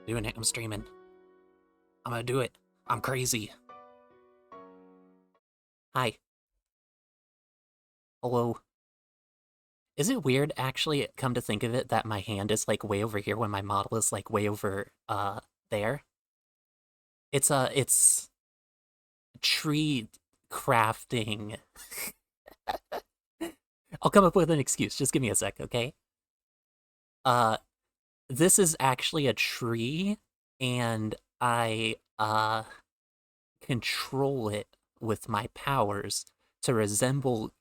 Doing it. I'm streaming. I'm gonna do it. I'm crazy. Hi. Hello. Is it weird, actually, come to think of it, that my hand is, like, way over here when my model is, like, way over, there? It's tree crafting. I'll come up with an excuse. Just give me a sec, okay? Uh, this is actually a tree, and I, control it with my powers to resemble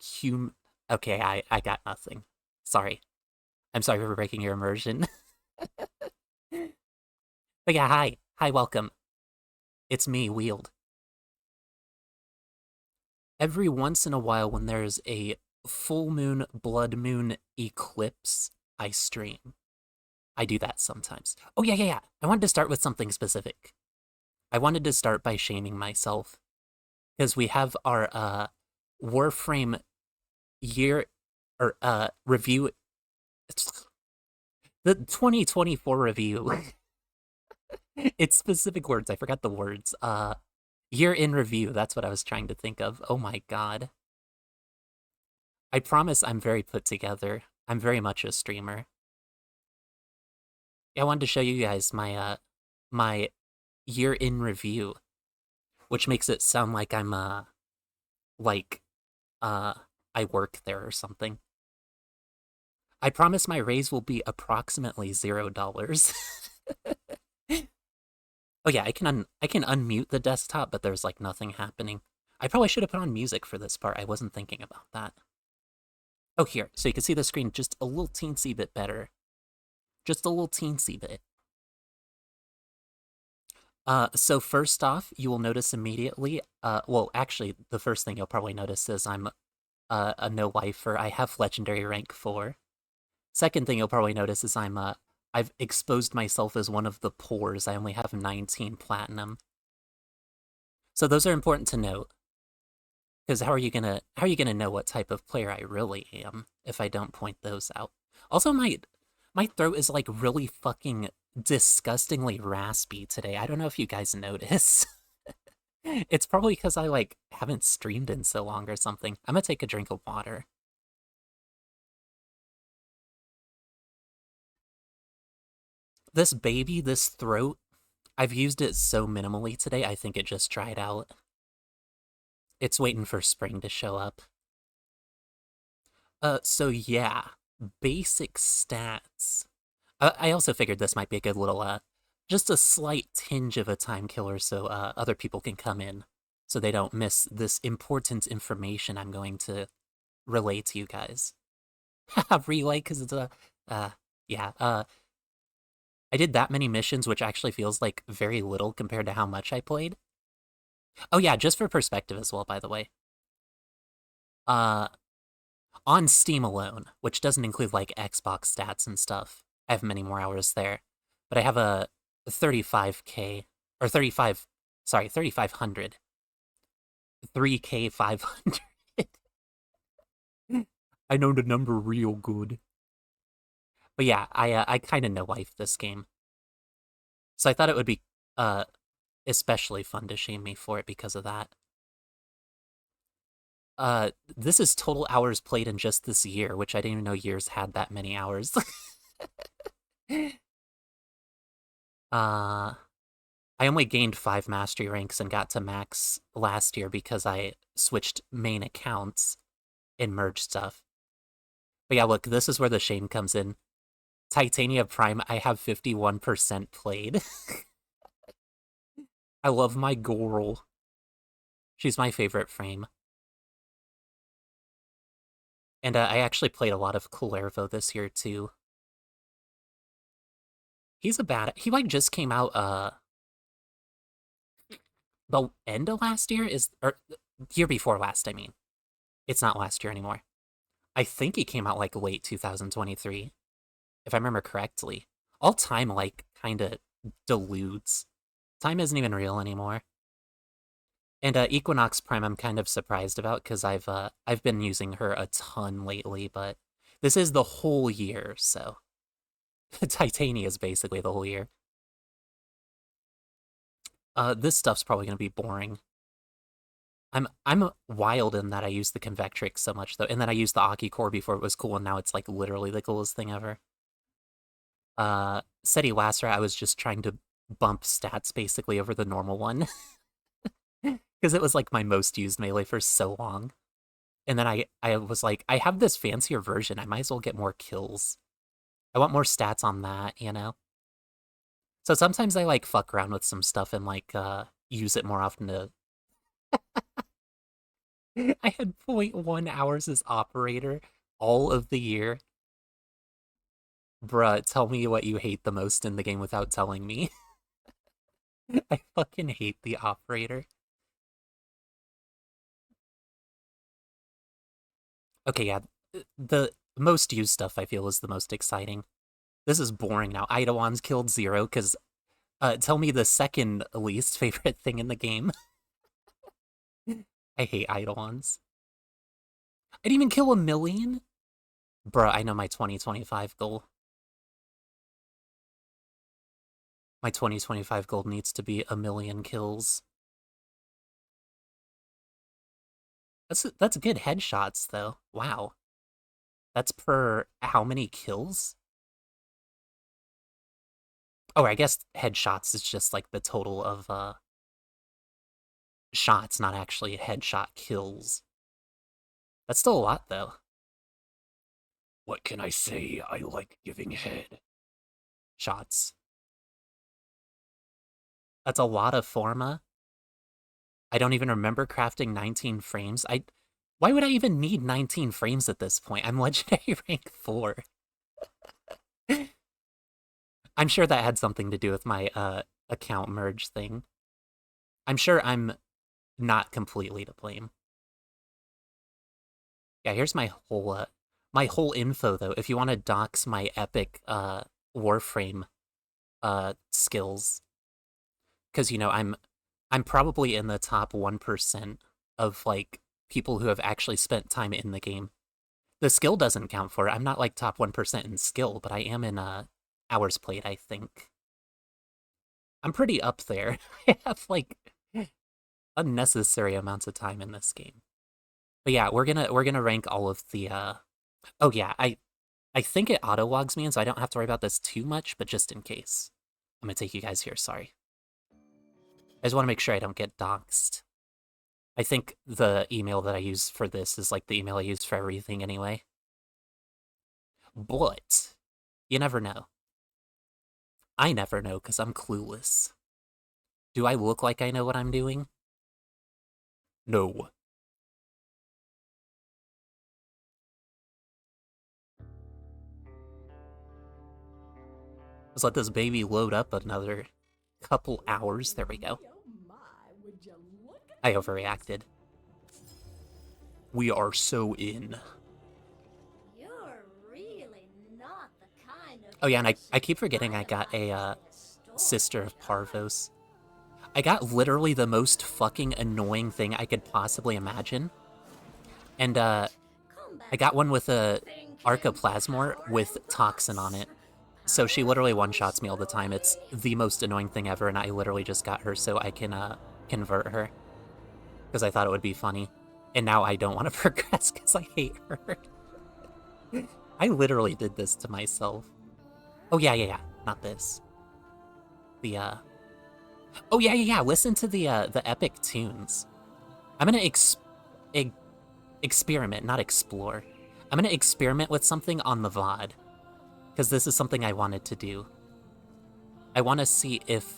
Okay, I got nothing. Sorry. I'm sorry for breaking your immersion. But yeah, hi. Hi, welcome. It's me, Wield. Every once in a while when there's a full moon, blood moon eclipse, I stream. I do that sometimes. Oh yeah. I wanted to start with something specific. I wanted to start by shaming myself. Because we have our Warframe year or review, the 2024 review. It's specific words. I forgot the words. Year in review. That's what I was trying to think of. Oh my god. I promise I'm very put together. I'm very much a streamer. Yeah, I wanted to show you guys my year in review, which makes it sound like I'm like uh I work there or something. I promise my raise will be approximately $0. Oh yeah, I can unmute the desktop, but there's like nothing happening. I probably should have put on music for this part. I wasn't thinking about that. Oh, here, so you can see the screen just a little teensy bit better. Just a little teensy bit. So first off, you will notice immediately, well, actually, the first thing you'll probably notice is I'm a no-lifer. I have legendary rank 4. Second thing you'll probably notice is I've exposed myself as one of the poors. I only have 19 platinum. So those are important to note, because how are you gonna know what type of player I really am if I don't point those out? Also, my throat is like really fucking disgustingly raspy today. I don't know if you guys notice. It's probably because I like haven't streamed in so long or something. I'm gonna take a drink of water. This throat, I've used it so minimally today, I think it just dried out. It's waiting for spring to show up. So yeah, basic stats. I also figured this might be a good little, just a slight tinge of a time killer so, other people can come in so they don't miss this important information I'm going to relay to you guys. Relay, because it's yeah, I did that many missions, which actually feels like very little compared to how much I played. Oh yeah, just for perspective as well, by the way. Uh, on Steam alone, which doesn't include like Xbox stats and stuff, I have many more hours there. But I have a 35K, or 35, sorry, 3,500. 3K 500. I know the number real good. But yeah, I kind of know life this game. So I thought it would be uh especially fun to shame me for it because of that. This is total hours played in just this year, which I didn't even know years had that many hours. uh, I only gained 5 mastery ranks and got to max last year because I switched main accounts and merged stuff. But yeah, look, this is where the shame comes in. Titania Prime, I have 51% played. I love my girl. She's my favorite frame. And I actually played a lot of Culervo this year too. He's a bad. He like just came out the end of last year is or year before last. I mean, it's not last year anymore. I think he came out like late 2023, if I remember correctly. All time like kind of deludes. Time isn't even real anymore. And Equinox Prime, I'm kind of surprised about because I've been using her a ton lately, but this is the whole year, so Titania is basically the whole year. This stuff's probably gonna be boring. I'm wild in that I use the Convectrix so much though, and then I used the Aki core before it was cool, and now it's like literally the coolest thing ever. Seti Wasser, I was just trying to bump stats basically over the normal one. Because it was like my most used melee for so long. And then I was like, I have this fancier version, I might as well get more kills. I want more stats on that, you know? So sometimes I like fuck around with some stuff and like use it more often to I had .1 hours as operator all of the year. Bruh, tell me what you hate the most in the game without telling me. I fucking hate the operator. Okay, yeah, the most used stuff I feel is the most exciting. This is boring now. Eidolon's killed 0, because tell me the second least favorite thing in the game. I hate Eidolons. I didn't even kill 1,000,000? Bruh, I know my 2025 goal. My 2025 goal needs to be 1,000,000 kills. That's good headshots, though. Wow. That's per how many kills? Oh, I guess headshots is just like the total of shots, not actually headshot kills. That's still a lot, though. What can I say? I like giving head. Shots. That's a lot of forma. I don't even remember crafting 19 frames. Why would I even need 19 frames at this point? I'm legendary rank 4. I'm sure that had something to do with my account merge thing. I'm sure I'm not completely to blame. Yeah, here's my whole info though. If you want to dox my epic Warframe skills, because you know I'm probably in the top 1% of like people who have actually spent time in the game. The skill doesn't count for it. I'm not like top 1% in skill, but I am in hours played, I think. I'm pretty up there. I have like unnecessary amounts of time in this game. But yeah, we're gonna rank all of the oh yeah, I think it auto logs me, and so I don't have to worry about this too much, but just in case. I'm gonna take you guys here, sorry. I just want to make sure I don't get doxxed. I think the email that I use for this is like the email I use for everything anyway. But you never know. I never know because I'm clueless. Do I look like I know what I'm doing? No. Let's let this baby load up another couple hours. There we go. I overreacted. We are so in. You're really not the kind of Oh yeah, and I keep forgetting I got a Sister of Parvos. I got literally the most fucking annoying thing I could possibly imagine. And I got one with a Arcoplasmor with Toxin on it. So she literally one-shots me all the time. It's the most annoying thing ever, and I literally just got her so I can convert her. Because I thought it would be funny. And now I don't want to progress because I hate her. I literally did this to myself. Oh yeah. Not this. The oh yeah. Listen to the epic tunes. I'm gonna experiment, not explore. I'm gonna experiment with something on the VOD. Because this is something I wanted to do. I want to see if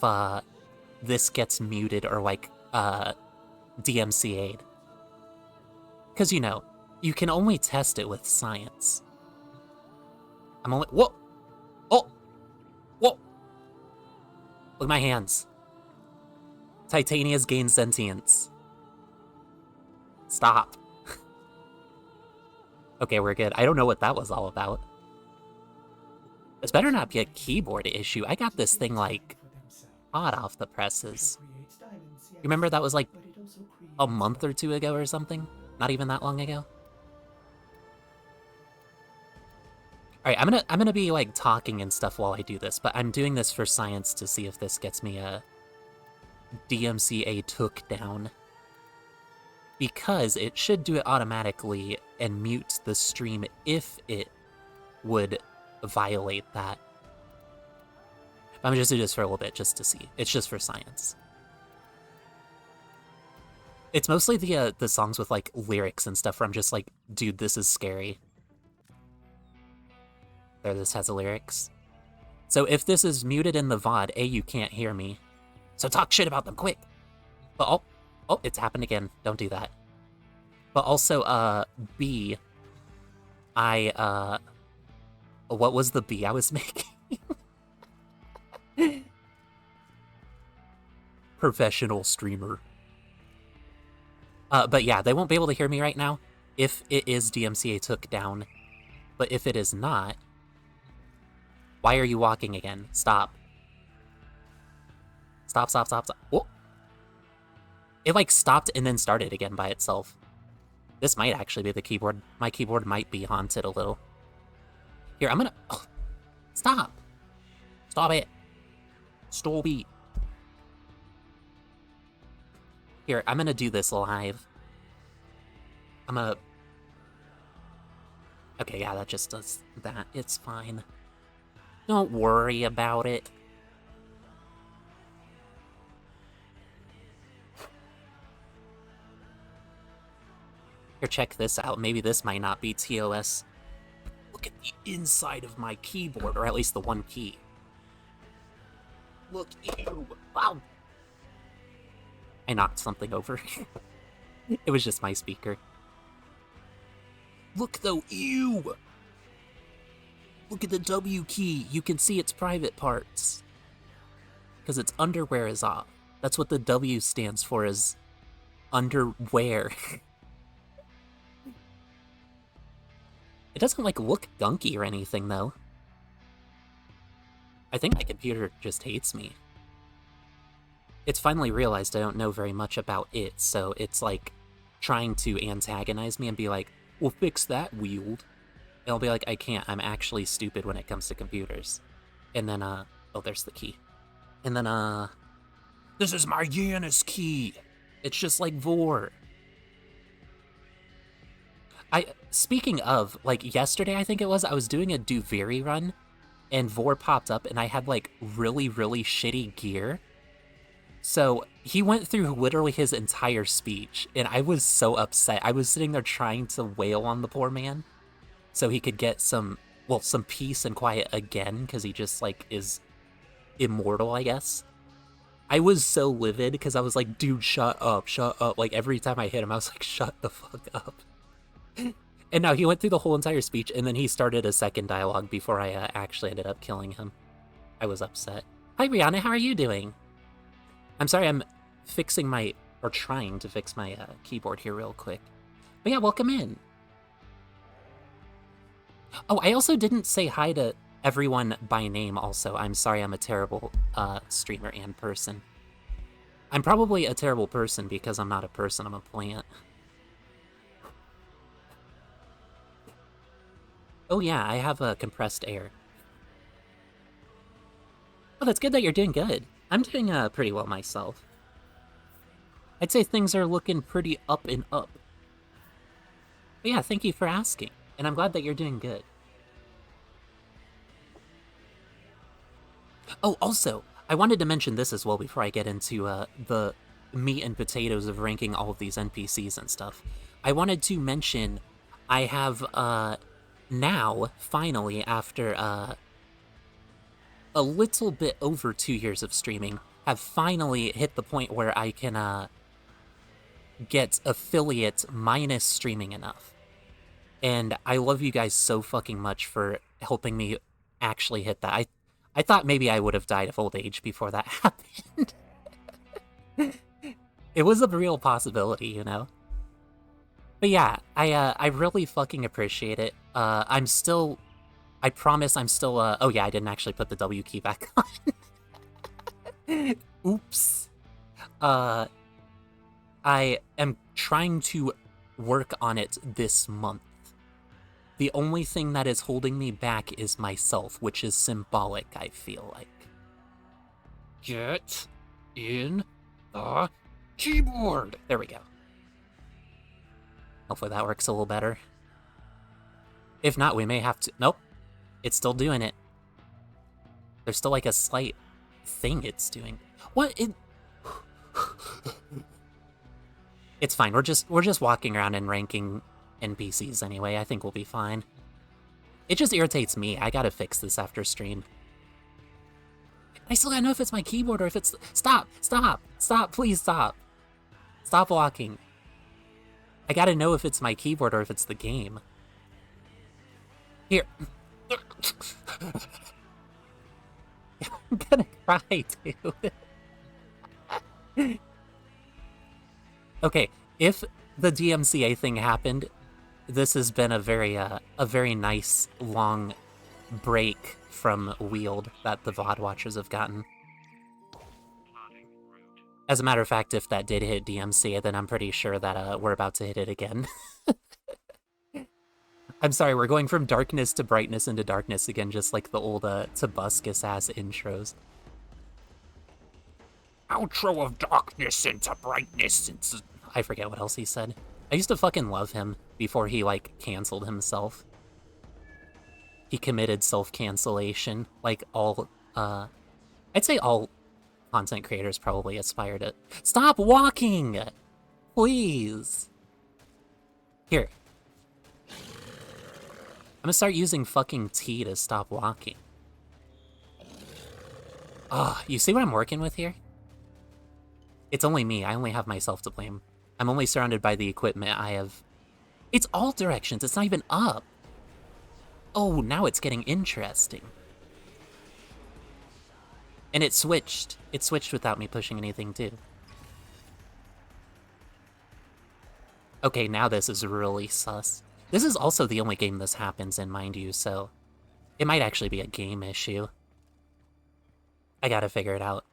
this gets muted or like DMCA'd. Because you know, you can only test it with science. I'm only whoa! Oh! Whoa! Look at my hands. Titania's gained sentience. Stop. Okay, we're good. I don't know what that was all about. This better not be a keyboard issue. I got this thing, like, hot off the presses. You remember that was, like, a month or 2 ago or something? Not even that long ago? Alright, I'm gonna be, like, talking and stuff while I do this, but I'm doing this for science to see if this gets me, DMCA took down, because it should do it automatically and mute the stream if it would violate that. I'm gonna just do this for a little bit just to see. It's just for science. It's mostly the songs with like lyrics and stuff where I'm just like, dude, this is scary. There, this has the lyrics. So if this is muted in the VOD, A, you can't hear me. So talk shit about them, quick. But oh, it's happened again. Don't do that. But also, B, what was the B I was making? Professional streamer. But yeah, they won't be able to hear me right now if it is DMCA took down. But if it is not, why are you walking again? Stop. Stop. Whoa. It like stopped and then started again by itself. This might actually be the keyboard. My keyboard might be haunted a little. Here, I'm gonna... Oh, stop! Stop it! Stop it! Here, I'm gonna do this live. I'm gonna... Okay, yeah, that just does that. It's fine. Don't worry about it. Here, check this out. Maybe this might not be TOS. Look at the inside of my keyboard, or at least the one key. Look, ew! Wow! I knocked something over. It was just my speaker. Look though, ew! Look at the W key. You can see its private parts. Because its underwear is off. That's what the W stands for, is underwear. It doesn't, like, look gunky or anything, though. I think my computer just hates me. It's finally realized I don't know very much about it, so it's, like, trying to antagonize me and be like, well, fix that, Wield. And I'll be like, I can't, I'm actually stupid when it comes to computers. And then, oh, there's the key. And then, this is my Yanis key! It's just like Vor. Speaking of, like, yesterday, I think it was, I was doing a Duviri run, and Vor popped up, and I had, like, really, really shitty gear. So, he went through literally his entire speech, and I was so upset. I was sitting there trying to wail on the poor man, so he could get some peace and quiet again, because he just, like, is immortal, I guess. I was so livid, because I was like, dude, shut up. Like, every time I hit him, I was like, shut the fuck up. And now he went through the whole entire speech, and then he started a second dialogue before I actually ended up killing him. I was upset. Hi, Rihanna, how are you doing? I'm sorry, I'm fixing my, or trying to fix my keyboard here real quick. But yeah, welcome in. Oh, I also didn't say hi to everyone by name also. I'm sorry, I'm a terrible streamer and person. I'm probably a terrible person because I'm not a person, I'm a plant. Oh yeah, I have compressed air. Oh, that's good that you're doing good. I'm doing pretty well myself. I'd say things are looking pretty up and up. But yeah, thank you for asking, and I'm glad that you're doing good. Oh, also, I wanted to mention this as well before I get into the meat and potatoes of ranking all of these NPCs and stuff. I wanted to mention I have now, finally, after a little bit over 2 years of streaming, have finally hit the point where I can get affiliate minus streaming enough. And I love you guys so fucking much for helping me actually hit that. I thought maybe I would have died of old age before that happened. It was a real possibility, you know? But yeah, I really fucking appreciate it. I promise I'm still, oh yeah, I didn't actually put the W key back on. Oops. I am trying to work on it this month. The only thing that is holding me back is myself, which is symbolic, I feel like. Get in the keyboard. There we go. Hopefully that works a little better. If not, we may have to... Nope. It's still doing it. There's still like a slight thing it's doing. What? It's fine. We're just walking around and ranking NPCs anyway. I think we'll be fine. It just irritates me. I gotta fix this after stream. I still gotta know if it's my keyboard or if it's... Stop! Stop! Stop! Please stop! Stop walking. I gotta know if it's my keyboard or if it's the game. Here. I'm gonna cry, dude. Okay, if the DMCA thing happened, this has been a very nice long break from Wield that the VOD watchers have gotten. As a matter of fact, if that did hit DMCA, then I'm pretty sure that we're about to hit it again. I'm sorry, we're going from darkness to brightness into darkness again, just like the old Tobuscus-ass intros. Outro of darkness into brightness into... I forget what else he said. I used to fucking love him before he, like, canceled himself. He committed self-cancellation, like all, I'd say all content creators probably aspire to... Stop walking! Please! Here. I'm gonna start using fucking T to stop walking. Ah, you see what I'm working with here? It's only me. I only have myself to blame. I'm only surrounded by the equipment I have. It's all directions. It's not even up. Oh, now it's getting interesting. And it switched. It switched without me pushing anything, too. Okay, now this is really sus. This is also the only game this happens in, mind you, so it might actually be a game issue. I gotta figure it out.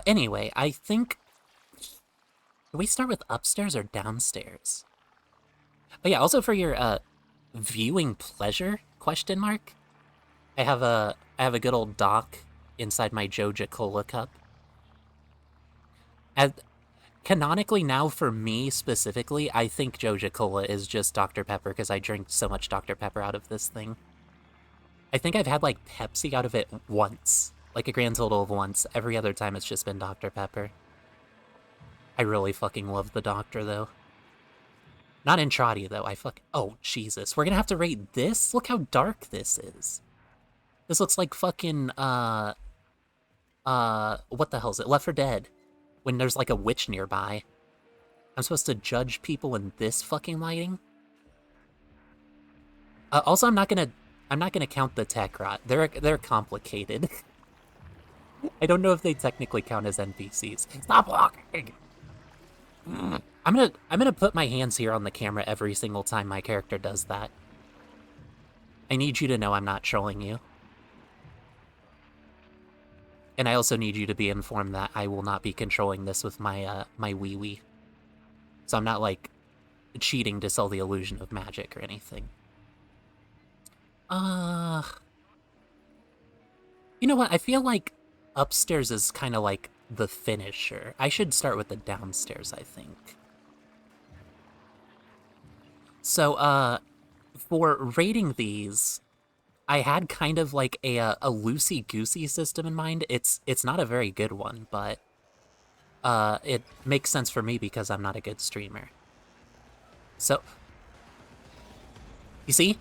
Anyway, I think... Do we start with upstairs or downstairs? But yeah, also for your, viewing pleasure, question mark? I have a good old doc inside my Joja Cola cup. And canonically now, for me specifically, I think Joja Cola is just Dr. Pepper because I drink so much Dr. Pepper out of this thing. I think I've had, like, Pepsi out of it once. Like, a grand total of once. Every other time it's just been Dr. Pepper. I really fucking love the Doctor, though. Not in Trotty, though. Oh, Jesus. We're gonna have to rate this? Look how dark this is. This looks like fucking, what the hell is it? Left 4 Dead. When there's, like, a witch nearby. I'm supposed to judge people in this fucking lighting? Also, I'm not gonna count the tech rot. They're complicated. I don't know if they technically count as NPCs. Stop walking! I'm gonna put my hands here on the camera every single time my character does that. I need you to know I'm not trolling you. And I also need you to be informed that I will not be controlling this with my, my wee-wee. So I'm not, like, cheating to sell the illusion of magic or anything. You know what? I feel like upstairs is kind of like the finisher. I should start with the downstairs, I think. So, for rating these, I had kind of like a loosey-goosey system in mind. It's not a very good one, but it makes sense for me because I'm not a good streamer. So, you see?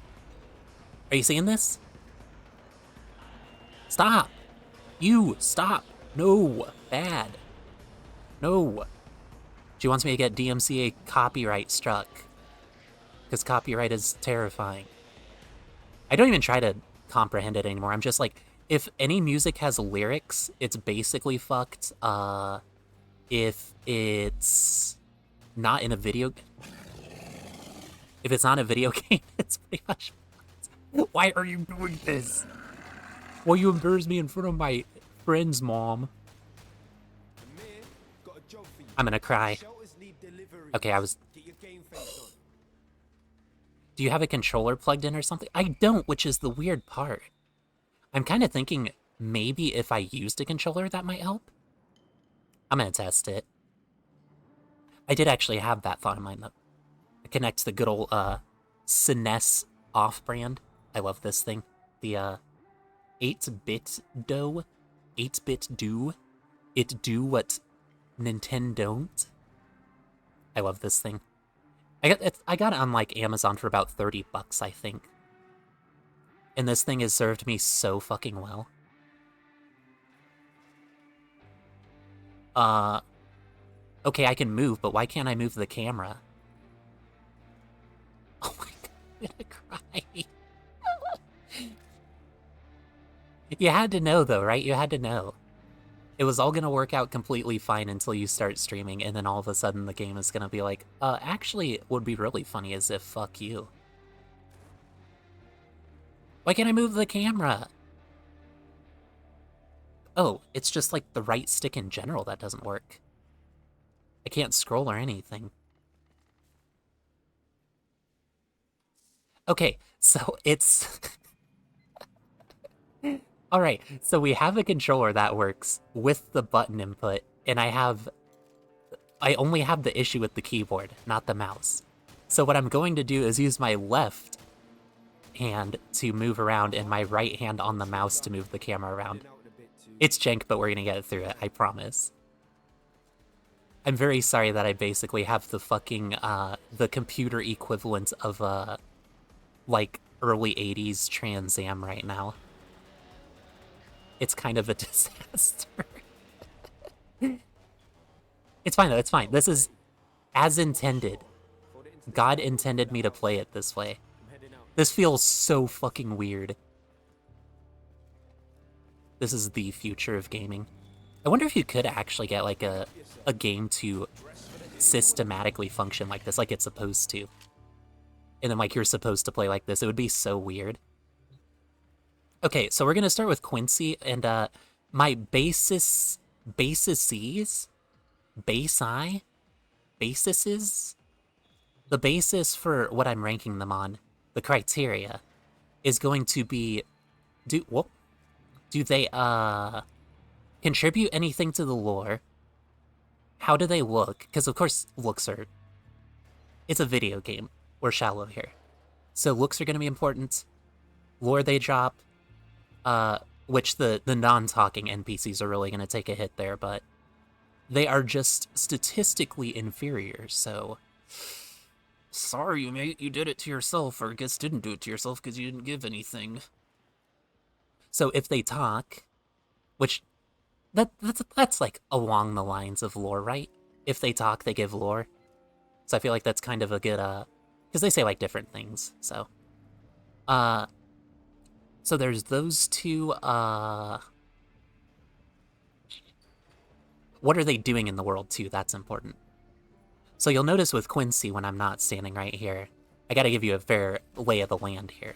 Are you seeing this? Stop! You, stop! No! Bad. No! She wants me to get DMCA copyright struck. Because copyright is terrifying. I don't even try to comprehend it anymore. I'm just like, if any music has lyrics, it's basically fucked. If it's not in a video... If it's not a video game, it's pretty much fucked. Why are you doing this? Why you embarrass me in front of my friend's mom? I'm gonna cry. Okay, Do you have a controller plugged in or something? I don't, which is the weird part. I'm kind of thinking maybe if I used a controller that might help. I'm gonna test it. I did actually have that thought in mind, though. It connects the good old, Cines off-brand. I love this thing. The, 8-bit dough. 8-bit do. It do what Nintendo don't. I love this thing. I got it on, like, Amazon for about $30, I think. And this thing has served me so fucking well. Okay, I can move, but why can't I move the camera? Oh my god, I'm gonna cry. You had to know, though, right? You had to know. It was all gonna work out completely fine until you start streaming, and then all of a sudden the game is gonna be like, actually, it would be really funny as if fuck you. Why can't I move the camera? Oh, it's just like the right stick in general that doesn't work. I can't scroll or anything. Okay, so it's... Alright, so we have a controller that works with the button input, and I only have the issue with the keyboard, not the mouse. So what I'm going to do is use my left hand to move around and my right hand on the mouse to move the camera around. It's jank, but we're gonna get through it, I promise. I'm very sorry that I basically have the fucking, the computer equivalent of, like, early 80s Trans Am right now. It's kind of a disaster. It's fine, though, it's fine. This is as intended. God intended me to play it this way. This feels so fucking weird. This is the future of gaming. I wonder if you could actually get, like, a game to systematically function like this, like it's supposed to. And then, like, you're supposed to play like this. It would be so weird. Okay, so we're gonna start with Quincy, and, my basises? Basises? The basis for what I'm ranking them on, the criteria, is going to be, do they, contribute anything to the lore? How do they look? Because, of course, looks are... It's a video game. We're shallow here. So looks are going to be important. Lore they drop, which the non-talking NPCs are really going to take a hit there, but they are just statistically inferior, so... Sorry, mate, you did it to yourself, or I guess didn't do it to yourself because you didn't give anything. So if they talk, which... That's like along the lines of lore, right? If they talk, they give lore. So I feel like that's kind of a good, because they say like different things, so. So there's those two, what are they doing in the world too? That's important. So you'll notice with Quincy when I'm not standing right here, I gotta give you a fair lay of the land here.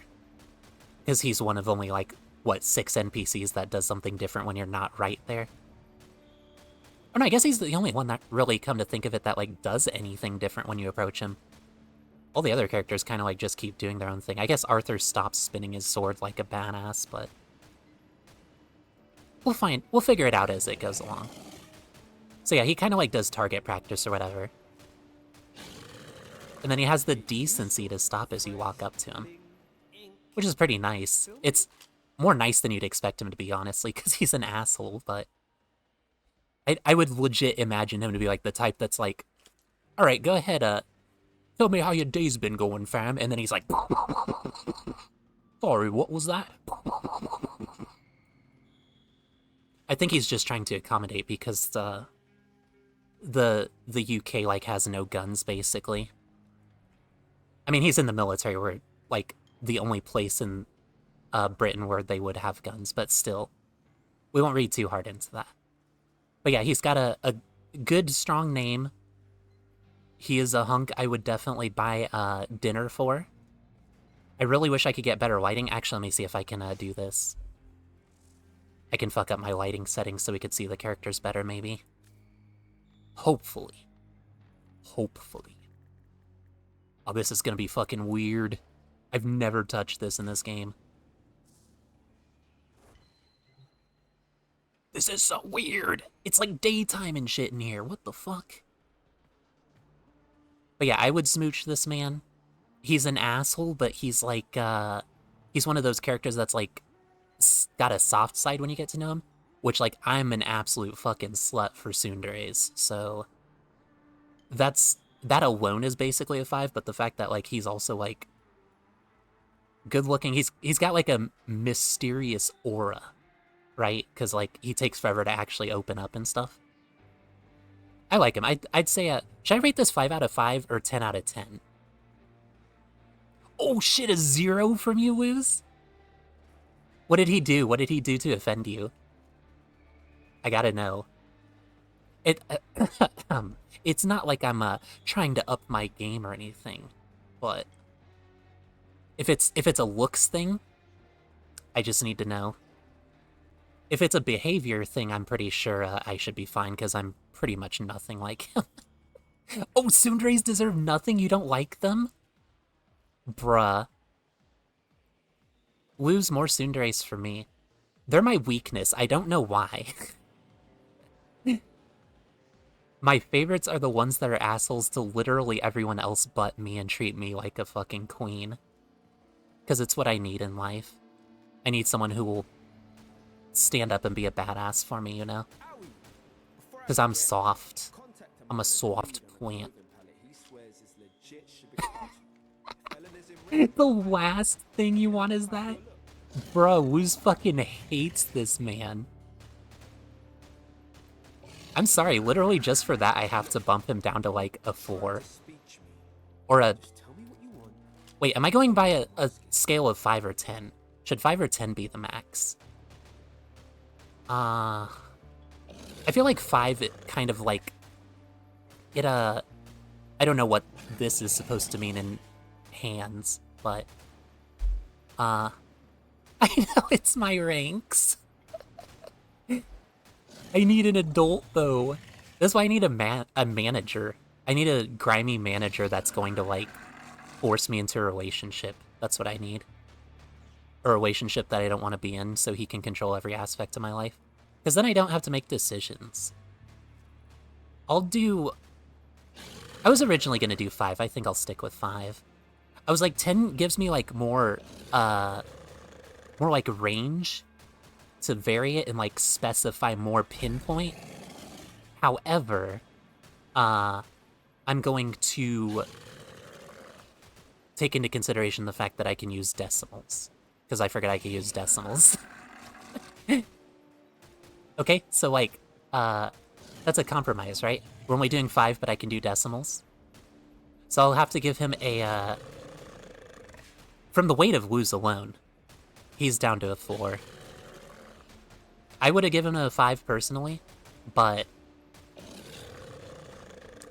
Because he's one of only like, what, 6 NPCs that does something different when you're not right there? Oh no, I guess he's the only one that really, come to think of it, that like does anything different when you approach him. All the other characters kind of like just keep doing their own thing. I guess Arthur stops spinning his sword like a badass, but... We'll figure it out as it goes along. So yeah, he kind of like does target practice or whatever. And then he has the decency to stop as you walk up to him. Which is pretty nice. It's more nice than you'd expect him to be, honestly, because he's an asshole, but... I would legit imagine him to be like the type that's like, alright, go ahead, tell me how your day's been going, fam, and then he's like, sorry, what was that? I think he's just trying to accommodate because the UK, like, has no guns, basically. I mean, he's in the military, where, like, the only place in Britain where they would have guns, but still. We won't read too hard into that. But yeah, he's got a good, strong name. He is a hunk I would definitely buy dinner for. I really wish I could get better lighting. Actually, let me see if I can do this. I can fuck up my lighting settings so we could see the characters better, maybe. Hopefully. Hopefully. Oh, this is gonna be fucking weird. I've never touched this in this game. This is so weird. It's like daytime and shit in here. What the fuck? But yeah, I would smooch this man. He's an asshole, but he's like, he's one of those characters that's like, got a soft side when you get to know him. Which, like, I'm an absolute fucking slut for tsunderes, so that alone is basically a 5, but the fact that, like, he's also, like, good looking, he's got, like, a mysterious aura, right? Because, like, he takes forever to actually open up and stuff. I like him. I'd say, should I rate this 5 out of 5 or 10 out of 10? Oh shit, a 0 from you, Luz? What did he do? What did he do to offend you? I gotta know. It, it's not like I'm, trying to up my game or anything, but if it's a looks thing, I just need to know. If it's a behavior thing, I'm pretty sure I should be fine, because I'm pretty much nothing like him. Oh, tsunderes deserve nothing? You don't like them? Bruh. Lose more tsunderes for me. They're my weakness. I don't know why. My favorites are the ones that are assholes to literally everyone else but me and treat me like a fucking queen. Because it's what I need in life. I need someone who will stand up and be a badass for me, you know? Because I'm soft. I'm a soft plant. The last thing you want is that? Bro, Woo's fucking hates this man. I'm sorry, literally just for that I have to bump him down to like a 4. Or a... Wait, am I going by a scale of 5 or 10? Should 5 or 10 be the max? I feel like 5, it kind of like... It, I don't know what this is supposed to mean in hands, but... I know it's my ranks. I need an adult, though. That's why I need a manager. I need a grimy manager that's going to, like, force me into a relationship. That's what I need. A relationship that I don't want to be in so he can control every aspect of my life. Because then I don't have to make decisions. I'll do... I was originally going to do 5. I think I'll stick with 5. I was like, 10 gives me, like, more like, range to vary it and, like, specify more pinpoint. However, I'm going to take into consideration the fact that I can use decimals. Because I forgot I could use decimals. Okay, so, like, that's a compromise, right? We're only doing 5, but I can do decimals. So I'll have to give him a, from the weight of Woo's alone, he's down to a 4. I would have given him a 5 personally, but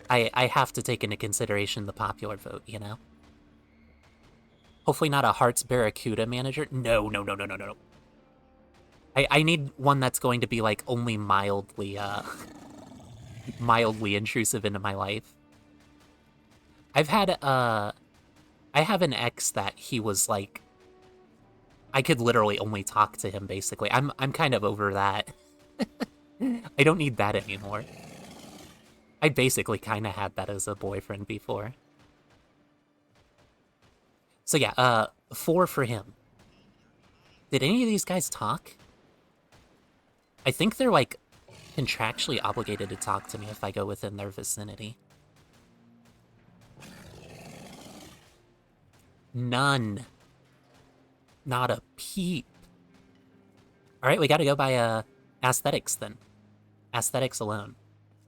I have to take into consideration the popular vote, you know? Hopefully not a Hearts Barracuda manager. No, no, no, no, no, no. I need one that's going to be, like, only mildly, mildly intrusive into my life. I've had, I have an ex that he was, like, I could literally only talk to him, basically. I'm kind of over that. I don't need that anymore. I basically kind of had that as a boyfriend before. So yeah, 4 for him. Did any of these guys talk? I think they're, like, contractually obligated to talk to me if I go within their vicinity. None. Not a peep. Alright, we gotta go by, aesthetics, then. Aesthetics alone.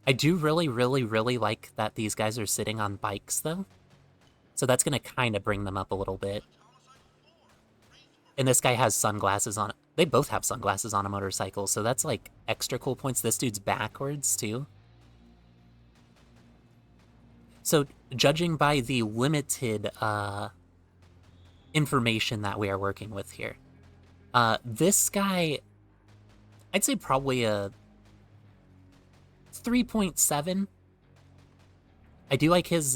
I do really, really, really like that these guys are sitting on bikes, though. So that's gonna kind of bring them up a little bit. And this guy has sunglasses on. They both have sunglasses on a motorcycle, so that's, like, extra cool points. This dude's backwards, too. So, judging by the limited, information that we are working with here, this guy, I'd say probably a 3.7. I do like his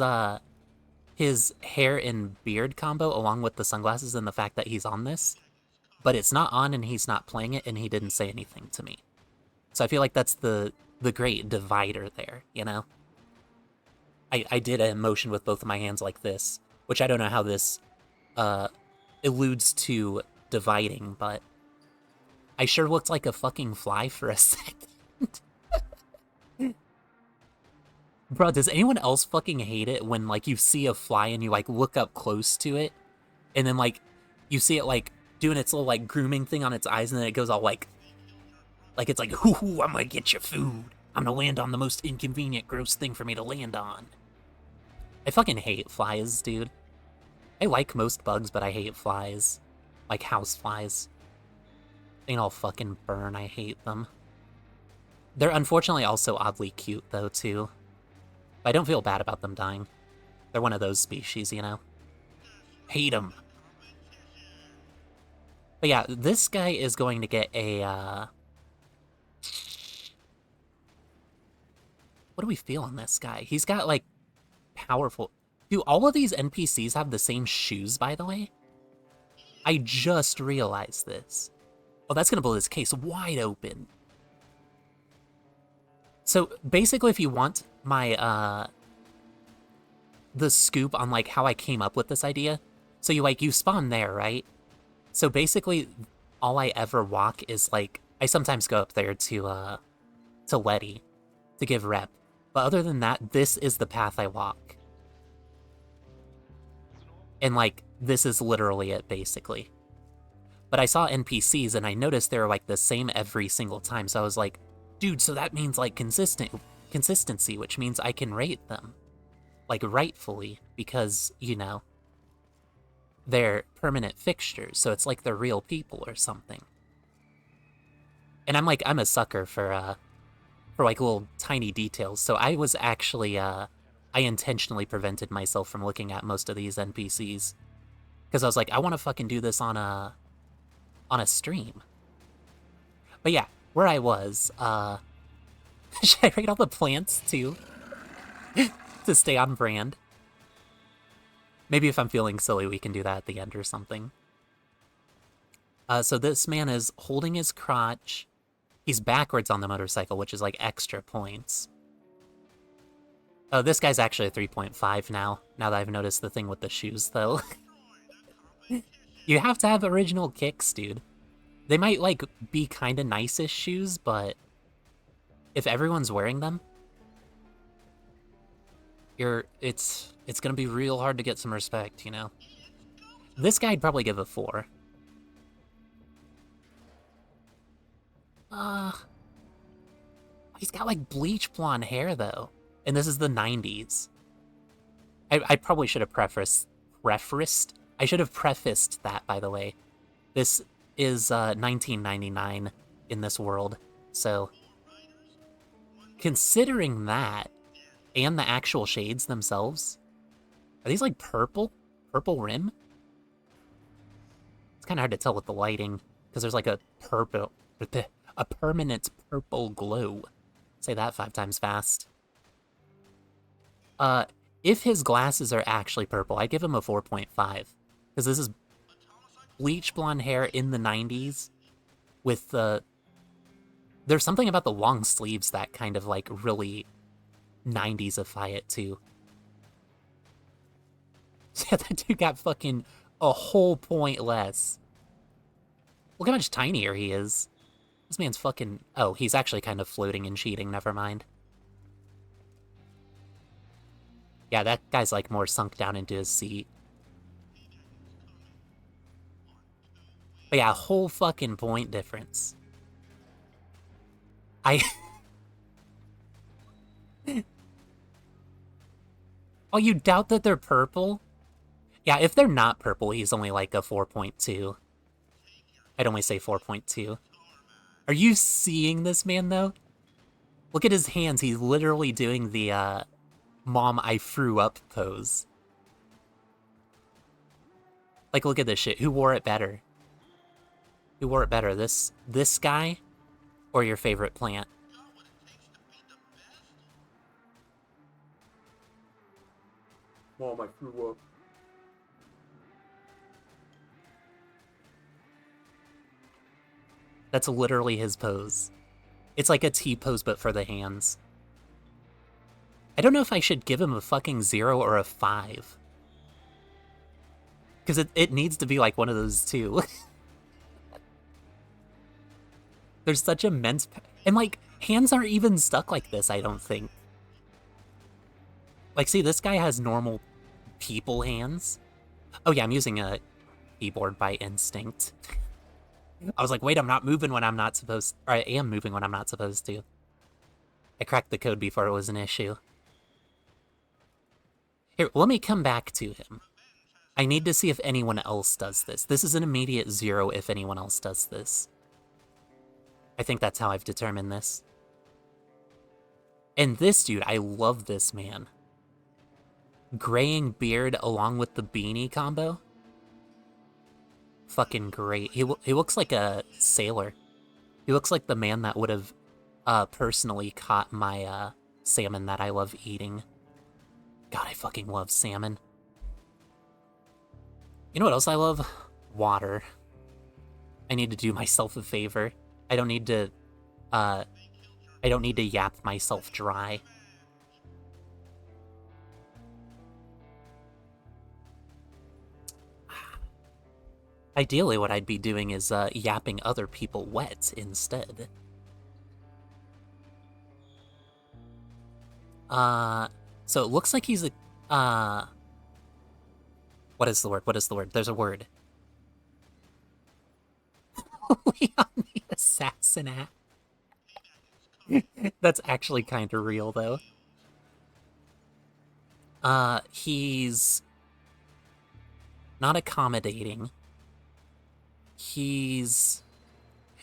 hair and beard combo along with the sunglasses and the fact that he's on this. But it's not on and he's not playing it and he didn't say anything to me. So I feel like that's the great divider there, you know? I did a motion with both of my hands like this, which I don't know how this alludes to dividing, but I sure looked like a fucking fly for a second. Bro, does anyone else fucking hate it when, like, you see a fly and you, like, look up close to it, and then, like, you see it, like, doing its little, like, grooming thing on its eyes, and then it goes all, like it's like, hoo-hoo, I'm gonna get your food. I'm gonna land on the most inconvenient, gross thing for me to land on. I fucking hate flies, dude. I like most bugs, but I hate flies. Like house flies. They all fucking burn, I hate them. They're unfortunately also oddly cute, though, too. But I don't feel bad about them dying. They're one of those species, you know? Hate them. But yeah, this guy is going to get a, what do we feel on this guy? He's got, like, powerful... Do all of these NPCs have the same shoes, by the way? I just realized this. Oh, that's gonna blow this case wide open. So, basically, if you want my, the scoop on, like, how I came up with this idea, so you spawn there, right? So basically, all I ever walk is, like, I sometimes go up there to Letty to give rep. But other than that, this is the path I walk. And, like, this is literally it, basically. But I saw NPCs, and I noticed they were, like, the same every single time, so I was like, dude, so that means, like, consistency, which means I can rate them. Like, rightfully, because, you know, they're permanent fixtures, so it's like they're real people or something. And I'm a sucker for like little tiny details, so I was actually, I intentionally prevented myself from looking at most of these NPCs. Because I was like, I want to fucking do this on a stream. But yeah, where I was, should I rate all the plants too? To stay on brand? Maybe if I'm feeling silly, we can do that at the end or something. So this man is holding his crotch. He's backwards on the motorcycle, which is like extra points. Oh, this guy's actually a 3.5 now that I've noticed the thing with the shoes, though. You have to have original kicks, dude. They might, like, be kinda nice-ish shoes, but if everyone's wearing them, it's gonna be real hard to get some respect, you know? This guy I'd probably give a 4. He's got, like, bleach blonde hair, though. And this is the 90s. I probably should have prefaced... I should have prefaced that, by the way. This is 1999 in this world, so... Considering that, and the actual shades themselves, are these, like, purple? Purple rim? It's kind of hard to tell with the lighting, because there's, like, a permanent purple glow. Say that 5 times fast. If his glasses are actually purple, I'd give him a 4.5. Because this is bleach blonde hair in the 90s with the... There's something about the long sleeves that kind of, like, really 90s-ify it, too. Yeah, that dude got fucking a whole point less. Look how much tinier he is. This man's fucking... Oh, he's actually kind of floating and cheating, never mind. Yeah, that guy's, like, more sunk down into his seat. But yeah, a whole fucking point difference. Oh, you doubt that they're purple? Yeah, if they're not purple, he's only like a 4.2. I'd only say 4.2. Are you seeing this man, though? Look at his hands. He's literally doing the, Mom, I threw up pose. Like, look at this shit. Who wore it better? Who wore it better? This guy? Or your favorite plant? Mom, I threw up. That's literally his pose. It's like a T pose, but for the hands. I don't know if I should give him a fucking 0 or a 5. Because it needs to be like one of those two. There's such immense... And, like, hands aren't even stuck like this, I don't think. Like, see, this guy has normal people hands. Oh, yeah, I'm using a keyboard by instinct. I was like, wait, I'm not moving when I'm not supposed... Or I am moving when I'm not supposed to. I cracked the code before it was an issue. Here, let me come back to him. I need to see if anyone else does this. This is an immediate 0 if anyone else does this. I think that's how I've determined this. And this dude, I love this man. Graying beard along with the beanie combo. Fucking great. He looks like a sailor. He looks like the man that would have personally caught my salmon that I love eating. God, I fucking love salmon. You know what else I love? Water. I need to do myself a favor. I don't need to yap myself dry. Ideally, what I'd be doing is yapping other people wet instead. So it looks like he's a, what is the word? What is the word? There's a word. Leon the Assassinat. That's actually kind of real, though. He's not accommodating. He's...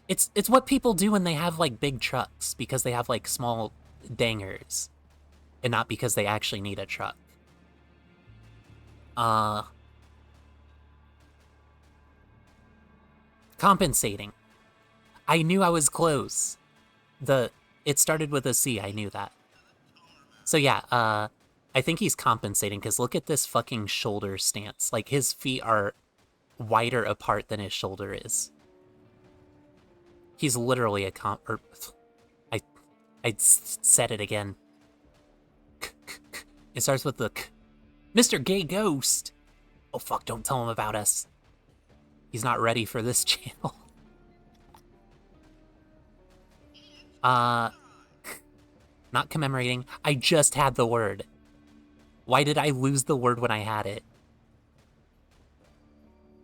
It's what people do when they have, like, big trucks, because they have, like, small dangers, and not because they actually need a truck. Compensating. I knew I was close. It started with a C, I knew that. So yeah, I think he's compensating, because look at this fucking shoulder stance. Like, his feet are wider apart than his shoulder is. He's literally a I said it again. It starts with the Mr. Gay Ghost! Oh fuck, don't tell him about us. He's not ready for this channel. Not commemorating. I just had the word. Why did I lose the word when I had it?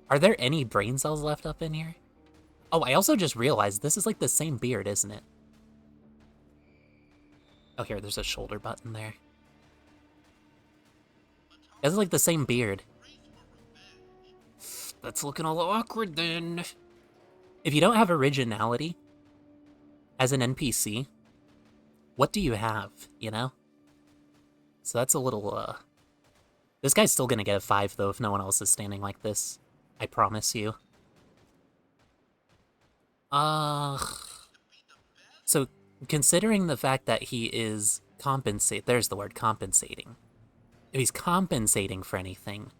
Are there any brain cells left up in here? Oh, I also just realized this is like the same beard, isn't it? Oh, here, there's a shoulder button there. It's like the same beard. That's looking a little awkward then. If you don't have originality as an NPC, what do you have, you know? So that's a little, This guy's still gonna get a 5, though, if no one else is standing like this. I promise you. So, considering the fact that he is there's the word, compensating. If he's compensating for anything,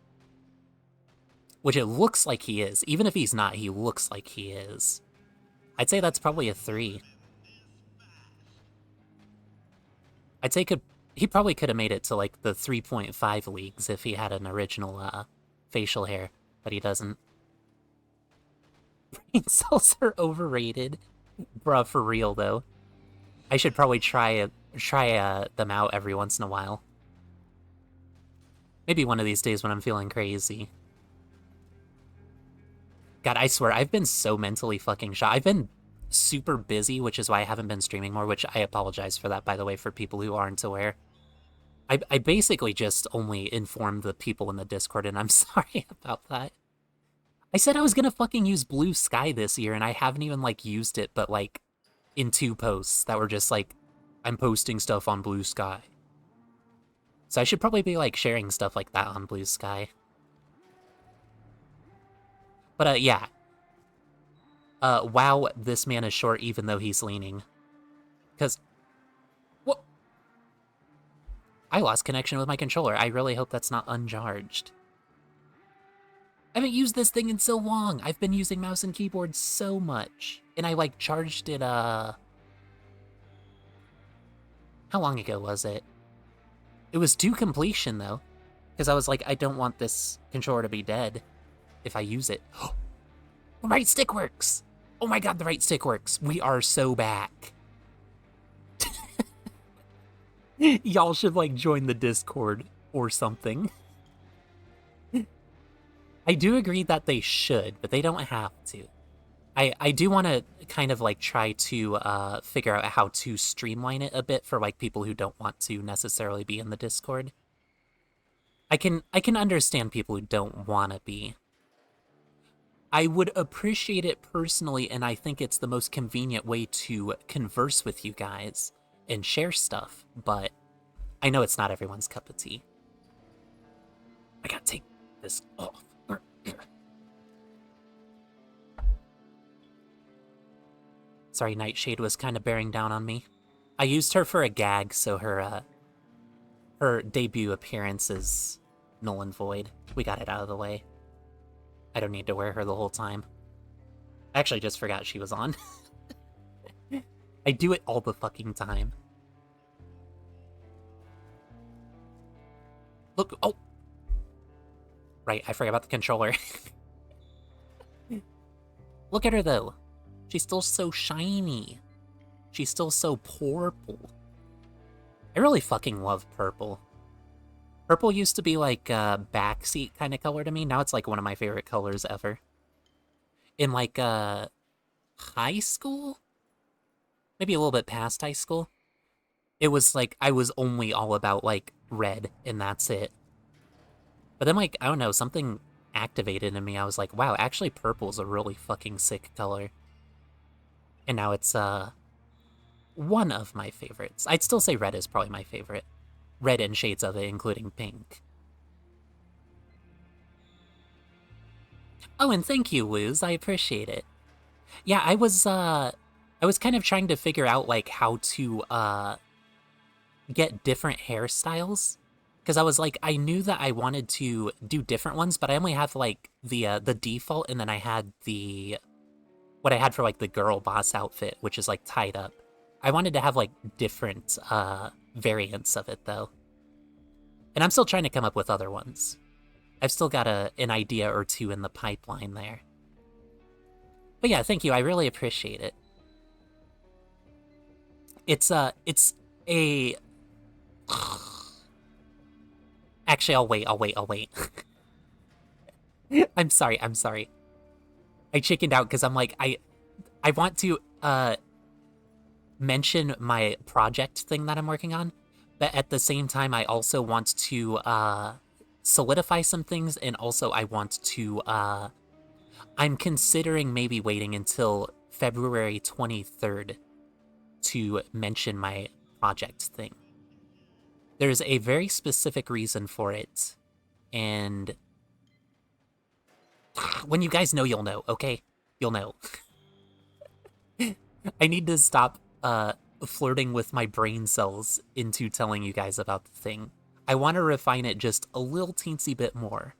which it looks like he is, even if he's not, he looks like he is, I'd say that's probably a 3. I'd say he probably could have made it to, like, the 3.5 leagues if he had an original, facial hair, but he doesn't. Brain cells are overrated. Bruh, for real, though. I should probably try them out every once in a while. Maybe one of these days when I'm feeling crazy. God, I swear, I've been so mentally fucking shot. I've been super busy, which is why I haven't been streaming more, which I apologize for that, by the way, for people who aren't aware. I basically just only informed the people in the Discord, and I'm sorry about that. I said I was gonna fucking use Blue Sky this year, and I haven't even, like, used it, but, like, in 2 posts that were just, like, I'm posting stuff on Blue Sky. So I should probably be, like, sharing stuff like that on Blue Sky. But, yeah. Wow, this man is short even though he's leaning. Because... What? I lost connection with my controller. I really hope that's not uncharged. I haven't used this thing in so long. I've been using mouse and keyboard so much. And I, like, charged it, How long ago was it? It was to completion, though. Because I was like, I don't want this controller to be dead if I use it. The right stick works! Oh my god, the right stick works. We are so back. Y'all should, like, join the Discord or something. I do agree that they should, but they don't have to. I do want to kind of, like, try to figure out how to streamline it a bit for, like, people who don't want to necessarily be in the Discord. I can understand people who don't want to be. I would appreciate it personally, and I think it's the most convenient way to converse with you guys and share stuff, but I know it's not everyone's cup of tea. I gotta take this off. Sorry, Nightshade was kind of bearing down on me. I used her for a gag, so her debut appearance is null and void. We got it out of the way. I don't need to wear her the whole time. I actually just forgot she was on. I do it all the fucking time. Look, oh! Right, I forgot about the controller. Look at her, though. She's still so shiny. She's still so purple. I really fucking love purple. Purple used to be like a backseat kind of color to me. Now it's like one of my favorite colors ever. In like high school? Maybe a little bit past high school. It was like I was only all about like red and that's it. But then like, I don't know, something activated in me. I was like, wow, actually purple's a really fucking sick color. And now it's one of my favorites. I'd still say red is probably my favorite. Red and shades of it, including pink. Oh, and thank you, Luz. I appreciate it. Yeah, I was kind of trying to figure out like how to get different hairstyles. Because I was like, I knew that I wanted to do different ones, but I only have like the default, and then I had what I had for like the girl boss outfit, which is like tied up. I wanted to have like different variants of it though. And I'm still trying to come up with other ones. I've still got an idea or two in the pipeline there. But yeah, thank you. I really appreciate it. It's a... Actually, I'll wait. I'm sorry. I chickened out because I'm like, I want to mention my project thing that I'm working on, but at the same time, I also want to solidify some things, and also I want to, I'm considering maybe waiting until February 23rd to mention my project thing. There's a very specific reason for it, and when you guys know, you'll know, okay? You'll know. I need to stop flirting with my brain cells into telling you guys about the thing. I want to refine it just a little teensy bit more.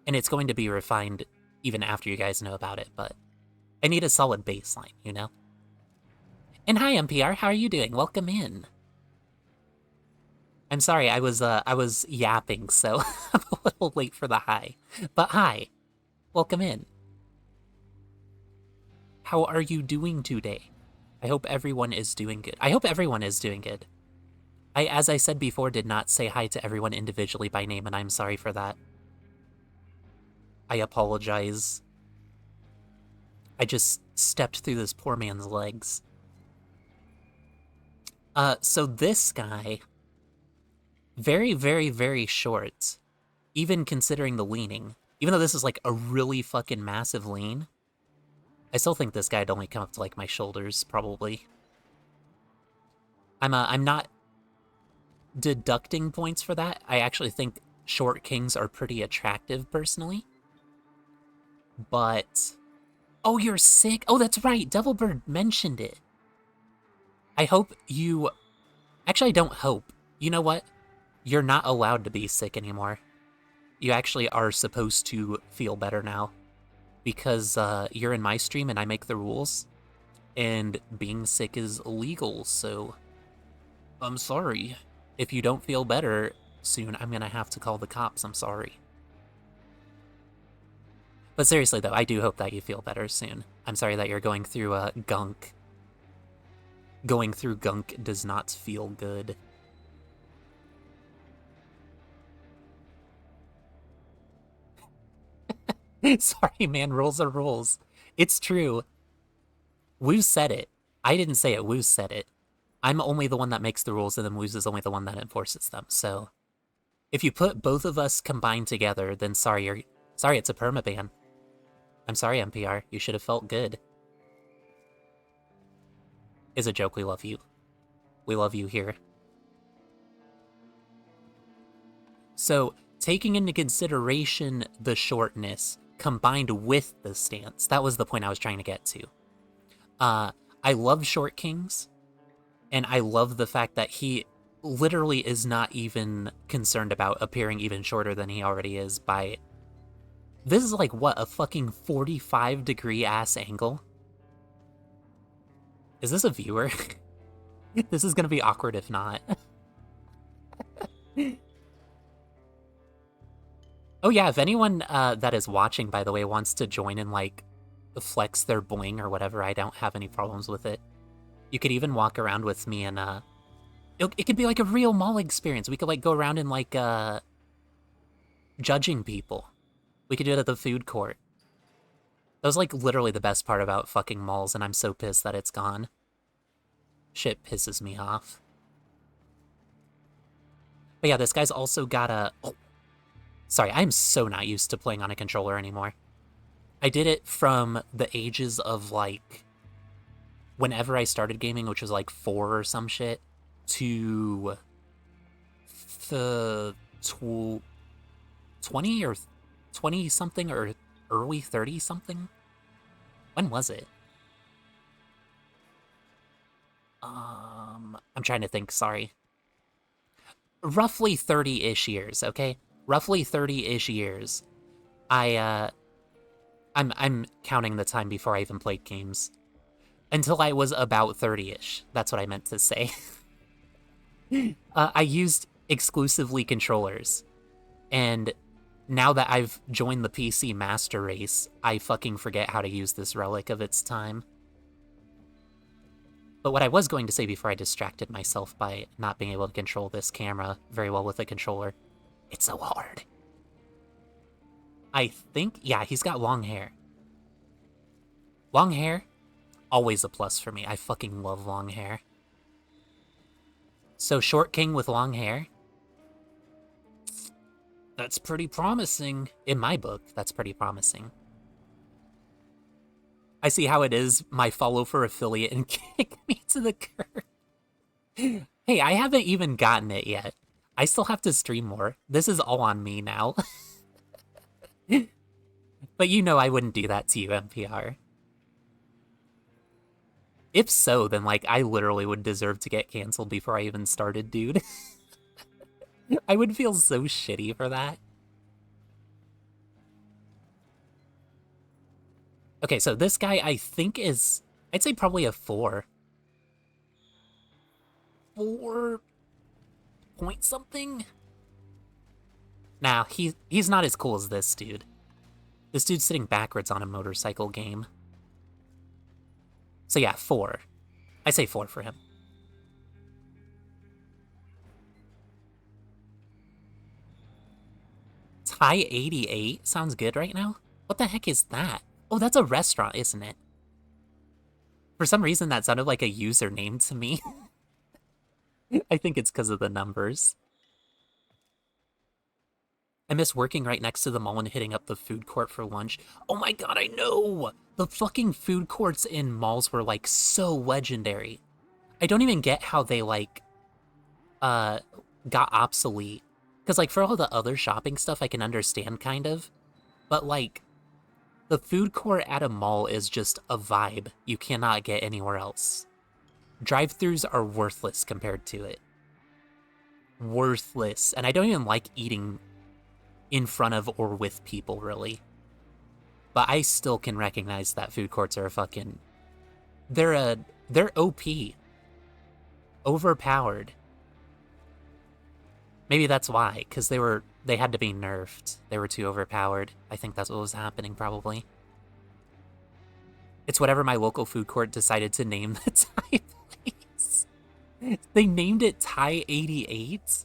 And it's going to be refined even after you guys know about it, but I need a solid baseline, you know? And hi, NPR, how are you doing? Welcome in. I'm sorry, I was yapping, so I'm a little late for the hi. But hi, welcome in. How are you doing today? I hope everyone is doing good. I hope everyone is doing good. As I said before, did not say hi to everyone individually by name, and I'm sorry for that. I apologize. I just stepped through this poor man's legs. So this guy, very, very, very short, even considering the leaning. Even though this is like a really fucking massive lean, I still think this guy'd only come up to like my shoulders, probably. I'm not deducting points for that. I actually think short kings are pretty attractive, personally. But... oh, you're sick? Oh, that's right, Devilbird mentioned it. I hope you... actually, I don't hope. You know what? You're not allowed to be sick anymore. You actually are supposed to feel better now. Because you're in my stream and I make the rules. And being sick is illegal, so... I'm sorry. if you don't feel better soon, I'm gonna have to call the cops. I'm sorry. But seriously, though, I do hope that you feel better soon. I'm sorry that you're going through gunk. Going through gunk does not feel good. Sorry, man, rules are rules. It's true. Woo said it. I didn't say it, Woo said it. I'm only the one that makes the rules, and then Woo's is only the one that enforces them, so... If you put both of us combined together, then sorry, it's a permaban. I'm sorry, NPR. You should have felt good. It's a joke, we love you. We love you here. So, taking into consideration the shortness, combined with the stance, that was the point I was trying to get to. I love Short Kings, and I love the fact that he literally is not even concerned about appearing even shorter than he already is by... This is like, what, a fucking 45-degree ass angle? Is this a viewer? This is gonna be awkward if not. Oh yeah, if anyone that is watching, by the way, wants to join and, like, flex their boing or whatever, I don't have any problems with it. You could even walk around with me and, it could be like a real mall experience. We could, like, go around and, like, judging people. We could do it at the food court. That was, like, literally the best part about fucking malls, and I'm so pissed that it's gone. Shit pisses me off. But yeah, this guy's also got a... Oh. Sorry, I'm so not used to playing on a controller anymore. I did it from the ages of, like... Whenever I started gaming, which was, like, 4 or some shit, to... the... 20 or 20-something or early 30-something? When was it? I'm trying to think, sorry. Roughly 30-ish years, okay? Roughly 30-ish years. I'm counting the time before I even played games. Until I was about 30-ish. That's what I meant to say. I used exclusively controllers. And now that I've joined the PC master race, I fucking forget how to use this relic of its time. But what I was going to say before I distracted myself by not being able to control this camera very well with a controller, it's so hard. I think, yeah, he's got long hair. Long hair, always a plus for me. I fucking love long hair. So Short King with long hair? That's pretty promising. In my book, that's pretty promising. I see how it is, my follow for affiliate and kick me to the curb. Hey, I haven't even gotten it yet. I still have to stream more. This is all on me now. But you know I wouldn't do that to you, NPR. If so, then, like, I literally would deserve to get canceled before I even started, dude. I would feel so shitty for that. Okay, so this guy I think is, I'd say probably a 4. 4 point something? Nah, he's not as cool as this dude. This dude's sitting backwards on a motorcycle game. So yeah, 4. I say 4 for him. Thai 88 sounds good right now? What the heck is that? Oh, that's a restaurant, isn't it? For some reason, that sounded like a username to me. I think it's because of the numbers. I miss working right next to the mall and hitting up the food court for lunch. Oh my god, I know! The fucking food courts in malls were, like, so legendary. I don't even get how they, like, got obsolete. Because, like, for all the other shopping stuff, I can understand, kind of. But, like, the food court at a mall is just a vibe you cannot get anywhere else. Drive-thrus are worthless compared to it. Worthless. And I don't even like eating in front of or with people, really. But I still can recognize that food courts are a fucking... They're OP. Overpowered. Maybe that's why, because they had to be nerfed. They were too overpowered. I think that's what was happening, probably. It's whatever my local food court decided to name the Thai place. They named it Thai 88?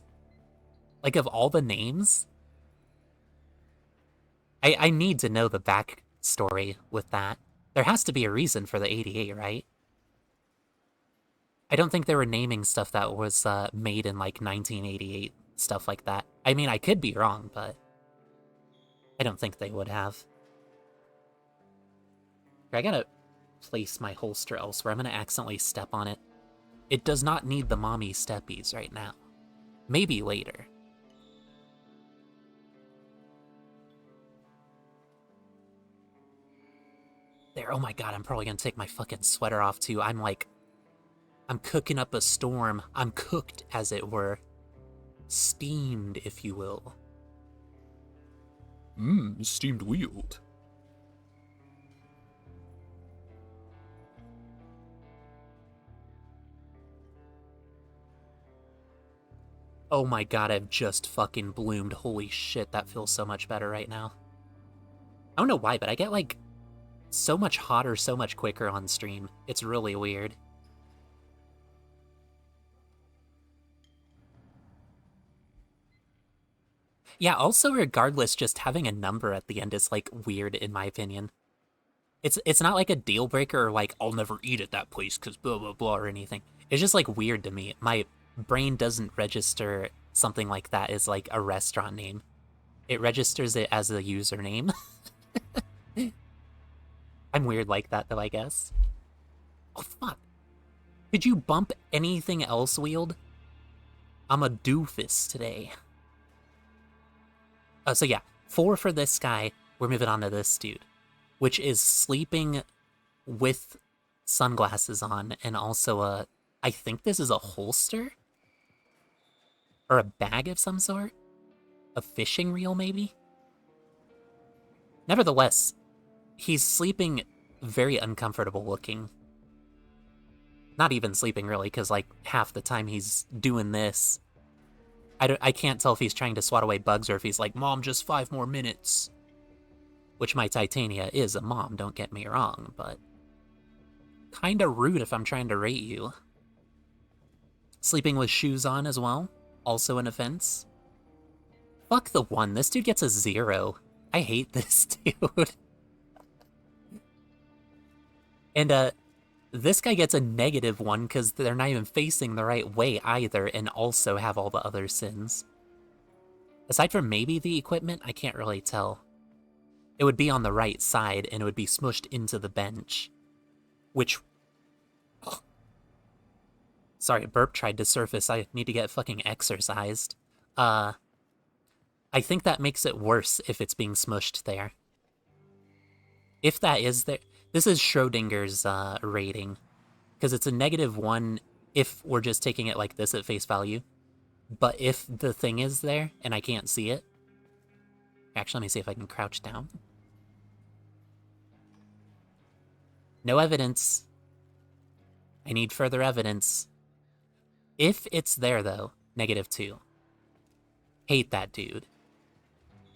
Like, of all the names? I need to know the backstory with that. There has to be a reason for the 88, right? I don't think they were naming stuff that was made in, like, 1988, stuff like that. I mean, I could be wrong, but I don't think they would have. I gotta place my holster elsewhere. I'm gonna accidentally step on it. It does not need the mommy steppies right now. Maybe later. There, oh my god, I'm probably gonna take my fucking sweater off too. I'm cooking up a storm. I'm cooked, as it were. Steamed, if you will. Steamed wheeled. Oh my god, I've just fucking bloomed. Holy shit, that feels so much better right now. I don't know why, but I get, like, so much hotter so much quicker on stream. It's really weird. Yeah, also regardless, just having a number at the end is, like, weird in my opinion. It's not like a deal breaker or like, I'll never eat at that place because blah blah blah or anything. It's just, like, weird to me. My brain doesn't register something like that as, like, a restaurant name. It registers it as a username. I'm weird like that, though, I guess. Oh, fuck. Did you bump anything else, Wheeled? I'm a doofus today. So yeah, 4 for this guy. We're moving on to this dude, which is sleeping with sunglasses on and also I think this is a holster? Or a bag of some sort? A fishing reel, maybe? Nevertheless, he's sleeping very uncomfortable looking. Not even sleeping, really, because, like, half the time he's doing this. I can't tell if he's trying to swat away bugs or if he's like, Mom, just 5 more minutes. Which my Titania is a mom, don't get me wrong, but kinda rude if I'm trying to rate you. Sleeping with shoes on as well, also an offense. Fuck the 1, this dude gets a 0. I hate this dude. And this guy gets a -1 because they're not even facing the right way either and also have all the other sins. Aside from maybe the equipment, I can't really tell. It would be on the right side and it would be smushed into the bench. Which... Sorry, burp tried to surface. I need to get fucking exercised. I think that makes it worse if it's being smushed there. If that is there... This is Schrodinger's rating, because it's a -1 if we're just taking it like this at face value. But if the thing is there and I can't see it... Actually, let me see if I can crouch down. No evidence. I need further evidence. If it's there, though, -2. Hate that dude.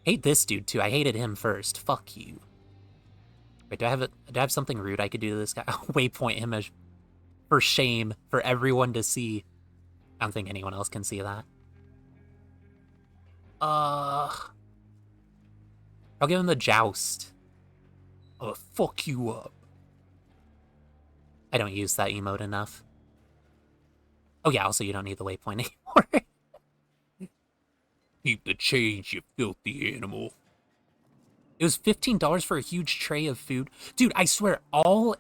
Hate this dude, too. I hated him first. Fuck you. Wait, do I have something rude I could do to this guy? Waypoint him as for shame for everyone to see. I don't think anyone else can see that. I'll give him the joust. I'll fuck you up. I don't use that emote enough. Oh yeah, also you don't need the waypoint anymore. Keep the change, you filthy animal. It was $15 for a huge tray of food. Dude, I swear, all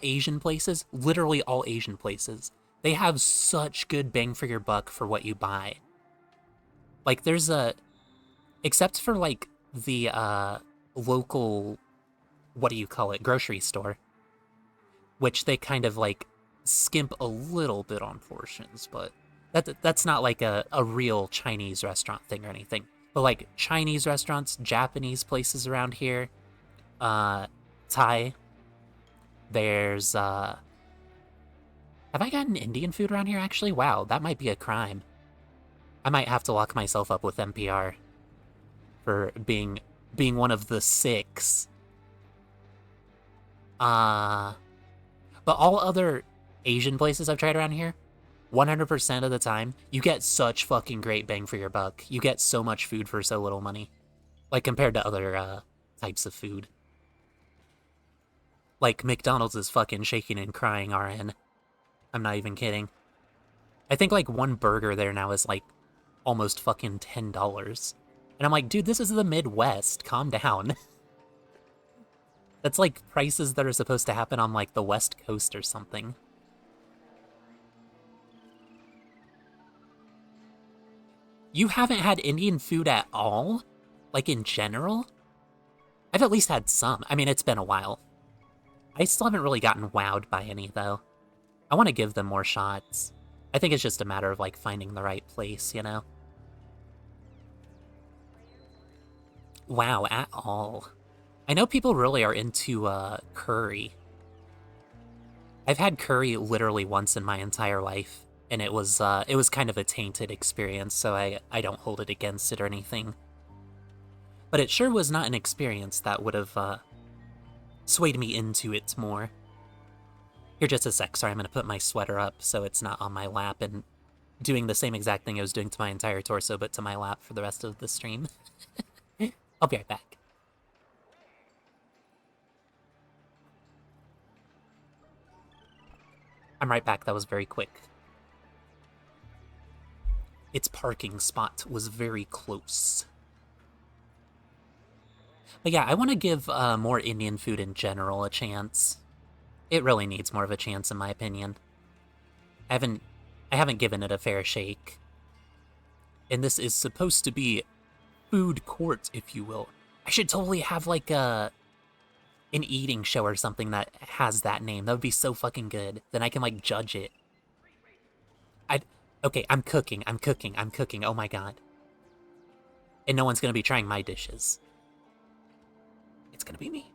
Asian places, literally all Asian places, they have such good bang for your buck for what you buy. Like, there's except for, like, the, local, what do you call it, grocery store, which they kind of, like, skimp a little bit on portions, but that's not, like, a real Chinese restaurant thing or anything. But, like, Chinese restaurants, Japanese places around here, Thai, there's, have I gotten Indian food around here, actually? Wow, that might be a crime. I might have to lock myself up with NPR for being one of the 6. But all other Asian places I've tried around here, 100% of the time, you get such fucking great bang for your buck. You get so much food for so little money. Like, compared to other, types of food. Like, McDonald's is fucking shaking and crying RN. I'm not even kidding. I think, like, one burger there now is, like, almost fucking $10. And I'm like, dude, this is the Midwest. Calm down. That's like prices that are supposed to happen on, like, the West Coast or something. You haven't had Indian food at all? Like, in general? I've at least had some. I mean, it's been a while. I still haven't really gotten wowed by any, though. I want to give them more shots. I think it's just a matter of, like, finding the right place, you know? Wow, at all. I know people really are into, curry. I've had curry literally once in my entire life, and it was kind of a tainted experience, so I don't hold it against it or anything. But it sure was not an experience that would have, swayed me into it more. Here, just a sec, sorry, I'm gonna put my sweater up so it's not on my lap and doing the same exact thing I was doing to my entire torso, but to my lap for the rest of the stream. I'll be right back. I'm right back, that was very quick. Its parking spot was very close. But yeah, I want to give more Indian food in general a chance. It really needs more of a chance, in my opinion. I haven't given it a fair shake. And this is supposed to be food court, if you will. I should totally have, like, an eating show or something that has that name. That would be so fucking good. Then I can, like, judge it. Okay, I'm cooking. Oh my god. And no one's gonna be trying my dishes. It's gonna be me.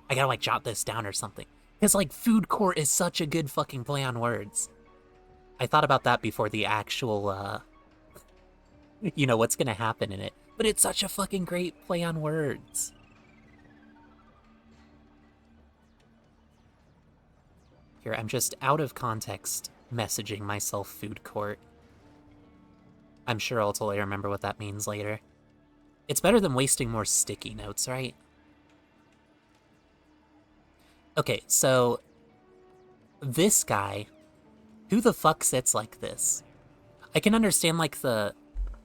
I gotta, like, jot this down or something. Because, like, food court is such a good fucking play on words. I thought about that before the actual, you know, what's gonna happen in it. But it's such a fucking great play on words. Here, I'm just out of context messaging myself food court. I'm sure I'll totally remember what that means later. It's better than wasting more sticky notes, right? Okay, so this guy, who the fuck sits like this? I can understand, like, the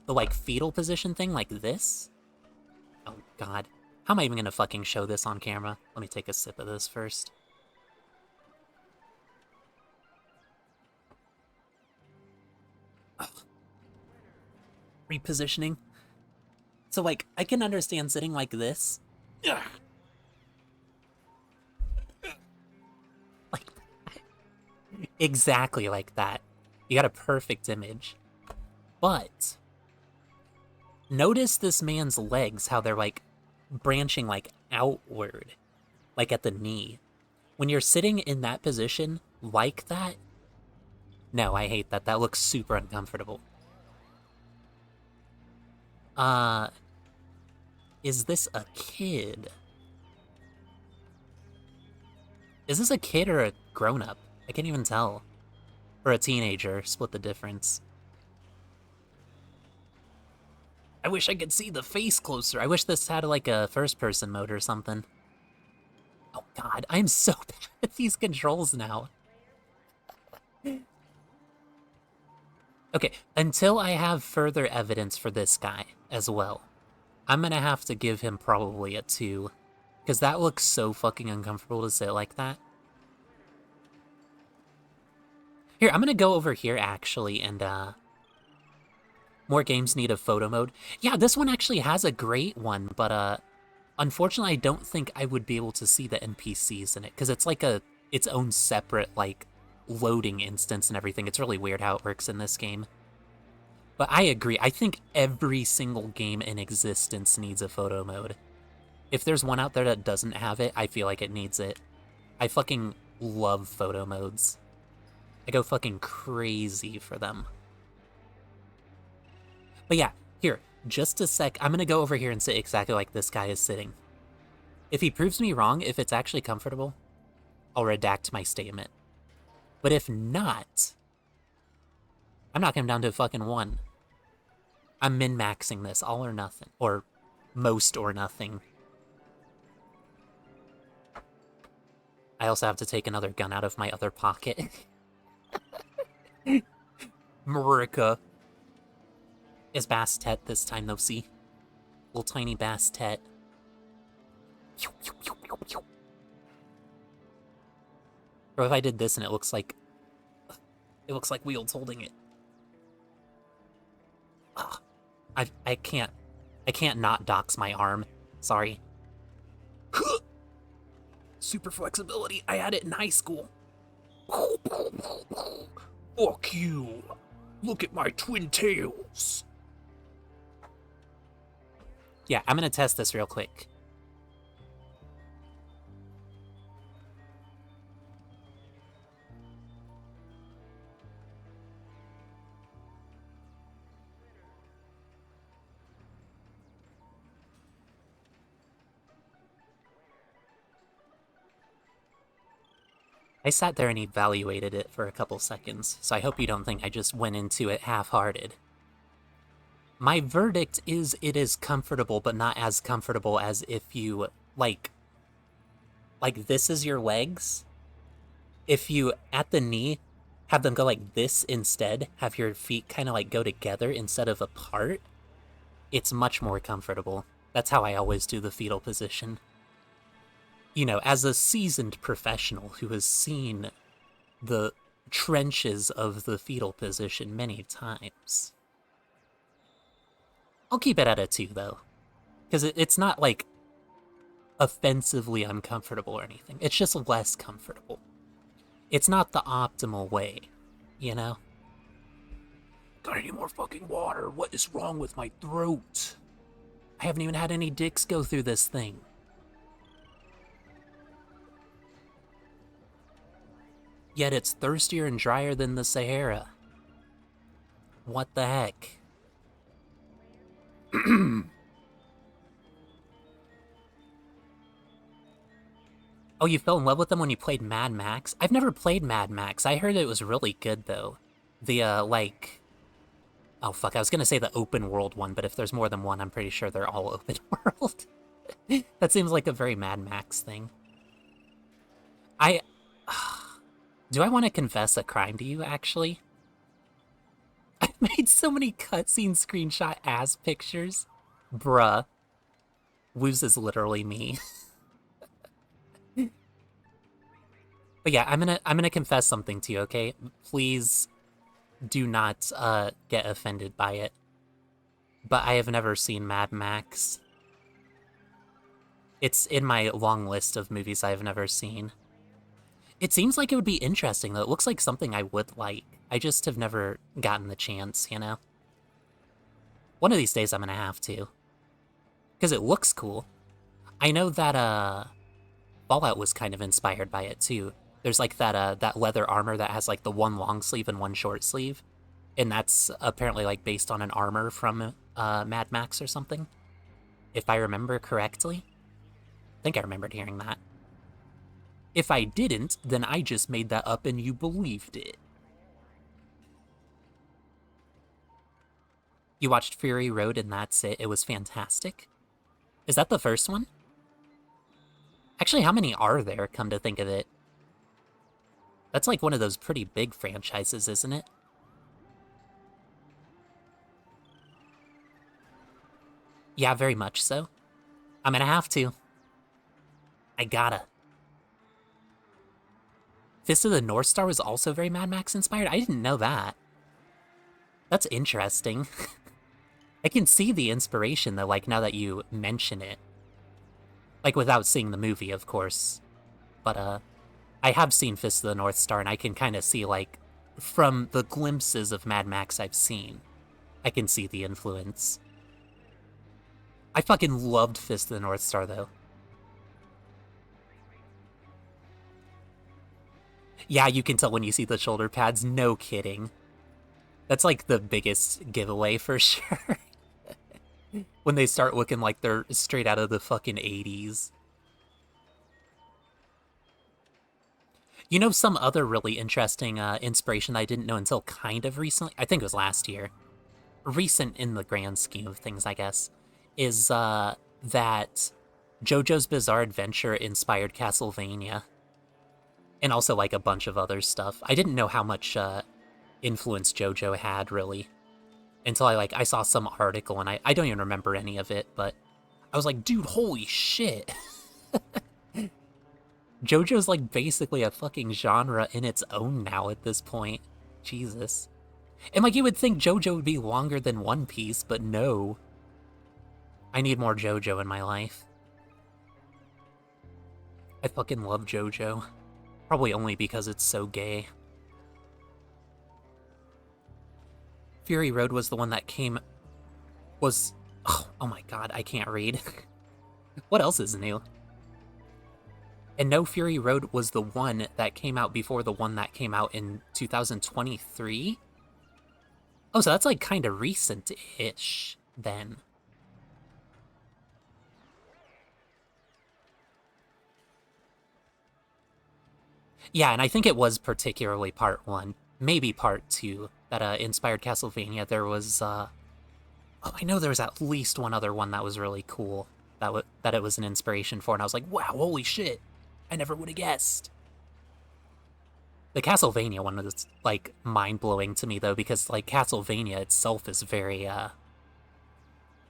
like, fetal position thing, like this. Oh, God. How am I even gonna fucking show this on camera? Let me take a sip of this first. Ugh. Repositioning. So, like, I can understand sitting like this. Ugh. Like, exactly like that. You got a perfect image. But notice this man's legs, how they're, like, branching, like, outward, like at the knee. When you're sitting in that position, like that, no, I hate that. That looks super uncomfortable. Is this a kid? Is this a kid or a grown-up? I can't even tell. Or a teenager, split the difference. I wish I could see the face closer. I wish this had, like, a first-person mode or something. Oh god, I'm so bad at these controls now. Okay, until I have further evidence for this guy as well, I'm gonna have to give him probably a 2. Because that looks so fucking uncomfortable to sit like that. Here, I'm gonna go over here, actually, and, more games need a photo mode. Yeah, this one actually has a great one, but, unfortunately, I don't think I would be able to see the NPCs in it, because it's like its own separate, like, loading instance and everything. It's really weird how it works in this game. But I agree, I think every single game in existence needs a photo mode. If there's one out there that doesn't have it, I feel like it needs it. I fucking love photo modes. I go fucking crazy for them. But yeah, here, just a sec, I'm gonna go over here and sit exactly like this guy is sitting. If he proves me wrong, if it's actually comfortable, I'll redact my statement. But if not, I'm knocking him down to a fucking 1. I'm min-maxing this, all or nothing. Or most or nothing. I also have to take another gun out of my other pocket. Marika. Is Bastet this time, though, see? Little tiny Bastet. Or if I did this and it looks like... It looks like Wield's holding it. Ugh. I can't not dox my arm. Sorry. Super flexibility. I had it in high school. Fuck you. Look at my twin tails. Yeah, I'm gonna test this real quick. I sat there and evaluated it for a couple seconds, so I hope you don't think I just went into it half-hearted. My verdict is it is comfortable, but not as comfortable as if you, like this is your legs. If you, at the knee, have them go like this instead, have your feet kind of like go together instead of apart, it's much more comfortable. That's how I always do the fetal position. You know, as a seasoned professional who has seen the trenches of the fetal position many times. I'll keep it at a 2, though. Because it's not, like, offensively uncomfortable or anything. It's just less comfortable. It's not the optimal way, you know? Got any more fucking water? What is wrong with my throat? I haven't even had any dicks go through this thing. Yet it's thirstier and drier than the Sahara. What the heck? Oh, you fell in love with them when you played Mad Max? I've never played Mad Max. I heard it was really good, though. The, like... Oh, fuck, I was gonna say the open world one, but if there's more than one, I'm pretty sure they're all open world. That seems like a very Mad Max thing. Do I want to confess a crime to you, actually? I've made so many cutscene screenshot ass pictures. Bruh. Woos is literally me. But yeah, I'm gonna confess something to you, okay? Please do not get offended by it. But I have never seen Mad Max. It's in my long list of movies I've never seen. It seems like it would be interesting, though. It looks like something I would like. I just have never gotten the chance, you know? One of these days I'm gonna have to. Because it looks cool. I know that, Fallout was kind of inspired by it, too. There's, like, that leather armor that has, like, the one long sleeve and one short sleeve. And that's apparently, like, based on an armor from, Mad Max or something. If I remember correctly. I think I remembered hearing that. If I didn't, then I just made that up and you believed it. You watched Fury Road and that's it. It was fantastic. Is that the first one? Actually, how many are there, come to think of it? That's like one of those pretty big franchises, isn't it? Yeah, very much so. I'm gonna have to. I gotta. Fist of the North Star was also very Mad Max inspired? I didn't know that. That's interesting. I can see the inspiration, though, like, now that you mention it. Like, without seeing the movie, of course. But, I have seen Fist of the North Star, and I can kind of see, like, from the glimpses of Mad Max I've seen, I can see the influence. I fucking loved Fist of the North Star, though. Yeah, you can tell when you see the shoulder pads, no kidding. That's like the biggest giveaway for sure. When they start looking like they're straight out of the fucking 80s. You know, some other really interesting inspiration I didn't know until kind of recently, I think it was last year, recent in the grand scheme of things, I guess, is that JoJo's Bizarre Adventure inspired Castlevania, and also like a bunch of other stuff. I didn't know how much influence JoJo had, really, until I saw some article, and I don't even remember any of it, but I was like, dude, holy shit. JoJo's like basically a fucking genre in its own now at this point. Jesus. And like you would think JoJo would be longer than One Piece, but no. I need more JoJo in my life. I fucking love JoJo. Probably only because it's so gay. Fury Road was the one that came... Oh my god, I can't read. What else is new? And no, Fury Road was the one that came out before the one that came out in 2023? Oh, so that's like kind of recent-ish, then. Yeah, and I think it was particularly part 1, maybe part 2, that inspired Castlevania. There was, oh, I know there was at least one other one that was really cool, that it was an inspiration for, and I was like, wow, holy shit, I never would have guessed. The Castlevania one was, like, mind-blowing to me, though, because, like, Castlevania itself is very,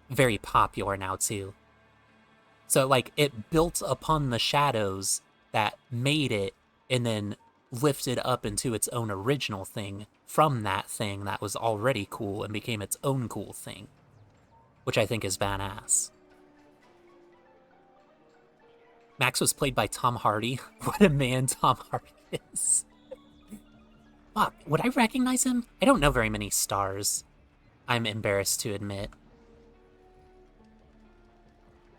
very popular now, too. So, like, it built upon the shadows that made it, and then lifted up into its own original thing from that thing that was already cool and became its own cool thing, which I think is badass. Max was played by Tom Hardy. What a man Tom Hardy is. Fuck, would I recognize him? I don't know very many stars, I'm embarrassed to admit.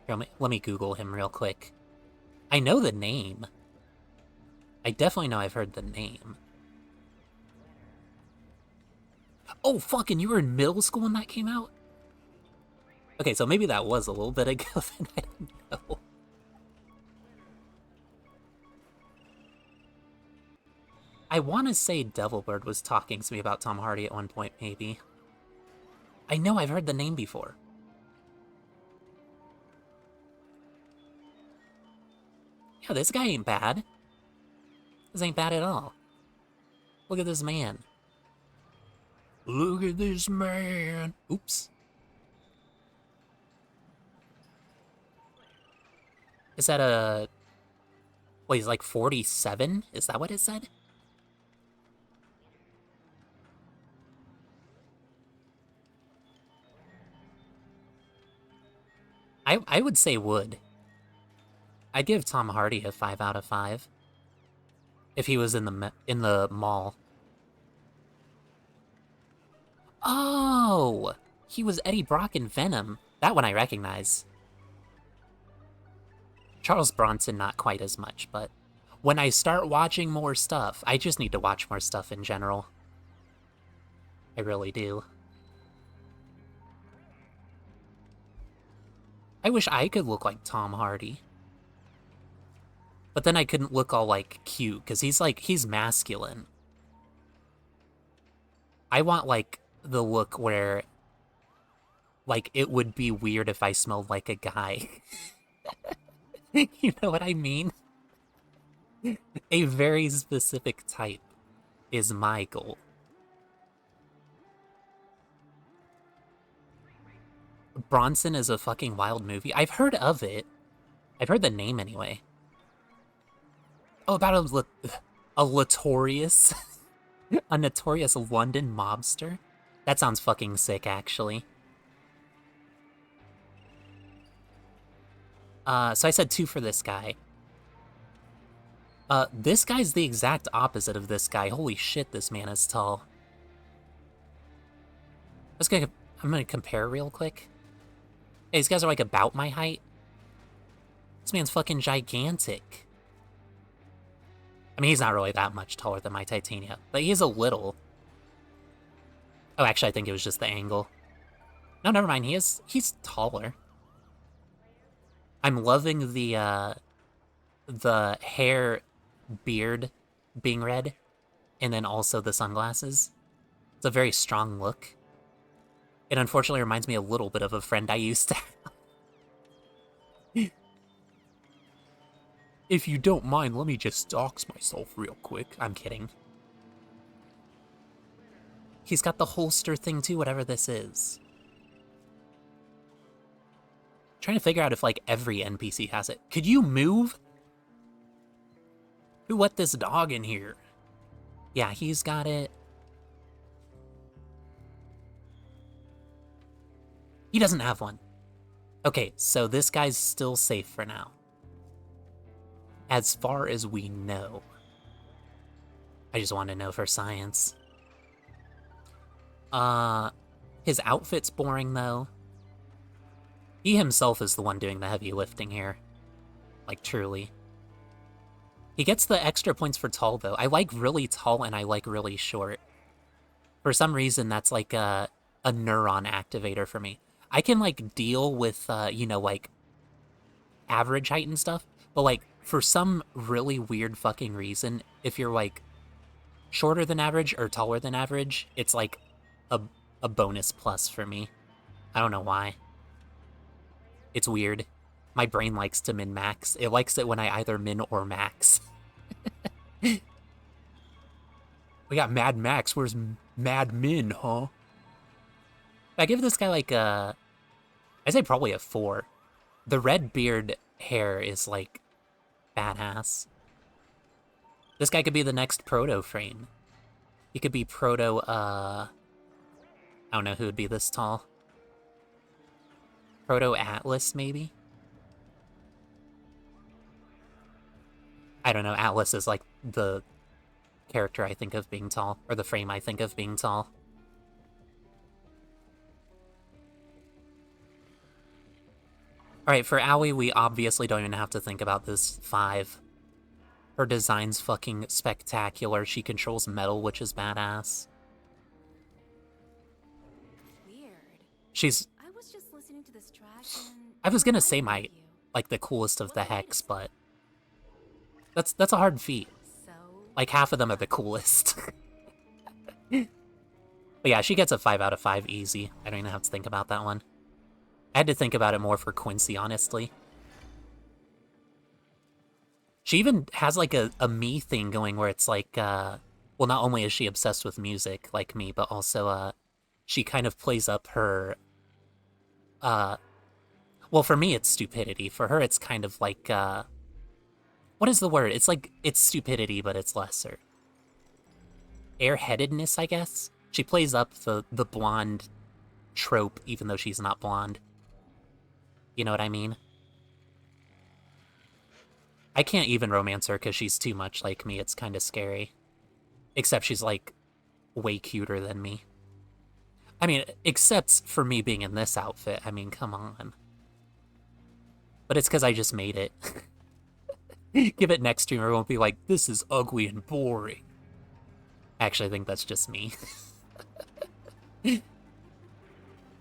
Here, let me Google him real quick. I know the name. I definitely know I've heard the name. Oh, fucking, you were in middle school when that came out? Okay, so maybe that was a little bit ago then, I don't know. I want to say Devilbird was talking to me about Tom Hardy at one point, maybe. I know I've heard the name before. Yeah, this guy ain't bad. This ain't bad at all. Look at this man. Look at this man. Oops. Is that a... Wait, he's like 47? Is that what it said? I would say would. I'd give Tom Hardy a 5 out of 5. If he was in the mall. Oh! He was Eddie Brock in Venom. That one I recognize. Charles Bronson, not quite as much, but when I start watching more stuff, I just need to watch more stuff in general. I really do. I wish I could look like Tom Hardy. But then I couldn't look all, like, cute, because he's masculine. I want, like, the look where, like, it would be weird if I smelled like a guy. You know what I mean? A very specific type is my goal. Bronson is a fucking wild movie. I've heard of it. I've heard the name anyway. Oh, about a notorious... a notorious London mobster? That sounds fucking sick, actually. So I said 2 for this guy. This guy's the exact opposite of this guy. Holy shit, this man is tall. I'm gonna compare real quick. Hey, these guys are like about my height. This man's fucking gigantic. I mean, he's not really that much taller than my Titania, but he is a little. Oh, actually, I think it was just the angle. No, never mind. He's taller. I'm loving the hair beard being red, and then also the sunglasses. It's a very strong look. It unfortunately reminds me a little bit of a friend I used to have. If you don't mind, let me just dox myself real quick. I'm kidding. He's got the holster thing too, whatever this is. Trying to figure out if, like, every NPC has it. Could you move? Who let this dog in here? Yeah, he's got it. He doesn't have one. Okay, so this guy's still safe for now. As far as we know. I just want to know for science. His outfit's boring, though. He himself is the one doing the heavy lifting here. Like, truly. He gets the extra points for tall, though. I like really tall and I like really short. For some reason, that's like a neuron activator for me. I can, like, deal with, you know, like, average height and stuff, but, like, for some really weird fucking reason, if you're, like, shorter than average or taller than average, it's, like, a bonus plus for me. I don't know why. It's weird. My brain likes to min-max. It likes it when I either min or max. We got Mad Max. Where's Mad Min, huh? I give this guy like a... I'd say probably a 4. The red beard hair is like badass. This guy could be the next Proto Frame. He could be Proto, I don't know who would be this tall. Proto Atlas, maybe? I don't know, Atlas is like the character I think of being tall, or the frame I think of being tall. Alright, for Aoi, we obviously don't even have to think about this 5. Her design's fucking spectacular. She controls metal, which is badass. Weird. She's... I was just listening to this track and I was gonna say like, the coolest of the Hex, but... That's a hard feat. So... Like, half of them are the coolest. But yeah, she gets a 5 out of 5 easy. I don't even have to think about that one. I had to think about it more for Quincy, honestly. She even has, like, a me thing going where it's like, well, not only is she obsessed with music, like me, but also, she kind of plays up her, well, for me, it's stupidity. For her, it's kind of like, what is the word? It's like, it's stupidity, but it's lesser. Airheadedness, I guess? She plays up the blonde trope, even though she's not blonde. You know what I mean? I can't even romance her because she's too much like me. It's kind of scary. Except she's, like, way cuter than me. I mean, except for me being in this outfit. I mean, come on. But it's because I just made it. Give it next stream, or it won't be like, this is ugly and boring. Actually, I think that's just me.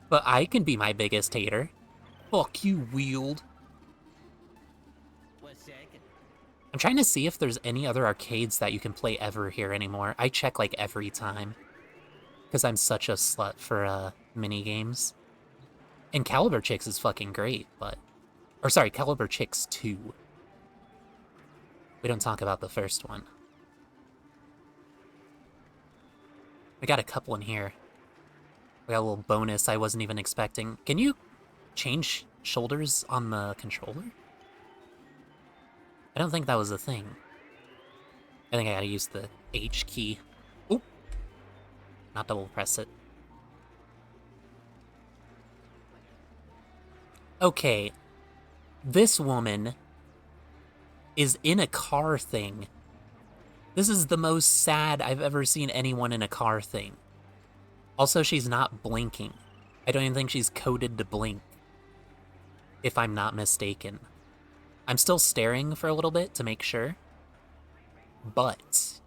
But I can be my biggest hater. Fuck you, Wield. I'm trying to see if there's any other arcades that you can play ever here anymore. I check, like, every time. Because I'm such a slut for, mini games. And Caliber Chicks is fucking great, but... Or sorry, Caliber Chicks 2. We don't talk about the first one. We got a couple in here. We got a little bonus I wasn't even expecting. Can you change shoulders on the controller? I don't think that was a thing. I think I gotta use the H key. Oop! Not double press it. Okay. This woman is in a car thing. This is the most sad I've ever seen anyone in a car thing. Also, she's not blinking. I don't even think she's coded to blink. If I'm not mistaken. I'm still staring for a little bit to make sure. but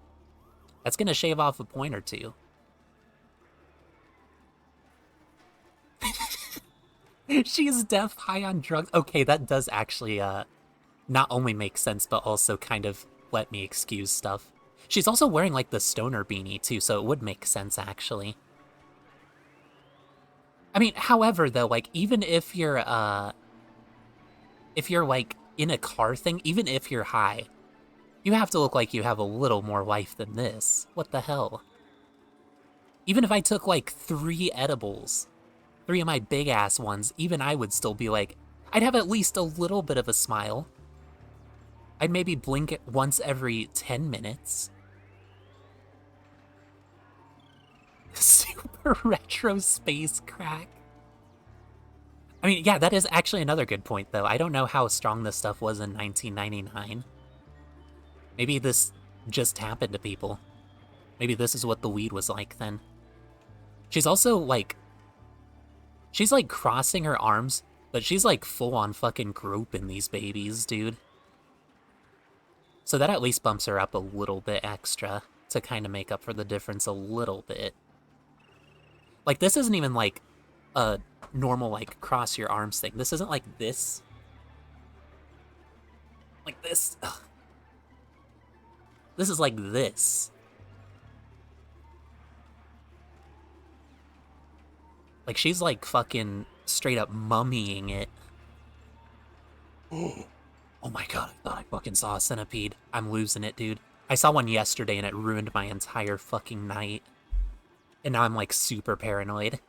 that's gonna shave off a point or two. She is deaf, high on drugs. Okay, that does actually not only make sense, but also kind of let me excuse stuff. She's also wearing like the stoner beanie too, so it would make sense actually. I mean, however, though, like even if you're like in a car thing, even if you're high, you have to look like you have a little more life than this. What the hell? Even if I took like 3 edibles, 3 of my big ass ones, even I would still be like, I'd have at least a little bit of a smile. I'd maybe blink once every 10 minutes. Super retro space crack. I mean, yeah, that is actually another good point, though. I don't know how strong this stuff was in 1999. Maybe this just happened to people. Maybe this is what the weed was like then. She's also, like... She's, like, crossing her arms, but she's, like, full-on fucking groping these babies, dude. So that at least bumps her up a little bit extra to kind of make up for the difference a little bit. Like, this isn't even, like, a normal, like, cross your arms thing. This isn't like this. Like this. Ugh. This is like this. Like, she's, like, fucking straight up mummying it. Oh my god, I thought I fucking saw a centipede. I'm losing it, dude. I saw one yesterday and it ruined my entire fucking night. And now I'm, like, super paranoid.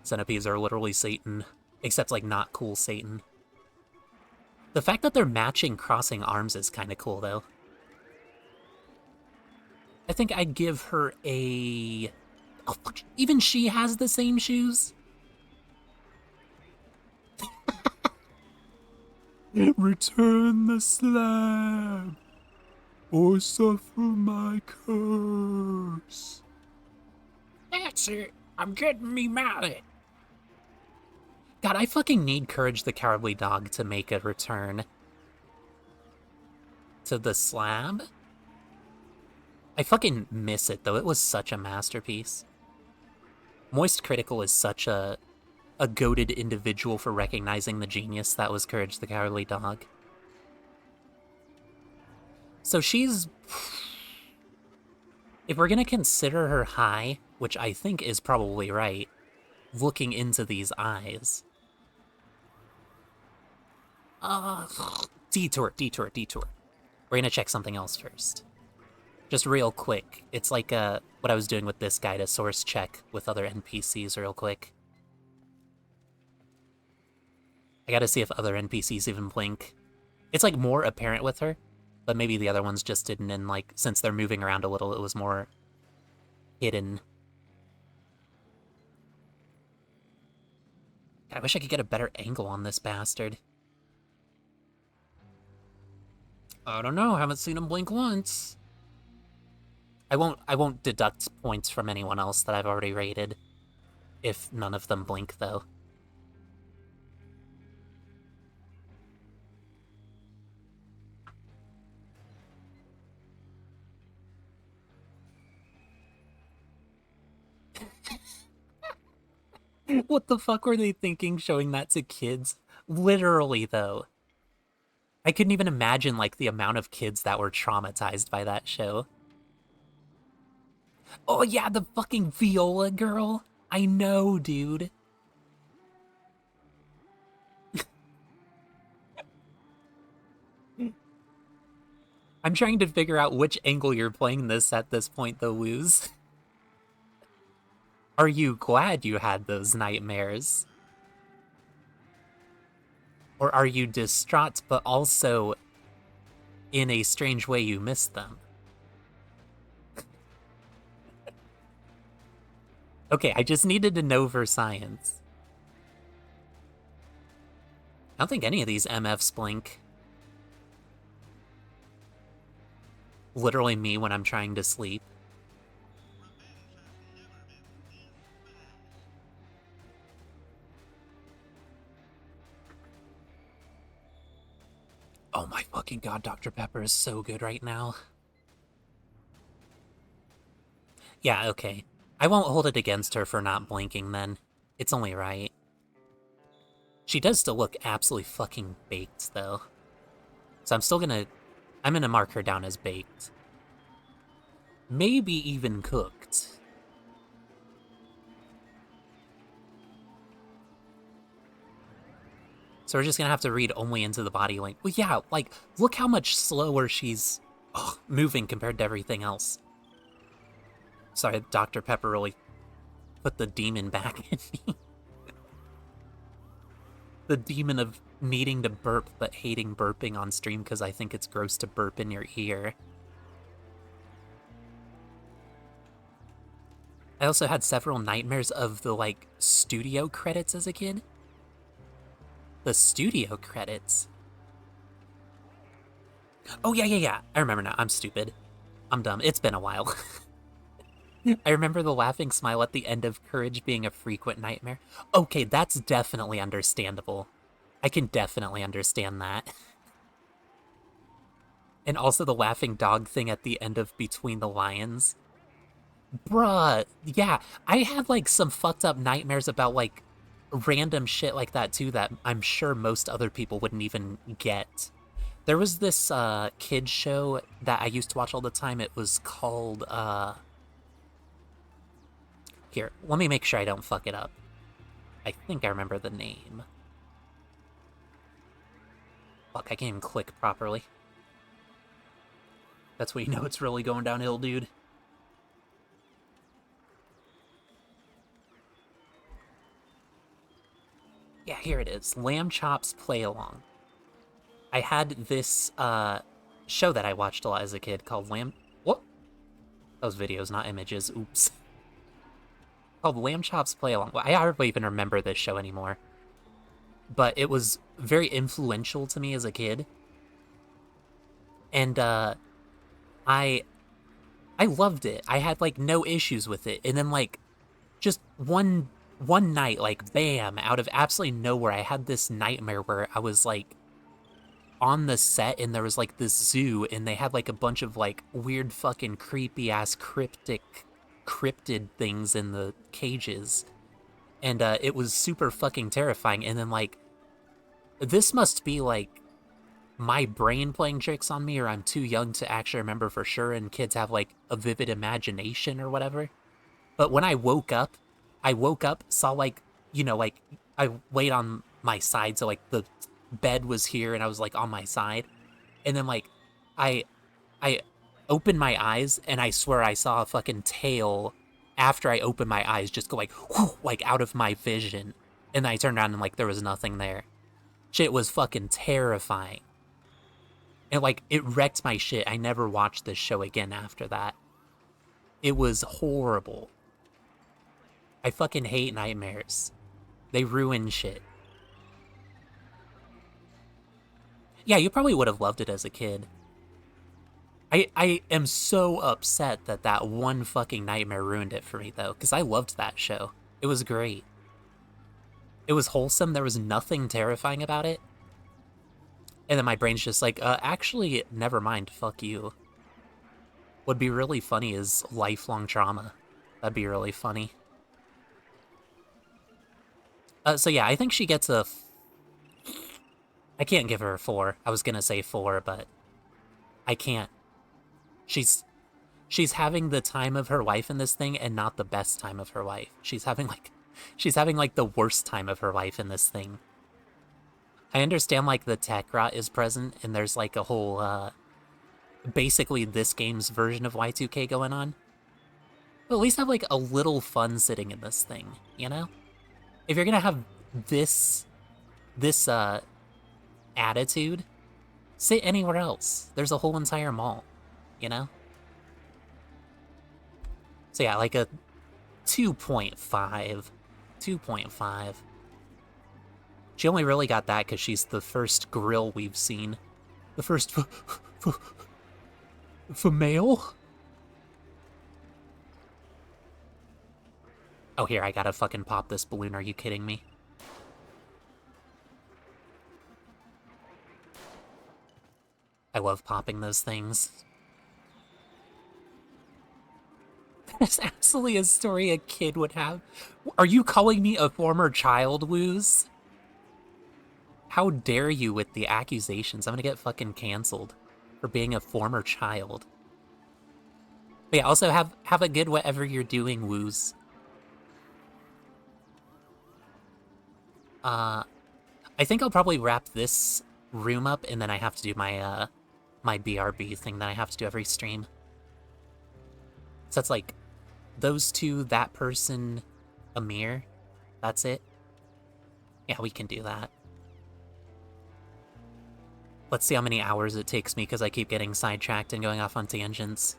Centipedes are literally Satan. Except, like, not cool Satan. The fact that they're matching crossing arms is kind of cool, though. I think I'd give her a... Oh, fuck. Even she has the same shoes? Return the slab, or suffer my curse. That's it. I'm getting me mallet. God, I fucking need Courage the Cowardly Dog to make a return to the slab. I fucking miss it, though. It was such a masterpiece. Moist Critical is such a goated individual for recognizing the genius that was Courage the Cowardly Dog. So she's... If we're gonna consider her high, which I think is probably right, looking into these eyes... Detour. We're gonna check something else first. Just real quick. It's like what I was doing with this guy to source check with other NPCs real quick. I gotta see if other NPCs even blink. It's like more apparent with her, but maybe the other ones just didn't, and like, since they're moving around a little, it was more hidden. God, I wish I could get a better angle on this bastard. I don't know, haven't seen him blink once. I won't deduct points from anyone else that I've already rated, if none of them blink, though. What the fuck were they thinking showing that to kids? Literally, though. I couldn't even imagine, like, the amount of kids that were traumatized by that show. Oh yeah, the fucking Viola girl? I know, dude. I'm trying to figure out which angle you're playing this at this point, though, Luz. Are you glad you had those nightmares? Or are you distraught, but also, in a strange way, you missed them? Okay, I just needed to know for science. I don't think any of these MFs blink. Literally me when I'm trying to sleep. Oh my fucking god, Dr. Pepper is so good right now. Yeah, okay. I won't hold it against her for not blinking then. It's only right. She does still look absolutely fucking baked, though. So I'm gonna mark her down as baked. Maybe even cooked. So we're just gonna have to read only into the body link. Well, yeah, like, look how much slower she's moving compared to everything else. Sorry, Dr. Pepper really put the demon back in me. The demon of needing to burp but hating burping on stream because I think it's gross to burp in your ear. I also had several nightmares of the, like, studio credits as a kid. The studio credits? Oh, yeah. I remember now. I'm stupid. I'm dumb. It's been a while. I remember the laughing smile at the end of Courage being a frequent nightmare. Okay, that's definitely understandable. I can definitely understand that. And also the laughing dog thing at the end of Between the Lions. Bruh, yeah, I had, like, some fucked up nightmares about, like, random shit like that, too, that I'm sure most other people wouldn't even get. There was this, kid show that I used to watch all the time. It was called, Here, let me make sure I don't fuck it up. I think I remember the name. Fuck, I can't even click properly. That's when you know it's really going downhill, dude. Yeah, here it is. Lamb Chops Play Along. I had this show that I watched a lot as a kid called What? Those videos, not images. Oops. Called Lamb Chops Play Along. Well, I hardly even remember this show anymore. But it was very influential to me as a kid. And I loved it. I had, like, no issues with it. And then, like, just one night, like, bam, out of absolutely nowhere, I had this nightmare where I was, like, on the set and there was, like, this zoo and they had, like, a bunch of, like, weird fucking creepy ass cryptid things in the cages. And it was super fucking terrifying. And then, like, this must be, like, my brain playing tricks on me, or I'm too young to actually remember for sure, and kids have, like, a vivid imagination or whatever. But when I woke up, saw, like, you know, like, I laid on my side, so, like, the bed was here, and I was, like, on my side. And then, like, I opened my eyes, and I swear I saw a fucking tail after I opened my eyes just go, like, whoo, like, out of my vision. And I turned around and, like, there was nothing there. Shit was fucking terrifying. And, like, it wrecked my shit. I never watched this show again after that. It was horrible. I fucking hate nightmares. They ruin shit. Yeah, you probably would have loved it as a kid. I am so upset that that one fucking nightmare ruined it for me, though, because I loved that show. It was great. It was wholesome. There was nothing terrifying about it. And then my brain's just like, actually, never mind. Fuck you. What'd be really funny is lifelong trauma. That'd be really funny. So yeah, I think she gets a... I can't give her a 4. I was gonna say 4, but I can't. She's having the time of her life in this thing and not the best time of her life. She's having like the worst time of her life in this thing. I understand, like, the tech rot is present and there's, like, a whole, basically this game's version of Y2K going on. But at least have, like, a little fun sitting in this thing, you know? If you're gonna have this attitude, sit anywhere else. There's a whole entire mall, you know? So yeah, like a 2.5. 2.5. She only really got that because she's the first grill we've seen. The first male? Oh, here, I gotta fucking pop this balloon. Are you kidding me? I love popping those things. That's absolutely a story a kid would have. Are you calling me a former child, Woos? How dare you with the accusations? I'm gonna get fucking canceled for being a former child. But yeah, also have a good whatever you're doing, Woos. I think I'll probably wrap this room up, and then I have to do my my BRB thing that I have to do every stream. So it's like those two, that person, Amir. That's it. Yeah, we can do that. Let's see how many hours it takes me because I keep getting sidetracked and going off on tangents.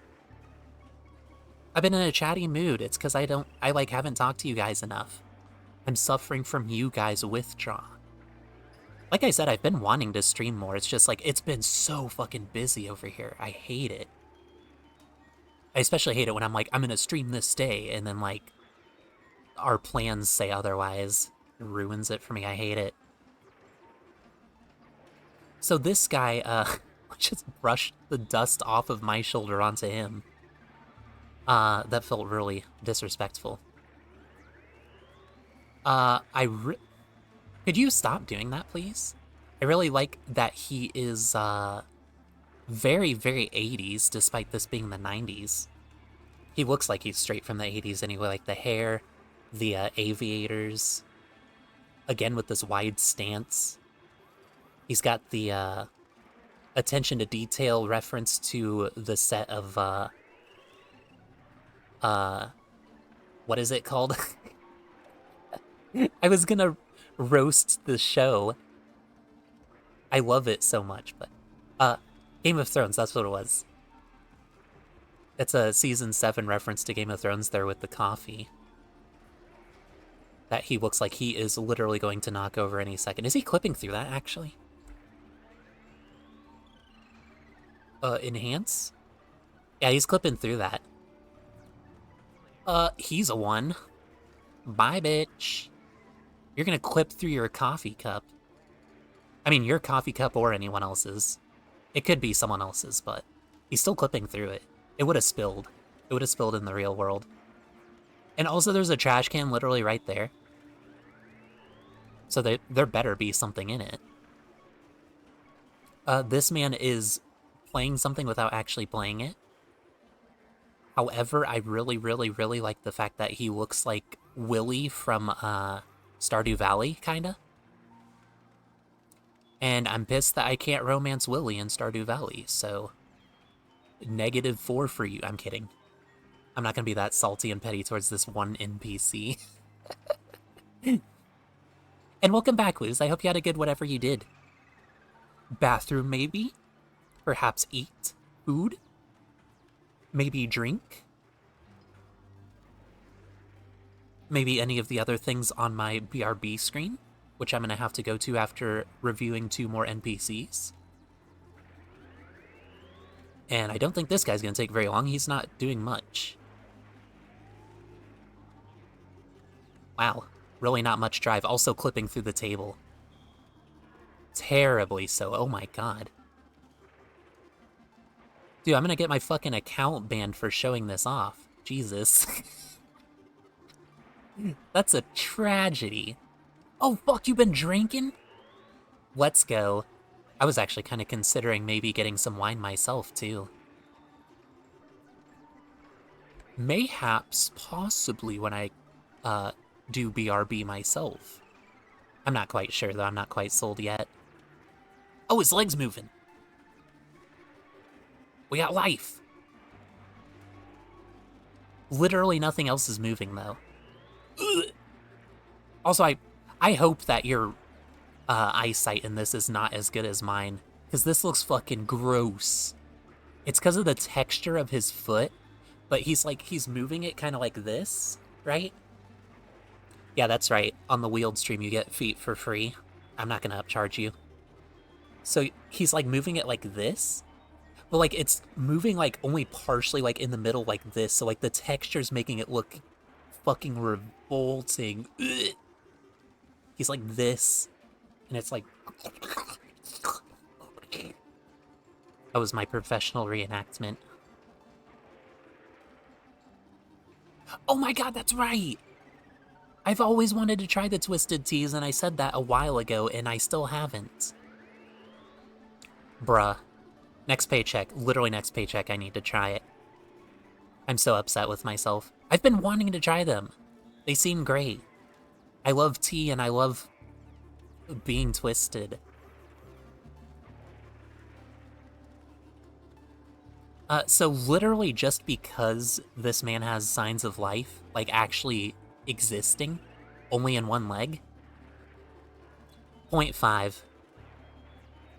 I've been in a chatty mood. It's because I like haven't talked to you guys enough. I'm suffering from you guys' withdraw. Like I said, I've been wanting to stream more. It's just like, it's been so fucking busy over here. I hate it. I especially hate it when I'm like, I'm gonna stream this day, and then like, our plans say otherwise. It ruins it for me. I hate it. So this guy, just brushed the dust off of my shoulder onto him. That felt really disrespectful. Could you stop doing that, please? I really like that he is, very, very 80s, despite this being the 90s. He looks like he's straight from the 80s anyway, like the hair, the, aviators. Again, with this wide stance. He's got the, attention to detail reference to the set of, what is it called? I was gonna roast the show. I love it so much, but, Game of Thrones, that's what it was. It's a season 7 reference to Game of Thrones there with the coffee. That he looks like he is literally going to knock over any second. Is he clipping through that, actually? Enhance? Yeah, he's clipping through that. He's a 1. Bye, bitch. You're gonna clip through your coffee cup. I mean, your coffee cup or anyone else's. It could be someone else's, but he's still clipping through it. It would have spilled. It would have spilled in the real world. And also, there's a trash can literally right there. So there better be something in it. This man is playing something without actually playing it. However, I really, really, really like the fact that he looks like Willy from Stardew Valley, kinda. And I'm pissed that I can't romance Willy in Stardew Valley, so... -4 for you. I'm kidding. I'm not gonna be that salty and petty towards this one NPC. And welcome back, Luz. I hope you had a good whatever you did. Bathroom, maybe? Perhaps eat? Food? Maybe drink? Maybe any of the other things on my BRB screen, which I'm gonna have to go to after reviewing 2 more NPCs. And I don't think this guy's gonna take very long. He's not doing much. Wow, really not much drive. Also clipping through the table. Terribly so, oh my god. Dude, I'm gonna get my fucking account banned for showing this off. Jesus. That's a tragedy. Oh fuck, you've been drinking? Let's go. I was actually kind of considering maybe getting some wine myself, too. Mayhaps, possibly, when I, do BRB myself. I'm not quite sure, though. I'm not quite sold yet. Oh, his leg's moving. We got life. Literally nothing else is moving, though. Ugh. Also, I hope that your eyesight in this is not as good as mine, because this looks fucking gross. It's because of the texture of his foot, but he's moving it kind of like this, right? Yeah, that's right. On the Wheeled stream, you get feet for free. I'm not gonna upcharge you. So he's like moving it like this, but like it's moving like only partially like in the middle like this, so like the texture's making it look fucking revolting. Ugh. He's like this, and it's like... That was my professional reenactment. Oh my god, that's right! I've always wanted to try the Twisted Teas, and I said that a while ago, and I still haven't. Bruh. Next paycheck, literally next paycheck, I need to try it. I'm so upset with myself. I've been wanting to try them. They seem great. I love tea, and I love being twisted. So literally just because this man has signs of life, like actually existing, only in one leg, 0.5.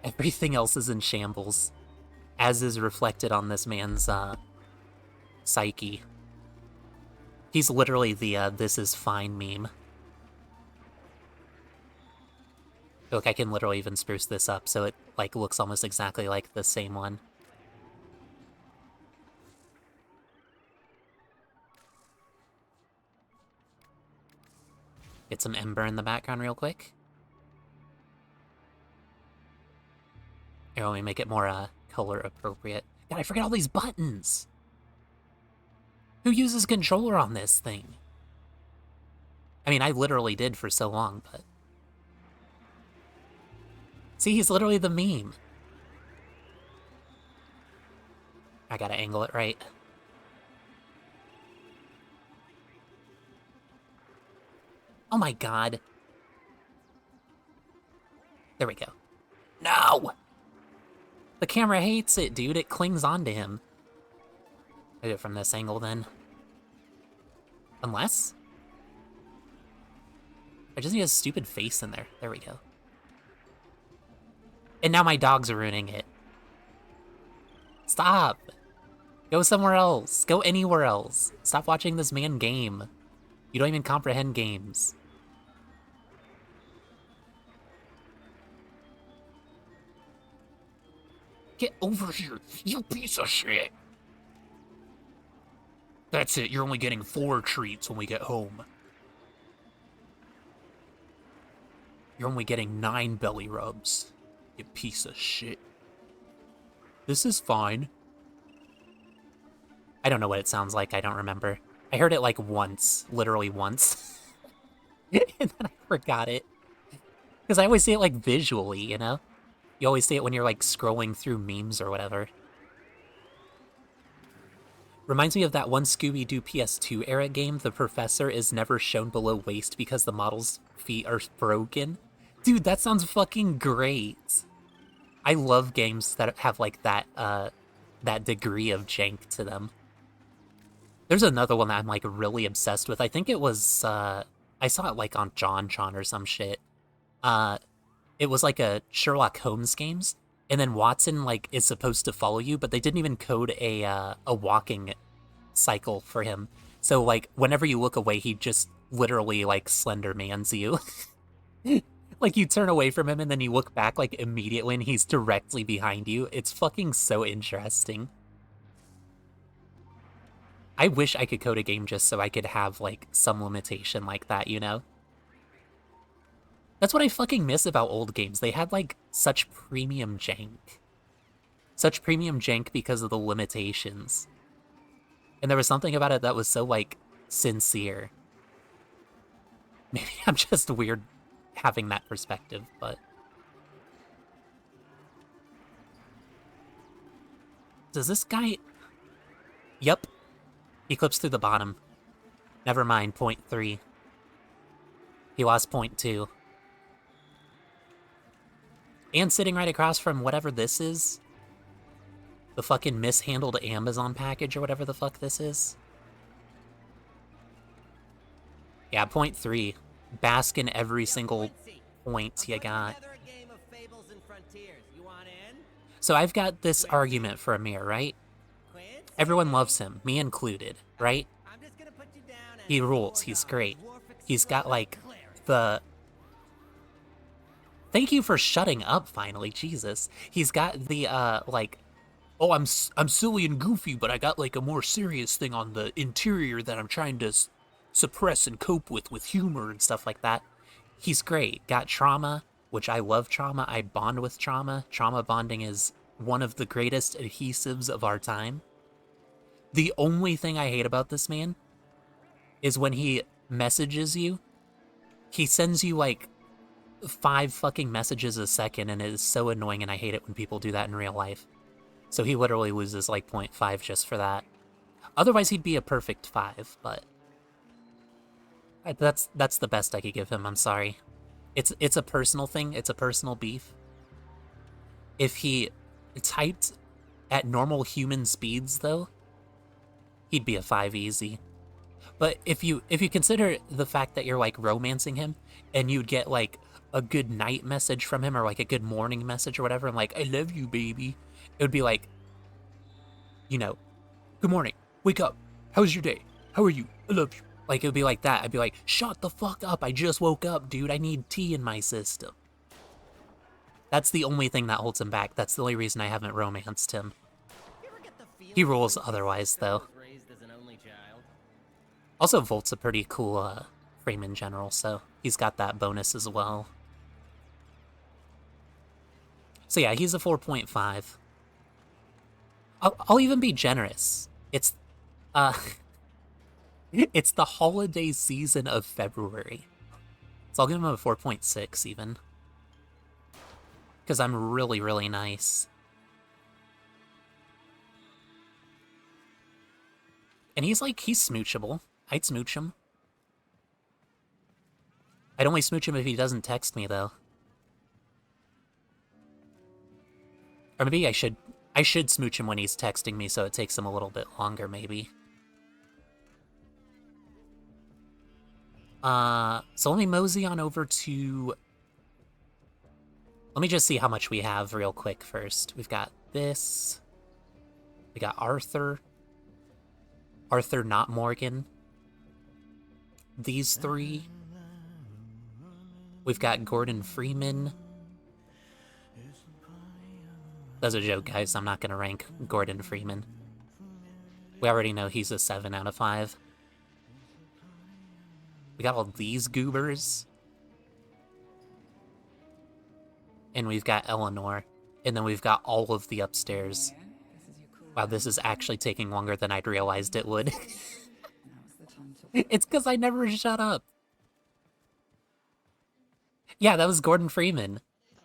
Everything else is in shambles, as is reflected on this man's, psyche. He's literally the, this is fine meme. Look, I can literally even spruce this up so it, like, looks almost exactly like the same one. Get some ember in the background real quick. Here, let me make it more, color appropriate. God, I forget all these buttons! Who uses controller on this thing? I mean, I literally did for so long, but... See, he's literally the meme. I gotta angle it right. Oh my god. There we go. No! The camera hates it, dude. It clings onto him. I do it from this angle, then. Unless? I just need a stupid face in there. There we go. And now my dogs are ruining it. Stop! Go somewhere else. Go anywhere else. Stop watching this man game. You don't even comprehend games. Get over here, you piece of shit! That's it, you're only getting 4 treats when we get home. You're only getting 9 belly rubs, you piece of shit. This is fine. I don't know what it sounds like, I don't remember. I heard it like once, literally once. And then I forgot it. Because I always see it like visually, you know? You always see it when you're like scrolling through memes or whatever. Reminds me of that one Scooby-Doo PS2 era game, the professor is never shown below waist because the model's feet are broken. Dude, that sounds fucking great. I love games that have like that, that degree of jank to them. There's another one that I'm like really obsessed with. I think it was, I saw it like on JonTron or some shit. It was like a Sherlock Holmes games, and then Watson like is supposed to follow you, but they didn't even code a walking cycle for him. So like whenever you look away, he just literally like Slender Mans you. Like you turn away from him and then you look back like immediately and he's directly behind you. It's fucking so interesting. I wish I could code a game just so I could have like some limitation like that, you know? That's what I fucking miss about old games. They had, like, such premium jank. Such premium jank because of the limitations. And there was something about it that was so, like, sincere. Maybe I'm just weird having that perspective, but... Does this guy... Yup. He clips through the bottom. Never mind, 0.3. He lost 0.2. And sitting right across from whatever this is. The fucking mishandled Amazon package or whatever the fuck this is. Yeah, 0.3. Bask in every single point you got. So I've got this argument for Amir, right? Everyone loves him, me included, right? He rules, he's great. He's got, like, the... Thank you for shutting up, finally, Jesus. He's got the, like, oh, I'm silly and goofy, but I got, like, a more serious thing on the interior that I'm trying to suppress and cope with humor and stuff like that. He's great. Got trauma, which I love trauma. I bond with trauma. Trauma bonding is one of the greatest adhesives of our time. The only thing I hate about this man is when he messages you, he sends you like 5 fucking messages a second, and it is so annoying, and I hate it when people do that in real life. So he literally loses like 0.5 just for that. Otherwise, he'd be a perfect 5, but that's the best I could give him. I'm sorry. It's a personal thing. It's a personal beef. If he typed at normal human speeds, though, he'd be a 5 easy. But if you consider the fact that you're like romancing him, and you'd get like a good night message from him, or like a good morning message or whatever, and like, I love you, baby, it would be like, you know, good morning, wake up, how's your day, how are you, I love you. Like, it would be like that. I'd be like, shut the fuck up, I just woke up, dude, I need tea in my system. That's the only thing that holds him back. That's the only reason I haven't romanced him. He rules otherwise, though. Also, Volt's a pretty cool frame in general, so he's got that bonus as well. So yeah, he's a 4.5. I'll even be generous. It's it's the holiday season of February. So I'll give him a 4.6 even. Because I'm really, really nice. And he's smoochable. I'd smooch him. I'd only smooch him if he doesn't text me, though. Or maybe I should smooch him when he's texting me, so it takes him a little bit longer, maybe. So let me mosey on over to... Let me just see how much we have real quick first. We've got this. We got Arthur. Arthur, not Morgan. These 3. We've got Gordon Freeman. That's a joke, guys. I'm not going to rank Gordon Freeman. We already know he's a 7 out of 5. We got all these goobers. And we've got Eleanor. And then we've got all of the upstairs. Wow, this is actually taking longer than I'd realized it would. It's because I never shut up. Yeah, that was Gordon Freeman.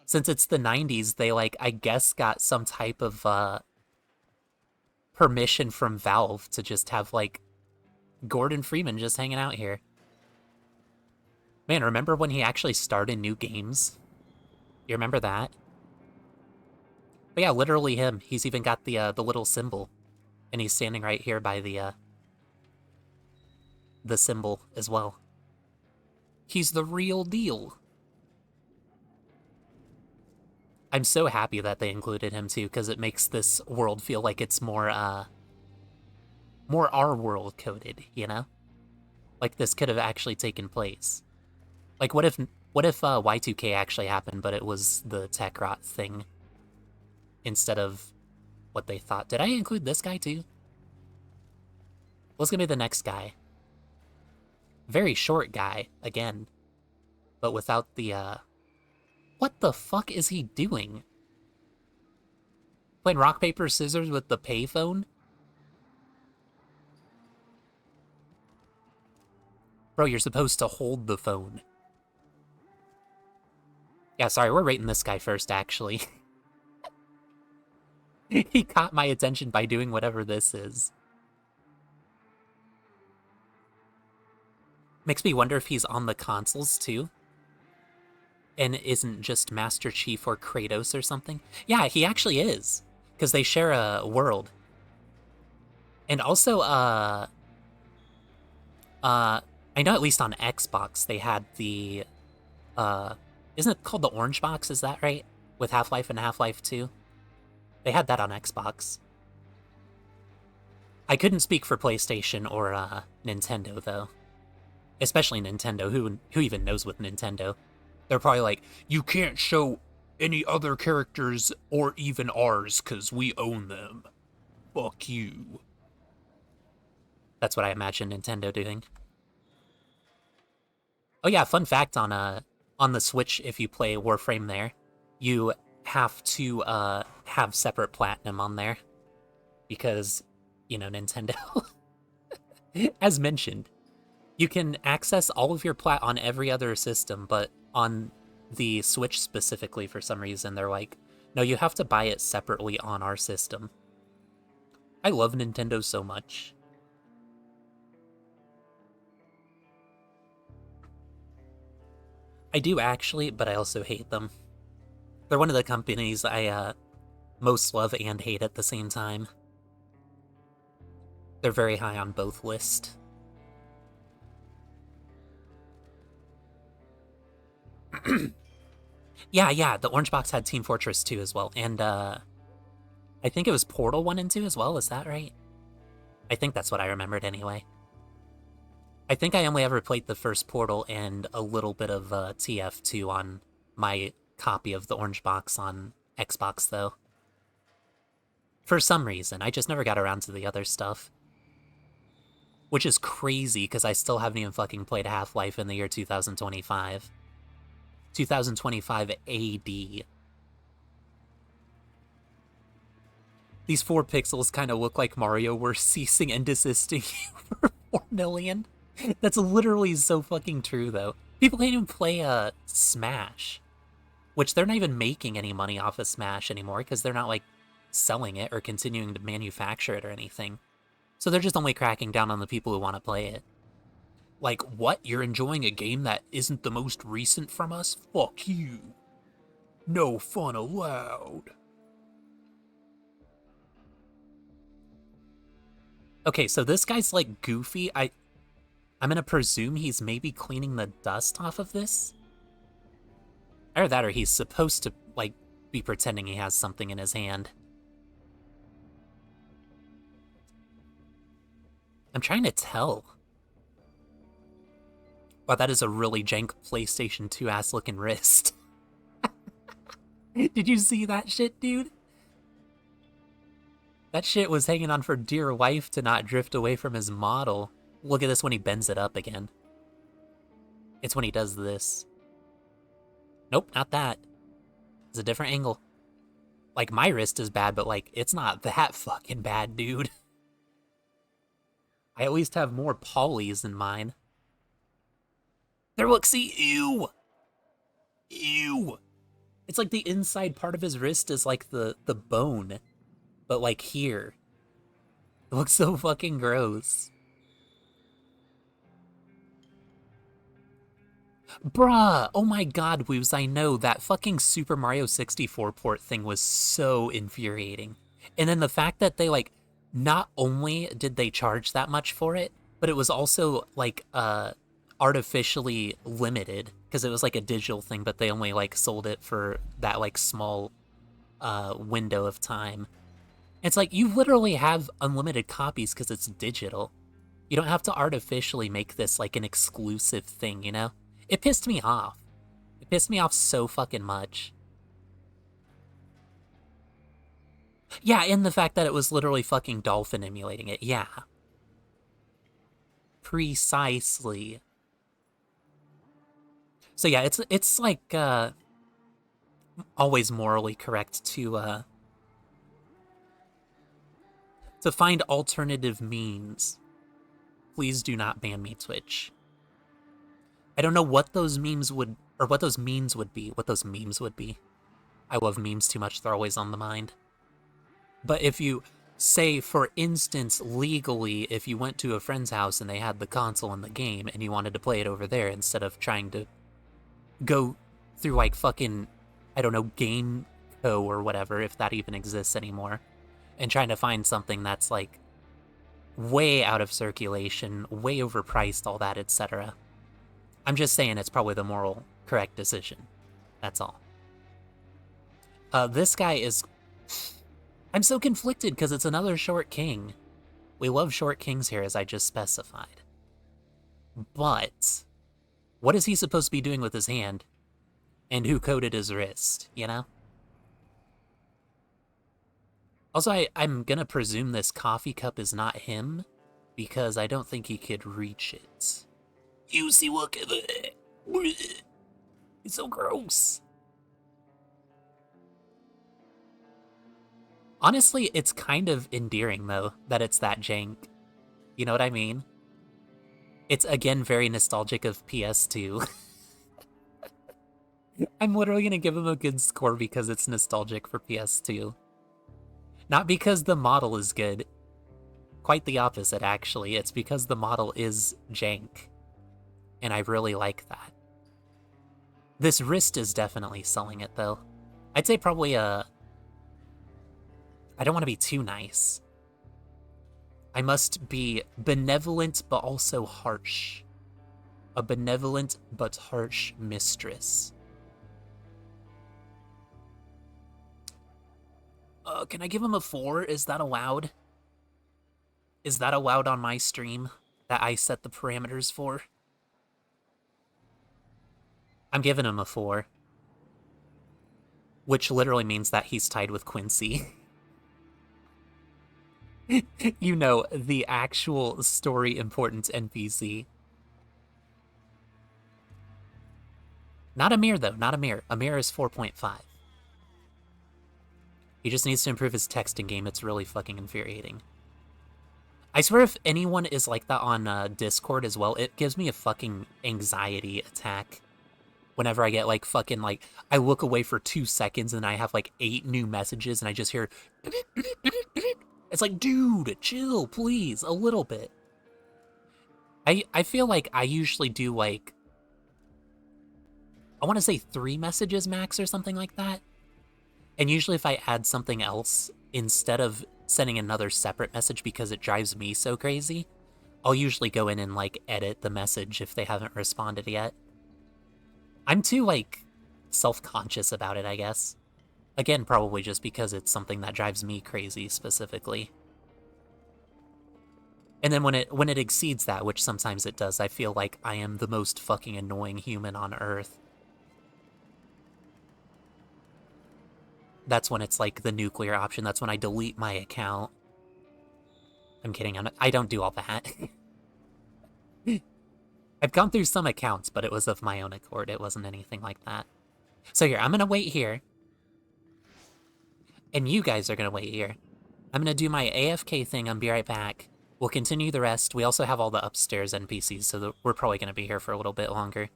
Since it's the 90s, they, like, I guess got some type of, permission from Valve to just have, like, Gordon Freeman just hanging out here. Man, remember when he actually started new games? You remember that? But yeah, literally him. He's even got the little symbol. And he's standing right here by the symbol as well. He's the real deal. I'm so happy that they included him too, because it makes this world feel like it's more our world coded, you know? Like this could have actually taken place. Like what if Y2K actually happened, but it was the tech rot thing instead of what they thought? Did I include this guy too? What's gonna be the next guy? Very short guy, again. But without the, What the fuck is he doing? Playing rock, paper, scissors with the payphone? Bro, you're supposed to hold the phone. Yeah, sorry, we're rating this guy first, actually. He caught my attention by doing whatever this is. Makes me wonder if he's on the consoles, too. And isn't just Master Chief or Kratos or something. Yeah, he actually is. Because they share a world. And also, I know at least on Xbox they had the, isn't it called the Orange Box, is that right? With Half-Life and Half-Life 2? They had that on Xbox. I couldn't speak for PlayStation or, Nintendo, though. Especially Nintendo, who even knows with Nintendo? They're probably like, you can't show any other characters or even ours, because we own them. Fuck you. That's what I imagine Nintendo doing. Oh yeah, fun fact on the Switch, if you play Warframe there, you have to have separate platinum on there because, you know, Nintendo, as mentioned, you can access all of your plat on every other system, but on the Switch specifically, for some reason, they're like, no, you have to buy it separately on our system. I love Nintendo so much. I do actually, but I also hate them. They're one of the companies I most love and hate at the same time. They're very high on both lists. Yeah, the Orange Box had Team Fortress 2 as well, and I think it was Portal 1 and 2 as well, is that right? I think that's what I remembered anyway. I think I only ever played the first Portal and a little bit of TF2 on my copy of the Orange Box on Xbox, though. For some reason, I just never got around to the other stuff. Which is crazy, because I still haven't even fucking played Half-Life in the year 2025. 2025 AD. These 4 pixels kind of look like Mario were ceasing and desisting for 4 million. That's literally so fucking true, though. People can't even play Smash. Which they're not even making any money off of Smash anymore, because they're not, like, selling it or continuing to manufacture it or anything. So they're just only cracking down on the people who want to play it. Like, what? You're enjoying a game that isn't the most recent from us? Fuck you. No fun allowed. Okay, so this guy's, like, goofy. I'm gonna presume he's maybe cleaning the dust off of this? Either that or he's supposed to, like, be pretending he has something in his hand. I'm trying to tell. Wow, that is a really jank PlayStation 2 ass looking wrist. Did you see that shit, dude? That shit was hanging on for dear life to not drift away from his model. Look at this when he bends it up again. It's when he does this. Nope, not that. It's a different angle. Like, my wrist is bad, but, like, it's not that fucking bad, dude. I at least have more polys than mine. There, look, see, ew! Ew! It's like the inside part of his wrist is like the bone, but like here. It looks so fucking gross. Bruh! Oh my god, Woos, I know, that fucking Super Mario 64 port thing was so infuriating. And then the fact that they, like, not only did they charge that much for it, but it was also, like, artificially limited, because it was, like, a digital thing, but they only, like, sold it for that, like, small, window of time. It's like, you literally have unlimited copies because it's digital. You don't have to artificially make this, like, an exclusive thing, you know? It pissed me off. It pissed me off so fucking much. Yeah, and the fact that it was literally fucking Dolphin emulating it, yeah. Precisely. So yeah, it's like, always morally correct to find alternative means. Please do not ban me, Twitch. I don't know what those memes would, or what those memes would be. What those memes would be. I love memes too much, they're always on the mind. But if you, say, for instance, legally, if you went to a friend's house and they had the console and the game, and you wanted to play it over there instead of trying to go through, like, fucking, I don't know, Game Co. or whatever, if that even exists anymore, and trying to find something that's, like, way out of circulation, way overpriced, all that, etc. I'm just saying it's probably the moral correct decision. That's all. This guy is... I'm so conflicted because it's another short king. We love short kings here, as I just specified. But what is he supposed to be doing with his hand? And who coded his wrist, you know? Also, I'm gonna presume this coffee cup is not him, because I don't think he could reach it. You see, look at it. It's so gross. Honestly, it's kind of endearing, though, that it's that jank. You know what I mean? It's, again, very nostalgic of PS2. I'm literally gonna give him a good score because it's nostalgic for PS2. Not because the model is good. Quite the opposite, actually. It's because the model is jank. And I really like that. This wrist is definitely selling it, though. I'd say probably a... I don't want to be too nice. I must be benevolent but also harsh. A benevolent but harsh mistress. Can I give him a 4? Is that allowed? Is that allowed on my stream that I set the parameters for? I'm giving him a 4. Which literally means that he's tied with Quincy. You know, the actual story important NPC. Not Amir, though. Not Amir. Amir is 4.5. He just needs to improve his texting game. It's really fucking infuriating. I swear if anyone is like that on Discord as well, it gives me a fucking anxiety attack. Whenever I get like fucking like, I look away for 2 seconds and I have like 8 new messages and I just hear... It's like, dude, chill, please, a little bit. I feel like I usually do like... I want to say 3 messages max or something like that. And usually if I add something else, instead of sending another separate message because it drives me so crazy, I'll usually go in and like edit the message if they haven't responded yet. I'm too like self-conscious about it, I guess. Again, probably just because it's something that drives me crazy specifically. And then when it exceeds that, which sometimes it does, I feel like I am the most fucking annoying human on Earth. That's when it's like the nuclear option. That's when I delete my account. I'm kidding. I don't do all that. I've gone through some accounts, but it was of my own accord. It wasn't anything like that. So here, I'm gonna wait here. And you guys are gonna wait here. I'm gonna do my AFK thing. I'll be right back. We'll continue the rest. We also have all the upstairs NPCs, so we're probably gonna be here for a little bit longer.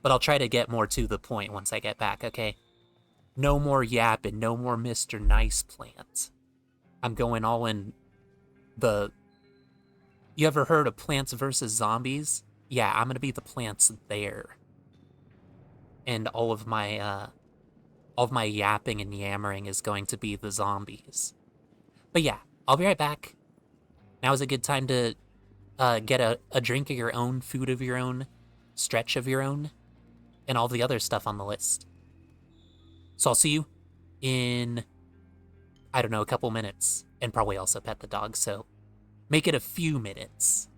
But I'll try to get more to the point once I get back, okay? No more yapping, no more Mr. Nice Plant. I'm going all in the... You ever heard of Plants vs. Zombies? Yeah, I'm gonna be the plants there. And all of my yapping and yammering is going to be the zombies. But yeah, I'll be right back. Now is a good time to get a drink of your own, food of your own, stretch of your own, and all the other stuff on the list. So I'll see you in, I don't know, a couple minutes. And probably also pet the dog, so make it a few minutes.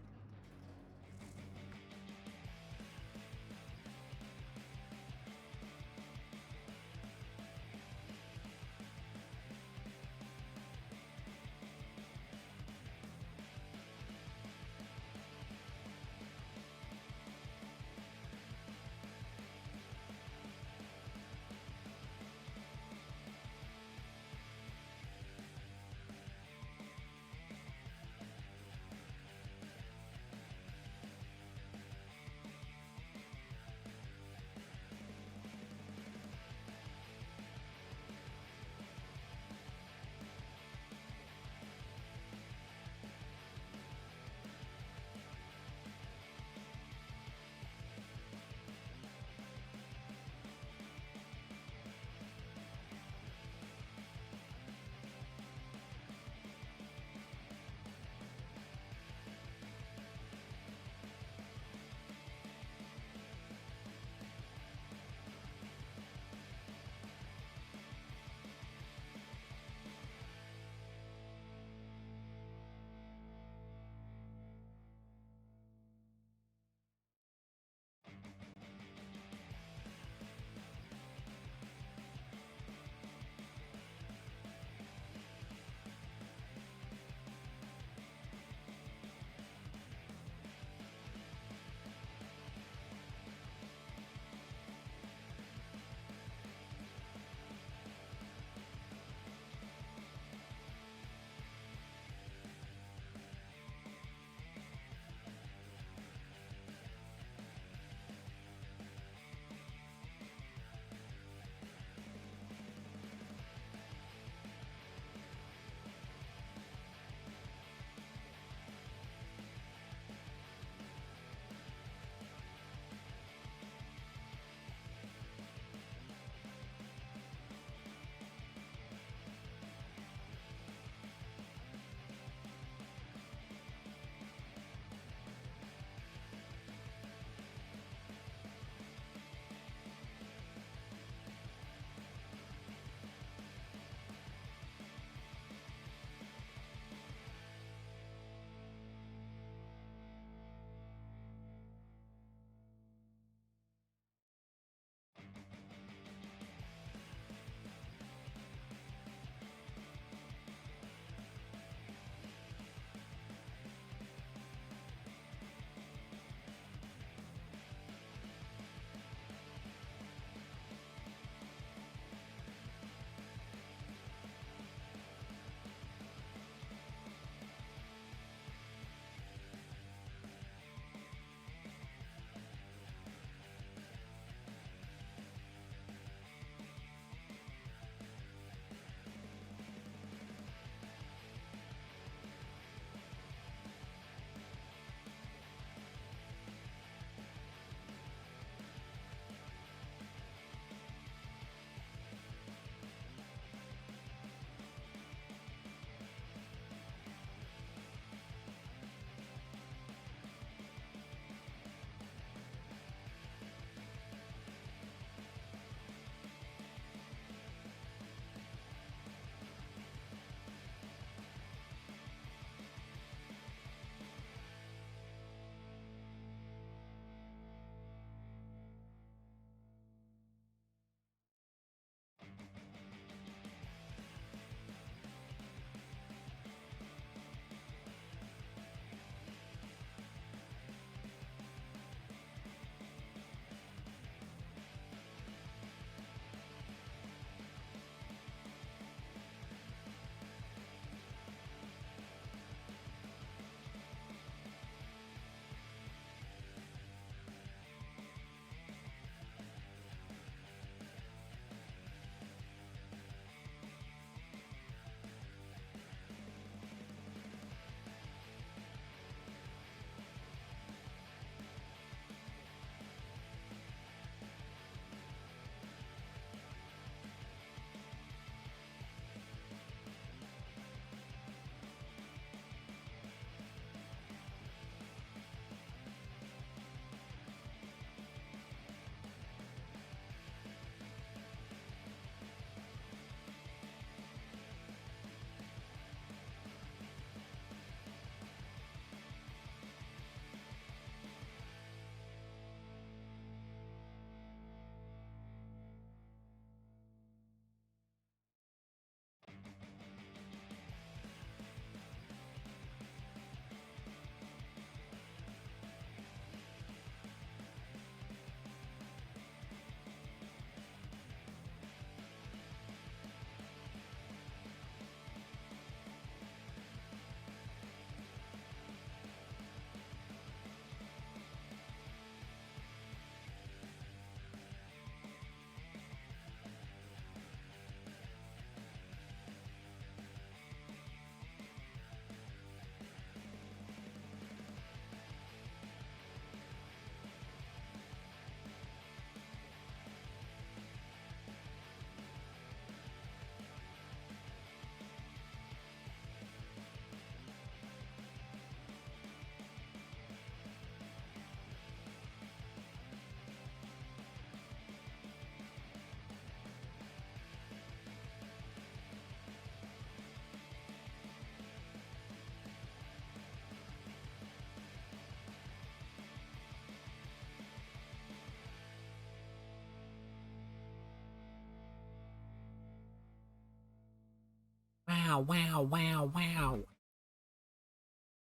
wow, wow, wow, wow.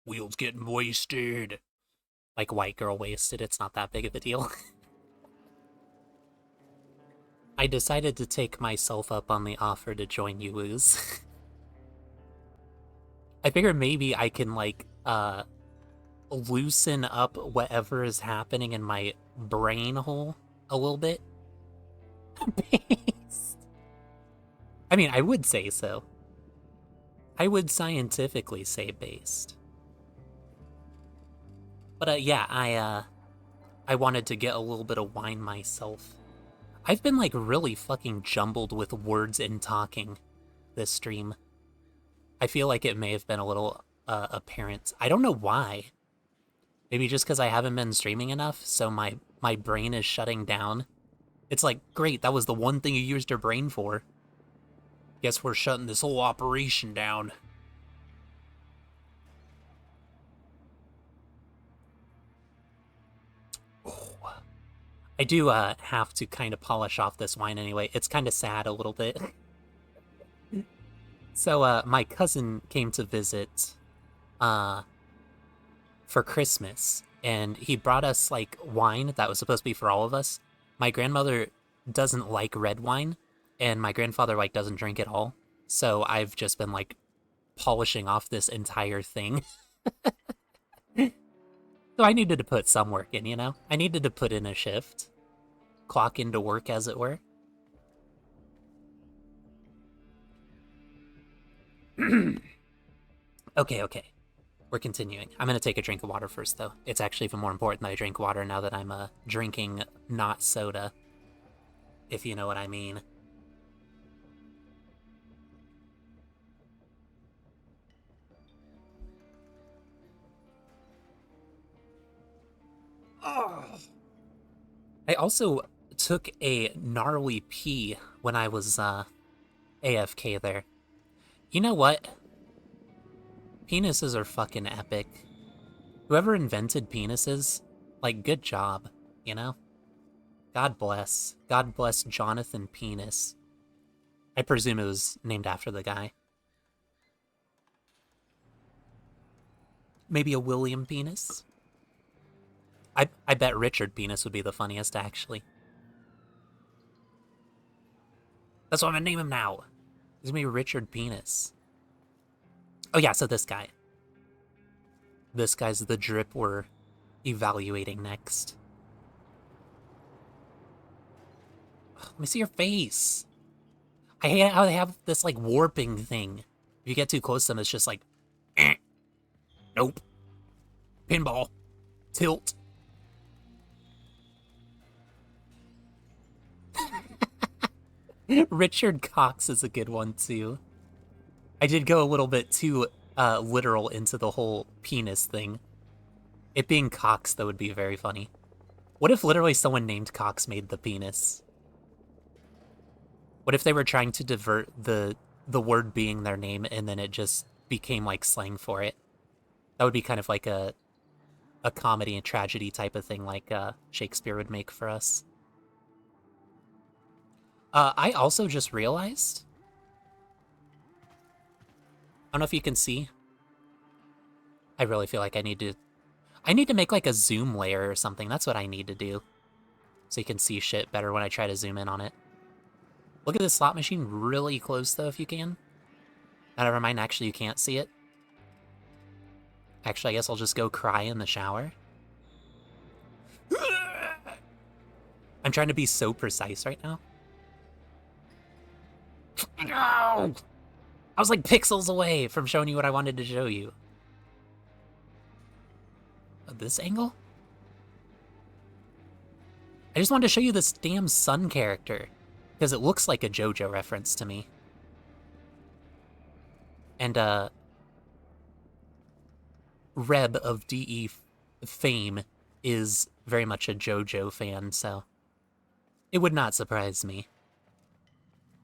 Wheels getting wasted. Like white girl wasted, it's not that big of a deal. I decided to take myself up on the offer to join you, Woos. I figure maybe I can, like, loosen up whatever is happening in my brain hole a little bit. Based. I mean, I would say so. I would scientifically say based. But yeah, I wanted to get a little bit of wine myself. I've been like really fucking jumbled with words and talking this stream. I feel like it may have been a little apparent. I don't know why. Maybe just because I haven't been streaming enough, so my brain is shutting down. It's like, great, that was the one thing you used your brain for. Guess we're shutting this whole operation down. Oh. I do have to kind of polish off this wine anyway. It's kind of sad a little bit. So my cousin came to visit for Christmas, and he brought us like wine that was supposed to be for all of us. My grandmother doesn't like red wine, and my grandfather like doesn't drink at all. So I've just been like polishing off this entire thing. So I needed to put some work in, you know? I needed to put in a shift. Clock into work, as it were. Okay. We're continuing. I'm gonna take a drink of water first, though. It's actually even more important that I drink water now that I'm drinking not soda. If you know what I mean. Oh. I also took a gnarly pee when I was AFK there. You know what? Penises are fucking epic. Whoever invented penises, like, good job, you know? God bless. God bless Jonathan Penis. I presume it was named after the guy. Maybe a William Penis? I bet Richard Penis would be the funniest, actually. That's what I'm gonna name him now. He's gonna be Richard Penis. Oh yeah, so this guy. This guy's the drip we're evaluating next. Let me see your face. I hate how they have this, like, warping thing. If you get too close to them, it's just like, eh. Nope. Pinball. Tilt. Richard Cox is a good one, too. I did go a little bit too literal into the whole penis thing. It being Cox, though, would be very funny. What if literally someone named Cox made the penis? What if they were trying to divert the word being their name and then it just became like slang for it? That would be kind of like a comedy and tragedy type of thing like Shakespeare would make for us. I also just realized, I don't know if you can see. I really feel like I need to make like a zoom layer or something. That's what I need to do. So you can see shit better when I try to zoom in on it. Look at this slot machine really close though if you can. Never mind, actually you can't see it. Actually, I guess I'll just go cry in the shower. I'm trying to be so precise right now. No! I was like pixels away from showing you what I wanted to show you. This angle? I just wanted to show you this damn sun character, because it looks like a JoJo reference to me. And, Reb of DE fame is very much a JoJo fan, so it would not surprise me.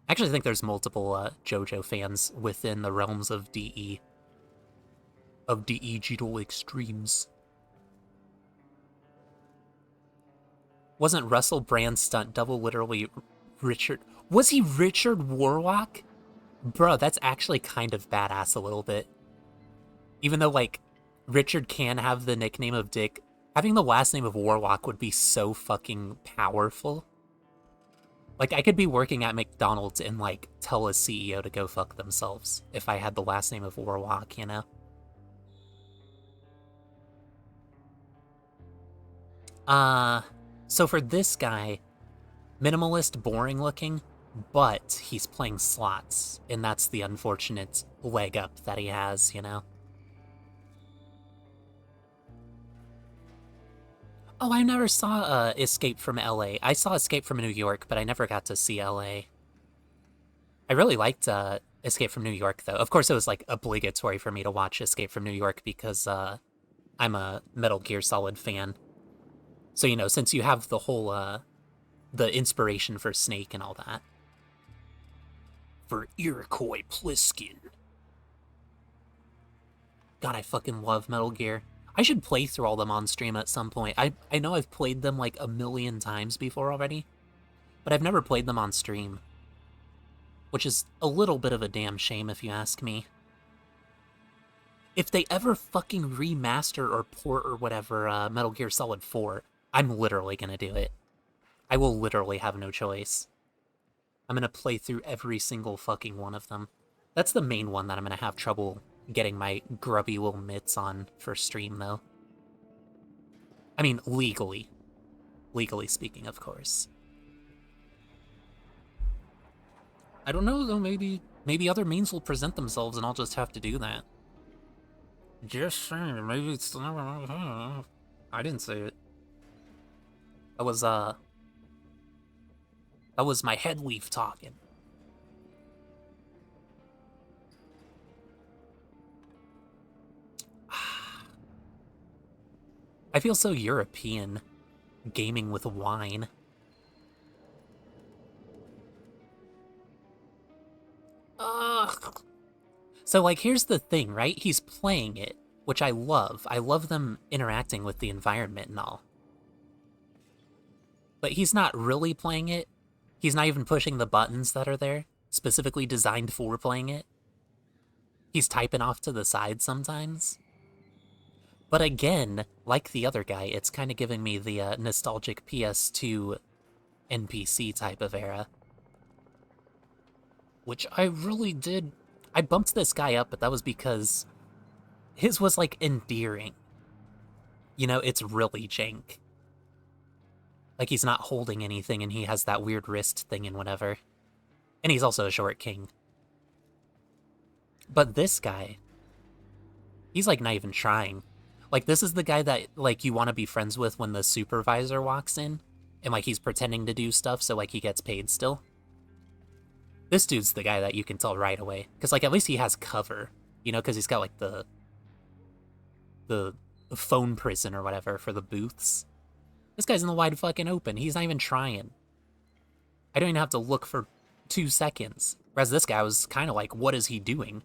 I actually think there's multiple JoJo fans within the realms of DE. Of DE Digital Extremes. Wasn't Russell Brand's stunt double literally Richard? Was he Richard Warlock? Bro, that's actually kind of badass a little bit. Even though, like, Richard can have the nickname of Dick, having the last name of Warlock would be so fucking powerful. Like, I could be working at McDonald's and, like, tell a CEO to go fuck themselves if I had the last name of Warlock, you know? So for this guy, minimalist, boring looking, but he's playing slots, and that's the unfortunate leg up that he has, you know? Oh, I never saw Escape from LA. I saw Escape from New York, but I never got to see LA. I really liked Escape from New York, though. Of course, it was like obligatory for me to watch Escape from New York because I'm a Metal Gear Solid fan. So, you know, since you have the whole the inspiration for Snake and all that. For Iroquois Pliskin. God, I fucking love Metal Gear. I should play through all them on stream at some point. I know I've played them like a million times before already, but I've never played them on stream. Which is a little bit of a damn shame if you ask me. If they ever fucking remaster or port or whatever Metal Gear Solid 4, I'm literally gonna do it. I will literally have no choice. I'm gonna play through every single fucking one of them. That's the main one that I'm gonna have trouble getting my grubby little mitts on for stream, though. I mean, legally. Legally speaking, of course. I don't know, though, maybe other means will present themselves and I'll just have to do that. Just saying, maybe it's... I didn't say it. That was my head leaf talking. I feel so European, gaming with wine. Ugh. So, like, here's the thing, right? He's playing it, which I love. I love them interacting with the environment and all. But he's not really playing it. He's not even pushing the buttons that are there, specifically designed for playing it. He's typing off to the side sometimes. But again, like the other guy, it's kind of giving me the nostalgic PS2 NPC type of era. Which I really did. I bumped this guy up, but that was because his was, like, endearing. You know, it's really jank. Like, he's not holding anything and he has that weird wrist thing and whatever. And he's also a short king. But this guy, he's, like, not even trying. Like, this is the guy that, like, you want to be friends with when the supervisor walks in. And, like, he's pretending to do stuff so, like, he gets paid still. This dude's the guy that you can tell right away. Because, like, at least he has cover. You know, because he's got, like, the phone prison or whatever for the booths. This guy's in the wide fucking open. He's not even trying. I don't even have to look for 2 seconds. Whereas this guy was kind of like, what is he doing?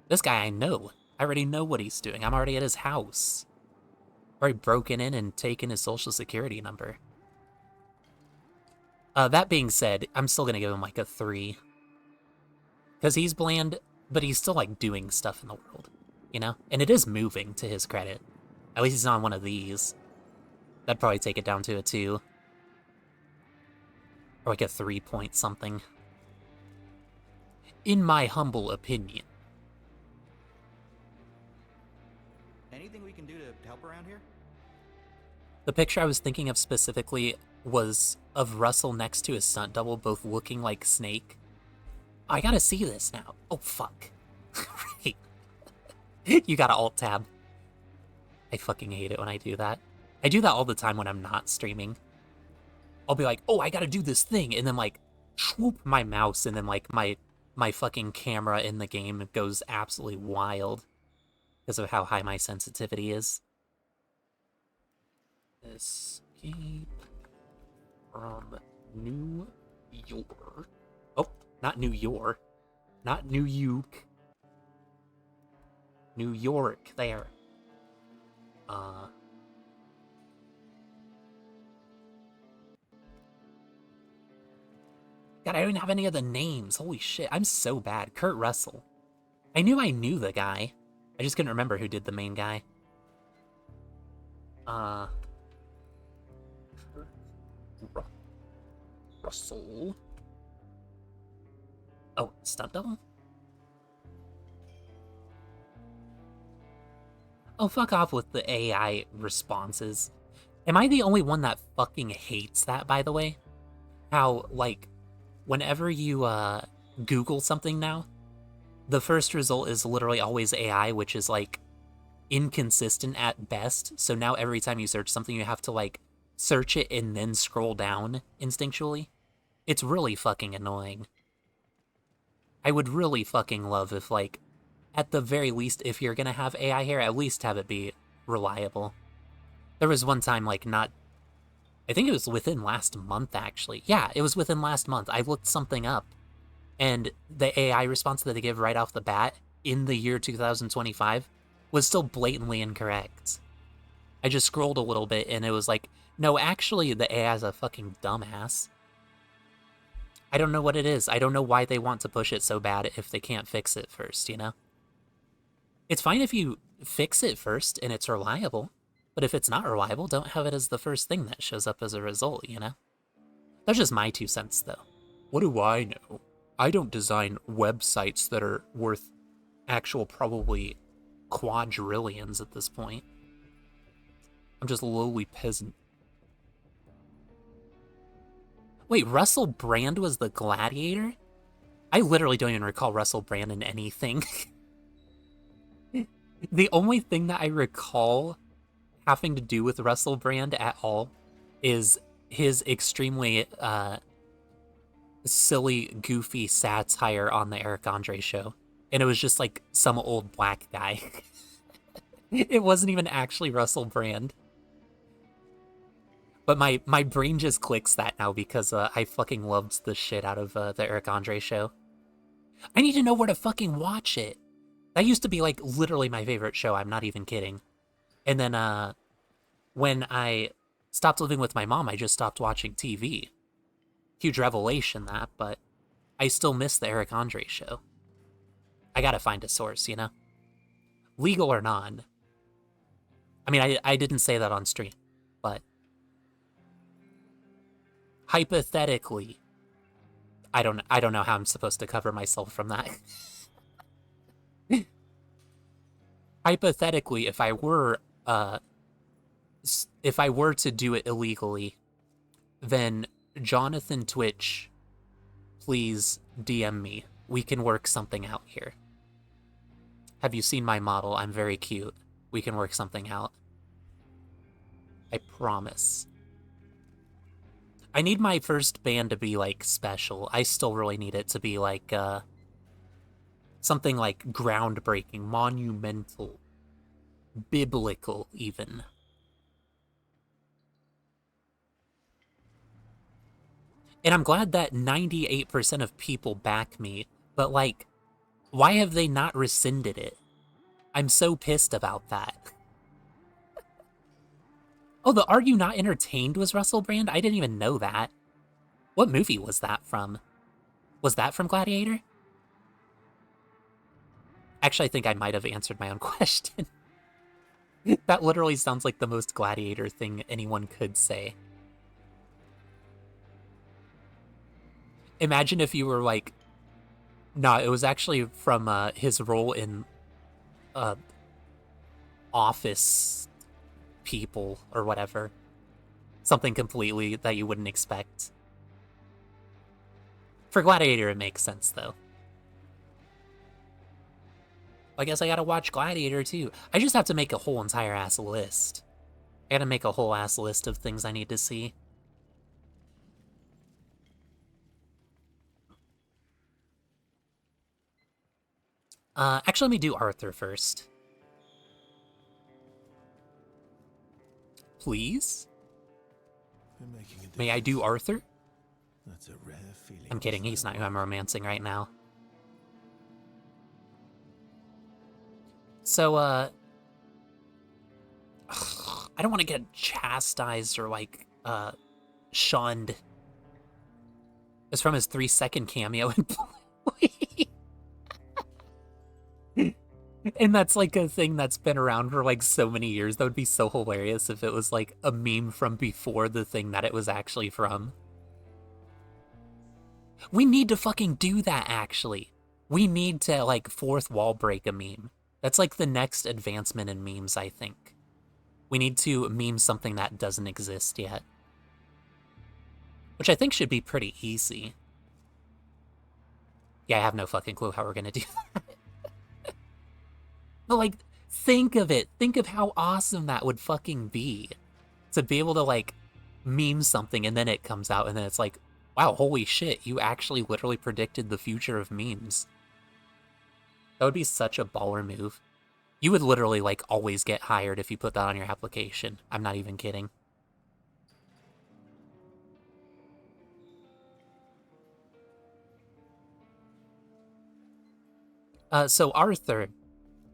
This guy I know. I already know what he's doing. I'm already at his house. Already broken in and taken his social security number. That being said, I'm still gonna give him like a 3. Because he's bland, but he's still like doing stuff in the world. You know? And it is moving, to his credit. At least he's not on one of these. That'd probably take it down to a 2. Or like a 3 point something. In my humble opinion. Anything we can do to help around here? The picture I was thinking of specifically was of Russell next to his stunt double, both looking like Snake. I gotta see this now. Oh, fuck. Right. You gotta alt-tab. I fucking hate it when I do that. I do that all the time when I'm not streaming. I'll be like, oh, I gotta do this thing, and then, like, swoop my mouse, and then, like, my fucking camera in the game goes absolutely wild because of how high my sensitivity is. Escape from New York. Oh, not New York. Not New York. New York, there. God, I don't even have any of the names. Holy shit, I'm so bad. Kurt Russell. I knew the guy. I just couldn't remember who did the main guy. Russell. Oh, stunt double? Oh, fuck off with the AI responses. Am I the only one that fucking hates that, by the way? How, like, whenever you, Google something now, the first result is literally always AI, which is, like, inconsistent at best. So now every time you search something, you have to, like, search it and then scroll down instinctually. It's really fucking annoying. I would really fucking love if, like, at the very least, if you're gonna have AI here, at least have it be reliable. There was one time, like, I think it was within last month, actually. Yeah, it was within last month. I looked something up, and the AI response that they give right off the bat in the year 2025 was still blatantly incorrect. I just scrolled a little bit, and it was like, no, actually, the AI is a fucking dumbass. I don't know what it is. I don't know why they want to push it so bad if they can't fix it first, you know? It's fine if you fix it first and it's reliable, but if it's not reliable, don't have it as the first thing that shows up as a result, you know? That's just my 2 cents, though. What do I know? I don't design websites that are worth actual probably quadrillions at this point. I'm just a lowly peasant. Wait, Russell Brand was the gladiator? I literally don't even recall Russell Brand in anything. The only thing that I recall having to do with Russell Brand at all is his extremely silly, goofy satire on the Eric Andre show. And it was just like some old black guy. It wasn't even actually Russell Brand. But my brain just clicks that now because I fucking loved the shit out of the Eric Andre show. I need to know where to fucking watch it. That used to be, like, literally my favorite show, I'm not even kidding. And then, when I stopped living with my mom, I just stopped watching TV. Huge revelation, that, but I still miss the Eric Andre show. I gotta find a source, you know? Legal or non. I mean, I didn't say that on stream, but hypothetically, I don't know how I'm supposed to cover myself from that. Hypothetically, if I were to do it illegally, then Jonathan Twitch, please DM me. We can work something out here. Have you seen my model? I'm very cute. We can work something out. I promise. I need my first band to be, like, special. I still really need it to be, like, something, like, groundbreaking, monumental, biblical, even. And I'm glad that 98% of people back me, but, like, why have they not rescinded it? I'm so pissed about that. Oh, the Are You Not Entertained was Russell Brand? I didn't even know that. What movie was that from? Was that from Gladiator? Actually, I think I might have answered my own question. That literally sounds like the most Gladiator thing anyone could say. Imagine if you were like, nah, it was actually from his role in Office People or whatever. Something completely that you wouldn't expect. For Gladiator, it makes sense, though. I guess I gotta watch Gladiator, too. I just have to make a whole entire ass list. I gotta make a whole ass list of things I need to see. Actually, let me do Arthur first. Please? May I do Arthur? That's a rare feeling. I'm kidding, he's not who I'm romancing right now. So, I don't want to get chastised or, like, shunned. It's from his 3-second cameo in Bluey. And that's like a thing that's been around for like so many years. That would be so hilarious if it was like a meme from before the thing that it was actually from. We need to fucking do that, actually. We need to like fourth wall break a meme. That's like the next advancement in memes, I think. We need to meme something that doesn't exist yet. Which I think should be pretty easy. Yeah, I have no fucking clue how we're gonna do that. But like, think of it. Think of how awesome that would fucking be. To be able to like meme something and then it comes out and then it's like, wow, holy shit, you actually literally predicted the future of memes. That would be such a baller move. You would literally like always get hired if you put that on your application. I'm not even kidding. So Arthur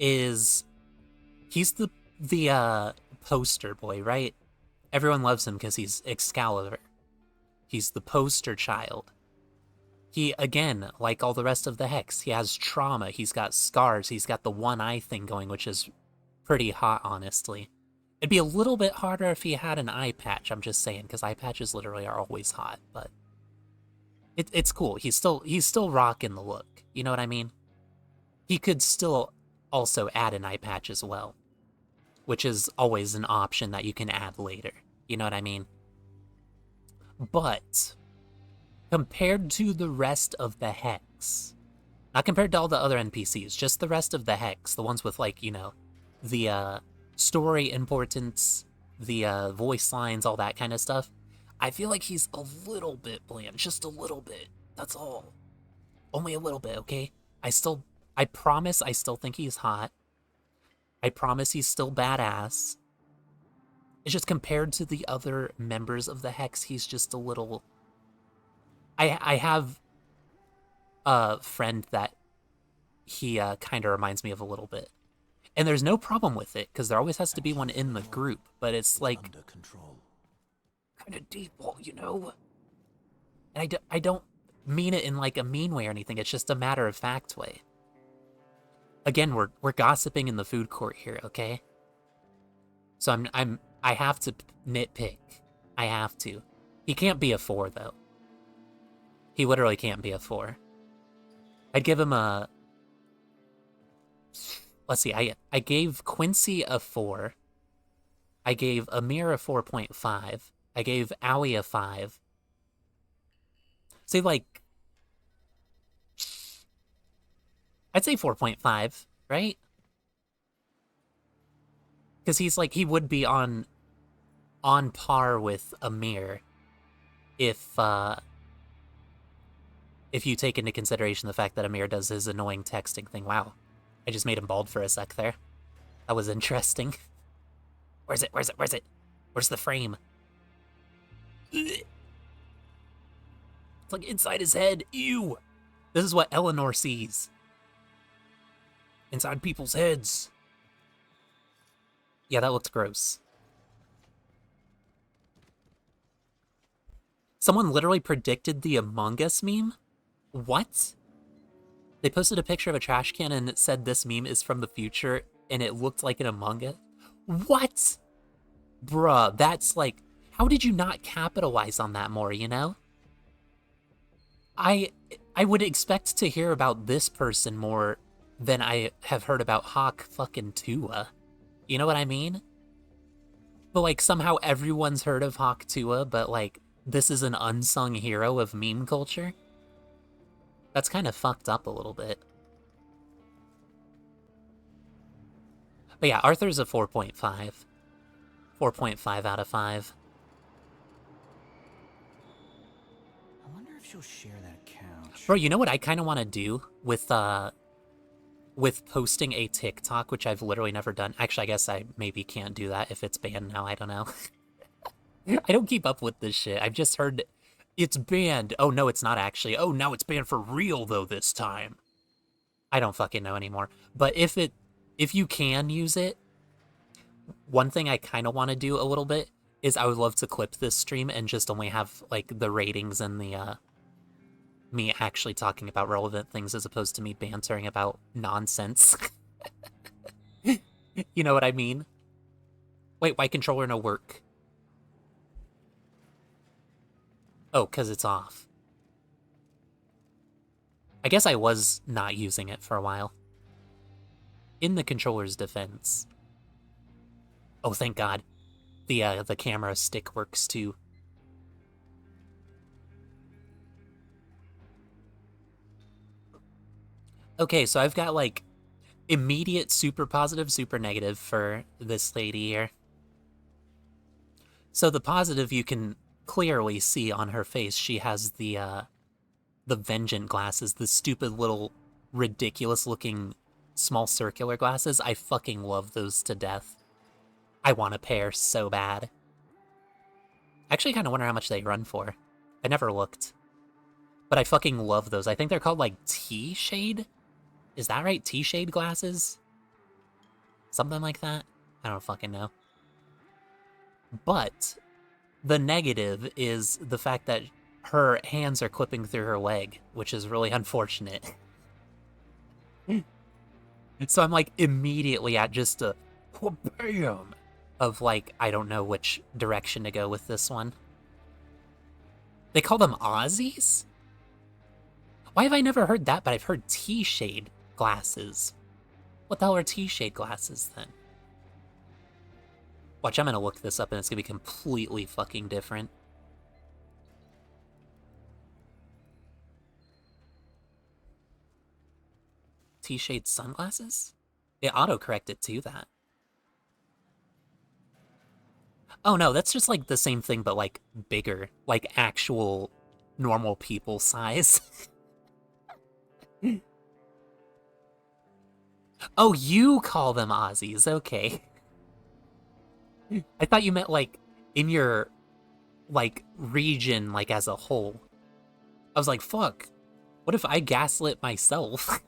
is, he's the poster boy, right? Everyone loves him because he's Excalibur. He's the poster child. He, again, like all the rest of the Hex, he has trauma, he's got scars, he's got the one eye thing going, which is pretty hot, honestly. It'd be a little bit harder if he had an eye patch, I'm just saying, because eye patches literally are always hot, but it's cool. He's still rocking the look, you know what I mean? He could still also add an eye patch as well, which is always an option that you can add later, you know what I mean? But compared to the rest of the Hex, not compared to all the other NPCs, just the rest of the Hex, the ones with like, you know, the story importance, the voice lines, all that kind of stuff, I feel like he's a little bit bland, just a little bit, that's all. Only a little bit, okay? I promise I still think he's hot. I promise he's still badass. It's just compared to the other members of the Hex, he's just a little... I have a friend that he kind of reminds me of a little bit. And there's no problem with it, because there always has to be one in the group, but it's like... Under control. Kind of default, you know? And I don't mean it in like a mean way or anything, it's just a matter of fact way. Again, we're gossiping in the food court here, okay? So I have to nitpick. I have to. He can't be a 4 though. He literally can't be a 4. I'd give him a... Let's see, I gave Quincy a 4. I gave Amir a 4.5. I gave Owie a 5. See, like... I'd say 4.5, right? Because he's like, he would be on par with Amir if you take into consideration the fact that Amir does his annoying texting thing. Wow, I just made him bald for a sec there. That was interesting. Where's it? Where's it? Where's it? Where's the frame? It's like inside his head. Ew! This is what Eleanor sees. Inside people's heads. Yeah, that looks gross. Someone literally predicted the Among Us meme? What? They posted a picture of a trash can and it said this meme is from the future and it looked like an Among Us? What? Bruh, that's like... How did you not capitalize on that more, you know? I would expect to hear about this person more than I have heard about Hawk fucking Tua. You know what I mean? But like somehow everyone's heard of Hawk Tua, but like this is an unsung hero of meme culture? That's kind of fucked up a little bit. But yeah, Arthur's a 4.5. 4.5 out of 5. I wonder if she'll share that couch. Bro, you know what I kind of want to do with posting a TikTok, which I've literally never done. Actually, I guess I maybe can't do that if it's banned now. I don't know. I don't keep up with this shit. I've just heard it's banned. Oh, no, it's not actually. Oh, now it's banned for real, though, this time. I don't fucking know anymore. But if you can use it, one thing I kind of want to do a little bit is I would love to clip this stream and just only have, like, the ratings and the me actually talking about relevant things as opposed to me bantering about nonsense. You know what I mean? Wait, why controller no work? Oh, because it's off. I guess I was not using it for a while. In the controller's defense. Oh, thank God. The camera stick works too. Okay, so I've got like immediate super positive, super negative for this lady here. So the positive you can clearly see on her face. She has the Vengeant glasses, the stupid little ridiculous looking small circular glasses. I fucking love those to death. I want a pair so bad. I actually kind of wonder how much they run for. I never looked. But I fucking love those. I think they're called like T-shade? Is that right? T-shade glasses? Something like that? I don't fucking know. But the negative is the fact that her hands are clipping through her leg, which is really unfortunate. So I'm like immediately at just a bam of like, I don't know which direction to go with this one. They call them Aussies? Why have I never heard that, but I've heard T-shade glasses. What the hell are T-shade glasses then? Watch, I'm gonna look this up and it's gonna be completely fucking different. T-shade sunglasses? It auto-corrected to that. Oh no, that's just like the same thing but like bigger. Like actual normal people size. Oh, you call them Aussies, okay. I thought you meant like in your like region like as a whole. I was like, fuck, what if I gaslit myself?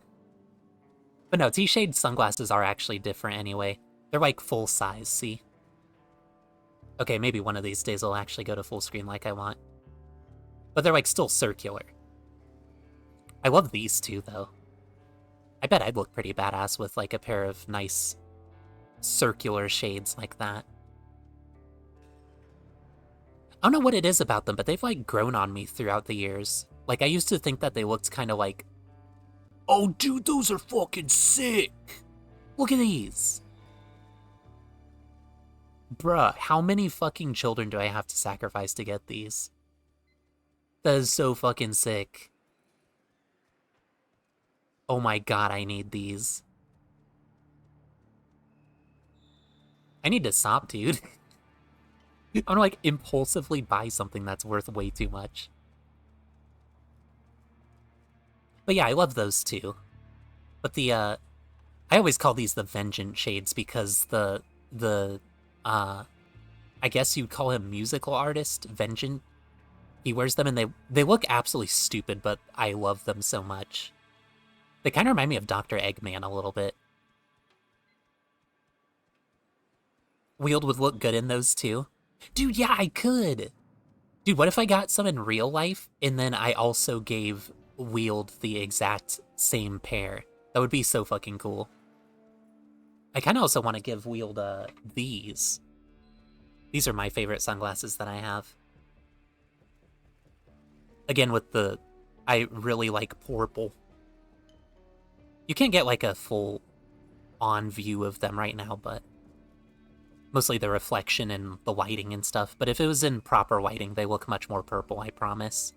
But no, T-shade sunglasses are actually different anyway. They're like full size, see? Okay, maybe one of these days I'll actually go to full screen like I want. But they're like still circular. I love these two though. I bet I'd look pretty badass with like a pair of nice circular shades like that. I don't know what it is about them, but they've like grown on me throughout the years. Like I used to think that they looked kind of like, oh dude, those are fucking sick. Look at these. Bruh, how many fucking children do I have to sacrifice to get these? That is so fucking sick. Oh my god, I need these. I need to stop, dude. I'm gonna like impulsively buy something that's worth way too much. But yeah, I love those too. But I always call these the Vengeant shades because I guess you'd call him musical artist, Vengeant. He wears them and they look absolutely stupid, but I love them so much. They kind of remind me of Dr. Eggman a little bit. Wield would look good in those too. Dude, yeah, I could. Dude, what if I got some in real life and then I also gave Wield the exact same pair? That would be so fucking cool. I kind of also want to give Wield these. These are my favorite sunglasses that I have. Again, with the... I really like purple. You can't get like a full on view of them right now, but mostly the reflection and the lighting and stuff. But if it was in proper lighting, they look much more purple, I promise.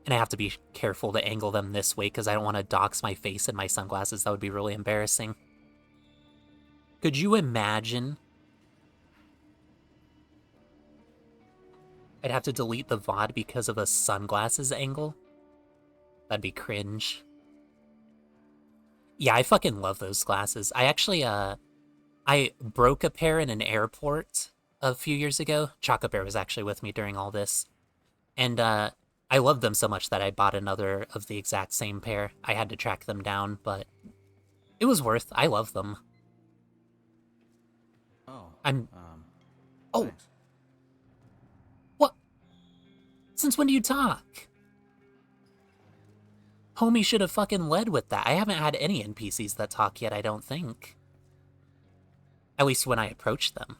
And I have to be careful to angle them this way because I don't want to dox my face in my sunglasses. That would be really embarrassing. Could you imagine? I'd have to delete the VOD because of a sunglasses angle? That'd be cringe. Yeah, I fucking love those glasses. I actually, I broke a pair in an airport a few years ago. Choco Bear was actually with me during all this. And, I loved them so much that I bought another of the exact same pair. I had to track them down, but it was worth. I love them. Oh. Oh! Thanks. What? Since when do you talk? Homie should have fucking led with that. I haven't had any NPCs that talk yet, I don't think. At least when I approach them.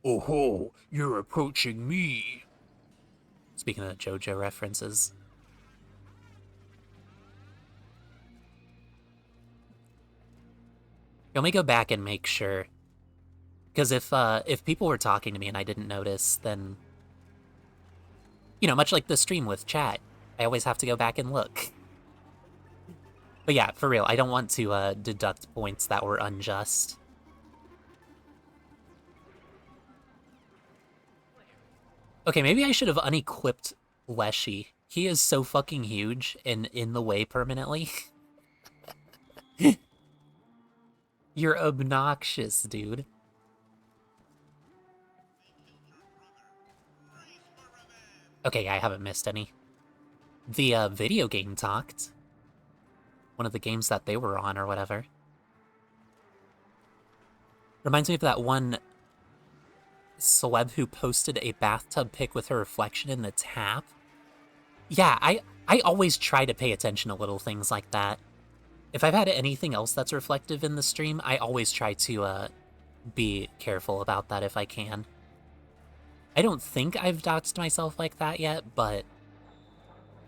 Oh ho, you're approaching me. Speaking of JoJo references. Let me go back and make sure. Because if people were talking to me and I didn't notice, then... You know, much like the stream with chat, I always have to go back and look. But yeah, for real, I don't want to deduct points that were unjust. Okay, maybe I should have unequipped Leshy. He is so fucking huge and in the way permanently. You're obnoxious, dude. Okay, I haven't missed any. The video game talked. One of the games that they were on or whatever. Reminds me of that one celeb who posted a bathtub pic with her reflection in the tap. Yeah, I always try to pay attention to little things like that. If I've had anything else that's reflective in the stream, I always try to be careful about that if I can. I don't think I've doxed myself like that yet, but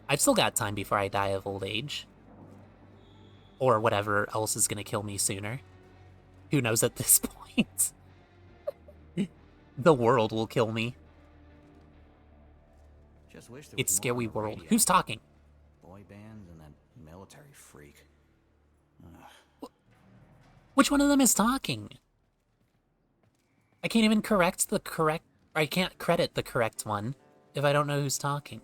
I've still got time before I die of old age. Or whatever else is gonna kill me sooner. Who knows at this point? The world will kill me. Just wish there It's was more scary on the world. radio. Who's talking? Boy bands and that military freak. Which one of them is talking? I can't even correct the correct... I can't credit the correct one if I don't know who's talking.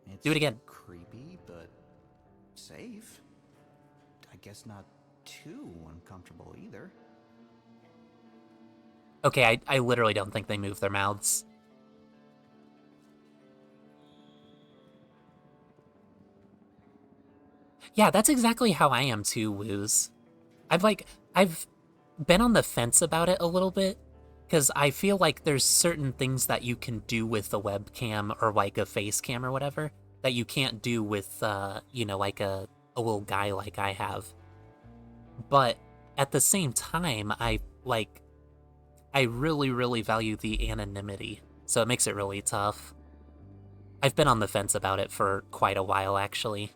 It's Do it again. Creepy, but safe. I guess not too uncomfortable either. Okay, I literally don't think they move their mouths. Yeah, that's exactly how I am too, Woos. I've been on the fence about it a little bit, because I feel like there's certain things that you can do with a webcam or like a face cam or whatever that you can't do with, you know, like a little guy like I have. But at the same time, I really, really value the anonymity, so it makes it really tough. I've been on the fence about it for quite a while, actually.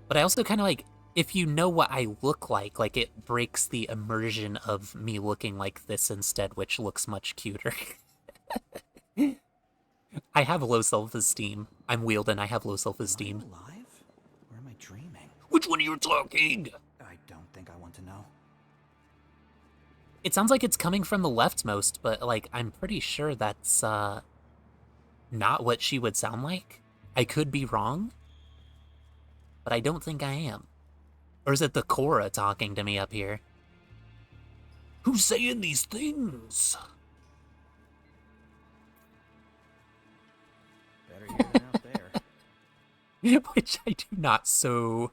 But I also kind of like, if you know what I look like it breaks the immersion of me looking like this instead, which looks much cuter. I have low self-esteem. I'm Wielden, I have low self-esteem. Am I alive? Or am I dreaming? Which one are you talking? I don't think I want to know. It sounds like it's coming from the leftmost, but like, I'm pretty sure that's not what she would sound like. I could be wrong, but I don't think I am. Or is it the Korra talking to me up here? Who's saying these things? Better here than out there. Which I do not so...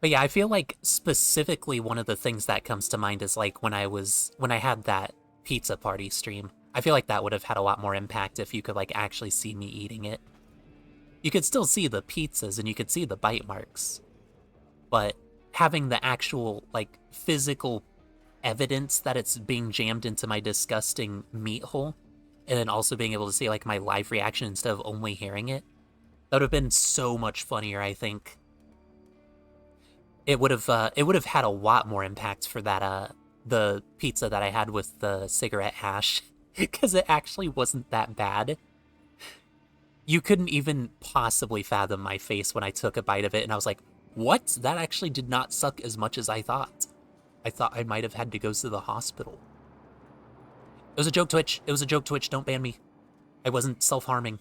But yeah, I feel like specifically one of the things that comes to mind is like when I had that pizza party stream. I feel like that would have had a lot more impact if you could like actually see me eating it. You could still see the pizzas and you could see the bite marks, but having the actual like physical evidence that it's being jammed into my disgusting meat hole, and then also being able to see like my live reaction instead of only hearing it, that would have been so much funnier, I think. It would have had a lot more impact for that the pizza that I had with the cigarette hash, because it actually wasn't that bad. You couldn't even possibly fathom my face when I took a bite of it, and I was like, what? That actually did not suck as much as I thought. I thought I might have had to go to the hospital. It was a joke, Twitch. It was a joke, Twitch. Don't ban me. I wasn't self-harming.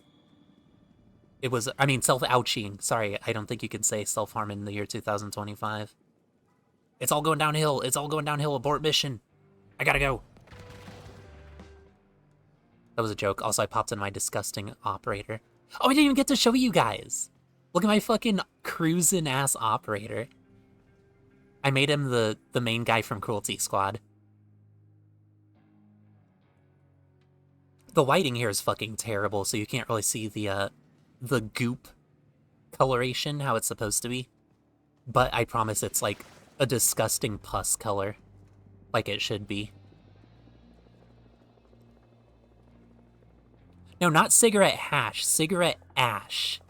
It was, I mean, self-ouching. Sorry, I don't think you can say self-harm in the year 2025. It's all going downhill. It's all going downhill. Abort mission. I gotta go. That was a joke. Also, I popped in my disgusting operator. Oh, I didn't even get to show you guys. Look at my fucking cruising-ass operator. I made him the main guy from Cruelty Squad. The lighting here is fucking terrible, so you can't really see the goop coloration how it's supposed to be. But I promise it's like a disgusting pus color, like it should be. No, not cigarette hash, cigarette ash.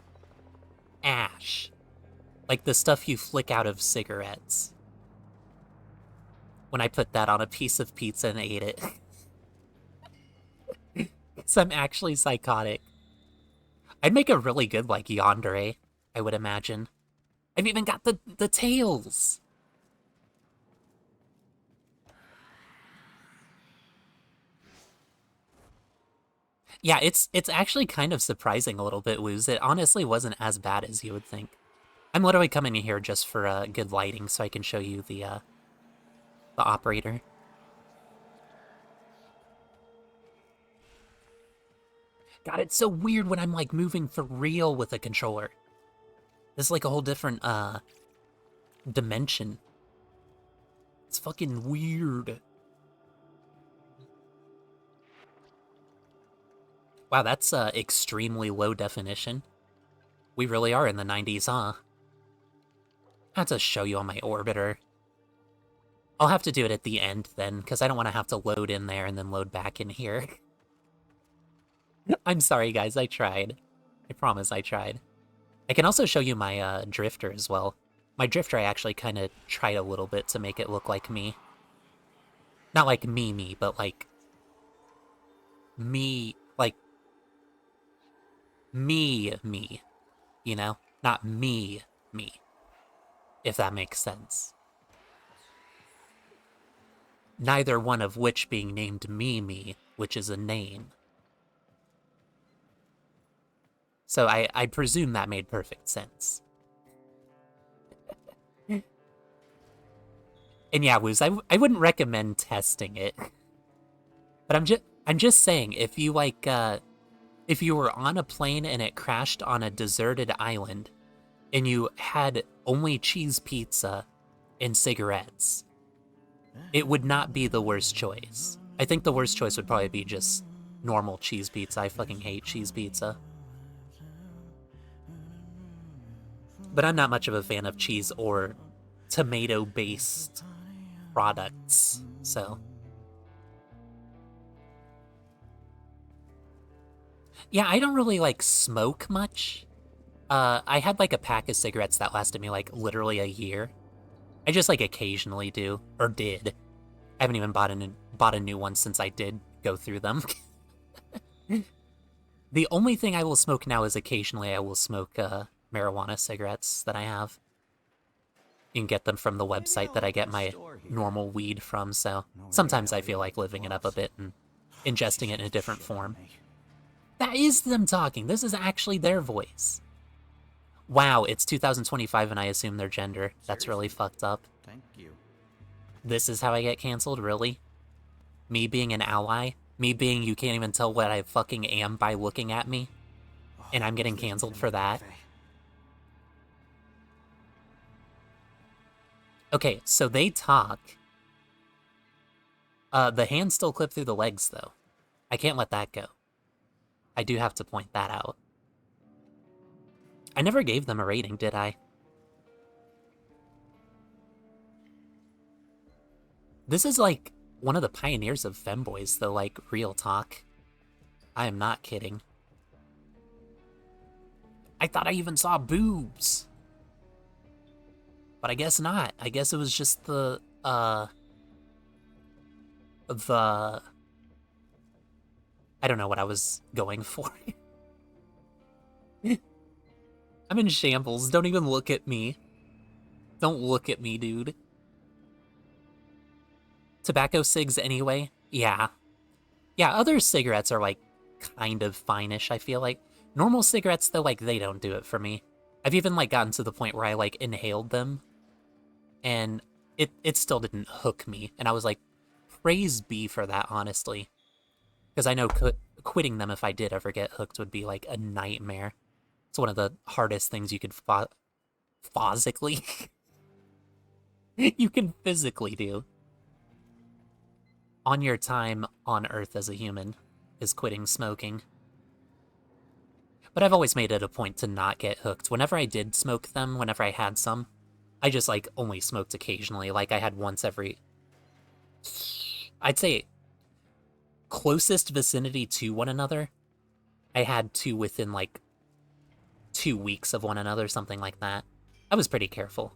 Ash. Like the stuff you flick out of cigarettes. When I put that on a piece of pizza and ate it. Because I'm actually psychotic. I'd make a really good, like, yandere, I would imagine. I've even got the tails! Yeah, it's actually kind of surprising a little bit, Woos. It honestly wasn't as bad as you would think. I'm literally coming in here just for good lighting so I can show you the operator. God, it's so weird when I'm, like, moving for real with a controller. This is like a whole different, dimension. It's fucking weird. Wow, that's, extremely low definition. We really are in the 90s, huh? I have to show you on my orbiter. I'll have to do it at the end, then, because I don't want to have to load in there and then load back in here. I'm sorry, guys, I tried. I promise I tried. I can also show you my, drifter as well. My drifter I actually kind of tried a little bit to make it look like me. Not like me, but like... me, like... me. You know? Not me. If that makes sense. Neither one of which being named me, which is a name. So I presume that made perfect sense. And yeah, Woos, I wouldn't recommend testing it. But I'm just saying, if you like if you were on a plane and it crashed on a deserted island and you had only cheese pizza and cigarettes, it would not be the worst choice. I think the worst choice would probably be just normal cheese pizza. I fucking hate cheese pizza. But I'm not much of a fan of cheese or tomato-based products, so... Yeah, I don't really, like, smoke much. I had, like, a pack of cigarettes that lasted me, like, literally a year. I just, like, occasionally do, or did. I haven't even bought a new one since I did go through them. The only thing I will smoke now is occasionally I will smoke, marijuana cigarettes that I have. You can get them from the website that I get my normal weed from, so sometimes I feel like living it up a bit and ingesting it in a different form. That is them talking. This is actually their voice. Wow, it's 2025 and I assume their gender. That's really fucked up. Thank you. This is how I get canceled, really? Me being an ally? Me being you can't even tell what I fucking am by looking at me? And I'm getting canceled for that? Okay, so they talk. The hands still clip through the legs, though. I can't let that go. I do have to point that out. I never gave them a rating, did I? This is like one of the pioneers of femboys, though, like, real talk. I am not kidding. I thought I even saw boobs. But I guess not. I guess it was just the I don't know what I was going for. I'm in shambles. Don't even look at me. Don't look at me, dude. Tobacco cigs anyway? Yeah. Yeah, other cigarettes are, like, kind of fine-ish, I feel like. Normal cigarettes, though, like, they don't do it for me. I've even, like, gotten to the point where I, like, inhaled them. And it still didn't hook me. And I was like, praise be for that, honestly. Because I know quitting them if I did ever get hooked would be, like, a nightmare. It's one of the hardest things you could physically... you can physically do. On your time on Earth as a human. is quitting smoking. But I've always made it a point to not get hooked. Whenever I did smoke them, whenever I had some, I just, like, only smoked occasionally. Like, I had once every... I'd say closest vicinity to one another, I had two within, like, 2 weeks of one another, something like that. I was pretty careful.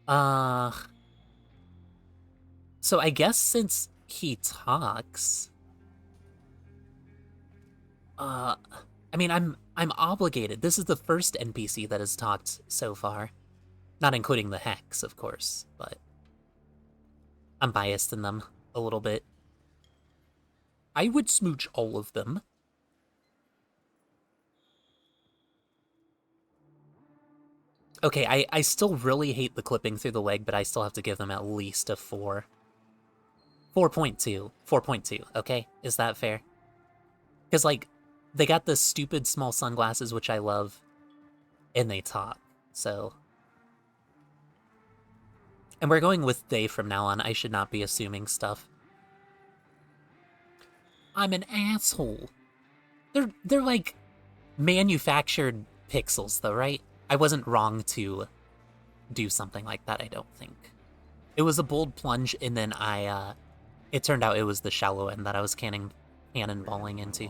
So I guess since he talks... I mean, I'm obligated. This is the first NPC that has talked so far. Not including the Hex, of course, but... I'm biased in them a little bit. I would smooch all of them. Okay, I still really hate the clipping through the leg, but I still have to give them at least a 4. 4.2. 4.2, okay? Is that fair? Because, like, they got the stupid small sunglasses, which I love, and they talk, so... And we're going with they from now on. I should not be assuming stuff. I'm an asshole. They're like manufactured pixels, though, right? I wasn't wrong to do something like that, I don't think. It was a bold plunge, and then it turned out it was the shallow end that I was cannonballing into.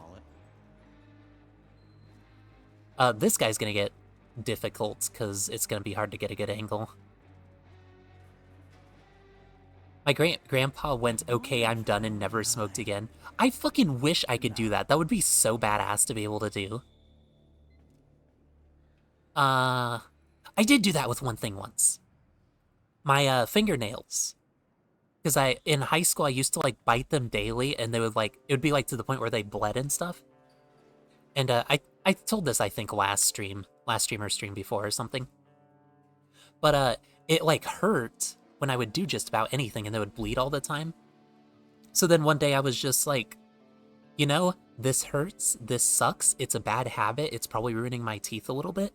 This guy's gonna get difficult, because it's gonna be hard to get a good angle. My grandpa went, okay, I'm done, and never smoked again. I fucking wish I could do that. That would be so badass to be able to do. I did do that with one thing once. My, fingernails. Because in high school, I used to, like, bite them daily, and they would, like, it would be, like, to the point where they bled and stuff. And, I told this, I think, last stream or stream before or something. But, it, like, hurt when I would do just about anything, and they would bleed all the time. So then one day I was just like, you know, this hurts, this sucks, it's a bad habit, it's probably ruining my teeth a little bit.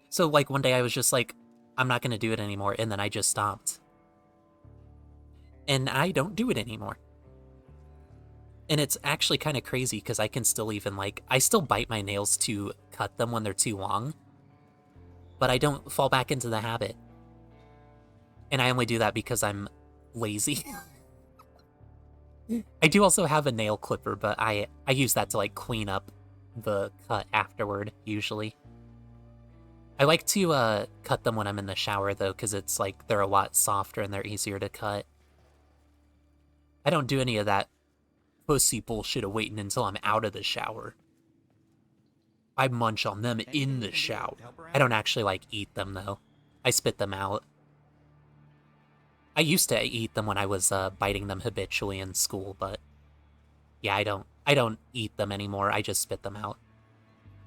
So, like, one day I was just like, I'm not gonna do it anymore, and then I just stopped. And I don't do it anymore. And it's actually kind of crazy, because I can still even, like, I still bite my nails to cut them when they're too long, but I don't fall back into the habit. And I only do that because I'm lazy. I do also have a nail clipper, but I use that to, like, clean up the cut afterward, usually. I like to cut them when I'm in the shower, though, because it's, like, they're a lot softer and they're easier to cut. I don't do any of that pussy bullshit of waiting until I'm out of the shower. I munch on them in the shower. I don't actually, like, eat them, though. I spit them out. I used to eat them when I was biting them habitually in school, but yeah, I don't eat them anymore. I just spit them out.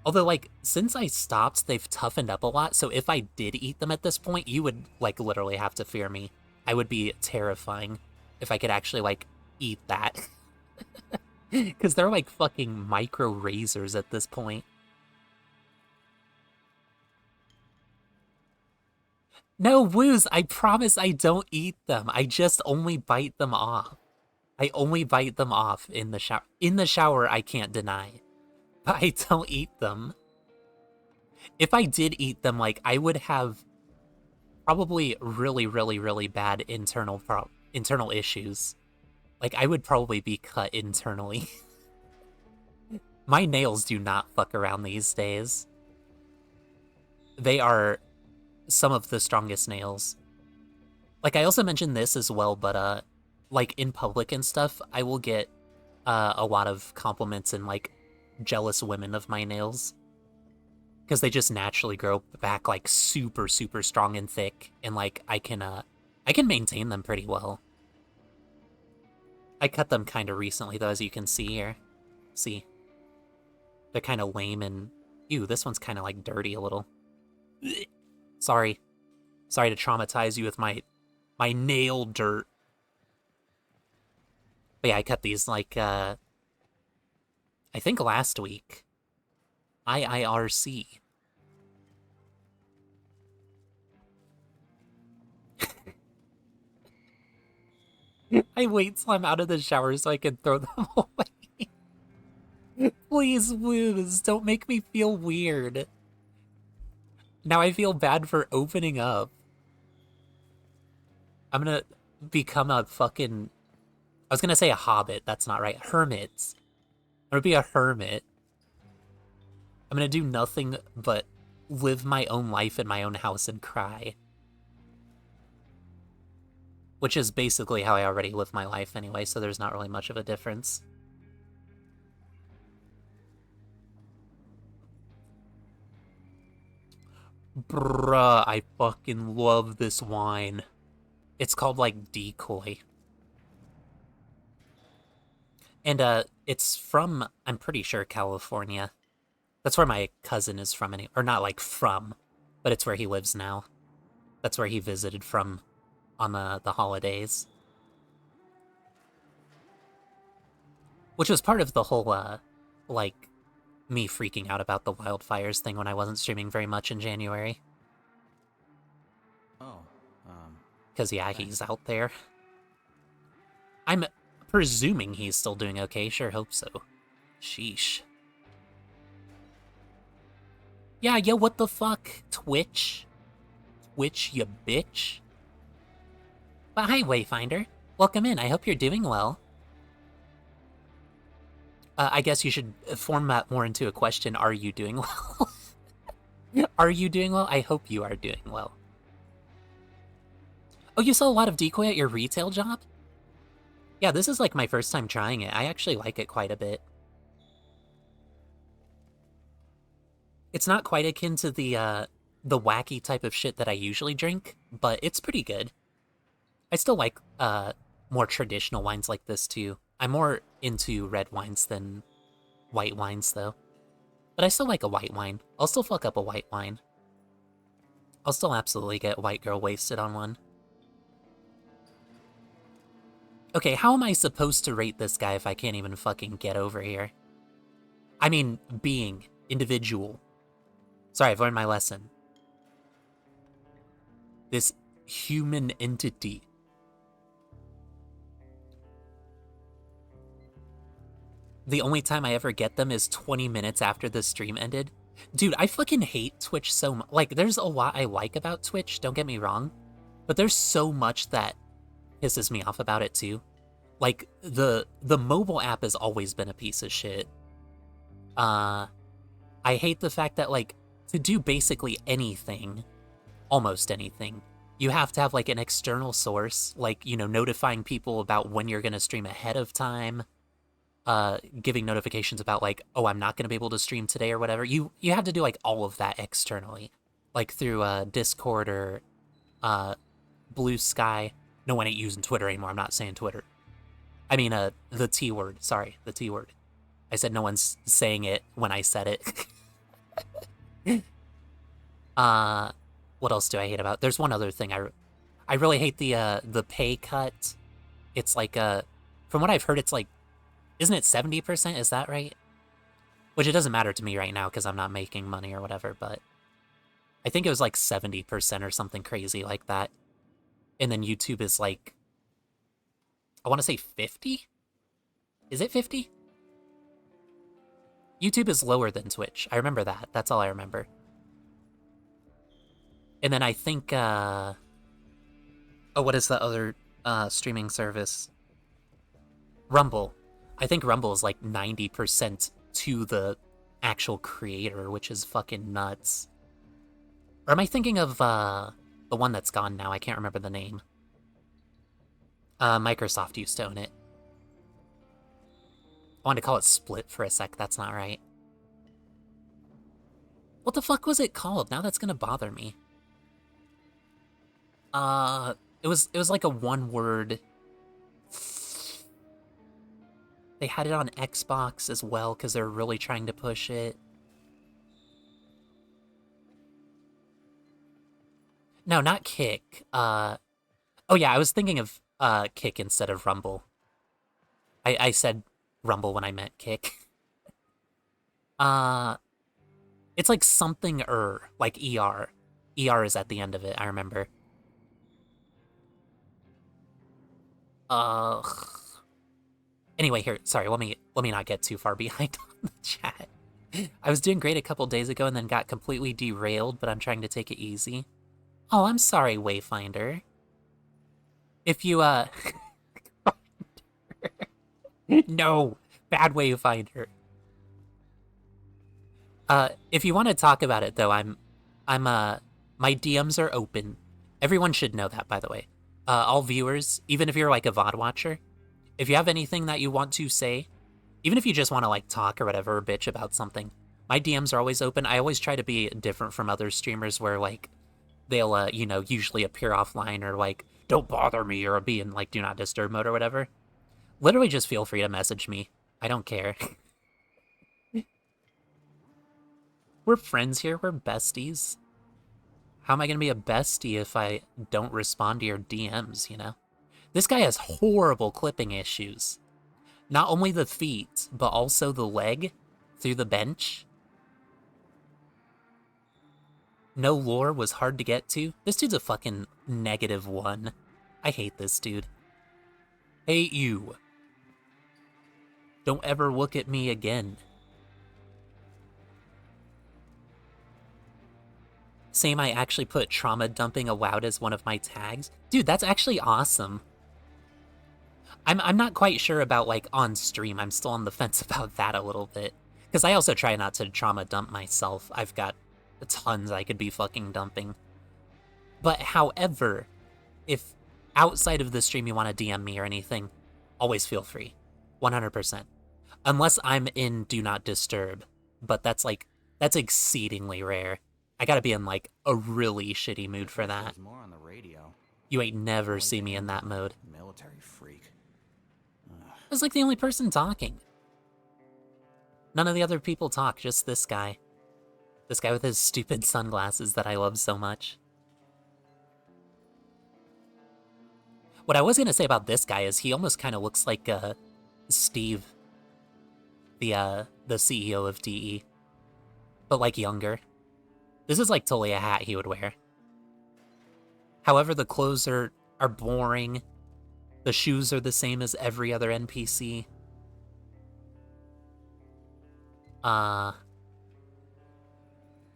Although, like, since I stopped, they've toughened up a lot, so if I did eat them at this point, you would, like, literally have to fear me. I would be terrifying if I could actually, like, eat that. Because they're, like, fucking micro razors at this point. No, Woos, I promise I don't eat them. I just only bite them off. I only bite them off in the shower. In the shower, I can't deny. But I don't eat them. If I did eat them, like, I would have probably really, really, really bad internal issues. Like, I would probably be cut internally. My nails do not fuck around these days. They are some of the strongest nails. Like, I also mentioned this as well, but, like, in public and stuff, I will get, a lot of compliments and, like, jealous women of my nails. Because they just naturally grow back, like, super, super strong and thick, and, like, I can maintain them pretty well. I cut them kind of recently, though, as you can see here. See? They're kind of lame and... Ew, this one's kind of, like, dirty a little. Sorry. Sorry to traumatize you with my nail dirt. But yeah, I cut these, like, I think last week. IIRC. I wait till I'm out of the shower so I can throw them away. Please, Luz, don't make me feel weird. Now I feel bad for opening up. I'm gonna become a fucking... I was gonna say a hobbit, that's not right. Hermit. I'm gonna be a hermit. I'm gonna do nothing but live my own life in my own house and cry. Which is basically how I already live my life anyway, so there's not really much of a difference. Bruh, I fucking love this wine. It's called, like, Decoy. And, it's from, I'm pretty sure, California. That's where my cousin is from, or not, like, from, but it's where he lives now. That's where he visited from on the holidays. Which was part of the whole, like, me freaking out about the wildfires thing when I wasn't streaming very much in January. Oh, Because, yeah, he's out there. I'm presuming he's still doing okay. Sure hope so. Sheesh. Yeah, yo, what the fuck? Twitch? Twitch, you bitch? But hi, Wayfinder. Welcome in. I hope you're doing well. I guess you should form that more into a question. Are you doing well? Are you doing well? I hope you are doing well. Oh, you saw a lot of Decoy at your retail job? Yeah, this is like my first time trying it. I actually like it quite a bit. It's not quite akin to the wacky type of shit that I usually drink, but it's pretty good. I still like more traditional wines like this too. I'm more into red wines than white wines though. But I still like a white wine. I'll still fuck up a white wine. I'll still absolutely get white girl wasted on one. Okay, how am I supposed to rate this guy if I can't even fucking get over here? I mean, being, individual. Sorry, I've learned my lesson. This human entity. The only time I ever get them is 20 minutes after the stream ended. Dude, I fucking hate Twitch so much. Like, there's a lot I like about Twitch, don't get me wrong. But there's so much that pisses me off about it too. Like, the mobile app has always been a piece of shit. I hate the fact that, like, to do basically anything, almost anything, you have to have, like, an external source, like, you know, notifying people about when you're gonna stream ahead of time, giving notifications about, like, oh, I'm not gonna be able to stream today or whatever. You have to do, like, all of that externally, like, through, Discord or, Blue Sky. No one ain't using Twitter anymore, I'm not saying Twitter. I mean, the T word, sorry, the T word. I said no one's saying it when I said it. What else do I hate about? There's one other thing I really hate the pay cut. It's like from what I've heard, it's like, isn't it 70%? Is that right? Which it doesn't matter to me right now because I'm not making money or whatever. But I think it was like 70% or something crazy like that. And then YouTube is like, I want to say 50. Is it 50? YouTube is lower than Twitch. I remember that. That's all I remember. And then I think, oh, what is the other streaming service? Rumble. I think Rumble is like 90% to the actual creator, which is fucking nuts. Or am I thinking of the one that's gone now? I can't remember the name. Microsoft used to own it. I wanted to call it Split for a sec, that's not right. What the fuck was it called? Now that's gonna bother me. It was like a one-word... They had it on Xbox as well, because they're really trying to push it. No, not Kick. Oh yeah, I was thinking of Kick instead of Rumble. I said Rumble when I meant Kick. It's like something like ER. ER is at the end of it, I remember. Ugh. Anyway, here, sorry, let me not get too far behind on the chat. I was doing great a couple days ago and then got completely derailed, but I'm trying to take it easy. Oh, I'm sorry, Wayfinder. If you, no! Bad Wayfinder. If you want to talk about it, though, my DMs are open. Everyone should know that, by the way. All viewers, even if you're like a VOD watcher, if you have anything that you want to say, even if you just want to like talk or whatever, or bitch about something, my DMs are always open. I always try to be different from other streamers where like they'll, you know, usually appear offline or like, don't bother me or be in like do not disturb mode or whatever. Literally just feel free to message me. I don't care. We're friends here, we're besties. How am I gonna be a bestie if I don't respond to your DMs, you know? This guy has horrible clipping issues. Not only the feet, but also the leg through the bench. No lore was hard to get to. This dude's a fucking -1. I hate this dude. Hate you. Don't ever look at me again. Same, I actually put trauma dumping aloud as one of my tags. Dude, that's actually awesome. I'm not quite sure about, like, on stream. I'm still on the fence about that a little bit. Because I also try not to trauma dump myself. I've got tons I could be fucking dumping. But however, if outside of the stream you want to DM me or anything, always feel free. 100%. Unless I'm in Do Not Disturb. But that's, like, that's exceedingly rare. I gotta be in, like, a really shitty mood for that. There's more on the radio. You ain't never see me in that mode. Military freak. I was like the only person talking. None of the other people talk, just this guy. This guy with his stupid sunglasses that I love so much. What I was gonna say about this guy is he almost kind of looks like Steve, the CEO of DE, but like younger. This is like totally a hat he would wear. However, the clothes are boring. The shoes are the same as every other NPC.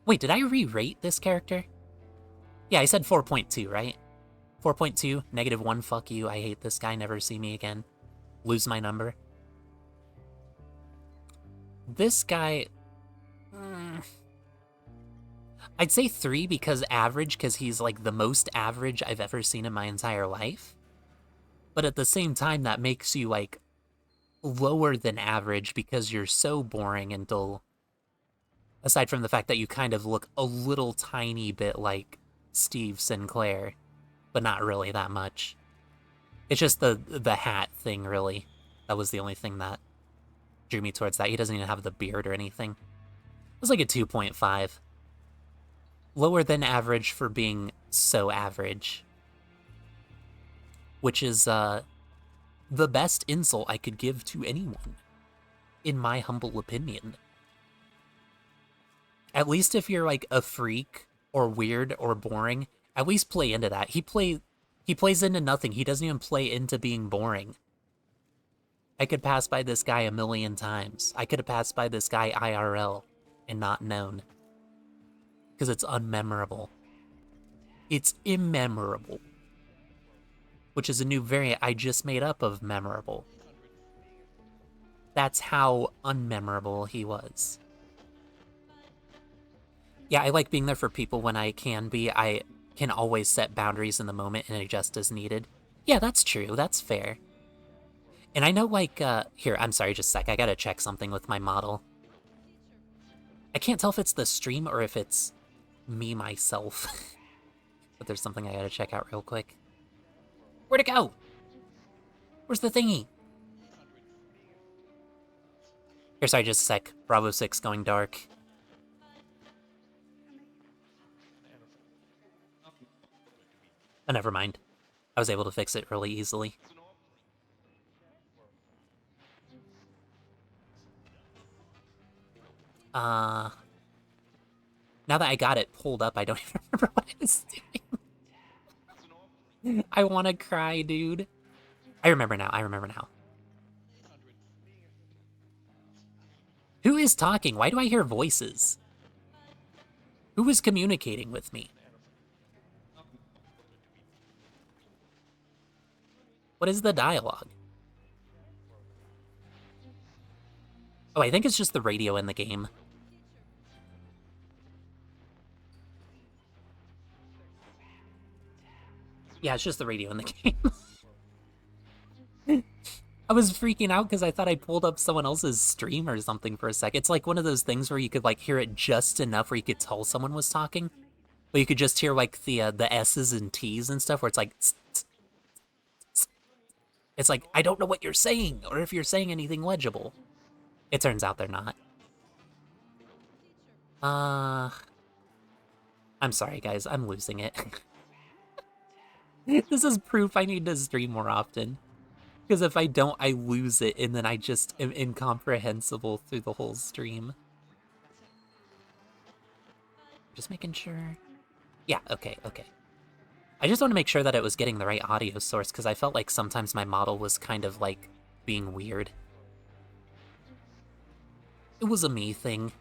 Wait, did I re-rate this character? Yeah, I said 4.2, right? 4.2, -1, fuck you, I hate this guy, never see me again. Lose my number. This guy... I'd say 3 because average, because he's like the most average I've ever seen in my entire life. But at the same time, that makes you like lower than average because you're so boring and dull. Aside from the fact that you kind of look a little tiny bit like Steve Sinclair, but not really that much. It's just the hat thing, really. That was the only thing that drew me towards that. He doesn't even have the beard or anything. It was like a 2.5. Lower than average for being so average. Which is, the best insult I could give to anyone, in my humble opinion. At least if you're, like, a freak, or weird, or boring, at least play into that. He plays into nothing. He doesn't even play into being boring. I could pass by this guy a million times. I could have passed by this guy IRL, and not known. Because it's unmemorable. It's immemorable. Which is a new variant I just made up of memorable. That's how unmemorable he was. Yeah, I like being there for people when I can be. I can always set boundaries in the moment and adjust as needed. Yeah, that's true. That's fair. And I know, like, here, I'm sorry, just a sec. I gotta check something with my model. I can't tell if it's the stream or if it's me, myself. But there's something I gotta check out real quick. Where'd it go? Where's the thingy? Here, sorry, just a sec. Bravo 6 going dark. Oh, never mind. I was able to fix it really easily. Now that I got it pulled up, I don't even remember what I was doing. I wanna cry, dude. I remember now, I remember now. Who is talking? Why do I hear voices? Who is communicating with me? What is the dialogue? Oh, I think it's just the radio in the game. Yeah, it's just the radio in the game. I was freaking out because I thought I pulled up someone else's stream or something for a sec. It's like one of those things where you could like hear it just enough where you could tell someone was talking, but you could just hear like the S's and T's and stuff where it's like, tss, tss, tss. It's like, I don't know what you're saying or if you're saying anything legible. It turns out they're not. I'm sorry guys, I'm losing it. This is proof I need to stream more often. Because if I don't, I lose it, and then I just am incomprehensible through the whole stream. Just making sure. Yeah, okay, okay. I just want to make sure that it was getting the right audio source, because I felt like sometimes my model was kind of, like, being weird. It was a me thing.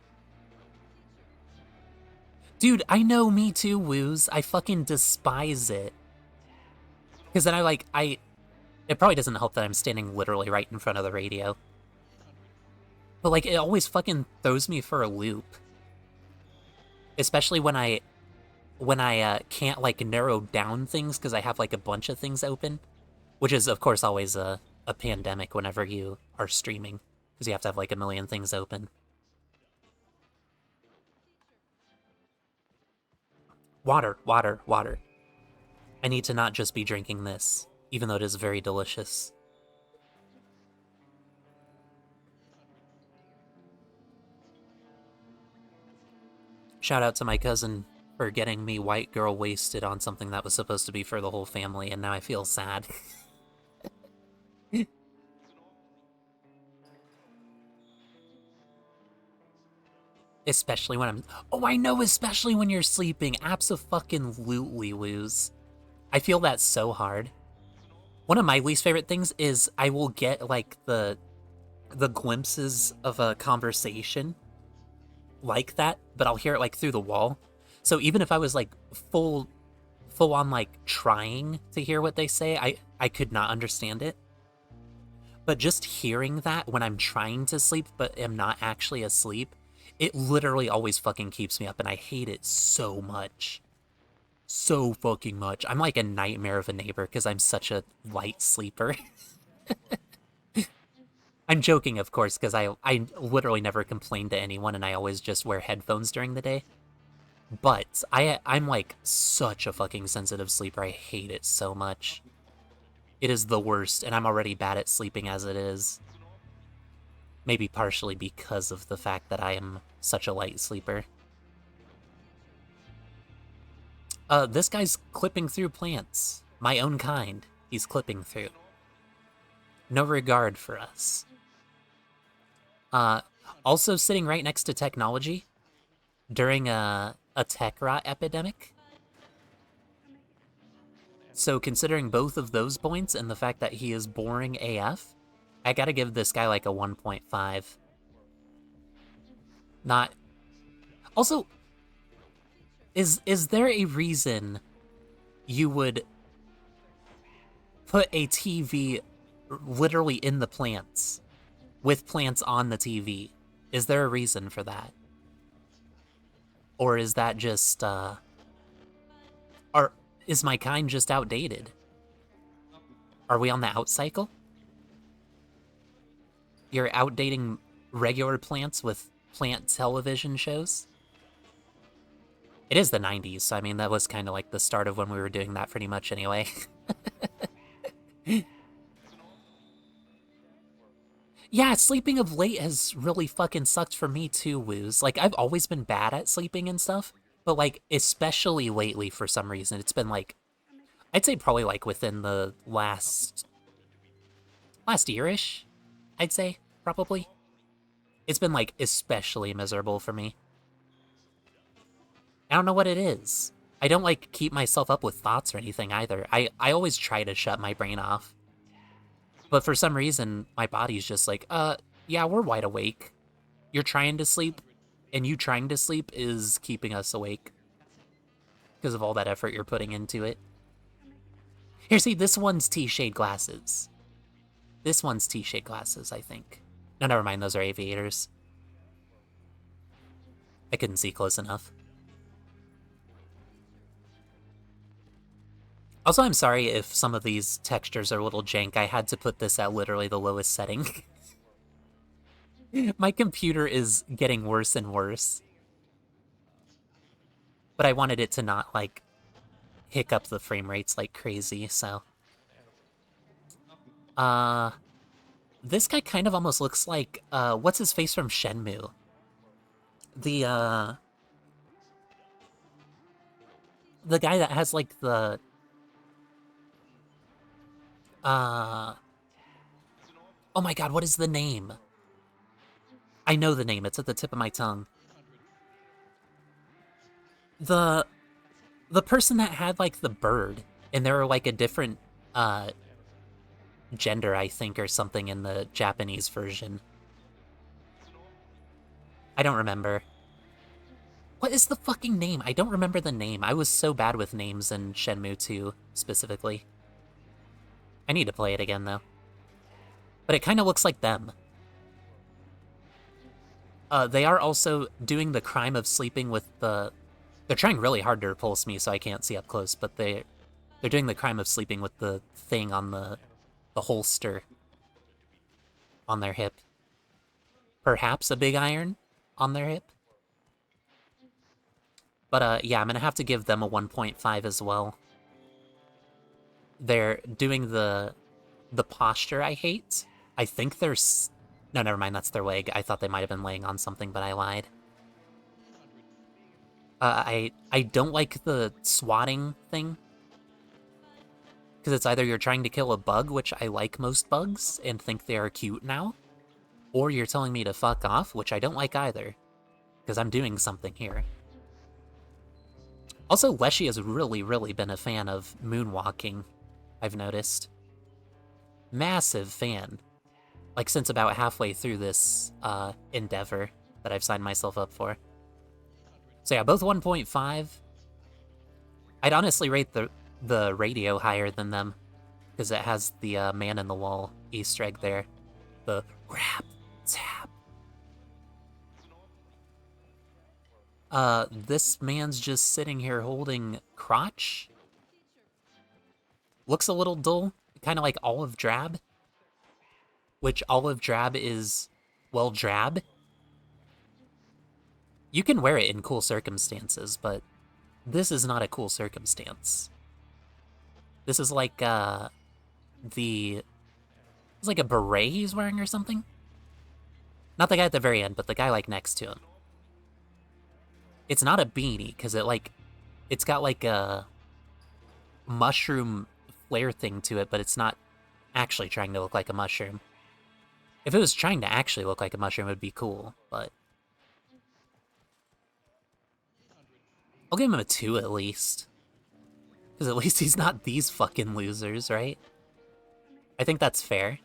Dude, I know, me too, Woos. I fucking despise it. Because then it probably doesn't help that I'm standing literally right in front of the radio. But, like, it always fucking throws me for a loop. Especially when I can't, like, narrow down things because I have, like, a bunch of things open. Which is, of course, always a pandemic whenever you are streaming. Because you have to have, like, a million things open. Water, water, water. I need to not just be drinking this, even though it is very delicious. Shout out to my cousin for getting me white girl wasted on something that was supposed to be for the whole family, and now I feel sad. Especially when I'm... Oh, I know, especially when you're sleeping. Abso-fucking-lutely, Woos. I feel that so hard. One of my least favorite things is I will get, like, the glimpses of a conversation like that, but I'll hear it, like, through the wall. So even if I was, like, full on, like, trying to hear what they say, I could not understand it. But just hearing that when I'm trying to sleep but am not actually asleep, it literally always fucking keeps me up, and I hate it so much. So fucking much. I'm like a nightmare of a neighbor because I'm such a light sleeper. I'm joking, of course, because I literally never complain to anyone, and I always just wear headphones during the day. But I'm like such a fucking sensitive sleeper. I hate it so much. It is the worst, and I'm already bad at sleeping as it is. Maybe partially because of the fact that I am such a light sleeper. This guy's clipping through plants. My own kind, he's clipping through. No regard for us. Also sitting right next to technology during a tech rot epidemic. So considering both of those points and the fact that he is boring AF, I gotta give this guy like a 1.5. Not... Also, is there a reason you would put a TV literally in the plants, with plants on the TV? Is there a reason for that? Or is that just, is my kind just outdated? Are we on the out cycle? You're outdating regular plants with plant television shows? It is the 90s, so I mean, that was kind of like the start of when we were doing that pretty much anyway. Yeah, sleeping of late has really fucking sucked for me too, Woos. Like, I've always been bad at sleeping and stuff, but like, especially lately for some reason, it's been like, I'd say probably like within the last year-ish, I'd say, probably. It's been like especially miserable for me. I don't know what it is. I don't like keep myself up with thoughts or anything either. I always try to shut my brain off. But for some reason, my body's just like, yeah, we're wide awake. You're trying to sleep, and you trying to sleep is keeping us awake. Because of all that effort you're putting into it. Here, see, this one's T-shade glasses. This one's T-shade glasses, I think. No, never mind, those are aviators. I couldn't see close enough. Also, I'm sorry if some of these textures are a little jank. I had to put this at literally the lowest setting. My computer is getting worse and worse. But I wanted it to not, like, hiccup the frame rates like crazy, so... This guy kind of almost looks like, what's his face from Shenmue? The guy that has, like, the... Oh my god, what is the name? I know the name, it's at the tip of my tongue. The person that had, like, the bird, and they were, like, a different, gender, I think, or something in the Japanese version. I don't remember. What is the fucking name? I don't remember the name. I was so bad with names in Shenmue 2, specifically. I need to play it again, though. But it kind of looks like them. They are also doing the crime of sleeping with the... They're trying really hard to repulse me, so I can't see up close, but they're doing the crime of sleeping with the thing on the holster on their hip. Perhaps a big iron on their hip. But, yeah, I'm gonna have to give them a 1.5 as well. They're doing the posture I hate. I think they're... No, never mind, that's their leg. I thought they might have been laying on something, but I lied. I don't like the swatting thing. Because it's either you're trying to kill a bug, which I like most bugs, and think they are cute now, or you're telling me to fuck off, which I don't like either. Because I'm doing something here. Also, Leshy has really, really been a fan of moonwalking, I've noticed. Massive fan. Like, since about halfway through this endeavor that I've signed myself up for. So yeah, both 1.5. I'd honestly rate the radio higher than them, because it has the man in the wall Easter egg there. The rap tap. This man's just sitting here holding crotch. Looks a little dull, kind of like olive drab. Which olive drab is, well, drab. You can wear it in cool circumstances, but this is not a cool circumstance. This is like, it's like a beret he's wearing or something? Not the guy at the very end, but the guy, like, next to him. It's not a beanie, because it's got, like, a mushroom flare thing to it, but it's not actually trying to look like a mushroom. If it was trying to actually look like a mushroom, it would be cool, but... I'll give him a 2 at least. Because at least he's not these fucking losers, right? I think that's fair.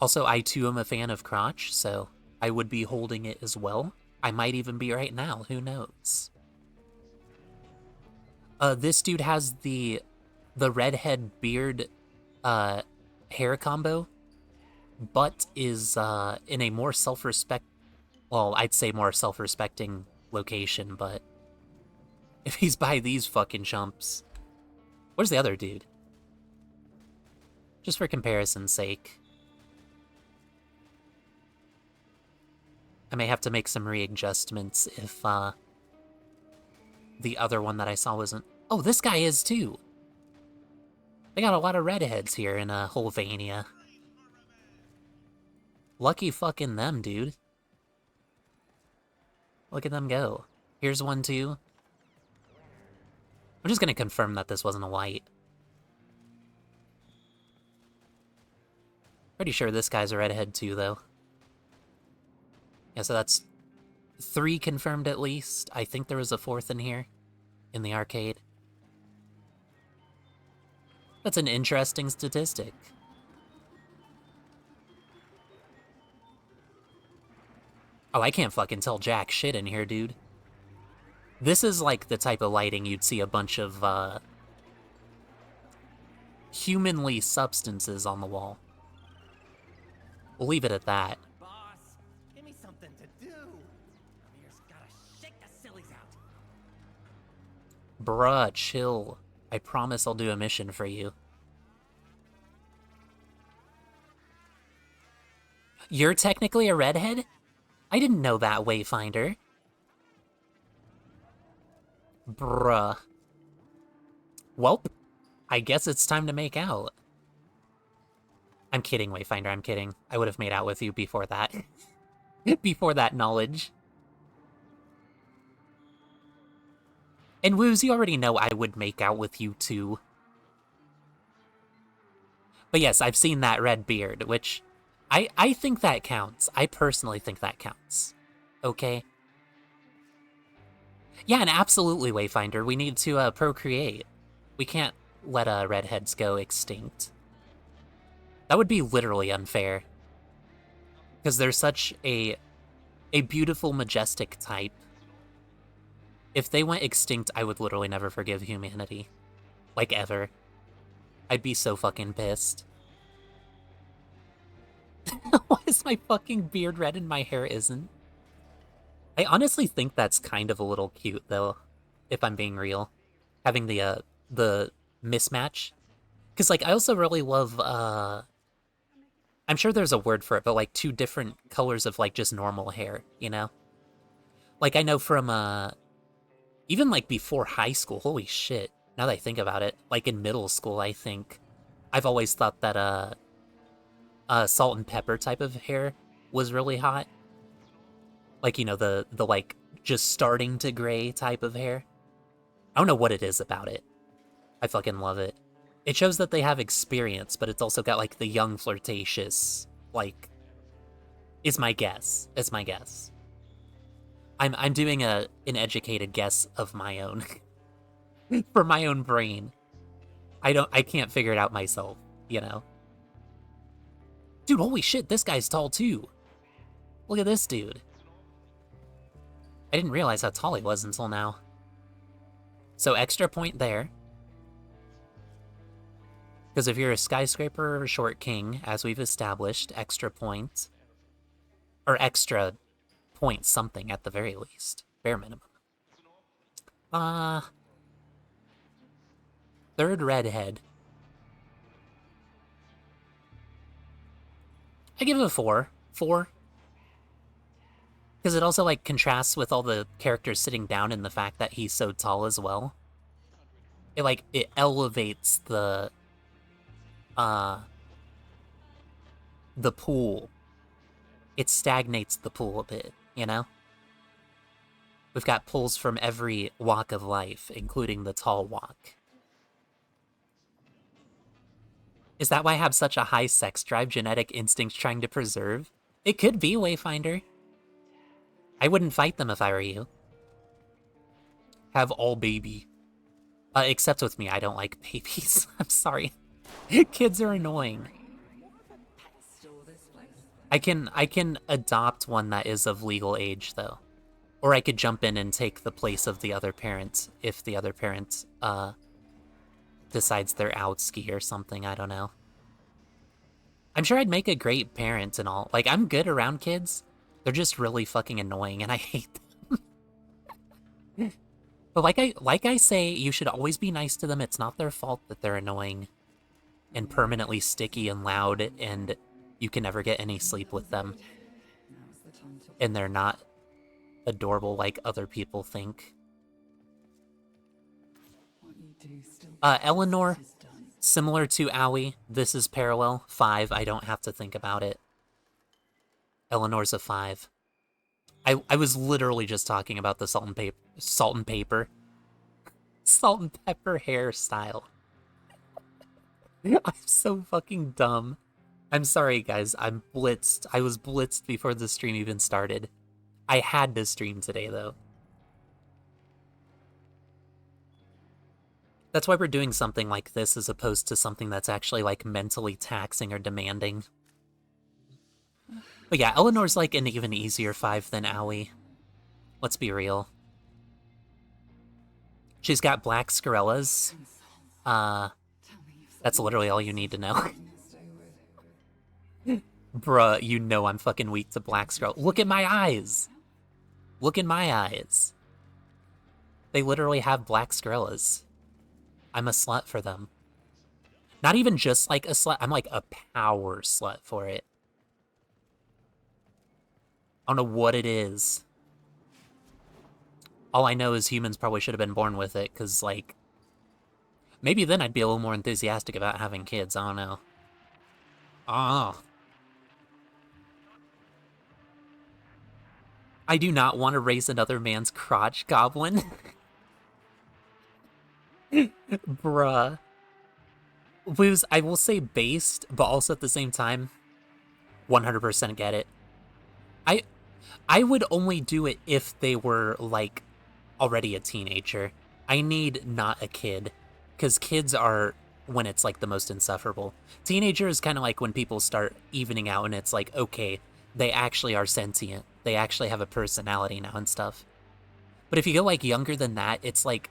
Also, I too am a fan of crotch, so I would be holding it as well. I might even be right now, who knows? This dude has the redhead beard hair combo, but is in a more well, I'd say more self-respecting location, but if he's by these fucking chumps... Where's the other dude? Just for comparison's sake. I may have to make some readjustments if the other one that I saw wasn't... Oh, this guy is too! They got a lot of redheads here in Holvania. Lucky fucking them, dude. Look at them go. Here's one too. I'm just gonna confirm that this wasn't a light. Pretty sure this guy's a redhead too, though. Yeah, so that's 3 confirmed at least. I think there was a 4th in here, in the arcade. That's an interesting statistic. Oh, I can't fucking tell jack shit in here, dude. This is like the type of lighting you'd see a bunch of, humanly substances on the wall. We'll leave it at that. Boss, give me something to do. Amir's gotta shake the sillies out. Bruh, chill. I promise I'll do a mission for you. You're technically a redhead? I didn't know that, Wayfinder. Bruh. Welp, I guess it's time to make out. I'm kidding, Wayfinder, I'm kidding. I would have made out with you before that. Before that knowledge. And Woos, you already know I would make out with you too. But yes, I've seen that red beard, which I think that counts. I personally think that counts. Okay? Yeah, and absolutely, Wayfinder, we need to procreate. We can't let redheads go extinct. That would be literally unfair. Because they're such a beautiful, majestic type. If they went extinct, I would literally never forgive humanity. Like, ever. I'd be so fucking pissed. Why is my fucking beard red and my hair isn't? I honestly think that's kind of a little cute, though, if I'm being real. Having the mismatch. Because, like, I also really love, I'm sure there's a word for it, but, like, two different colors of, like, just normal hair, you know? Like, I know from, even, like, before high school, holy shit, now that I think about it, like, in middle school, I think, I've always thought that, salt and pepper type of hair was really hot. Like, you know, the like, just starting to gray type of hair. I don't know what it is about it. I fucking love it. It shows that they have experience, but it's also got, like, the young flirtatious, like, is my guess. It's my guess. I'm doing an educated guess of my own. For my own brain. I can't figure it out myself, you know? Dude, holy shit, this guy's tall too. Look at this dude. I didn't realize how tall he was until now. So extra point there. Because if you're a skyscraper or a short king, as we've established, extra point. Or extra point something at the very least. Bare minimum. Third redhead. I give it a 4. 4. Because it also, like, contrasts with all the characters sitting down and the fact that he's so tall as well. It, like, it elevates the pool. It stagnates the pool a bit, you know? We've got pulls from every walk of life, including the tall walk. Is that why I have such a high sex drive, genetic instincts trying to preserve? It could be, Wayfinder. I wouldn't fight them if I were you. Have all baby. Except with me, I don't like babies. I'm sorry. Kids are annoying. I can adopt one that is of legal age, though. Or I could jump in and take the place of the other parent if the other parent, decides they're out ski or something, I don't know. I'm sure I'd make a great parent and all. Like, I'm good around kids. They're just really fucking annoying, and I hate them. But like I say, you should always be nice to them. It's not their fault that they're annoying and permanently sticky and loud, and you can never get any sleep with them. And they're not adorable like other people think. Eleanor, similar to Owie, this is parallel. 5, I don't have to think about it. Eleanor's a 5. I was literally just talking about the salt and pepper hairstyle. I'm so fucking dumb. I'm sorry, guys. I'm blitzed. I was blitzed before the stream even started. I had to stream today, though. That's why we're doing something like this as opposed to something that's actually, like, mentally taxing or demanding. But yeah, Eleanor's, like, an even easier 5 than Aoi. Let's be real. She's got black Scarellas. That's literally all you need to know. Bruh, you know I'm fucking weak to black Scarella. Look at my eyes! Look in my eyes. They literally have black Scarellas. I'm a slut for them. Not even just like a slut, I'm like a power slut for it. I don't know what it is. All I know is humans probably should have been born with it, because, like, maybe then I'd be a little more enthusiastic about having kids, I don't know. Oh. I do not want to raise another man's crotch goblin. Bruh. Woos, I will say based, but also at the same time, 100% get it. I would only do it if they were, like, already a teenager. I need not a kid, because kids are when it's, like, the most insufferable. Teenager is kind of like when people start evening out and it's like, okay, they actually are sentient. They actually have a personality now and stuff. But if you go, like, younger than that, it's like,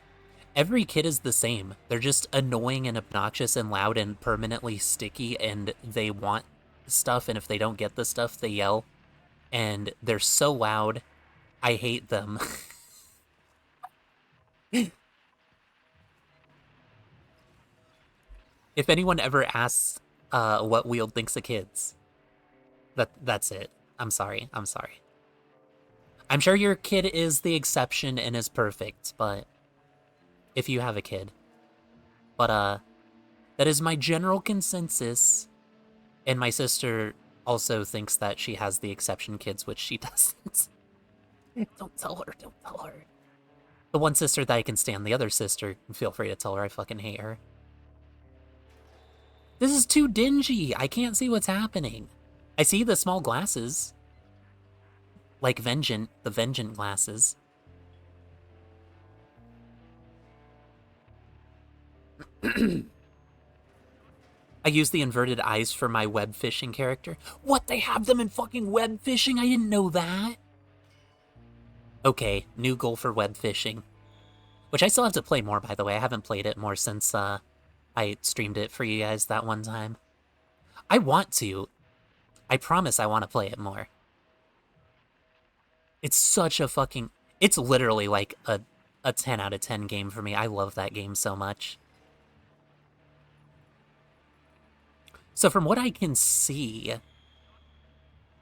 every kid is the same. They're just annoying and obnoxious and loud and permanently sticky, and they want stuff, and if they don't get the stuff, they yell. And they're so loud, I hate them. If anyone ever asks what Wield thinks of kids, that's it. I'm sorry. I'm sorry. I'm sure your kid is the exception and is perfect, but if you have a kid. But that is my general consensus, and my sister also thinks that she has the exception kids, which she doesn't. Don't tell her, don't tell her. The one sister that I can stand, the other sister, feel free to tell her I fucking hate her. This is too dingy, I can't see what's happening. I see the small glasses. Like Vengeant, the Vengeant glasses. I use the inverted eyes for my web fishing character. What? They have them in fucking web fishing? I didn't know that. Okay, new goal for web fishing. Which I still have to play more, by the way. I haven't played it more since I streamed it for you guys that one time. I want to. I promise I want to play it more. It's such a fucking... It's literally like a 10 out of 10 game for me. I love that game so much. So from what I can see,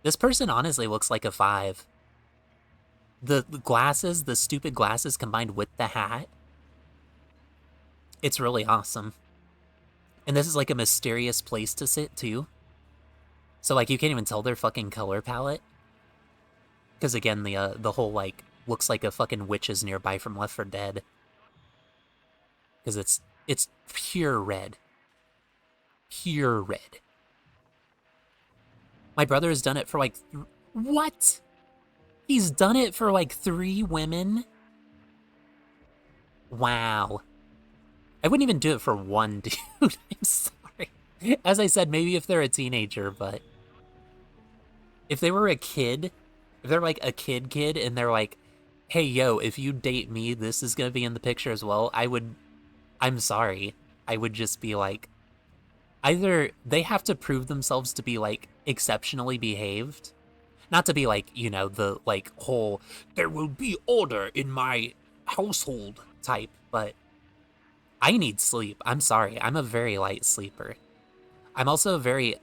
this person honestly looks like a 5. The glasses, the stupid glasses combined with the hat, it's really awesome. And this is like a mysterious place to sit too. So like you can't even tell their fucking color palette. Because again, the whole like looks like a fucking witch is nearby from Left 4 Dead. Because it's pure red. Pure red. My brother has done it for like... What? He's done it for like 3 women? Wow. I wouldn't even do it for one dude. I'm sorry. As I said, maybe if they're a teenager, but... If they were a kid, if they're like a kid and they're like, hey, yo, if you date me, this is gonna be in the picture as well, I'm sorry. I would just be like... Either they have to prove themselves to be, like, exceptionally behaved. Not to be, like, you know, the, like, whole, there will be order in my household type, but I need sleep. I'm sorry. I'm a very light sleeper. I'm also a very,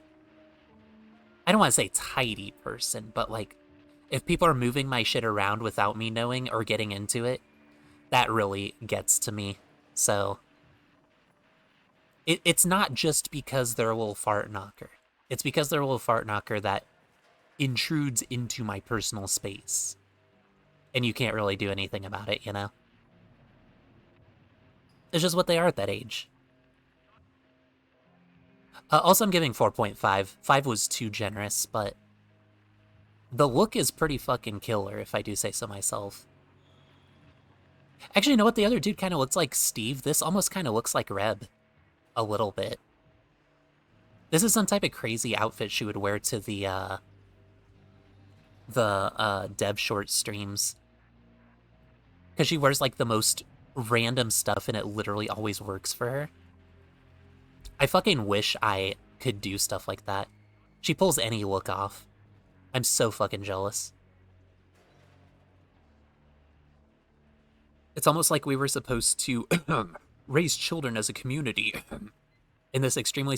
I don't want to say tidy person, but, like, if people are moving my shit around without me knowing or getting into it, that really gets to me. So... It's not just because they're a little fart knocker. It's because they're a little fart knocker that intrudes into my personal space. And you can't really do anything about it, you know? It's just what they are at that age. Also, I'm giving 4.5. 5 was too generous, but... The look is pretty fucking killer, if I do say so myself. Actually, you know what? The other dude kind of looks like Steve. This almost kind of looks like Reb. A little bit. This is some type of crazy outfit she would wear to the dev short streams. Because she wears, like, the most random stuff and it literally always works for her. I fucking wish I could do stuff like that. She pulls any look off. I'm so fucking jealous. It's almost like we were supposed to raise children as a community in this extremely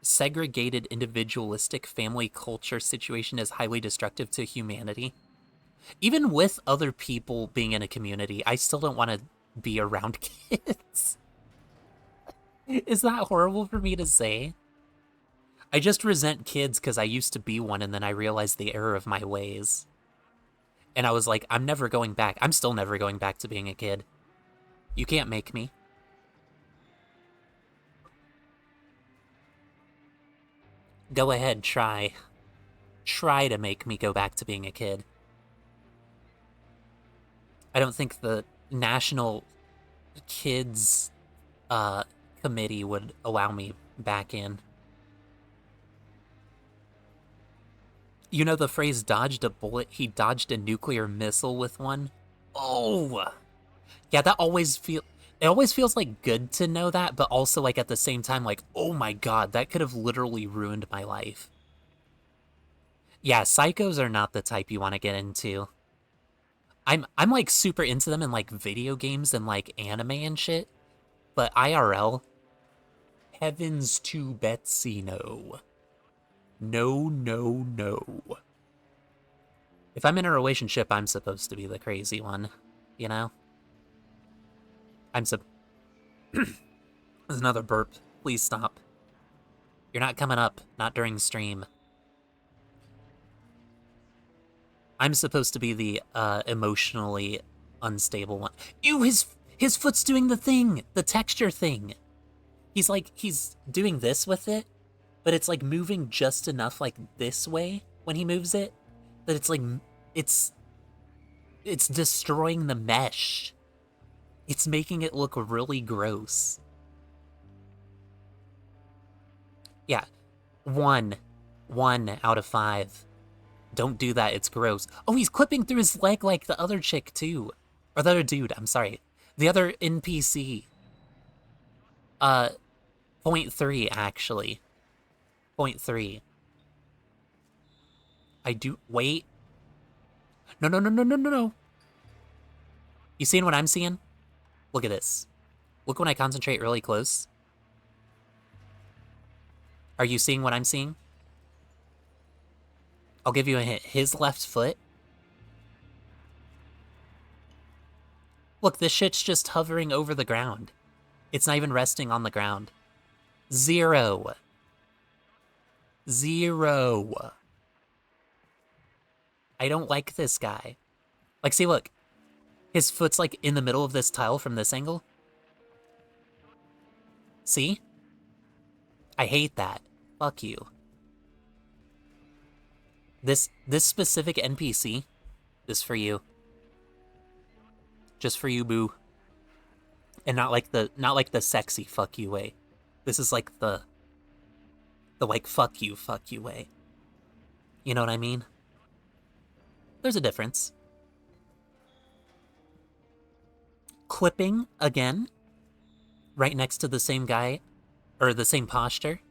segregated, individualistic family culture situation is highly destructive to humanity. Even with other people being in a community, I still don't want to be around kids. Is that horrible for me to say? I just resent kids because I used to be one and then I realized the error of my ways. And I was like, I'm never going back. I'm still never going back to being a kid. You can't make me. Go ahead, try. Try to make me go back to being a kid. I don't think the National Kids Committee would allow me back in. You know the phrase dodged a bullet? He dodged a nuclear missile with one? Oh! Yeah, that always feels... It always feels like good to know that, but also like at the same time like, oh my god, that could have literally ruined my life. Yeah, psychos are not the type you want to get into. I'm like super into them in like video games and like anime and shit, but IRL, heavens to Betsy, no. No, no, no. If I'm in a relationship, I'm supposed to be the crazy one, you know? There's another burp. Please stop. You're not coming up. Not during stream. I'm supposed to be the emotionally unstable one. Ew, his foot's doing the thing! The texture thing! He's doing this with it, but it's like moving just enough like this way when he moves it, that it's like, it's destroying the mesh. It's making it look really gross. Yeah, 1 out of 5. Don't do that, it's gross. Oh, he's clipping through his leg like the other chick too. Or the other dude, I'm sorry. The other NPC. 0.3 actually. 0.3. I do, wait. No, no, no, no, no, no, no. You seeing what I'm seeing? Look at this. Look when I concentrate really close. Are you seeing what I'm seeing? I'll give you a hint. His left foot. Look, this shit's just hovering over the ground. It's not even resting on the ground. 0. 0. I don't like this guy. Like, see, look. His foot's like in the middle of this tile from this angle. See? I hate that. Fuck you. This specific NPC is for you. Just for you, boo. And not like the sexy fuck you way. This is like the like fuck you way. You know what I mean? There's a difference. Clipping again, right next to the same guy, or the same posture.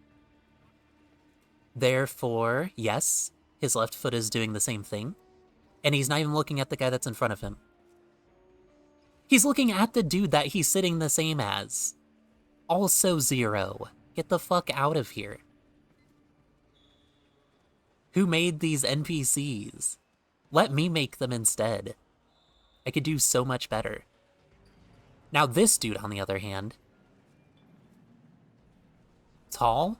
Therefore, yes, his left foot is doing the same thing, and he's not even looking at the guy that's in front of him. He's looking at the dude that he's sitting the same as. Also 0. Get the fuck out of here. Who made these NPCs? Let me make them instead. I could do so much better. Now this dude, on the other hand, tall,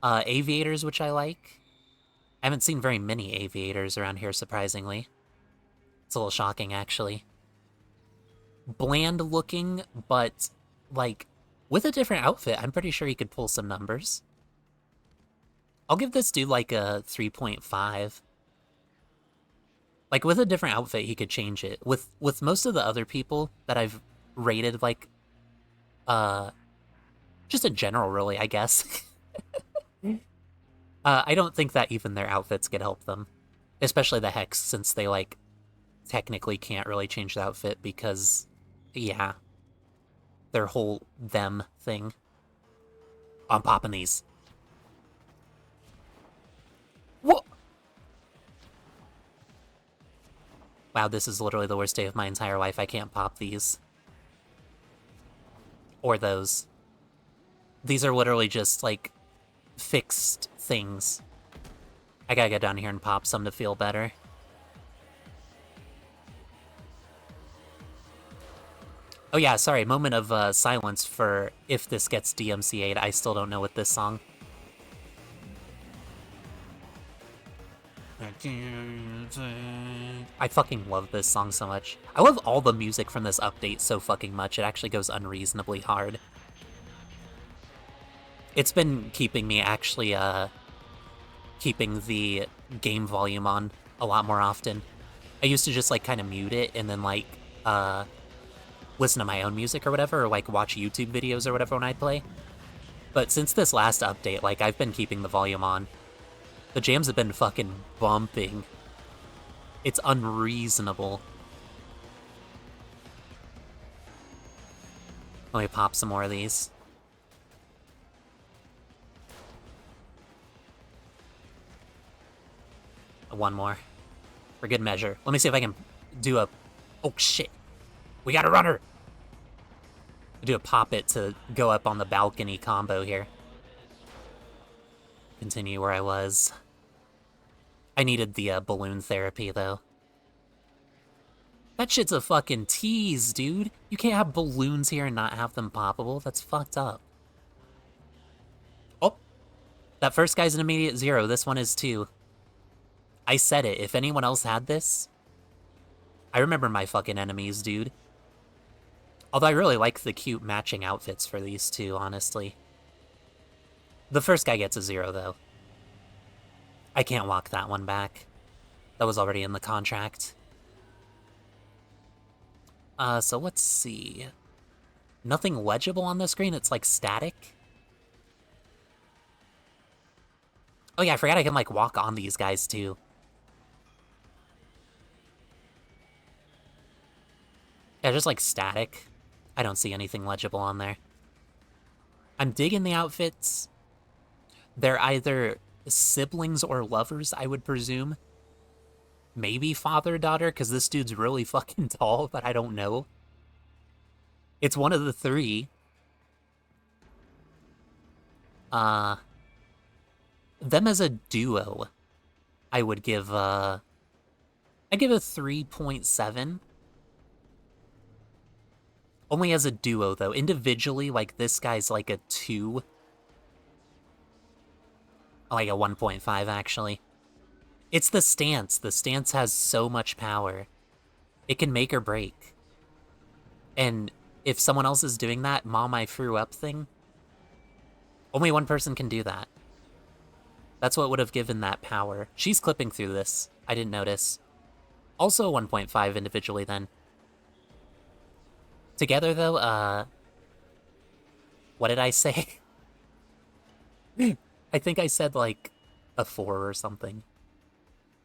aviators, which I like. I haven't seen very many aviators around here, surprisingly. It's a little shocking, actually. Bland looking, but, like, with a different outfit, I'm pretty sure he could pull some numbers. I'll give this dude, like, a 3.5. Like, with a different outfit, he could change it. With most of the other people that I've rated, like, just in general, really, I guess. I don't think that even their outfits could help them. Especially the Hex, since they, like, technically can't really change the outfit because, yeah, their whole them thing. I'm popping these. What? Wow, this is literally the worst day of my entire life. I can't pop these. Or those. These are literally just, like, fixed things. I gotta get down here and pop some to feel better. Oh yeah, sorry, moment of silence for if this gets DMCA'd. I still don't know what this song. I fucking love this song so much. I love all the music from this update so fucking much. It actually goes unreasonably hard. It's been keeping me actually, keeping the game volume on a lot more often. I used to just, like, kind of mute it and then, like, listen to my own music or whatever, or, like, watch YouTube videos or whatever when I play. But since this last update, like, I've been keeping the volume on. The jams have been fucking bumping. It's unreasonable. Let me pop some more of these. One more. For good measure. Let me see if I can do a... Oh, shit. We got a runner! Do a pop it to go up on the balcony combo here. Continue where I was. I needed the balloon therapy, though. That shit's a fucking tease, dude. You can't have balloons here and not have them poppable. That's fucked up. Oh! That first guy's an immediate 0. This one is too. I said it. If anyone else had this... I remember my fucking enemies, dude. Although I really like the cute matching outfits for these two, honestly. The first guy gets a 0, though. I can't walk that one back. That was already in the contract. So let's see. Nothing legible on the screen, it's like static. Oh yeah, I forgot I can, like, walk on these guys too. Yeah, just like static. I don't see anything legible on there. I'm digging the outfits. They're either siblings or lovers, I would presume. Maybe father-daughter, because this dude's really fucking tall, but I don't know. It's one of the three. Them as a duo, I would give, I'd give a 3.7. Only as a duo, though. Individually, like, this guy's like a 2. Like a 1.5, actually. It's the stance. The stance has so much power. It can make or break. And if someone else is doing that Mom, I threw up thing, only one person can do that. That's what would have given that power. She's clipping through this. I didn't notice. Also 1.5 individually, then. Together, though, what did I say? I think I said, like, a 4 or something.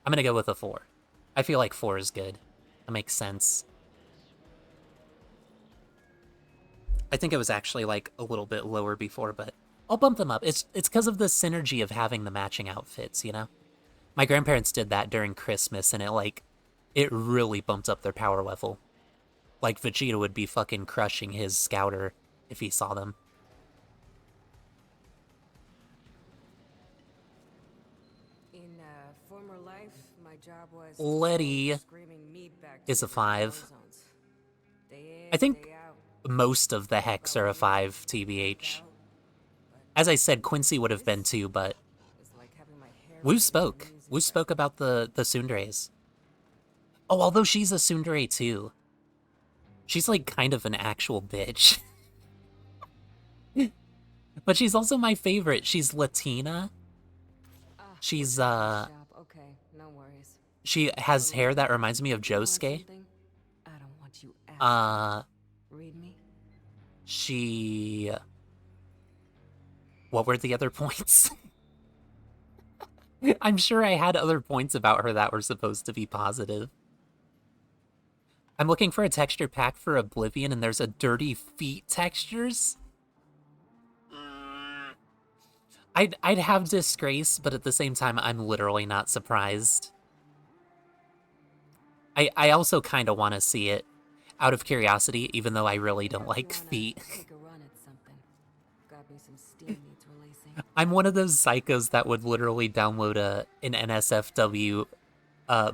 I'm gonna go with a 4. I feel like 4 is good. That makes sense. I think it was actually, like, a little bit lower before, but I'll bump them up. It's because of the synergy of having the matching outfits, you know? My grandparents did that during Christmas, and it really bumped up their power level. Like, Vegeta would be fucking crushing his scouter if he saw them. In former life, my job was Letty screaming meat back to is a different 5. zones. Day in, I think day out, most of the Hex are a 5, TBH. As I said, Quincy would have been 2, but it's like having my hair Wu raised spoke. and Wu spoke about the tsunderes. Oh, although she's a tsundere too. She's like kind of an actual bitch. But she's also my favorite. She's Latina. She's shop. Okay, no worries. She has hair that reminds me of You want Josuke. something? I don't want you asking. Uh, Read me? she... What were the other points? I'm sure I had other points about her that were supposed to be positive. I'm looking for a texture pack for Oblivion, and there's a dirty feet textures? I'd have Disgrace, but at the same time, I'm literally not surprised. I also kind of want to see it out of curiosity, even though I really don't like feet. Take a run at something. Got me some steam needs releasing. I'm one of those psychos that would literally download an NSFW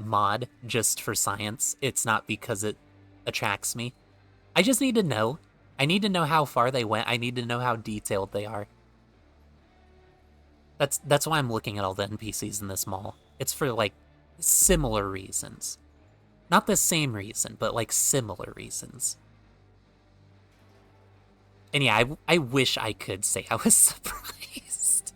mod just for science. It's not because it attracts me. I just need to know. I need to know how far they went. I need to know how detailed they are. That's why I'm looking at all the NPCs in this mall. It's for, like, similar reasons. Not the same reason, but, like, similar reasons. And yeah, I wish I could say I was surprised.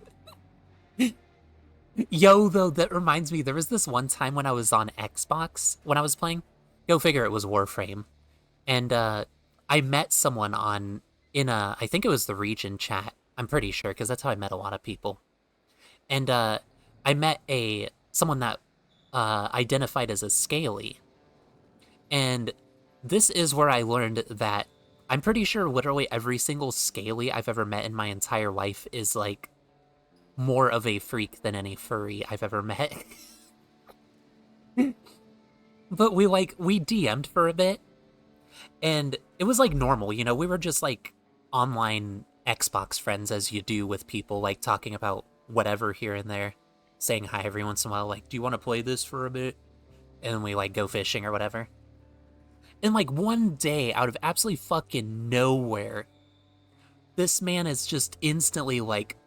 Yo, though, that reminds me, there was this one time when I was on Xbox, when I was playing. Go figure, it was Warframe. And I met someone I think it was the region chat. I'm pretty sure, because that's how I met a lot of people. And I met someone that identified as a scaly. And this is where I learned that I'm pretty sure literally every single scaly I've ever met in my entire life is, like, more of a freak than any furry I've ever met. But we DM'd for a bit, and it was, like, normal, you know? We were just, like, online Xbox friends, as you do with people, like, talking about whatever here and there, saying hi every once in a while, like, do you want to play this for a bit? And then we, like, go fishing or whatever. And, like, one day, out of absolutely fucking nowhere, this man is just instantly like,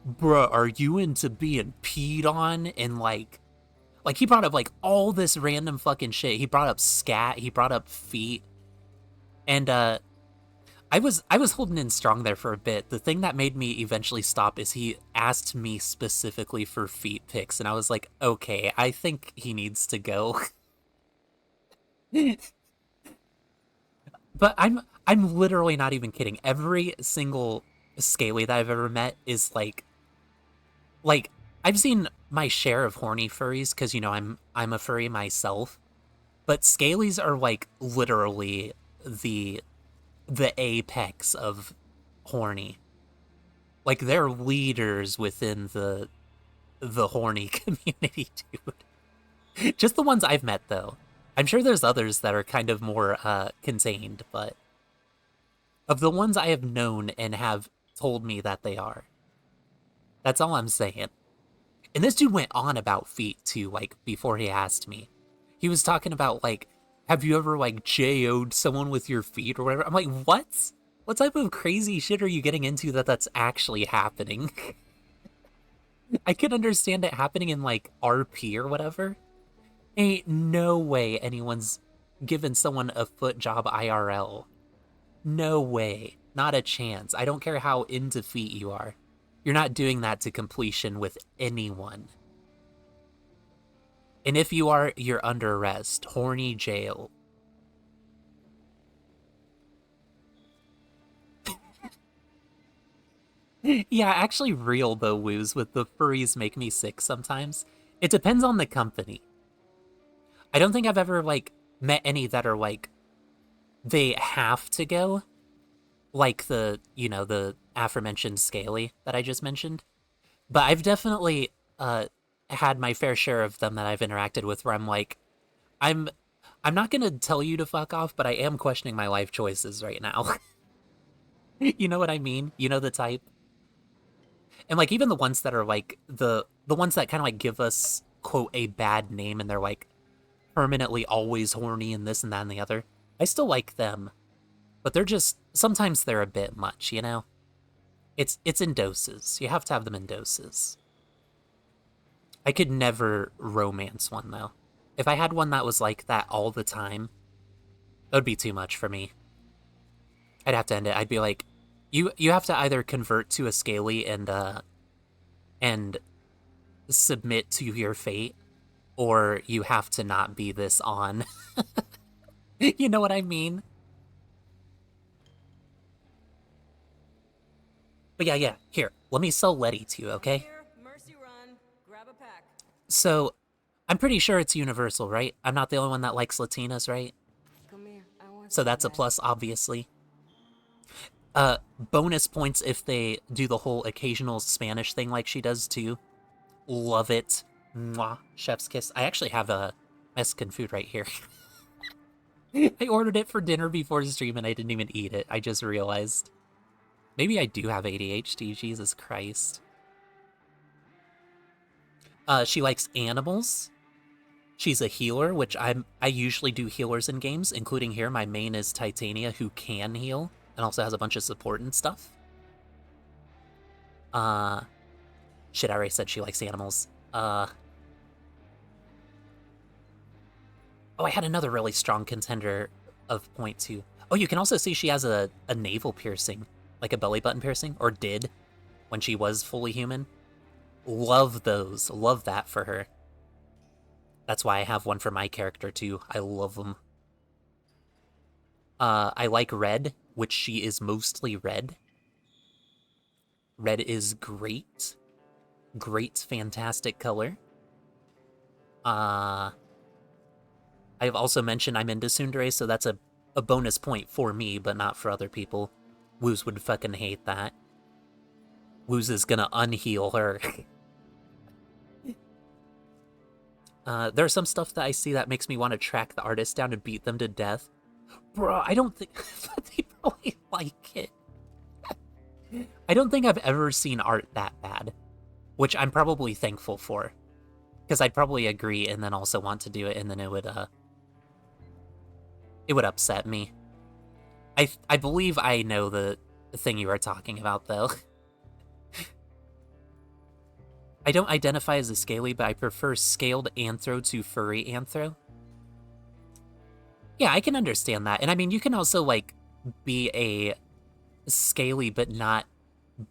bruh, are you into being peed on? And, like, he brought up, like, all this random fucking shit. He brought up scat, he brought up feet. And, I was holding in strong there for a bit. The thing that made me eventually stop is he asked me specifically for feet pics, and I was like, okay, I think he needs to go. But I'm literally not even kidding. Every single scaly that I've ever met is like I've seen my share of horny furries because, you know, I'm a furry myself, but scalies are, like, literally the apex of horny. Like, they're leaders within the horny community, dude. Just the ones I've met, though. I'm sure there's others that are kind of more contained, but of the ones I have known and have told me that they are, that's all I'm saying. And this dude went on about feet, too, like, before he asked me. He was talking about, like, have you ever, like, JO'd someone with your feet or whatever? I'm like, what? What type of crazy shit are you getting into that's actually happening? I could understand it happening in, like, RP or whatever. Ain't no way anyone's given someone a foot job IRL. No way. Not a chance. I don't care how into feet you are. You're not doing that to completion with anyone. And if you are, you're under arrest. Horny jail. Yeah, actually real though, Woos, with the furries make me sick sometimes. It depends on the company. I don't think I've ever, like, met any that are, like, they have to go. Like the, you know, the aforementioned scaly that I just mentioned. But I've definitely had my fair share of them that I've interacted with where I'm like, I'm not gonna tell you to fuck off, but I am questioning my life choices right now. You know what I mean? You know the type? And, like, even the ones that are, like, the ones that kind of, like, give us, quote, a bad name, and they're, like, permanently always horny and this and that and the other. I still like them. But they're just, sometimes they're a bit much, you know? It's in doses. You have to have them in doses. I could never romance one, though. If I had one that was like that all the time, that would be too much for me. I'd have to end it. I'd be like, you have to either convert to a scaly and submit to your fate, or you have to not be this on. You know what I mean? But yeah, here, let me sell Letty to you, okay? Here, Mercy Run. Grab a pack. So, I'm pretty sure it's universal, right? I'm not the only one that likes Latinas, right? Come here. I want So some that's a of that. plus, obviously. Bonus points if they do the whole occasional Spanish thing like she does too. Love it. Mwah. Chef's kiss. I actually have a Mexican food right here. I ordered it for dinner before the stream and I didn't even eat it. I just realized. Maybe I do have ADHD, Jesus Christ. She likes animals. She's a healer, which I usually do healers in games, including here. My main is Titania, who can heal, and also has a bunch of support and stuff. Shit, I already said she likes animals. Oh, I had another really strong contender of point two. Oh, you can also see she has a navel piercing, like a belly button piercing, or did, when she was fully human. Love those. Love that for her. That's why I have one for my character, too. I love them. I like red, which she is mostly red. Red is great. Great, fantastic color. I've also mentioned I'm into tsundere, so that's a bonus point for me, but not for other people. Woos would fucking hate that. Woos is gonna unheal her. There's some stuff that I see that makes me want to track the artist down and beat them to death. Bro, I don't think they probably like it. I don't think I've ever seen art that bad, which I'm probably thankful for, because I'd probably agree and then also want to do it, and then it would upset me. I believe I know the thing you are talking about, though. I don't identify as a scaly, but I prefer scaled anthro to furry anthro. Yeah, I can understand that. And I mean, you can also, like, be a scaly but not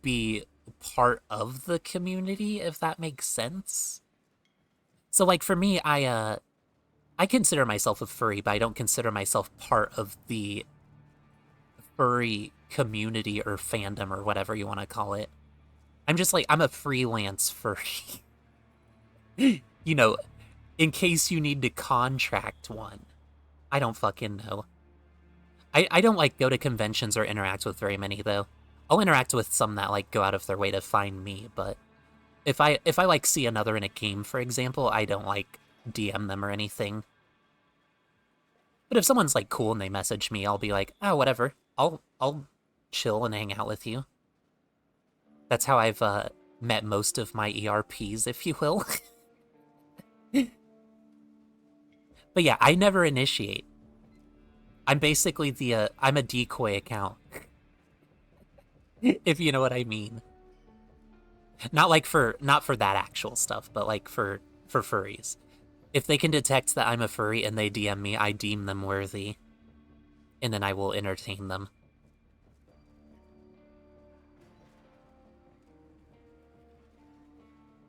be part of the community, if that makes sense. So, like, for me, I consider myself a furry, but I don't consider myself part of the furry community or fandom or whatever you want to call it. I'm just like, I'm a freelance furry. You know, in case you need to contract one. I don't fucking know. I don't, like, go to conventions or interact with very many, though. I'll interact with some that, like, go out of their way to find me, but if I like, see another in a game, for example, I don't, like, DM them or anything. But if someone's, like, cool and they message me, I'll be like, oh, whatever. I'll chill and hang out with you. That's how I've met most of my ERPs, if you will. But yeah, I never initiate. I'm basically I'm a decoy account. If you know what I mean. Not for that actual stuff, but like for furries. If they can detect that I'm a furry and they DM me, I deem them worthy. And then I will entertain them.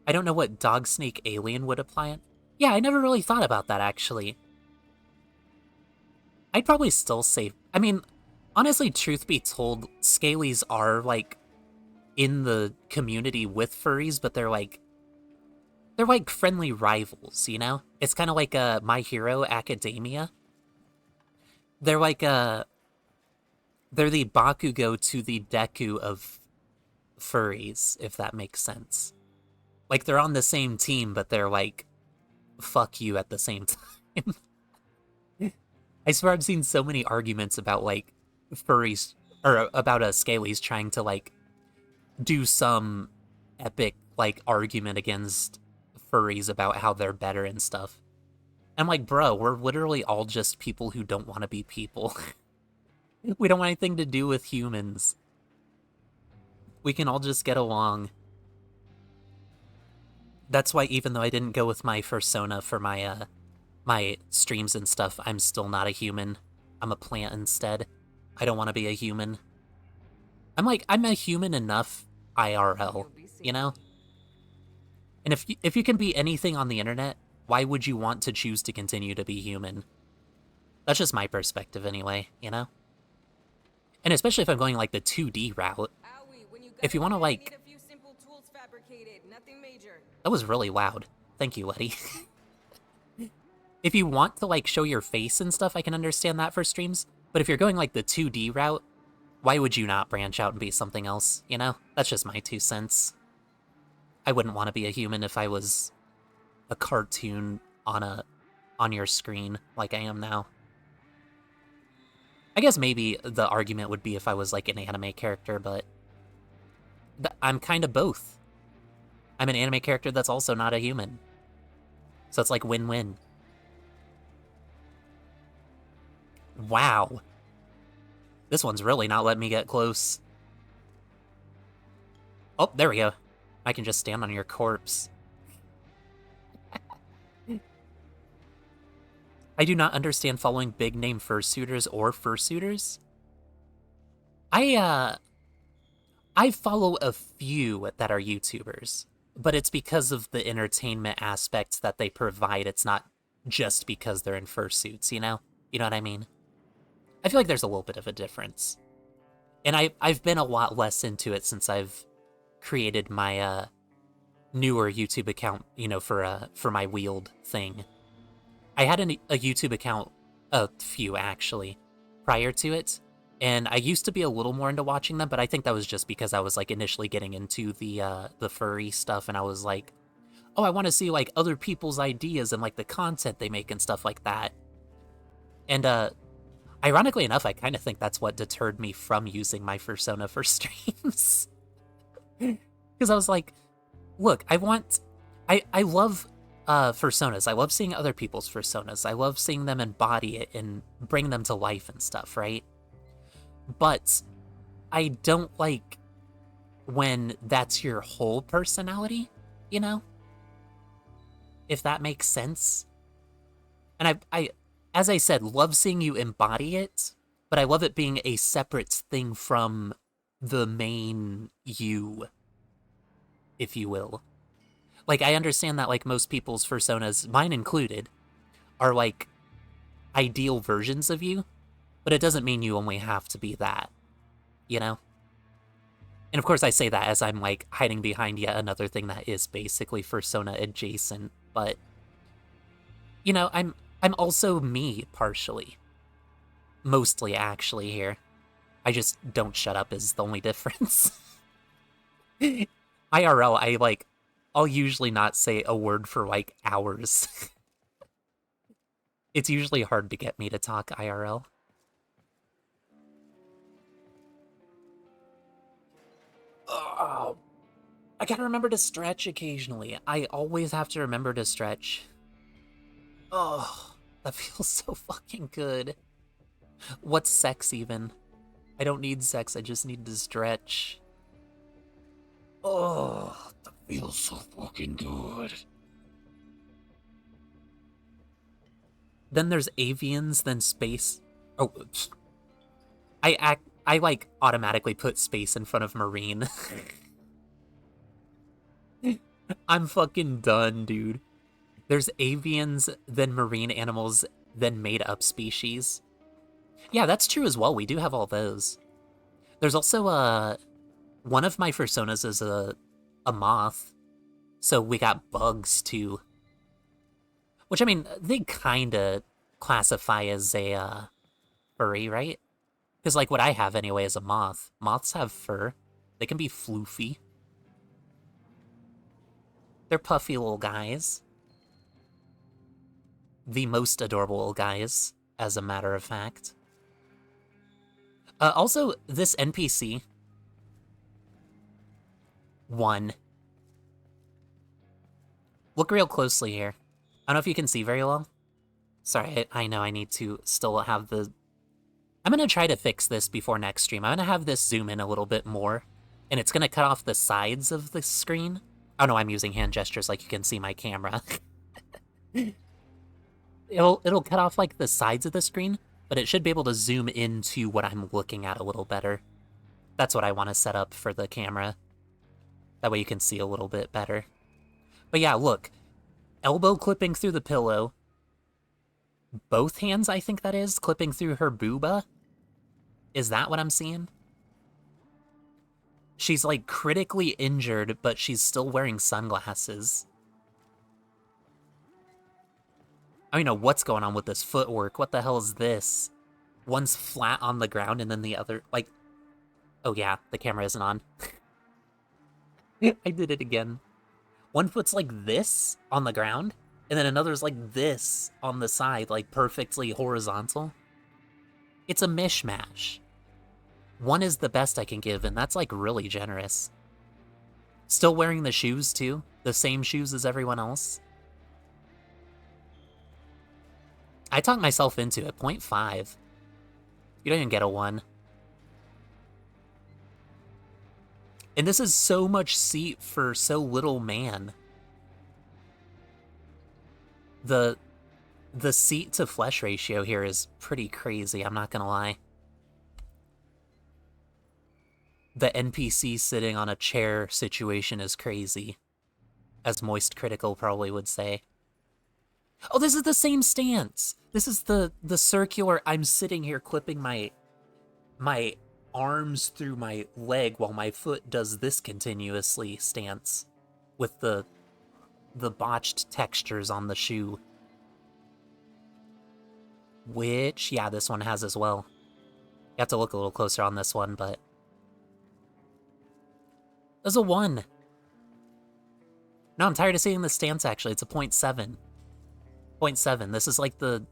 I don't know what dog snake alien would apply it. Yeah, I never really thought about that, actually. I'd probably still say... I mean, honestly, truth be told, scalies are, like, in the community with furries, but they're like friendly rivals, you know? It's kind of like My Hero Academia. They're like they're the Bakugo to the Deku of furries, if that makes sense. Like, they're on the same team, but they're like, fuck you at the same time. I swear I've seen so many arguments about, like, furries, or about scalies trying to, like, do some epic, like, argument against furries about how they're better and stuff. I'm like, bro, we're literally all just people who don't want to be people. We don't want anything to do with humans. We can all just get along. That's why even though I didn't go with my fursona for my my streams and stuff, I'm still not a human. I'm a plant instead. I don't want to be a human. I'm a human enough IRL, you know? And if you can be anything on the internet, Why would you want to choose to continue to be human? That's just my perspective anyway, you know? And especially if I'm going like the 2D route. Owie, when you If you want to need like... a few simple tools fabricated, nothing major. That was really loud. Thank you, Letty. If you want to like show your face and stuff, I can understand that for streams. But if you're going like the 2D route, why would you not branch out and be something else, you know? That's just my 2 cents. I wouldn't want to be a human if I was a cartoon on your screen like I am now. I guess maybe the argument would be if I was like an anime character, but I'm kind of both. I'm an anime character that's also not a human. So it's like win-win. Wow. This one's really not letting me get close. Oh, there we go. I can just stand on your corpse. I do not understand following big-name fursuiters or fursuiters. I follow a few that are YouTubers, but it's because of the entertainment aspects that they provide. It's not just because they're in fursuits, you know? You know what I mean? I feel like there's a little bit of a difference. And I've been a lot less into it since I've created my newer YouTube account, you know, for my Wield thing. I had a YouTube account, a few actually, prior to it, and I used to be a little more into watching them, but I think that was just because I was like initially getting into the furry stuff, and I was like, oh, I want to see like other people's ideas and like the content they make and stuff like that. And ironically enough, I kind of think that's what deterred me from using my persona for streams. Because I was like, look, I love personas. I love seeing other people's personas. I love seeing them embody it and bring them to life and stuff, right? But I don't like when that's your whole personality, you know? If that makes sense. And I as I said, love seeing you embody it, but I love it being a separate thing from the main you, if you will. Like, I understand that, like, most people's personas, mine included, are, like, ideal versions of you, but it doesn't mean you only have to be that, you know? And of course I say that as I'm, like, hiding behind yet another thing that is basically persona adjacent, but, you know, I'm also me, partially. Mostly, actually, here. I just don't shut up is the only difference. IRL, I'll usually not say a word for, like, hours. It's usually hard to get me to talk IRL. Oh, I gotta remember to stretch occasionally. I always have to remember to stretch. Oh, that feels so fucking good. What's sex, even? I don't need sex, I just need to stretch. Oh, that feels so fucking good. Then there's avians, then space. Oh, I like automatically put space in front of marine. I'm fucking done, dude. There's avians, then marine animals, then made-up species. Yeah, that's true as well. We do have all those. There's also one of my personas is a moth, so we got bugs too. Which, I mean, they kinda classify as a furry, right? Because, like, what I have anyway is a moth. Moths have fur. They can be floofy. They're puffy little guys. The most adorable little guys, as a matter of fact. Also, this NPC... One. Look real closely here. I don't know if you can see very well. Sorry, I know I need to still have the... I'm gonna try to fix this before next stream. I'm gonna have this zoom in a little bit more, and it's gonna cut off the sides of the screen. Oh no, I'm using hand gestures like you can see my camera. It'll cut off like the sides of the screen, but it should be able to zoom into what I'm looking at a little better. That's what I want to set up for the camera. That way you can see a little bit better. But yeah, look. elbow clipping through the pillow. Both hands, I think that is, clipping through her booba. Is that what I'm seeing? She's like critically injured, but she's still wearing sunglasses. I don't know what's going on with this footwork. What the hell is this? One's flat on the ground and then the other, like... Oh yeah, the camera isn't on. I did it again. One foot's like this on the ground, and then another's like this on the side, like perfectly horizontal. It's a mishmash. One is the best I can give, and that's like really generous. Still wearing the shoes too, the same shoes as everyone else. I talked myself into it, 0.5. You don't even get a 1. And this is so much seat for so little man. The seat to flesh ratio here is pretty crazy, I'm not gonna lie. The NPC sitting on a chair situation is crazy, as Moist Critical probably would say. Oh, this is the same stance! This is the circular, I'm sitting here clipping my arms through my leg while my foot does this continuously stance with the botched textures on the shoe. Which, yeah, this one has as well. You have to look a little closer on this one, but... There's a 1. No, I'm tired of seeing the stance, actually. It's a 0.7. 0.7. This is like the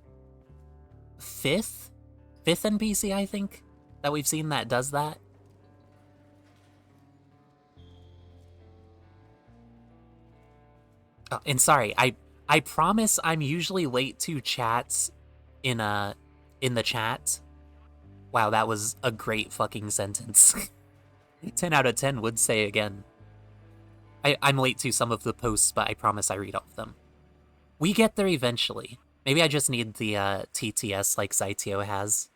fifth NPC, I think, that we've seen that does that. Oh, and sorry, I promise I'm usually late to chats in the chat. Wow, that was a great fucking sentence. 10 out of 10 would say again. I'm late to some of the posts, but I promise I read all of them. We get there eventually. Maybe I just need the TTS like Zytio has.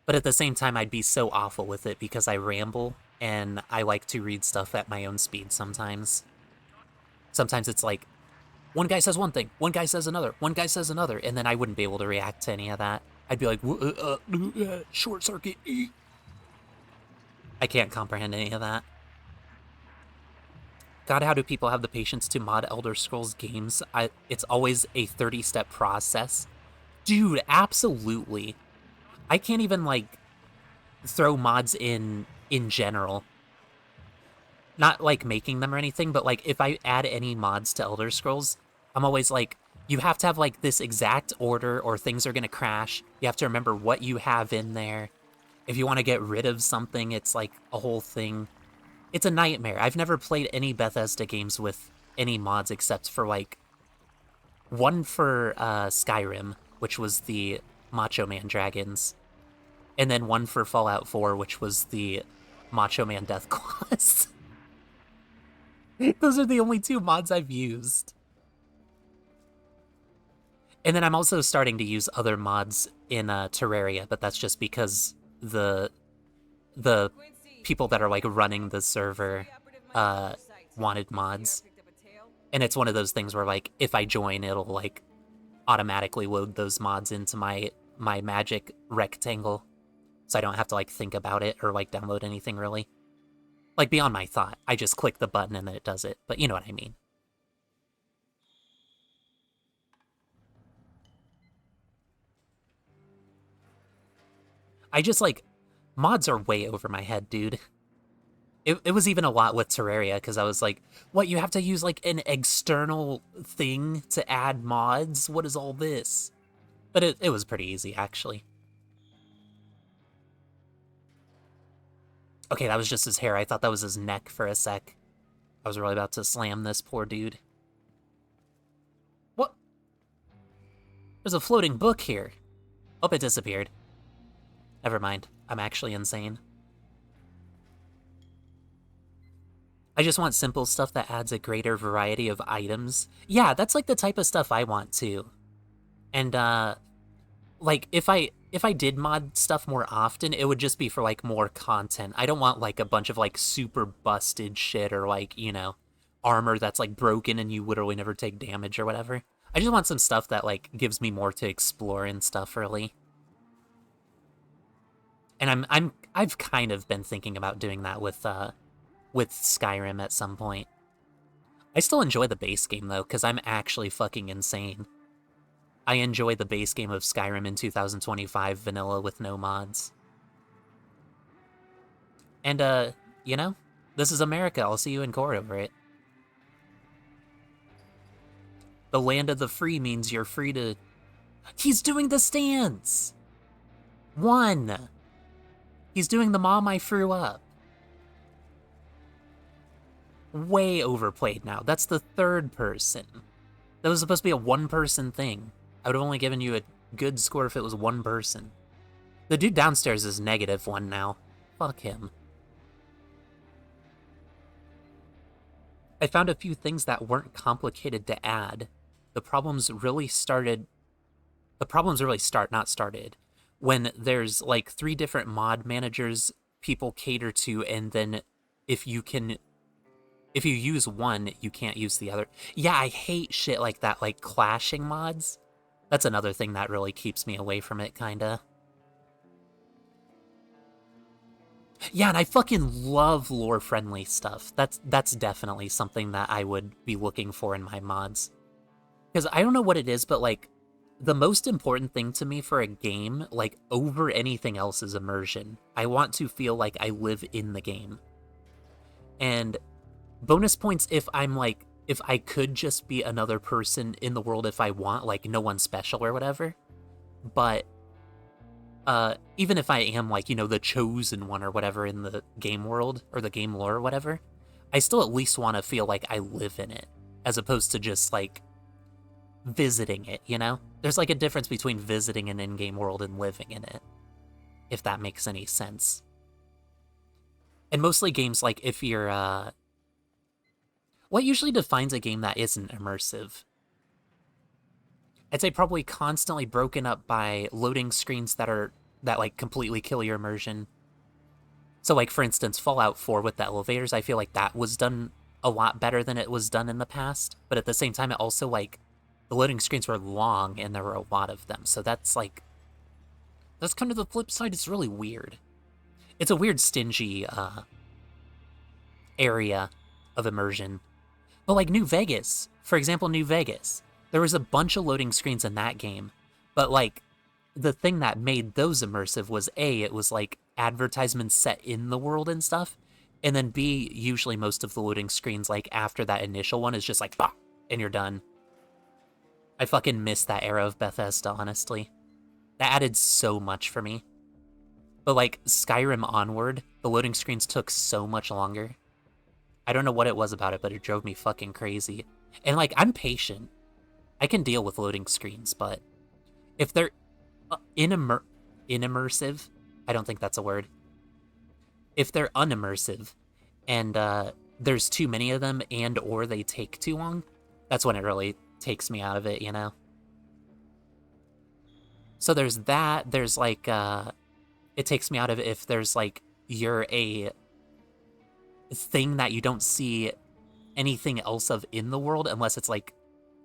But at the same time, I'd be so awful with it because I ramble, and I like to read stuff at my own speed sometimes. Sometimes it's like, one guy says one thing, one guy says another, one guy says another, and then I wouldn't be able to react to any of that. I'd be like, short circuit. I can't comprehend any of that. God, how do people have the patience to mod Elder Scrolls games? It's always a 30-step process. Dude, absolutely. I can't even, like, throw mods in general. Not, like, making them or anything, but, like, if I add any mods to Elder Scrolls, I'm always like, you have to have, like, this exact order or things are gonna crash. You have to remember what you have in there. If you want to get rid of something, it's, like, a whole thing. It's a nightmare. I've never played any Bethesda games with any mods except for, like, one for Skyrim, which was the Macho Man dragons, and then one for Fallout 4, which was the Macho Man Deathclaws. Those are the only 2 mods I've used. And then I'm also starting to use other mods in Terraria, but that's just because the people that are like running the server wanted mods. And it's one of those things where like if I join, it'll like automatically load those mods into my magic rectangle. So I don't have to like think about it or like download anything really. Like beyond my thought. I just click the button and then it does it. But you know what I mean. I just like mods are way over my head, dude. It was even a lot with Terraria, because I was like, what, you have to use, like, an external thing to add mods? What is all this? But it was pretty easy, actually. Okay, that was just his hair. I thought that was his neck for a sec. I was really about to slam this poor dude. What? There's a floating book here. Oh, it disappeared. Never mind. I'm actually insane. I just want simple stuff that adds a greater variety of items. Yeah, that's like the type of stuff I want too. And like if I did mod stuff more often, it would just be for like more content. I don't want like a bunch of like super busted shit or like, you know, armor that's like broken and you literally never take damage or whatever. I just want some stuff that like gives me more to explore and stuff really. And I've kind of been thinking about doing that with Skyrim at some point. I still enjoy the base game though, because I'm actually fucking insane. I enjoy the base game of Skyrim in 2025 vanilla with no mods. And you know, this is America. I'll see you in court over it. The land of the free means you're free to... He's doing the stands! 1! He's doing the mom I threw up. Way overplayed now. That's the third person. That was supposed to be a one-person thing. I would have only given you a good score if it was one person. The dude downstairs is -1 now. Fuck him. I found a few things that weren't complicated to add. The problems really start, not started, when there's like 3 different mod managers people cater to, and then if you use one, you can't use the other. Yeah, I hate shit like that, like clashing mods. That's another thing that really keeps me away from it, kinda. Yeah, and I fucking love lore-friendly stuff. That's definitely something that I would be looking for in my mods. Because I don't know what it is, but like, the most important thing to me for a game, like, over anything else, is immersion. I want to feel like I live in the game. And bonus points if I'm like, if I could just be another person in the world if I want, like no one special or whatever. But even if I am like, you know, the chosen one or whatever in the game world or the game lore or whatever, I still at least want to feel like I live in it, as opposed to just like visiting it, you know? There's like a difference between visiting an in-game world and living in it, if that makes any sense. And mostly games like if you're what usually defines a game that isn't immersive? I'd say probably constantly broken up by loading screens that like completely kill your immersion. So like for instance, Fallout 4 with the elevators, I feel like that was done a lot better than it was done in the past. But at the same time, it also like, the loading screens were long and there were a lot of them. So that's like, that's kind of the flip side. It's really weird. It's a weird stingy area of immersion. But like New Vegas, for example, New Vegas, there was a bunch of loading screens in that game, but like the thing that made those immersive was A, it was like advertisements set in the world and stuff, and then B, usually most of the loading screens like after that initial one is just like, bah, and you're done. I fucking miss that era of Bethesda, honestly. That added so much for me. But like Skyrim onward, the loading screens took so much longer. I don't know what it was about it, but it drove me fucking crazy. And like, I'm patient. I can deal with loading screens, but if they're immersive, I don't think that's a word. If they're unimmersive and there's too many of them and or they take too long, that's when it really takes me out of it, you know? So there's that. There's like, it takes me out of it if there's like, you're a thing that you don't see anything else of in the world unless it's like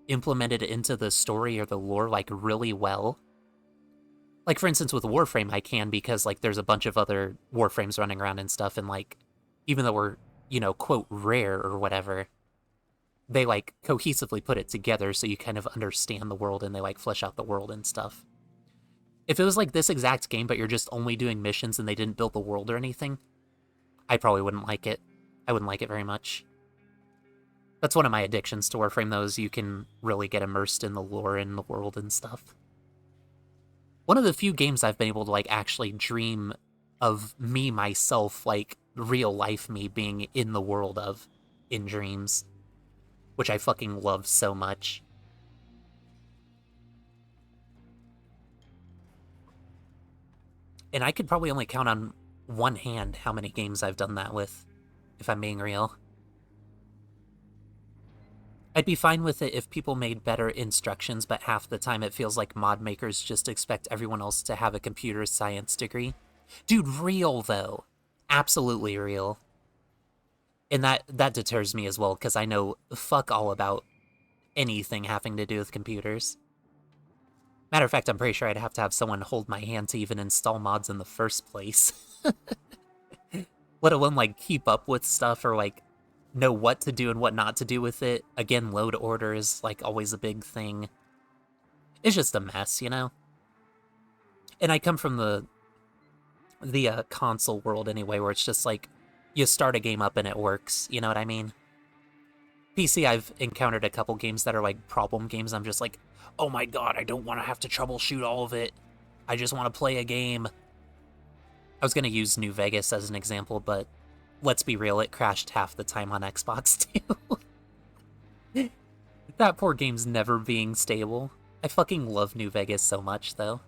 implemented into the story or the lore like really well. Like for instance with Warframe I can, because like there's a bunch of other Warframes running around and stuff, and like even though we're, you know, quote rare or whatever, they like cohesively put it together so you kind of understand the world and they like flesh out the world and stuff. If it was like this exact game but you're just only doing missions and they didn't build the world or anything, I probably wouldn't like it. I wouldn't like it very much. That's one of my addictions to Warframe, though, is you can really get immersed in the lore and the world and stuff. One of the few games I've been able to, like, actually dream of me, myself, like, real life me being in the world of, in dreams. Which I fucking love so much. And I could probably only count on one hand how many games I've done that with, if I'm being real. I'd be fine with it if people made better instructions, but half the time it feels like mod makers just expect everyone else to have a computer science degree. Dude, real, though. Absolutely real. And that deters me as well, because I know fuck all about anything having to do with computers. Matter of fact, I'm pretty sure I'd have to have someone hold my hand to even install mods in the first place. Let alone, like, keep up with stuff or, like, know what to do and what not to do with it. Again, load order is, like, always a big thing. It's just a mess, you know? And I come from the console world anyway, where it's just, like, you start a game up and it works, you know what I mean? PC, I've encountered a couple games that are, like, problem games. I'm just like, oh my god, I don't want to have to troubleshoot all of it. I just want to play a game. I was going to use New Vegas as an example, but let's be real, it crashed half the time on Xbox, too. That poor game's never being stable. I fucking love New Vegas so much, though.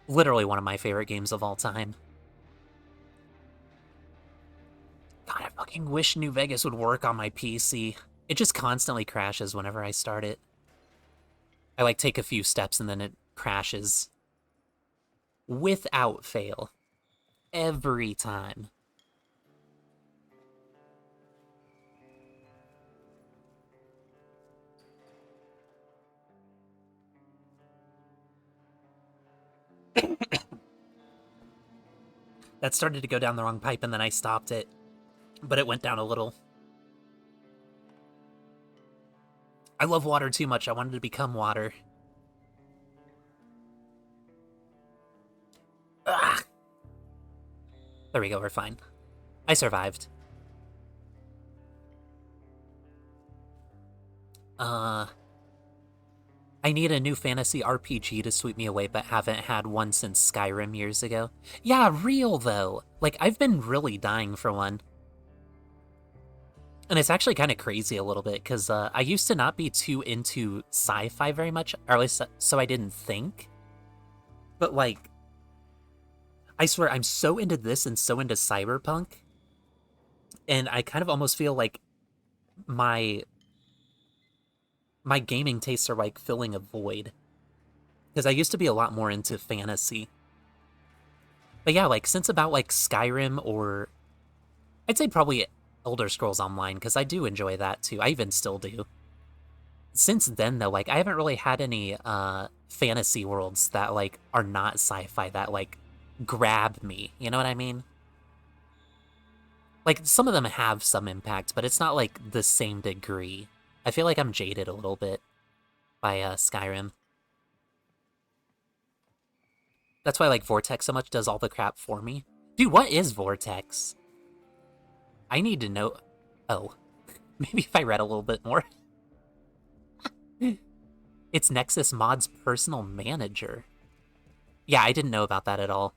Literally one of my favorite games of all time. God, I fucking wish New Vegas would work on my PC. It just constantly crashes whenever I start it. I, like, take a few steps and then it crashes. Without fail. Every time. That started to go down the wrong pipe and then I stopped it. But it went down a little. I love water too much. I wanted to become water. Ugh. There we go, we're fine. I survived. I need a new fantasy RPG to sweep me away, but haven't had one since Skyrim years ago. Yeah, real though. Like, I've been really dying for one. And it's actually kind of crazy a little bit, because I used to not be too into sci-fi very much, or at least so I didn't think. But, like, I swear, I'm so into this and so into cyberpunk, and I kind of almost feel like my gaming tastes are, like, filling a void. Because I used to be a lot more into fantasy. But yeah, like, since about, like, Skyrim or... I'd say probably Elder Scrolls Online, because I do enjoy that too. I even still do. Since then, though, like, I haven't really had any fantasy worlds that, like, are not sci-fi that, like, grab me. You know what I mean? Like, some of them have some impact, but it's not, like, the same degree. I feel like I'm jaded a little bit by Skyrim. That's why I like Vortex so much, does all the crap for me. Dude, what is Vortex? I need to know... Oh. Maybe if I read a little bit more. It's Nexus Mod's personal manager. Yeah, I didn't know about that at all.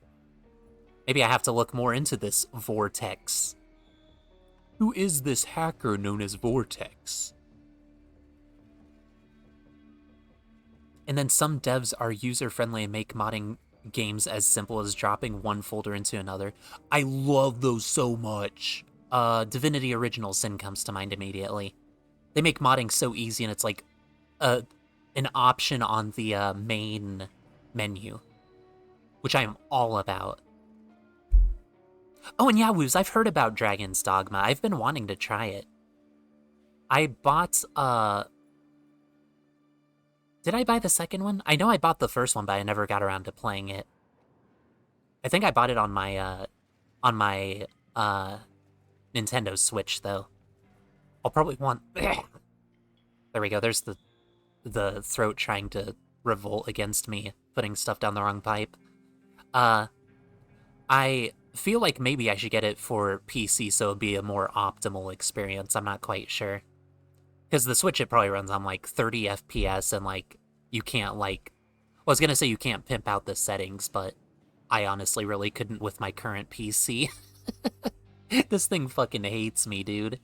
Maybe I have to look more into this Vortex. Who is this hacker known as Vortex? And then some devs are user-friendly and make modding games as simple as dropping one folder into another. I love those so much. Divinity Original Sin comes to mind immediately. They make modding so easy, and it's like an option on the main menu, which I am all about. Oh, and yeah, Woos, I've heard about Dragon's Dogma. I've been wanting to try it. I bought, did I buy the second one? I know I bought the first one, but I never got around to playing it. I think I bought it on my Nintendo Switch, though. I'll probably want... There we go, there's the throat trying to revolt against me, putting stuff down the wrong pipe. I feel like maybe I should get it for PC so it'd be a more optimal experience. I'm not quite sure. Because the Switch, it probably runs on, like, 30 FPS, and, like, you can't, like... Well, I was gonna say you can't pimp out the settings, but I honestly really couldn't with my current PC. This thing fucking hates me, dude.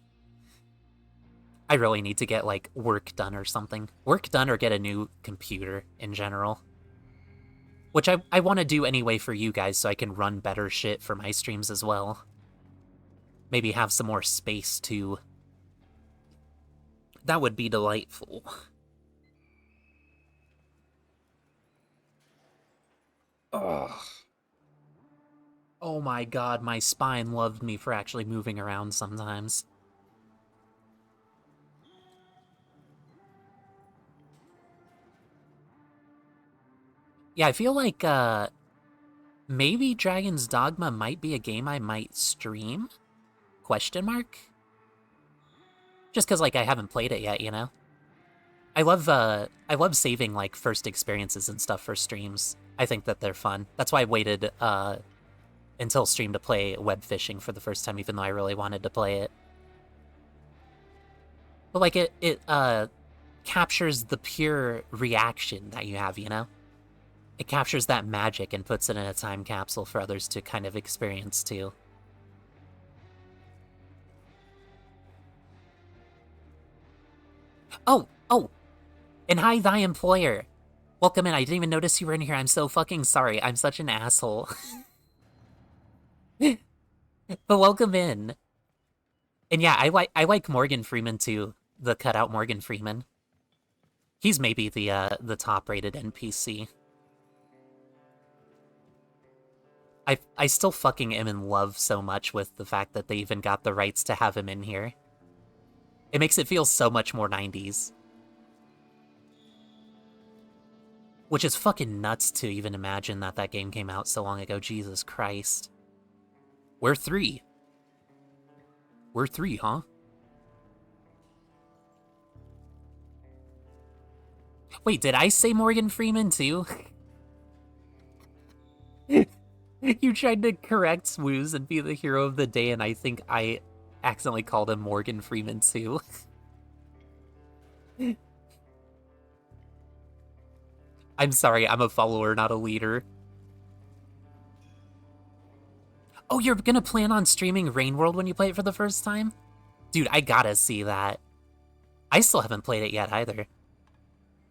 I really need to get, like, work done or something. Work done or get a new computer in general. Which I want to do anyway for you guys so I can run better shit for my streams as well. Maybe have some more space, too. That would be delightful. Ugh. Oh my god, my spine loved me for actually moving around sometimes. Yeah, I feel like, maybe Dragon's Dogma might be a game I might stream? Question mark? Just because, like, I haven't played it yet, you know? I love saving, like, first experiences and stuff for streams. I think that they're fun. That's why I waited, until stream to play web fishing for the first time, even though I really wanted to play it. But, like, it captures the pure reaction that you have, you know? It captures that magic and puts it in a time capsule for others to kind of experience, too. Oh! And hi, thy employer! Welcome in, I didn't even notice you were in here, I'm so fucking sorry, I'm such an asshole. But welcome in. And yeah, I like Morgan Freeman, too. The cutout Morgan Freeman. He's maybe the top-rated NPC. I still fucking am in love so much with the fact that they even got the rights to have him in here. It makes it feel so much more 90s. Which is fucking nuts to even imagine that that game came out so long ago. Jesus Christ. We're 3. We're 3, huh? Wait, did I say Morgan Freeman too? You tried to correct Swooze and be the hero of the day, and I think I accidentally called him Morgan Freeman too. I'm sorry, I'm a follower, not a leader. Oh, you're gonna plan on streaming Rain World when you play it for the first time? Dude, I gotta see that. I still haven't played it yet either.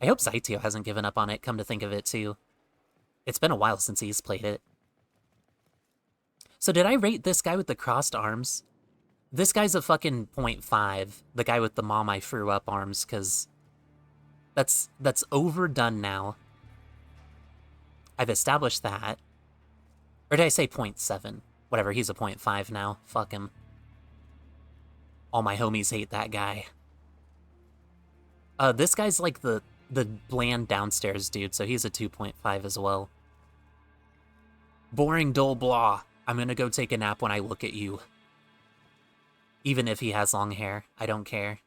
I hope Zaitio hasn't given up on it, come to think of it too. It's been a while since he's played it. So did I rate this guy with the crossed arms? This guy's a fucking 0.5. The guy with the mom I threw up arms, because that's overdone now. I've established that. Or did I say 0.7? Whatever, he's a 0.5 now. Fuck him. All my homies hate that guy. This guy's like the bland downstairs dude, so he's a 2.5 as well. Boring, dull, blah. I'm gonna go take a nap when I look at you. Even if he has long hair, I don't care.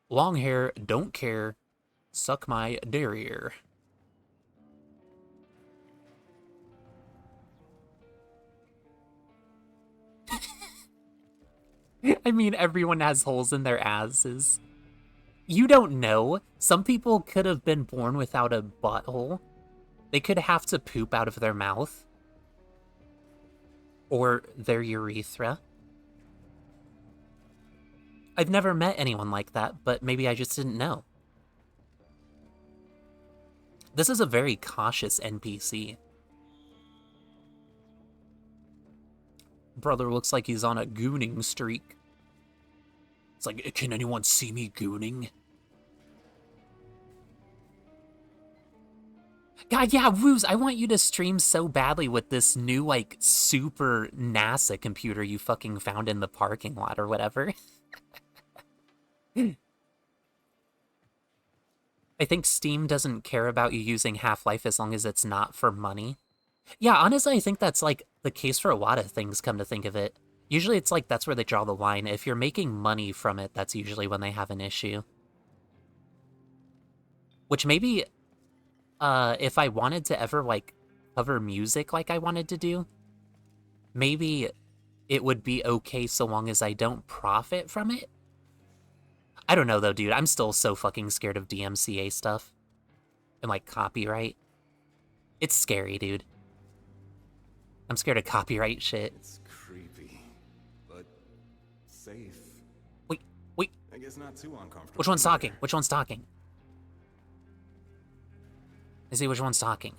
Long hair, don't care. Suck my derriere. I mean, everyone has holes in their asses. You don't know. Some people could have been born without a butthole. They could have to poop out of their mouth. Or their urethra. I've never met anyone like that, but maybe I just didn't know. This is a very cautious NPC. Brother looks like he's on a gooning streak. It's like, can anyone see me gooning? God, yeah, Woos, I want you to stream so badly with this new, like, super NASA computer you fucking found in the parking lot or whatever. I think Steam doesn't care about you using Half-Life as long as it's not for money. Yeah, honestly, I think that's, like, the case for a lot of things, come to think of it. Usually it's like that's where they draw the line. If you're making money from it, that's usually when they have an issue. Which maybe, if I wanted to ever, like, cover music like I wanted to do, maybe it would be okay so long as I don't profit from it. I don't know, though, dude. I'm still so fucking scared of DMCA stuff. And, like, copyright. It's scary, dude. I'm scared of copyright shit. It's creepy, but safe. Wait. I guess not too uncomfortable. Which one's talking? Which one's talking? I see which one's talking.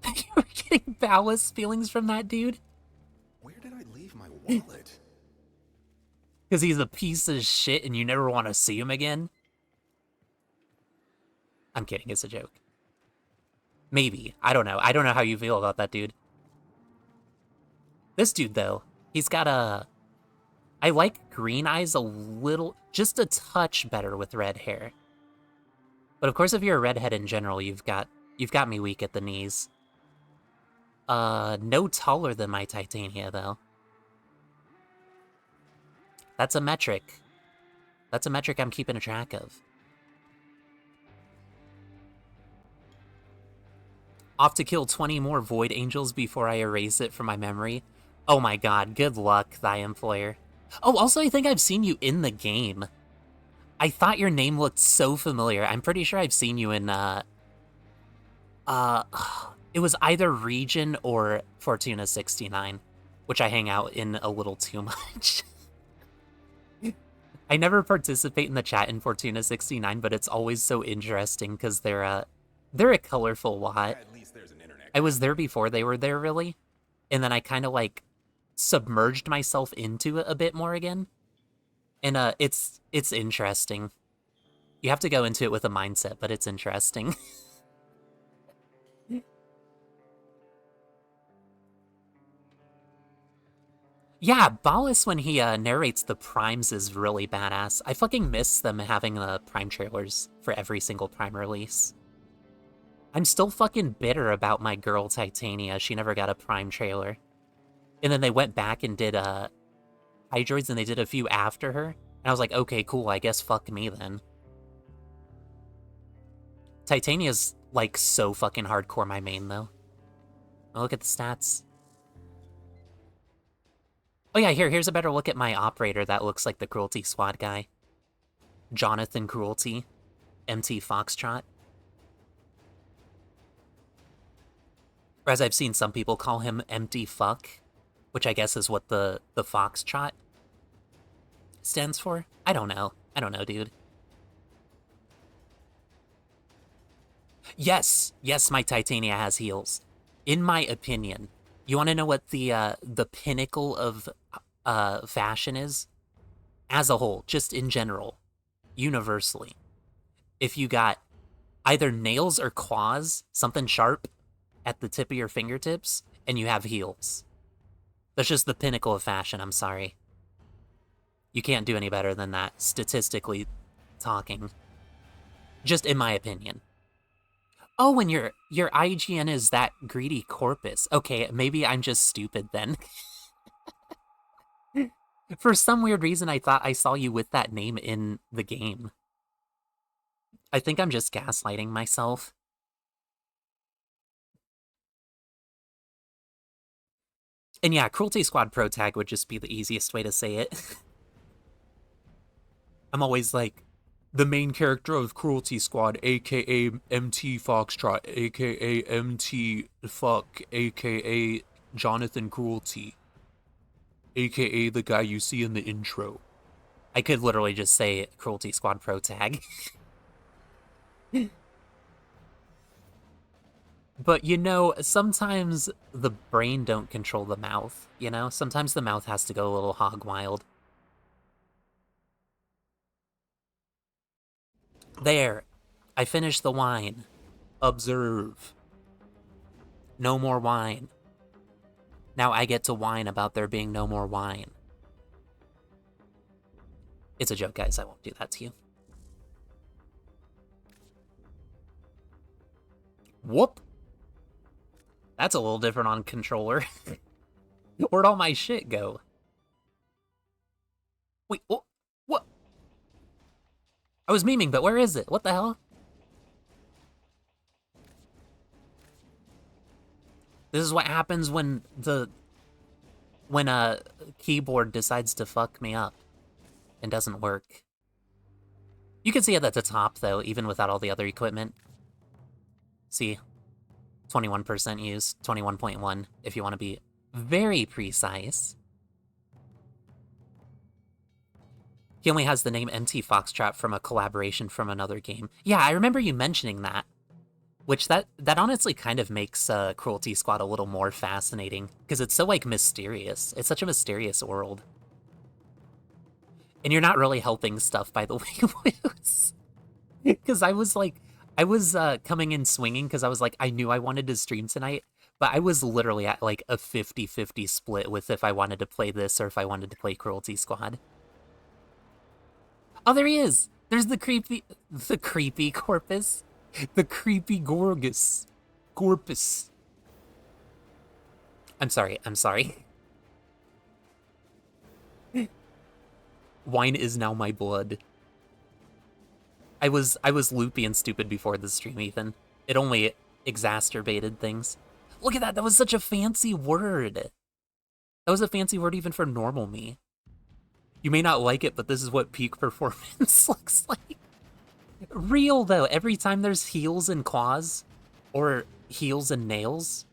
You were getting ballast feelings from that dude? Where did I leave my wallet? Because he's a piece of shit and you never want to see him again? I'm kidding, it's a joke. Maybe. I don't know. I don't know how you feel about that dude. This dude, though, he's got a... I like green eyes a little... just a touch better with red hair. But of course, if you're a redhead in general, you've got me weak at the knees. No taller than my Titania, though. That's a metric. That's a metric I'm keeping a track of. Off to kill 20 more Void Angels before I erase it from my memory. Oh my god, good luck, thy employer. Oh, also, I think I've seen you in the game. I thought your name looked so familiar. I'm pretty sure I've seen you in, it was either Region or Fortuna 69, which I hang out in a little too much. I never participate in the chat in Fortuna 69, but it's always so interesting because they're a colorful lot. At least there's an internet. I was there before they were there, really, and then I kind of like submerged myself into it a bit more again, and it's interesting. You have to go into it with a mindset, but it's interesting. Yeah, Ballas, when he narrates the primes, is really badass. I fucking miss them having the prime trailers for every single prime release. I'm still fucking bitter about my girl Titania. She never got a prime trailer. And then they went back and did Hydroids, and they did a few after her. And I was like, okay, cool, I guess fuck me then. Titania's like so fucking hardcore my main though. Oh, look at the stats. Oh yeah, here's a better look at my operator that looks like the Cruelty Squad guy. Jonathan Cruelty. MT Foxtrot. Or as I've seen some people call him Empty Fuck, which I guess is what the Foxtrot stands for. I don't know. I don't know, dude. Yes, my Titania has heals. In my opinion. You want to know what the pinnacle of fashion is? As a whole, just in general, universally. If you got either nails or claws, something sharp at the tip of your fingertips, and you have heels. That's just the pinnacle of fashion, I'm sorry. You can't do any better than that, statistically talking. Just in my opinion. Oh, and your IGN is that greedy corpus. Okay, maybe I'm just stupid then. For some weird reason, I thought I saw you with that name in the game. I think I'm just gaslighting myself. And yeah, Cruelty Squad Pro Tag would just be the easiest way to say it. I'm always like, the main character of Cruelty Squad, aka MT Foxtrot, aka MT Fuck, aka Jonathan Cruelty, aka the guy you see in the intro. I could literally just say Cruelty Squad Pro Tag. But, you know, sometimes the brain don't control the mouth, you know? Sometimes the mouth has to go a little hog wild. There. I finished the wine. Observe. No more wine. Now I get to whine about there being no more wine. It's a joke, guys. I won't do that to you. Whoop. That's a little different on controller. Where'd all my shit go? Wait, what? I was memeing, but where is it? What the hell? This is what happens when a keyboard decides to fuck me up and doesn't work. You can see it at the top, though, even without all the other equipment. See? 21% used, 21.1 if you want to be very precise. He only has the name MT Foxtrot from a collaboration from another game. Yeah, I remember you mentioning that. Which, that honestly kind of makes Cruelty Squad a little more fascinating. Because it's so, like, mysterious. It's such a mysterious world. And you're not really helping stuff, by the way, Because I was, like... I was coming in swinging because I was like, I knew I wanted to stream tonight, but I was literally at like a 50-50 split with if I wanted to play this or if I wanted to play Cruelty Squad. Oh, there he is! There's the creepy Corpus. The creepy Gorgus. Corpus. I'm sorry. Wine is now my blood. I was loopy and stupid before the stream, Ethan. It only exacerbated things. Look at that, that was such a fancy word. That was a fancy word even for normal me. You may not like it, but this is what peak performance looks like. Real though, every time there's heels and claws, or heels and nails,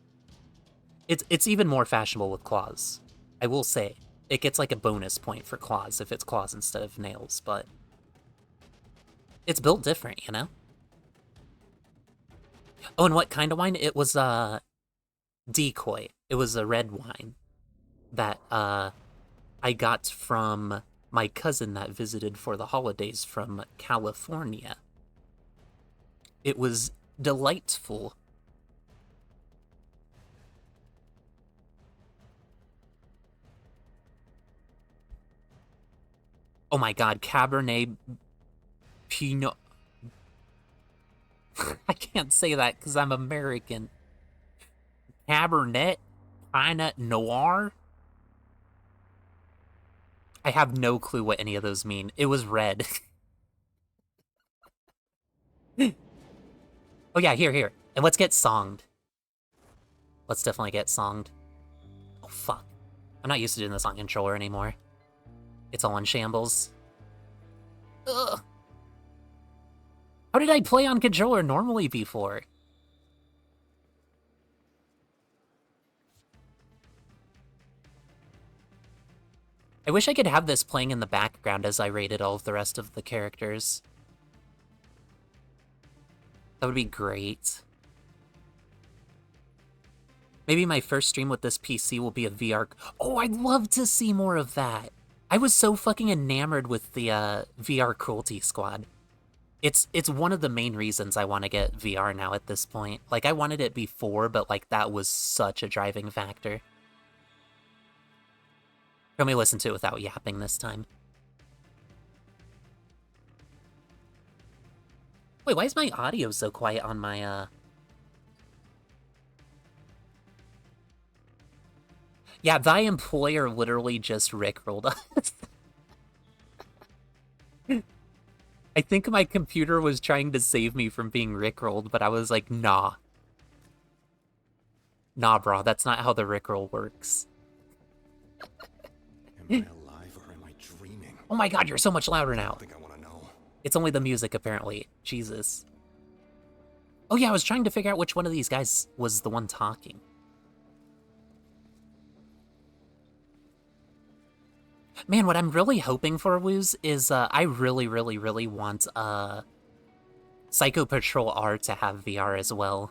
it's even more fashionable with claws. I will say, it gets like a bonus point for claws if it's claws instead of nails, but it's built different, you know? Oh, and what kind of wine? It was Decoy. It was a red wine that I got from my cousin that visited for the holidays from California. It was delightful. Oh my god, Cabernet Pinot... I can't say that because I'm American. Cabernet Pinot Noir? I have no clue what any of those mean. It was red. Oh yeah, here. And let's get songed. Let's definitely get songed. Oh fuck. I'm not used to doing this on controller anymore. It's all in shambles. Ugh. How did I play on controller normally before? I wish I could have this playing in the background as I rated all of the rest of the characters. That would be great. Maybe my first stream with this PC will be a VR... Oh, I'd love to see more of that! I was so fucking enamored with the VR Cruelty Squad. It's one of the main reasons I want to get VR now at this point. Like, I wanted it before, but like that was such a driving factor. Let me listen to it without yapping this time. Wait, why is my audio so quiet on my, Yeah, thy employer literally just rickrolled us. I think my computer was trying to save me from being rickrolled, but I was like, nah. Nah, bro, that's not how the rickroll works. Am I alive or am I dreaming? Oh my god, you're so much louder now. I think I want to know. It's only the music, apparently. Jesus. Oh yeah, I was trying to figure out which one of these guys was the one talking. Man, what I'm really hoping for, Woos, is I really want Psycho Patrol R to have VR as well.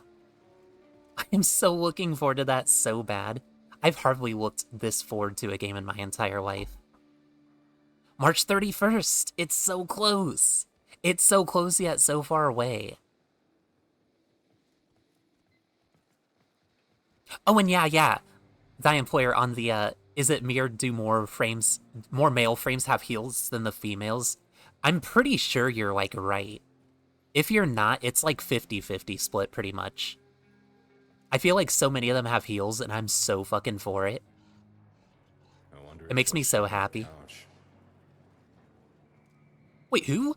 I am so looking forward to that so bad. I've hardly looked this forward to a game in my entire life. March 31st! It's so close! It's so close yet so far away. Oh, and yeah. Thy employer on the, is it me or do more male frames have heels than the females? I'm pretty sure you're, like, right. If you're not, it's like 50-50 split, pretty much. I feel like so many of them have heels, and I'm so fucking for it. It makes me so happy. Wait, who?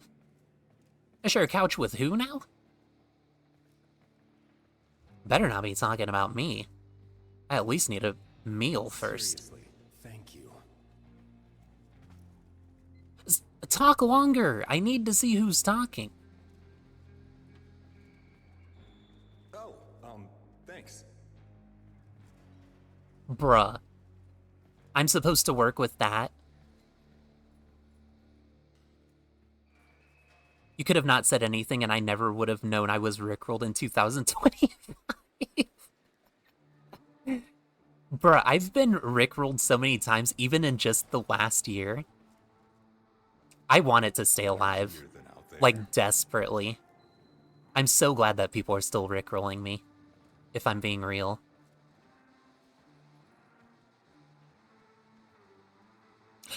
I share a couch with who now? Better not be talking about me. I at least need a meal first. Seriously, thank you. Talk longer! I need to see who's talking. Oh, thanks. Bruh. I'm supposed to work with that? You could have not said anything and I never would have known I was rickrolled in 2025. Bruh, I've been rickrolled so many times, even in just the last year. I want it to stay alive. Like, desperately. I'm so glad that people are still rickrolling me, if I'm being real.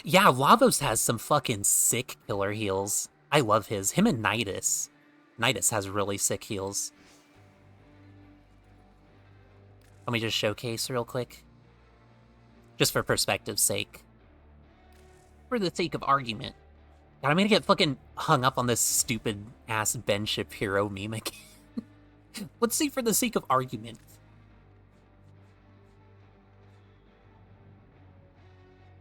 Yeah, Lavos has some fucking sick killer heals. I love his. Him and Nidus. Nidus has really sick heals. Let me just showcase real quick. Just for perspective's sake. For the sake of argument. God, I'm gonna get fucking hung up on this stupid ass Ben Shapiro meme again. Let's see for the sake of argument.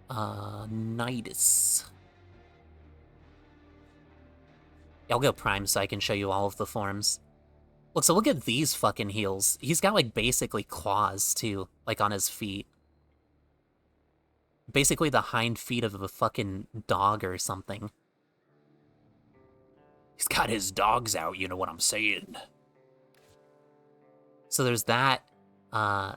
Nidus. Yeah, I'll go Prime so I can show you all of the forms. Look, so look at these fucking heels. He's got, like, basically claws, too. Like, on his feet. Basically the hind feet of a fucking dog or something. He's got his dogs out, you know what I'm saying? So there's that. Yeah,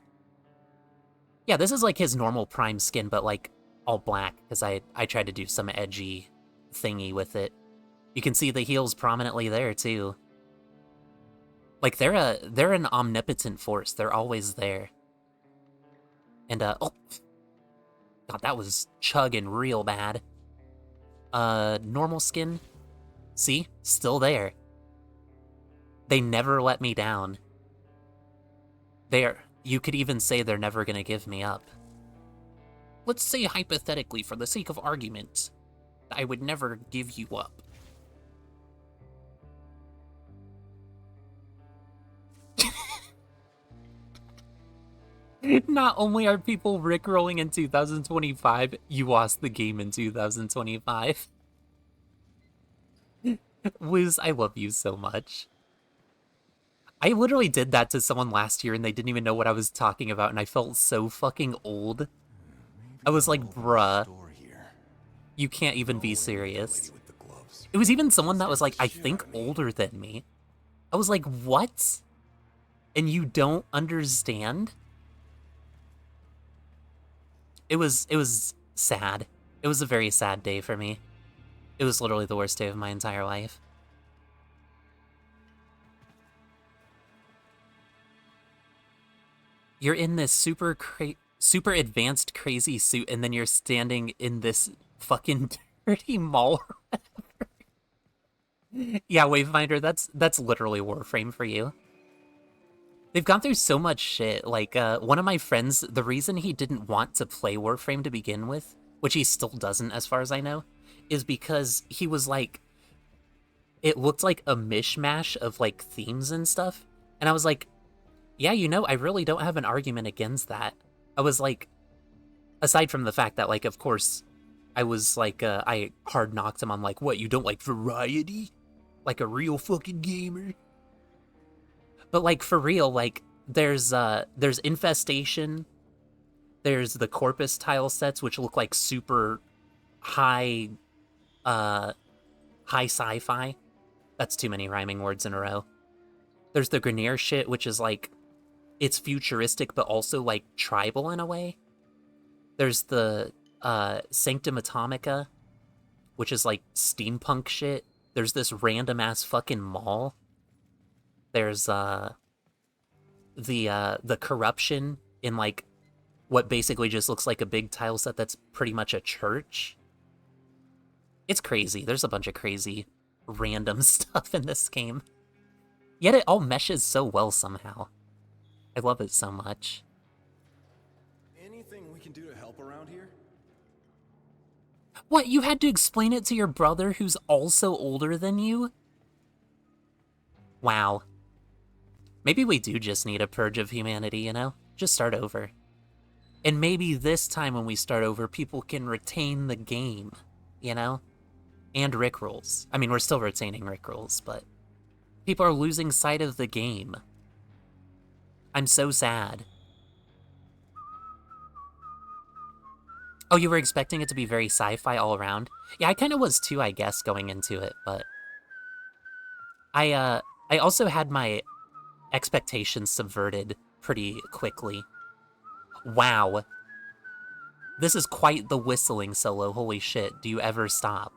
this is, like, his normal Prime skin, but, like, all black, because I tried to do some edgy thingy with it. You can see the heels prominently there, too. Like, they're an omnipotent force. They're always there. And, oh. God, that was chugging real bad. Normal skin. See? Still there. They never let me down. You could even say they're never gonna give me up. Let's say hypothetically, for the sake of argument, I would never give you up. Not only are people rickrolling in 2025, you lost the game in 2025. Wiz, I love you so much. I literally did that to someone last year and they didn't even know what I was talking about and I felt so fucking old. I was like, bruh, you can't even be serious. It was even someone that was like, I think older than me. I was like, what? And you don't understand? It was sad. It was a very sad day for me. It was literally the worst day of my entire life. You're in this super advanced crazy suit and then you're standing in this fucking dirty mall. Yeah, Wavefinder, that's literally Warframe for you. They've gone through so much shit. Like, one of my friends, the reason he didn't want to play Warframe to begin with, which he still doesn't as far as I know, is because he was like, it looked like a mishmash of like themes and stuff. And I was like, yeah, you know, I really don't have an argument against that. I was like, aside from the fact that, like, of course, I was like, I hard knocked him on like, what, you don't like variety? Like a real fucking gamer? But, like, for real, like, there's Infestation, there's the Corpus tile sets, which look like super high sci-fi. That's too many rhyming words in a row. There's the Grenier shit, which is, like, it's futuristic, but also, like, tribal in a way. There's the, Sanctum Atomica, which is, like, steampunk shit. There's this random-ass fucking mall. There's, the Corruption in, like, what basically just looks like a big tile set that's pretty much a church. It's crazy. There's a bunch of crazy, random stuff in this game. Yet it all meshes so well somehow. I love it so much. Anything we can do to help around here? What, you had to explain it to your brother who's also older than you? Wow. Maybe we do just need a purge of humanity, you know? Just start over. And maybe this time when we start over, people can retain the game, you know? And rickrolls. I mean, we're still retaining rickrolls, but people are losing sight of the game. I'm so sad. Oh, you were expecting it to be very sci-fi all around? Yeah, I kind of was too, I guess, going into it, but I also had my expectations subverted pretty quickly. Wow. This is quite the whistling solo, holy shit. Do you ever stop?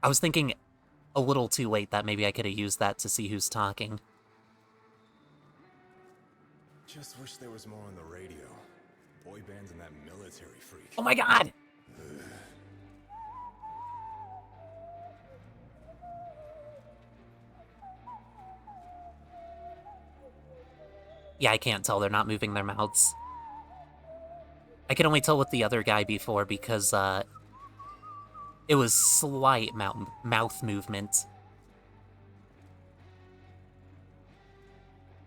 I was thinking a little too late that maybe I could have used that to see who's talking. Just wish there was more on the radio. Boy bands and that military freak. Oh my god! Yeah, I can't tell. They're not moving their mouths. I could only tell with the other guy before because, it was slight mouth movement.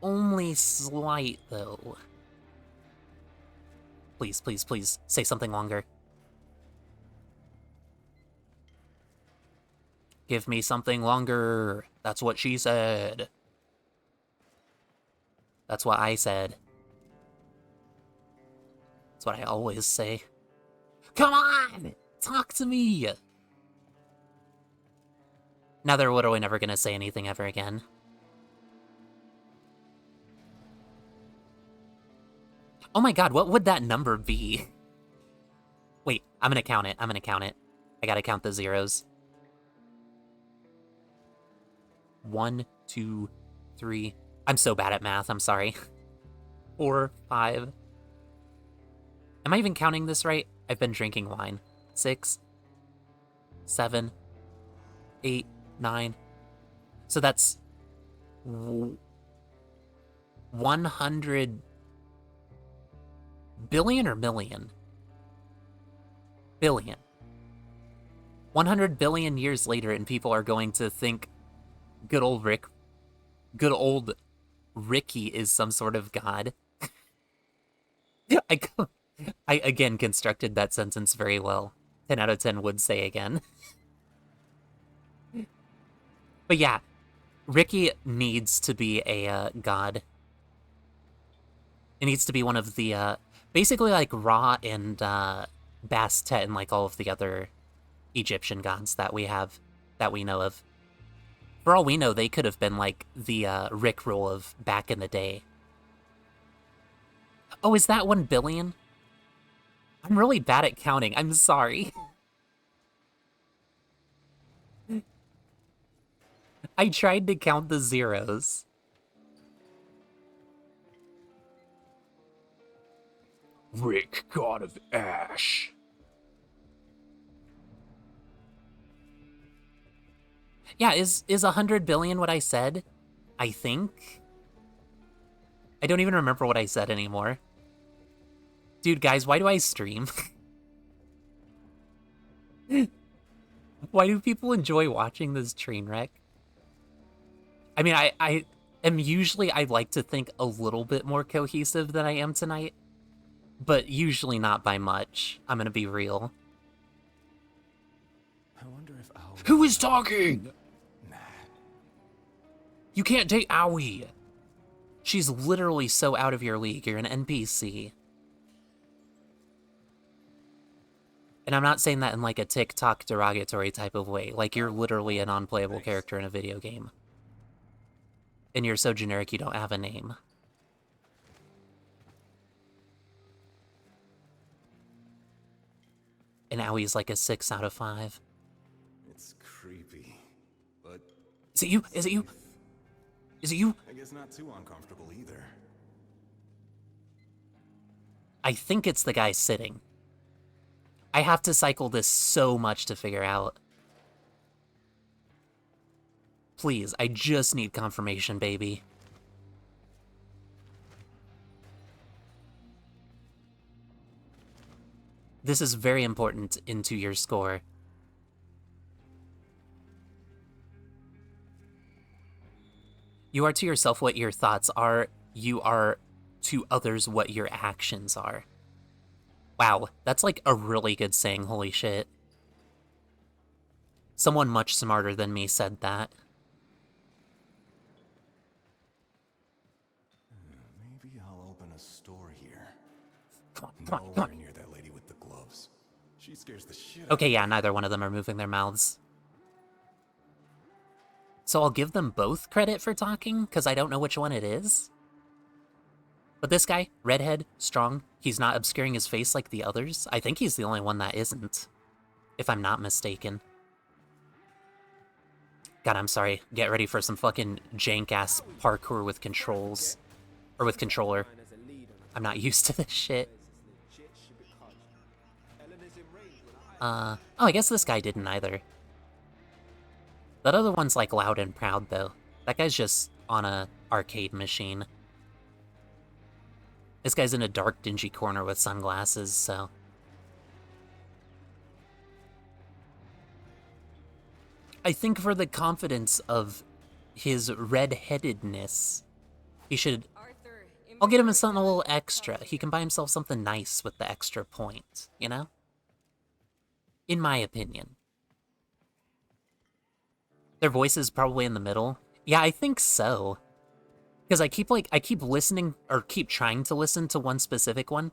Only slight, though. Please, please, please, say something longer. Give me something longer. That's what she said. That's what I said. That's what I always say. Come on! Talk to me! Now they're literally never gonna say anything ever again. Oh my god, what would that number be? Wait, I'm gonna count it. I'm gonna count it. I gotta count the zeros. 1, 2, 3. I'm so bad at math, I'm sorry. 4, 5. Am I even counting this right? I've been drinking wine. 6, 7, 8, 9. So that's 100 billion or million? Billion. 100 billion years later, and people are going to think good old Ricky is some sort of god. I again constructed that sentence very well. 10 out of 10 would say again. But yeah, Ricky needs to be a god. It needs to be one of the, basically like Ra and Bastet and like all of the other Egyptian gods that we have, that we know of. For all we know, they could have been like the Rickroll of back in the day. Oh, is that 1 billion? I'm really bad at counting, I'm sorry. I tried to count the zeros. Rick, god of ash. Yeah, is 100 billion what I said? I think? I don't even remember what I said anymore. Dude, guys, why do I stream? Why do people enjoy watching this train wreck? I mean, I am usually, I like to think, a little bit more cohesive than I am tonight. But usually not by much. I'm gonna be real. I wonder if Owie... Who is talking? Nah. You can't date Owie. She's literally so out of your league. You're an NPC. And I'm not saying that in like a TikTok derogatory type of way. Like, you're literally an unplayable character in a video game. And you're so generic you don't have a name. And Owie's like a 6 out of 5. It's creepy, but... Is it you? Is it you? Is it you? I guess not too uncomfortable either. I think it's the guy sitting. I have to cycle this so much to figure out. Please, I just need confirmation, baby. This is very important into your score. You are to yourself what your thoughts are. You are to others what your actions are. Wow, that's like a really good saying, holy shit. Someone much smarter than me said that. Maybe I'll open a store here. Come on, come on, come on. Nowhere near that lady with the gloves. She scares the shit out Okay, yeah, neither one of them are moving their mouths. So I'll give them both credit for talking, because I don't know which one it is. But this guy, redhead, strong, he's not obscuring his face like the others. I think he's the only one that isn't, if I'm not mistaken. God, I'm sorry. Get ready for some fucking jank-ass parkour with controls. Or with controller. I'm not used to this shit. Oh, I guess this guy didn't either. That other one's like loud and proud though. That guy's just on a arcade machine. This guy's in a dark, dingy corner with sunglasses, so... I think for the confidence of his red-headedness, he should... I'll get him something a little extra. He can buy himself something nice with the extra point, you know? In my opinion. Their voice is probably in the middle. Yeah, I think so. Because I keep listening, or keep trying to listen to one specific one.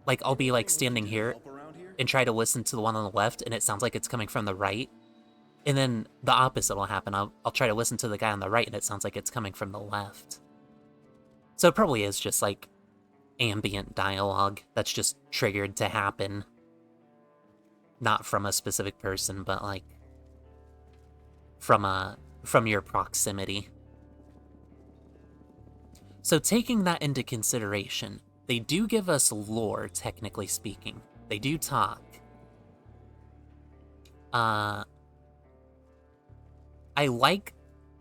Like, I'll be, like, standing here and try to listen to the one on the left, and it sounds like it's coming from the right. And then the opposite will happen. I'll try to listen to the guy on the right, and it sounds like it's coming from the left. So it probably is just, like, ambient dialogue that's just triggered to happen. Not from a specific person, but, like, from your proximity. So taking that into consideration, they do give us lore, technically speaking. They do talk. I like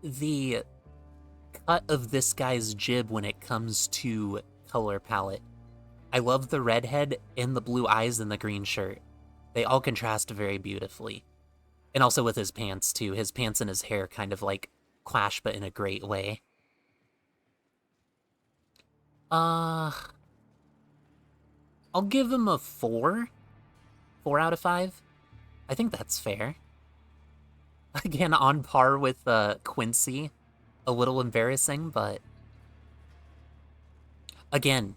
the cut of this guy's jib when it comes to color palette. I love the redhead and the blue eyes and the green shirt. They all contrast very beautifully. And also with his pants, too. His pants and his hair kind of, like, clash, but in a great way. I'll give him a 4. 4 out of 5. I think that's fair. Again, on par with Quincy. A little embarrassing, but... Again,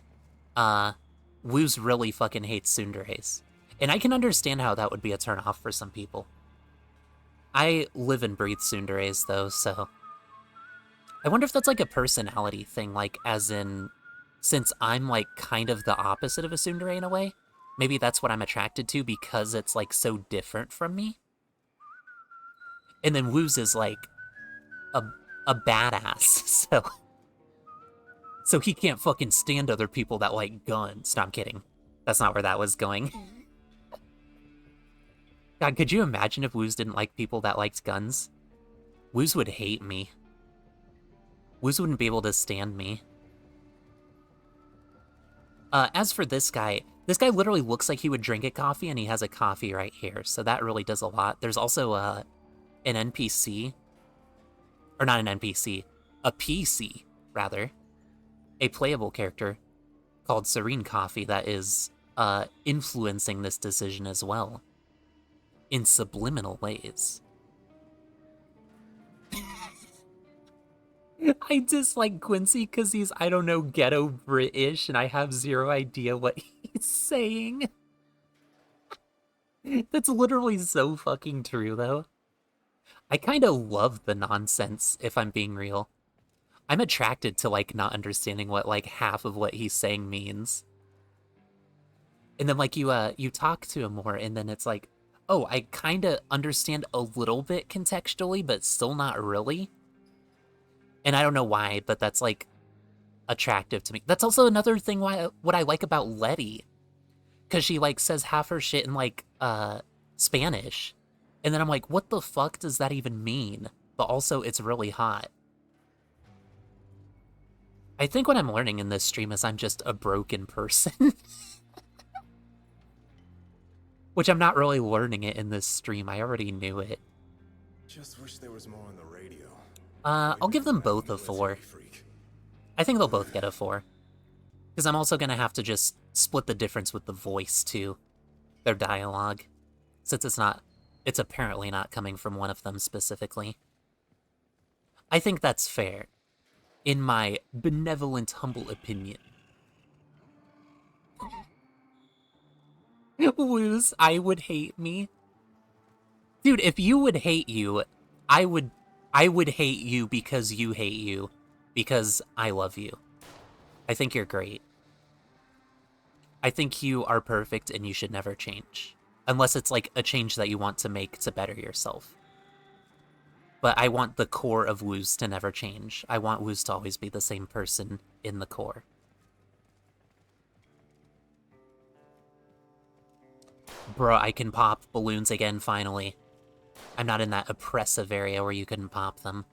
Woos really fucking hates tsunderes. And I can understand how that would be a turnoff for some people. I live and breathe tsunderes, though, so... I wonder if that's, like, a personality thing, like, as in... Since I'm, like, kind of the opposite of a tsundere in a way, maybe that's what I'm attracted to because it's, like, so different from me? And then Woos is, like, a badass, so... So he can't fucking stand other people that like guns. No, I'm kidding. That's not where that was going. God, could you imagine if Woos didn't like people that liked guns? Woos would hate me. Woos wouldn't be able to stand me. As for this guy literally looks like he would drink a coffee, and he has a coffee right here, so that really does a lot. There's also an NPC, or not an NPC, a PC, rather, a playable character called Serene Coffee that is influencing this decision as well, in subliminal ways. I dislike Quincy because he's, I don't know, ghetto British, and I have zero idea what he's saying. That's literally so fucking true, though. I kind of love the nonsense, if I'm being real. I'm attracted to, like, not understanding what, like, half of what he's saying means. And then, like, you talk to him more, and then it's like, oh, I kind of understand a little bit contextually, but still not really. And I don't know why, but that's, like, attractive to me. That's also another thing what I like about Letty. Because she, like, says half her shit in, like, Spanish. And then I'm like, what the fuck does that even mean? But also, it's really hot. I think what I'm learning in this stream is I'm just a broken person. Which I'm not really learning it in this stream. I already knew it. Just wish there was more on the radio. I'll give them both a 4. I think they'll both get a 4. Because I'm also gonna have to just split the difference with the voice, too. Their dialogue. Since it's apparently not coming from one of them specifically. I think that's fair. In my benevolent, humble opinion. Woos, I would hate me. Dude, if you would hate you, I would hate you because you hate you. Because I love you. I think you're great. I think you are perfect and you should never change. Unless it's like a change that you want to make to better yourself. But I want the core of Woos to never change. I want Woos to always be the same person in the core. Bro, I can pop balloons again, finally. I'm not in that oppressive area where you couldn't pop them.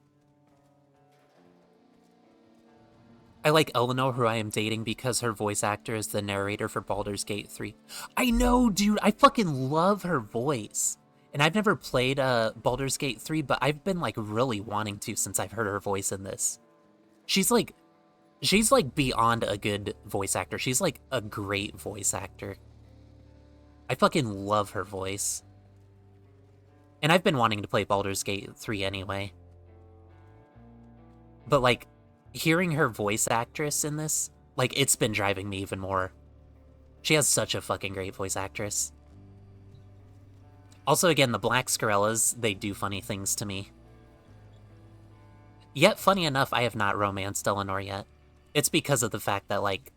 I like Eleanor, who I am dating, because her voice actor is the narrator for Baldur's Gate 3. I know, dude! I fucking love her voice! And I've never played Baldur's Gate 3, but I've been, like, really wanting to since I've heard her voice in this. She's like beyond a good voice actor. She's like a great voice actor. I fucking love her voice. And I've been wanting to play Baldur's Gate 3 anyway. But, like, hearing her voice actress in this, like, it's been driving me even more. She has such a fucking great voice actress. Also, again, the Black Scarellas, they do funny things to me. Yet, funny enough, I have not romanced Eleanor yet. It's because of the fact that, like,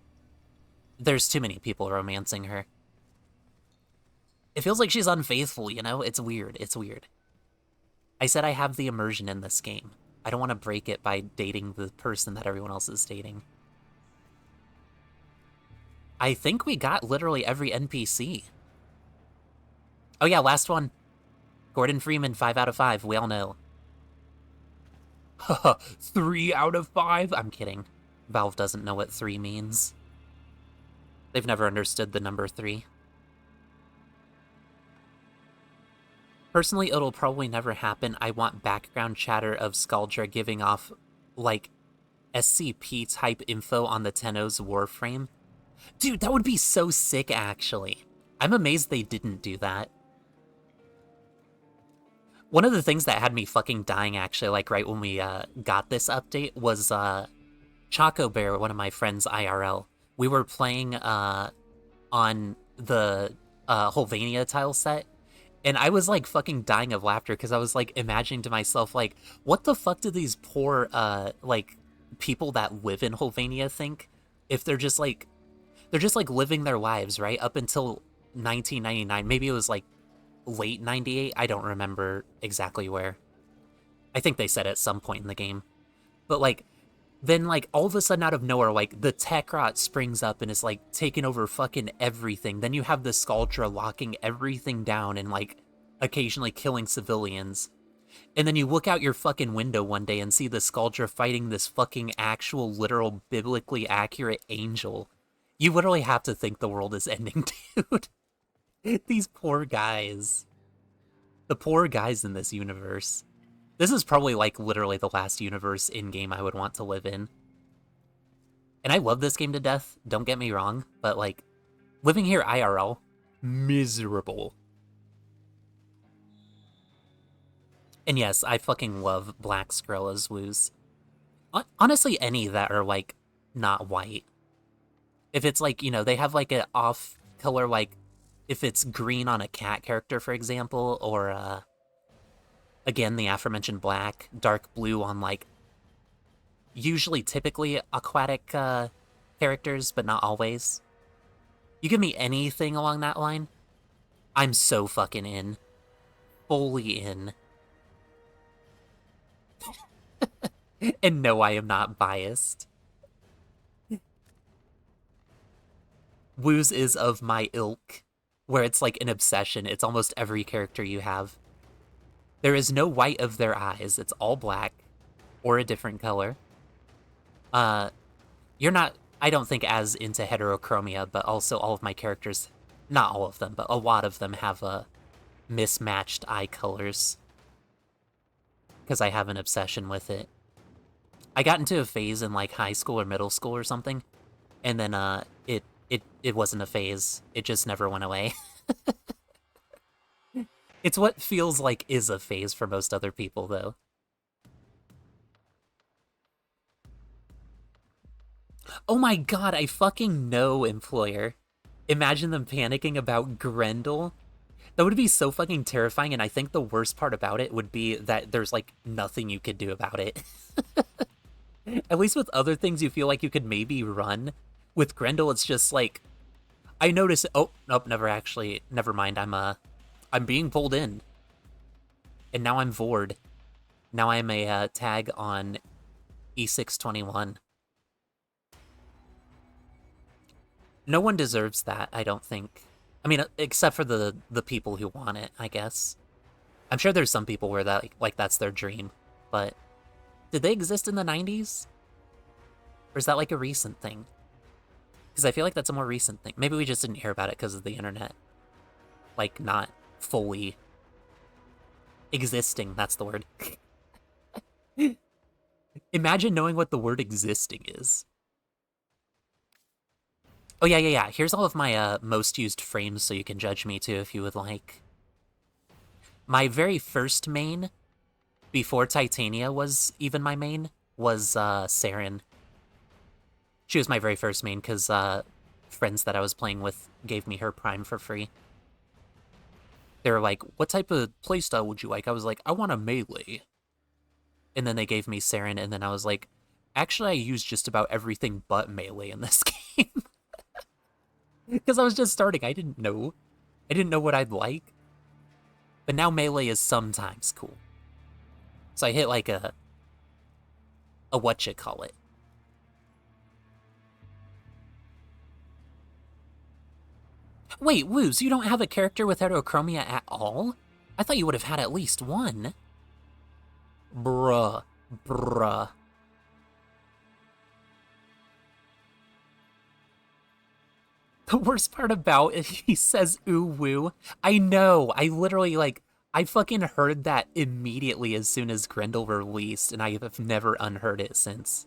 there's too many people romancing her. It feels like she's unfaithful, you know? It's weird. It's weird. I said I have the immersion in this game. I don't want to break it by dating the person that everyone else is dating. I think we got literally every NPC. Oh yeah, last one. Gordon Freeman, 5 out of 5. We all know. Haha, 3 out of 5? I'm kidding. Valve doesn't know what 3 means. They've never understood the number 3. Personally, it'll probably never happen. I want background chatter of Skaldra giving off, like, SCP-type info on the Tenno's Warframe. Dude, that would be so sick, actually. I'm amazed they didn't do that. One of the things that had me fucking dying, actually, like, right when we got this update, was Choco Bear, one of my friends IRL. We were playing on the Holvania tile set, and I was, like, fucking dying of laughter, because I was, like, imagining to myself, like, what the fuck do these poor, like, people that live in Holvania think? If they're just, like, living their lives, right? Up until 1999. Maybe it was, like, late 98? I don't remember exactly where. I think they said at some point in the game. But, like, then, like, all of a sudden out of nowhere, like, the tech rot springs up and is, like, taking over fucking everything. Then you have the Skaldra locking everything down and, like, occasionally killing civilians. And then you look out your fucking window one day and see the Skaldra fighting this fucking actual, literal, biblically accurate angel. You literally have to think the world is ending, dude. These poor guys. The poor guys in this universe. This is probably, like, literally the last universe in-game I would want to live in. And I love this game to death, don't get me wrong, but, like, living here IRL, miserable. And yes, I fucking love Black Skrella's woos. Honestly, any that are, like, not white. If it's, like, you know, they have, like, an off-color, like, if it's green on a cat character, for example, or, again, the aforementioned black, dark blue on, like, usually typically aquatic, characters, but not always. You give me anything along that line, I'm so fucking in. Fully in. And no, I am not biased. Woos is of my ilk, where it's like an obsession. It's almost every character you have. There is no white of their eyes. It's all black, or a different color. You're not, I don't think, as into heterochromia, but also all of my characters, not all of them, but a lot of them have mismatched eye colors. Because I have an obsession with it. I got into a phase in, like, high school or middle school or something, and then it wasn't a phase. It just never went away. It's what feels like is a phase for most other people, though. Oh my god, I fucking know, employer. Imagine them panicking about Grendel. That would be so fucking terrifying, and I think the worst part about it would be that there's, like, nothing you could do about it. At least with other things you feel like you could maybe run. With Grendel, it's just, like, I notice, oh, nope, never mind, I'm being pulled in. And now I'm Vord. Now I'm a tag on E621. No one deserves that, I don't think. I mean, except for the people who want it, I guess. I'm sure there's some people where that like that's their dream, but did they exist in the 90s? Or is that like a recent thing? Because I feel like that's a more recent thing. Maybe we just didn't hear about it because of the internet. Like, not fully existing, that's the word. Imagine knowing what the word existing is. Oh, yeah. Here's all of my most used frames so you can judge me too if you would like. My very first main, before Titania was even my main, was Saren. She was my very first main because friends that I was playing with gave me her Prime for free. They were like, what type of playstyle would you like? I was like, I want a melee. And then they gave me Saren, and then I was like, actually, I use just about everything but melee in this game. Because I was just starting. I didn't know what I'd like. But now melee is sometimes cool. So I hit like a whatchamacallit. Wait, Woos, you don't have a character with heterochromia at all? I thought you would have had at least one. Bruh. The worst part about it, he says ooh woo. I know, I literally, like, I fucking heard that immediately as soon as Grendel released, and I have never unheard it since.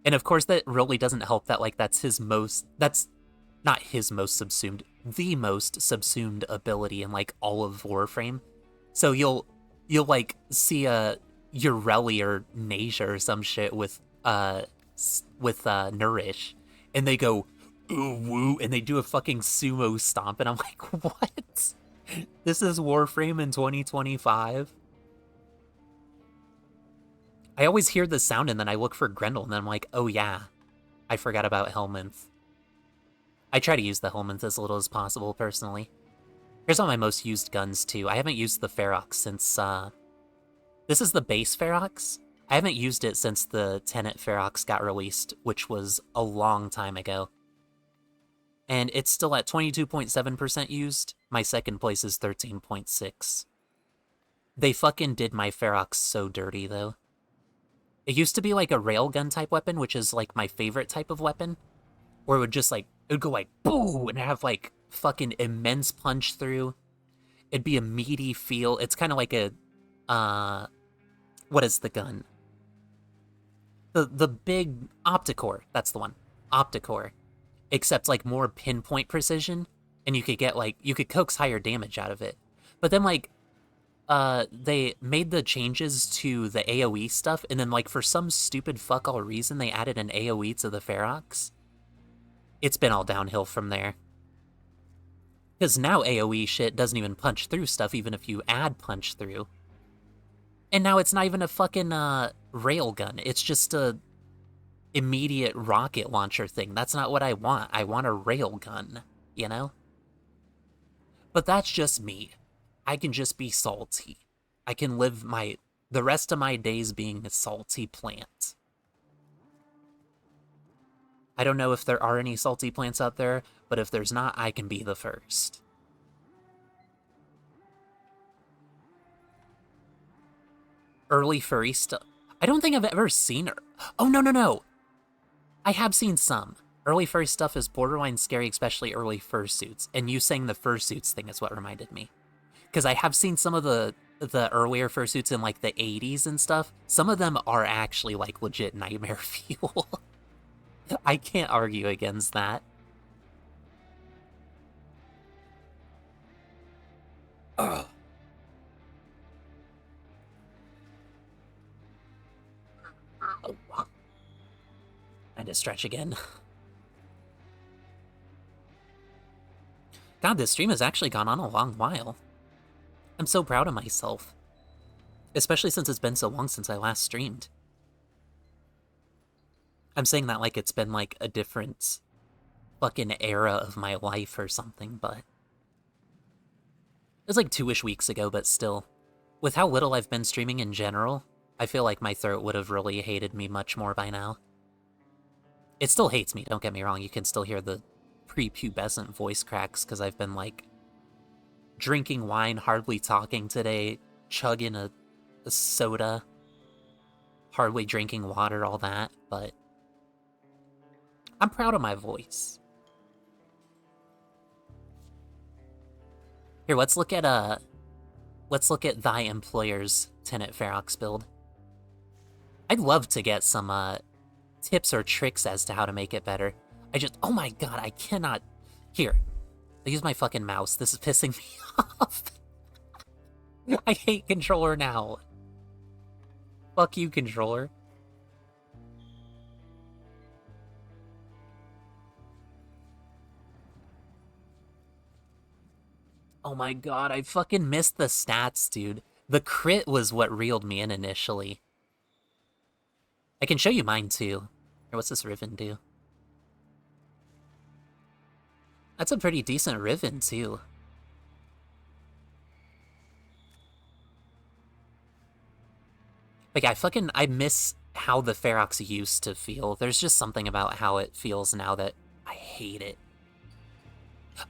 And of course that really doesn't help that, like, that's not his most subsumed, the most subsumed ability in, like, all of Warframe. So you'll like, see a Ureli or Nasia or some shit with Nourish, and they go, ooh woo, and they do a fucking sumo stomp, and I'm like, what? This is Warframe in 2025? I always hear the sound, and then I look for Grendel, and then I'm like, oh yeah, I forgot about Helminth. I try to use the Helminth as little as possible, personally. Here's all my most used guns, too. I haven't used the Ferox since, this is the base Ferox. I haven't used it since the Tenet Ferox got released, which was a long time ago. And it's still at 22.7% used. My second place is 13.6. They fucking did my Ferox so dirty, though. It used to be like a railgun type weapon, which is like my favorite type of weapon. Where it would just like, it would go like, boo, and have like fucking immense punch through. It'd be a meaty feel. It's kind of like a, what is the gun? The big Opticore, that's the one. Opticore. Except like more pinpoint precision, and you could get like, you could coax higher damage out of it. But then like, they made the changes to the AoE stuff, and then like for some stupid fuck all reason, they added an AoE to the Ferox. It's been all downhill from there. Because now AoE shit doesn't even punch through stuff, even if you add punch through. And now it's not even a fucking, railgun. It's just a immediate rocket launcher thing. That's not what I want. I want a railgun, you know? But that's just me. I can just be salty. I can live the rest of my days being a salty plant. I don't know if there are any salty plants out there, but if there's not, I can be the first. Early furry stuff. I don't think I've ever seen her. Oh, no. I have seen some. Early furry stuff is borderline scary, especially early fursuits. And you saying the fursuits thing is what reminded me. Because I have seen some of the earlier fursuits in like the 80s and stuff. Some of them are actually like legit nightmare fuel. I can't argue against that. Ugh. Oh. I had to stretch again. God, this stream has actually gone on a long while. I'm so proud of myself. Especially since it's been so long since I last streamed. I'm saying that like it's been like a different fucking era of my life or something, but... It was like 2-ish weeks ago, but still. With how little I've been streaming in general, I feel like my throat would have really hated me much more by now. It still hates me, don't get me wrong. You can still hear the prepubescent voice cracks because I've been, like, drinking wine, hardly talking today, chugging a soda, hardly drinking water, all that, but I'm proud of my voice. Here, let's look at thy employer's Tenant Ferox build. I'd love to get some tips or tricks as to how to make it better. Oh my god, I cannot. Here, I use my fucking mouse. This is pissing me off. I hate controller now. Fuck you, controller. Oh my god, I fucking missed the stats, dude. The crit was what reeled me in initially. I can show you mine, too. Here, what's this Riven do? That's a pretty decent Riven, too. Like, I miss how the Ferox used to feel. There's just something about how it feels now that I hate it.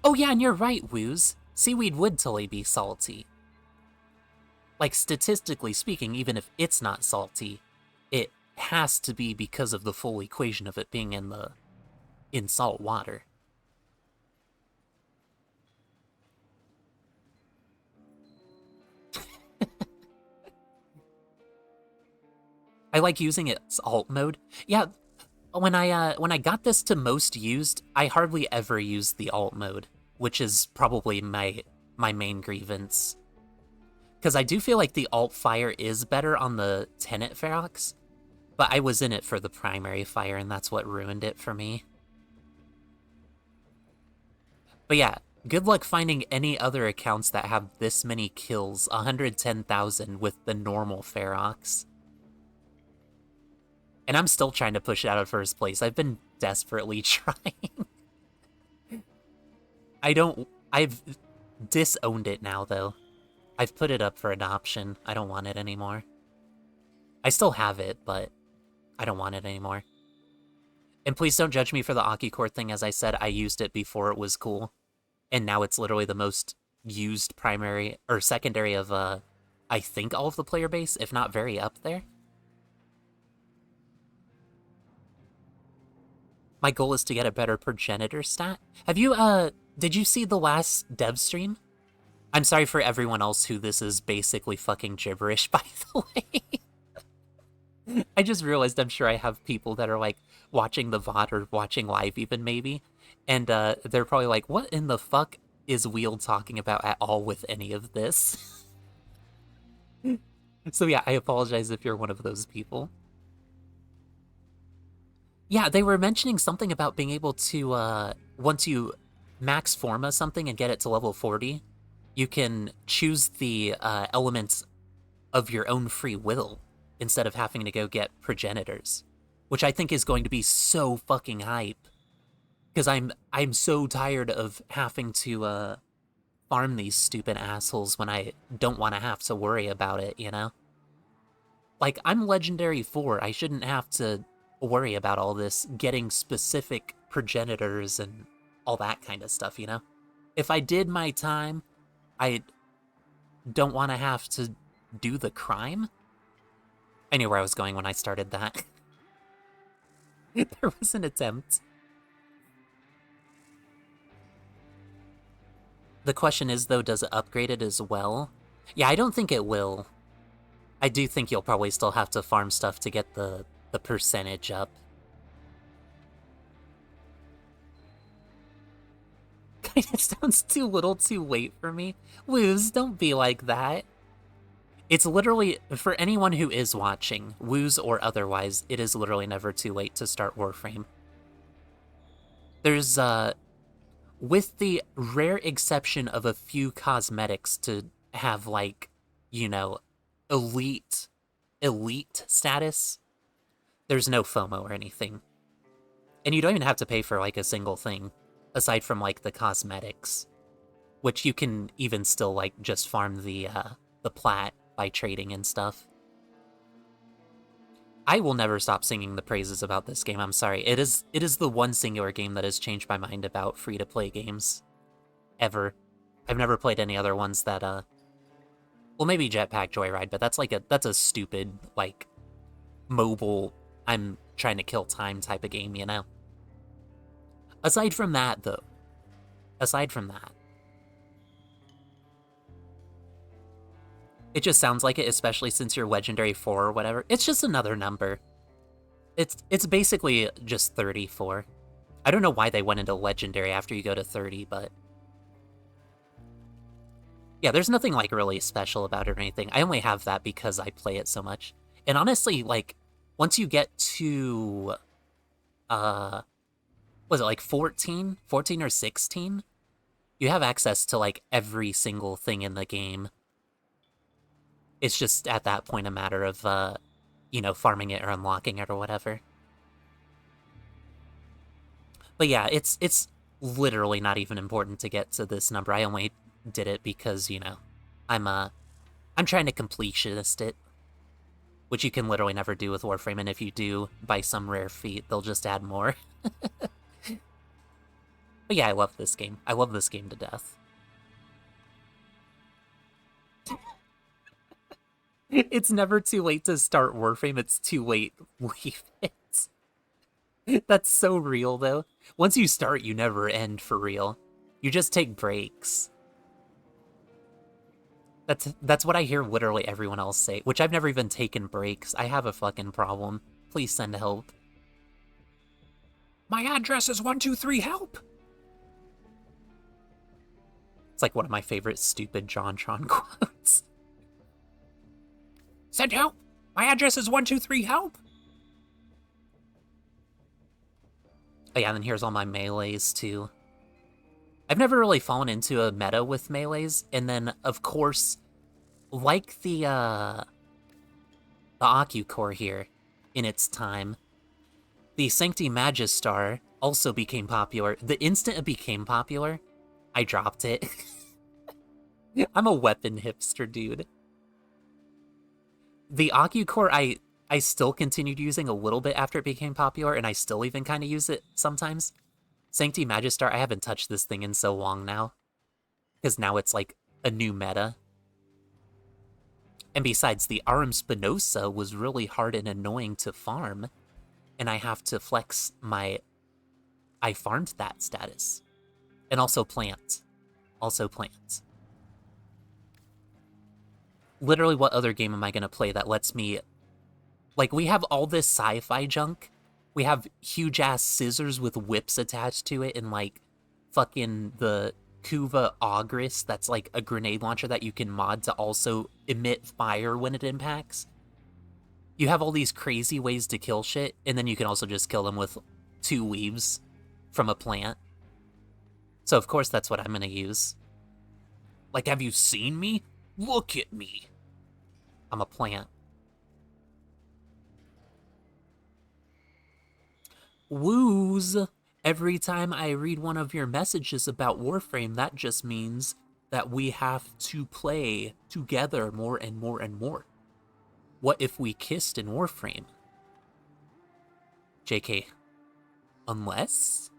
Oh yeah, and you're right, Woos. Seaweed would totally be salty. Like, statistically speaking, even if it's not salty, it has to be because of the full equation of it being in salt water. I like using its alt mode. Yeah, when I got this to most used, I hardly ever used the alt mode, which is probably my main grievance. Because I do feel like the alt fire is better on the Tenant Ferox, but I was in it for the primary fire, and that's what ruined it for me. But yeah, good luck finding any other accounts that have this many kills, 110,000 with the normal Ferox. And I'm still trying to push it out of first place. I've been desperately trying. I've disowned it now, though. I've put it up for adoption. I don't want it anymore. I still have it, but I don't want it anymore. And please don't judge me for the Akicore thing. As I said, I used it before it was cool. And now it's literally the most used primary, or secondary of, I think all of the player base, if not very up there. My goal is to get a better progenitor stat. Have you, did you see the last dev stream? I'm sorry for everyone else who this is basically fucking gibberish, by the way. I just realized I'm sure I have people that are, like, watching the VOD or watching live even, maybe. And, they're probably like, what in the fuck is Wheel talking about at all with any of this? So yeah, I apologize if you're one of those people. Yeah, they were mentioning something about being able to, once you max Forma something and get it to level 40, you can choose the elements of your own free will instead of having to go get progenitors, which I think is going to be so fucking hype. Because I'm so tired of having to farm these stupid assholes when I don't want to have to worry about it, you know? Like, I'm Legendary 4, I shouldn't have to worry about all this getting specific progenitors and all that kind of stuff, you know? If I did my time, I don't want to have to do the crime. I knew where I was going when I started that. There was an attempt. The question is, though, does it upgrade it as well? Yeah, I don't think it will. I do think you'll probably still have to farm stuff to get the percentage up. Kinda sounds too little too late for me. Woos, don't be like that. It's literally, for anyone who is watching, Woos or otherwise, it is literally never too late to start Warframe. There's, with the rare exception of a few cosmetics to have, like, you know, elite status, there's no FOMO or anything. And you don't even have to pay for, like, a single thing, aside from, like, the cosmetics, which you can even still, like, just farm the plat by trading and stuff. I will never stop singing the praises about this game, I'm sorry. It is the one singular game that has changed my mind about free-to-play games. Ever. I've never played any other ones that, well, maybe Jetpack Joyride, but that's a stupid, like, mobile, I'm trying to kill time type of game, you know? Aside from that, though. Aside from that. It just sounds like it, especially since you're Legendary 4 or whatever. It's just another number. It's basically just 34. I don't know why they went into Legendary after you go to 30, but... yeah, there's nothing, like, really special about it or anything. I only have that because I play it so much. And honestly, like, once you get to... was it, like, 14? 14 or 16? You have access to, like, every single thing in the game. It's just, at that point, a matter of, you know, farming it or unlocking it or whatever. But yeah, it's literally not even important to get to this number. I only did it because, you know, I'm trying to completionist it. Which you can literally never do with Warframe, and if you do, by some rare feat, they'll just add more. But yeah, I love this game. I love this game to death. It's never too late to start Warframe, it's too late. Leave it. That's so real, though. Once you start, you never end for real. You just take breaks. That's what I hear literally everyone else say, which I've never even taken breaks. I have a fucking problem. Please send help. My address is 123 help! It's like one of my favorite stupid JonTron quotes. Send help! My address is 123 help! Oh yeah, and then here's all my melees, too. I've never really fallen into a meta with melees, and then, of course, like the Ocucore here, in its time, the Sancti Magistar also became popular. The instant it became popular, I dropped it. I'm a weapon hipster, dude. The Ocucore, I still continued using a little bit after it became popular, and I still even kind of use it sometimes. Sancti Magistar, I haven't touched this thing in so long now. Because now it's like a new meta. And besides, the Arum Spinosa was really hard and annoying to farm. And I have to flex my I farmed that status. And also plant. Also plant. Literally, what other game am I going to play that lets me... like, we have all this sci-fi junk. We have huge-ass scissors with whips attached to it, and, like, fucking the Kuva Augris that's, like, a grenade launcher that you can mod to also emit fire when it impacts. You have all these crazy ways to kill shit, and then you can also just kill them with 2 leaves from a plant. So, of course, that's what I'm gonna use. Like, have you seen me? Look at me! I'm a plant. Woos! Every time I read one of your messages about Warframe, that just means that we have to play together more and more and more. What if we kissed in Warframe? JK. Unless?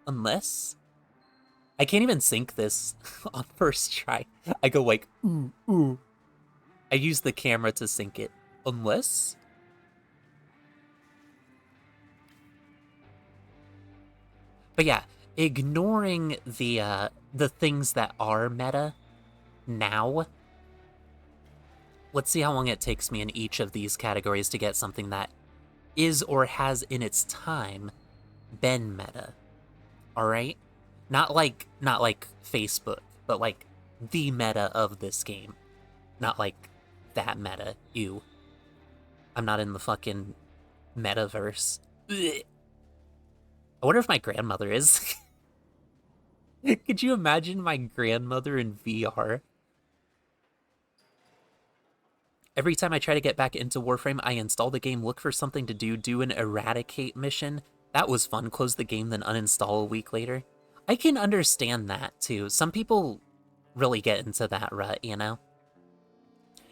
Unless? I can't even sync this on first try. I go like, ooh, ooh. I use the camera to sync it. Unless? But yeah, ignoring the things that are meta now, let's see how long it takes me in each of these categories to get something that is or has in its time been meta. Alright? Not like Facebook, but like the meta of this game. Not like that meta. Ew. I'm not in the fucking metaverse. Ugh. I wonder if my grandmother is. Could you imagine my grandmother in VR? Every time I try to get back into Warframe, I install the game, look for something to do an eradicate mission. That was fun, close the game, then uninstall a week later. I can understand that, too. Some people really get into that rut, you know?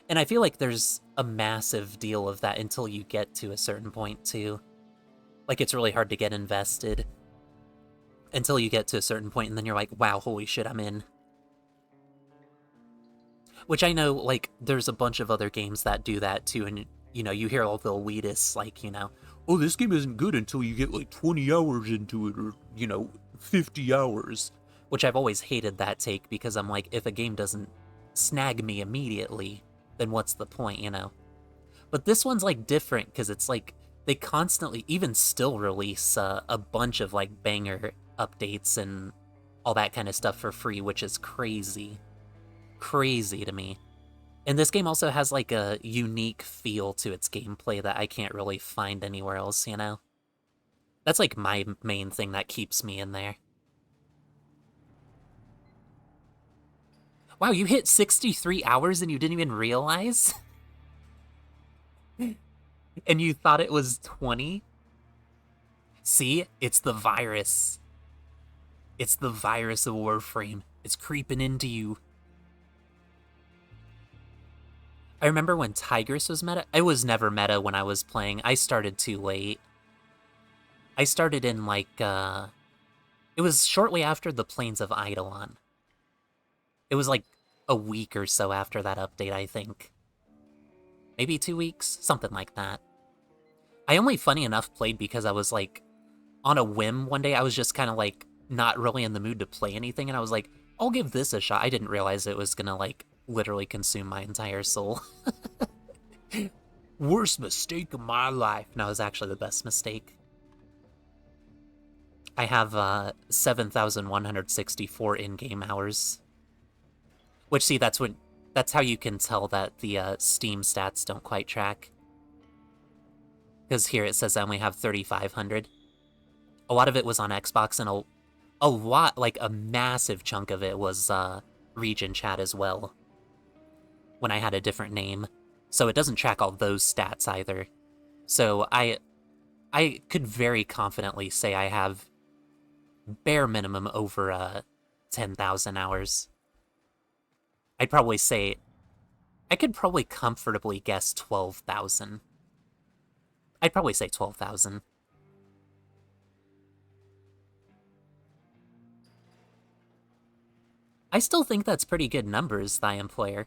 And I feel like there's a massive deal of that until you get to a certain point, too. Like, it's really hard to get invested until you get to a certain point, and then you're like, wow, holy shit, I'm in. Which I know, like, there's a bunch of other games that do that, too, and, you know, you hear all the elitists, like, you know, oh, this game isn't good until you get, like, 20 hours into it, or, you know, 50 hours. Which I've always hated that take, because I'm like, if a game doesn't snag me immediately, then what's the point, you know? But this one's, like, different, because it's, like, they constantly, even still release a bunch of, like, banger updates and all that kind of stuff for free, which is crazy. Crazy to me. And this game also has, like, a unique feel to its gameplay that I can't really find anywhere else, you know? That's, like, my main thing that keeps me in there. Wow, you hit 63 hours and you didn't even realize? And you thought it was 20? See? It's the virus. It's the virus of Warframe. It's creeping into you. I remember when Tigress was meta. It was never meta when I was playing. I started too late. I started in, like, it was shortly after the Plains of Eidolon. It was, like, a week or so after that update, I think. Maybe 2 weeks? Something like that. I only, funny enough, played because I was, like, on a whim one day. I was just kind of, like, not really in the mood to play anything, and I was like, I'll give this a shot. I didn't realize it was gonna, like, literally consume my entire soul. Worst mistake of my life. No, it was actually the best mistake. I have 7,164 in-game hours. Which, see, that's how you can tell that the Steam stats don't quite track. Because here it says I only have 3,500. A lot of it was on Xbox, and a lot, like a massive chunk of it was region chat as well. When I had a different name. So it doesn't track all those stats either. So I could very confidently say I have bare minimum over 10,000 hours. I'd probably say, I could probably comfortably guess 12,000. I'd probably say 12,000. I still think that's pretty good numbers, Thy Employer.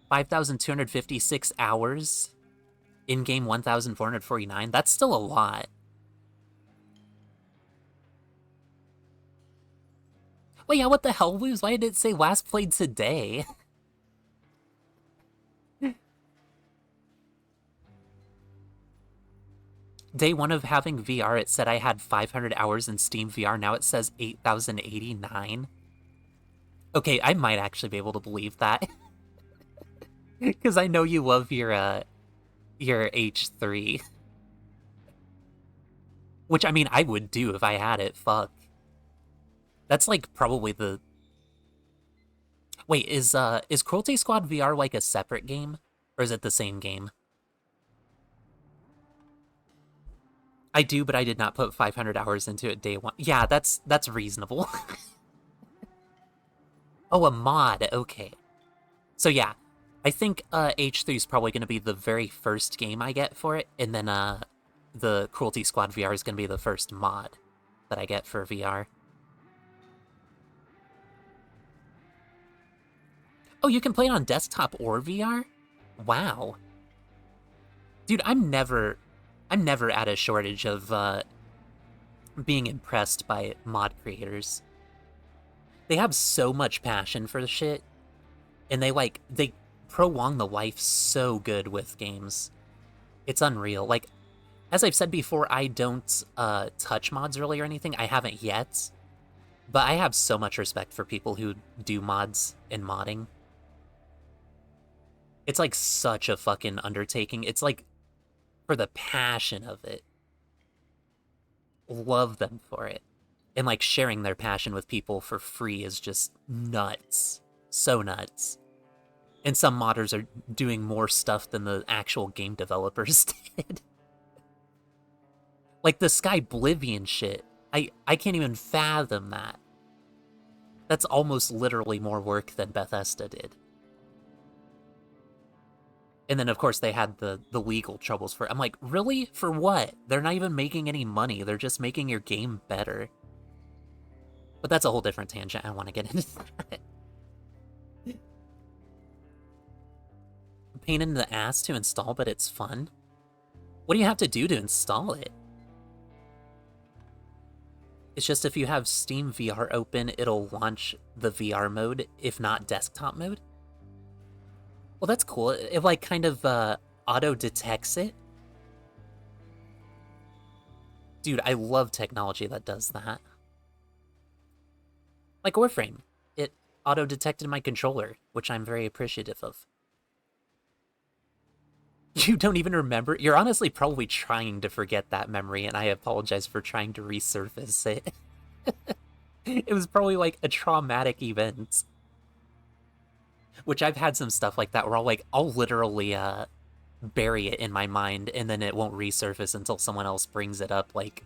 5,256 hours. In-game 1,449. That's still a lot. Wait, yeah, what the hell, Woos? Why did it say last played today? Day 1 of having VR, it said I had 500 hours in Steam VR. Now it says 8,089. Okay, I might actually be able to believe that. Because I know you love your H3. Which, I mean, I would do if I had it, fuck. That's, like, probably the... Wait, is Cruelty Squad VR, like, a separate game? Or is it the same game? I do, but I did not put 500 hours into it day 1. Yeah, that's reasonable. Oh, a mod, okay. So yeah, I think H3 is probably going to be the very first game I get for it, and then the Cruelty Squad VR is going to be the first mod that I get for VR. Oh, you can play it on desktop or VR? Wow. Dude, I'm never at a shortage of being impressed by mod creators. They have so much passion for the shit, and they prolong the life so good with games. It's unreal. Like, as I've said before, I don't touch mods really or anything. I haven't yet, but I have so much respect for people who do mods and modding. It's like such a fucking undertaking. It's like, for the passion of it. Love them for it. And like sharing their passion with people for free is just nuts. So nuts. And some modders are doing more stuff than the actual game developers did. Like the Skyblivion shit. I can't even fathom that. That's almost literally more work than Bethesda did. And then, of course, they had the legal troubles for it. I'm like, really? For what? They're not even making any money. They're just making your game better. But that's a whole different tangent. I want to get into that. Pain in the ass to install, but it's fun. What do you have to do to install it? It's just if you have Steam VR open, it'll launch the VR mode, if not desktop mode. Well, that's cool. It like kind of auto-detects it. Dude, I love technology that does that. Like Warframe. It auto-detected my controller, which I'm very appreciative of. You don't even remember? You're honestly probably trying to forget that memory, and I apologize for trying to resurface it. It was probably like a traumatic event. Which I've had some stuff like that where I'll literally bury it in my mind, and then it won't resurface until someone else brings it up, like,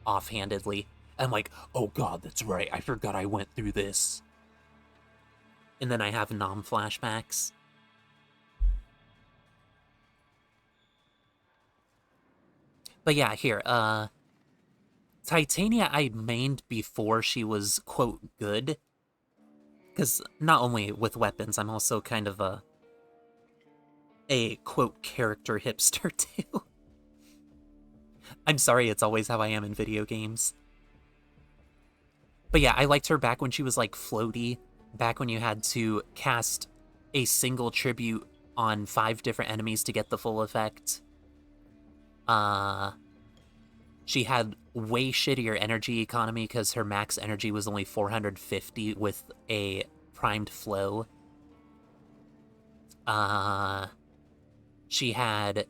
offhandedly. I'm like, oh god, that's right, I forgot I went through this. And then I have flashbacks. But yeah, here, Titania I mained before she was, quote, good. Because not only with weapons, I'm also kind of a quote, character hipster, too. I'm sorry, it's always how I am in video games. But yeah, I liked her back when she was, like, floaty. Back when you had to cast a single tribute on 5 different enemies to get the full effect. She had way shittier energy economy because her max energy was only 450 with a primed flow. She had,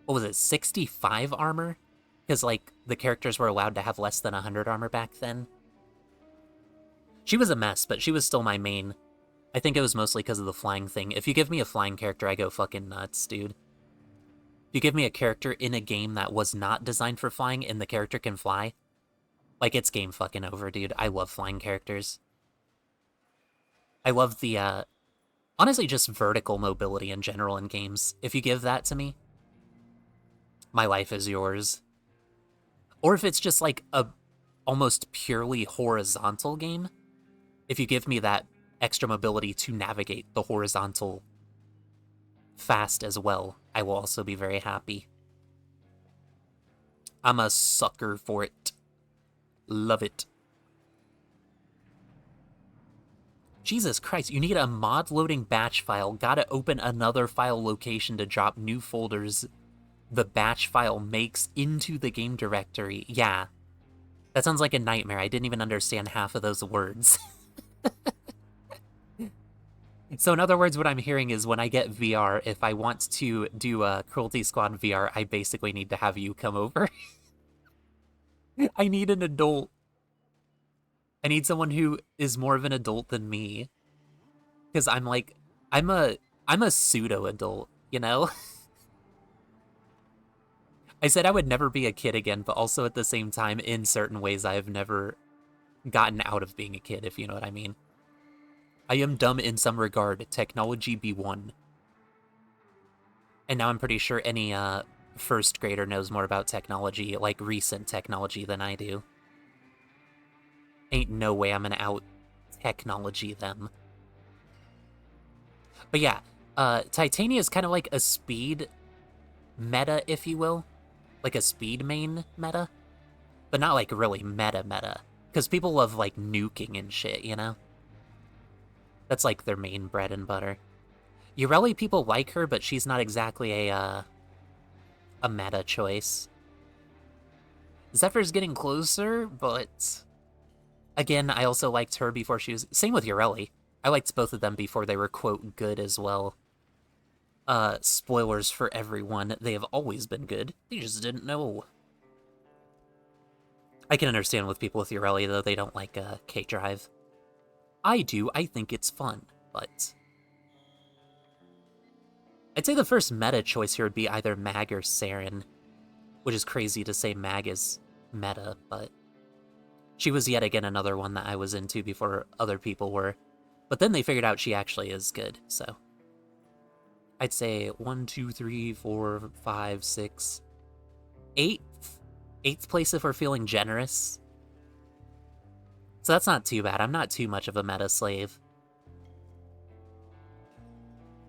what was it, 65 armor? Because, like, the characters were allowed to have less than 100 armor back then. She was a mess, but she was still my main. I think it was mostly because of the flying thing. If you give me a flying character, I go fucking nuts, dude. If you give me a character in a game that was not designed for flying and the character can fly, like, it's game fucking over, dude. I love flying characters. I love the, honestly, just vertical mobility in general in games. If you give that to me, my life is yours. Or if it's just, like, a almost purely horizontal game, if you give me that extra mobility to navigate the horizontal fast as well, I will also be very happy. I'm a sucker for it. Love it. Jesus Christ, you need a mod loading batch file. Gotta open another file location to drop new folders the batch file makes into the game directory. Yeah. That sounds like a nightmare. I didn't even understand half of those words. So in other words, what I'm hearing is when I get VR, if I want to do a Cruelty Squad VR, I basically need to have you come over. I need an adult. I need someone who is more of an adult than me. Because I'm a pseudo-adult, you know? I said I would never be a kid again, but also at the same time, in certain ways, I have never gotten out of being a kid, if you know what I mean. I am dumb in some regard. Technology be one. And now I'm pretty sure any first grader knows more about technology, like recent technology, than I do. Ain't no way I'm gonna out technology them. But yeah, Titania is kind of like a speed meta, if you will. Like a speed main meta. But not like really meta. Because people love like nuking and shit, you know? That's like their main bread and butter. Ureli people like her, but she's not exactly a meta choice. Zephyr's getting closer, but again, I also liked her before she was... Same with Ureli. I liked both of them before they were, quote, good as well. Spoilers for everyone. They have always been good. They just didn't know. I can understand with people with Ureli, though, they don't like K-Drive. I do. I think it's fun, but... I'd say the first meta choice here would be either Mag or Saren, which is crazy to say Mag is meta, but she was yet again another one that I was into before other people were. But then they figured out she actually is good, so... I'd say 1, 2, 3, 4, 5, 6, 8th. 8th place if we're feeling generous. So that's not too bad. I'm not too much of a meta slave.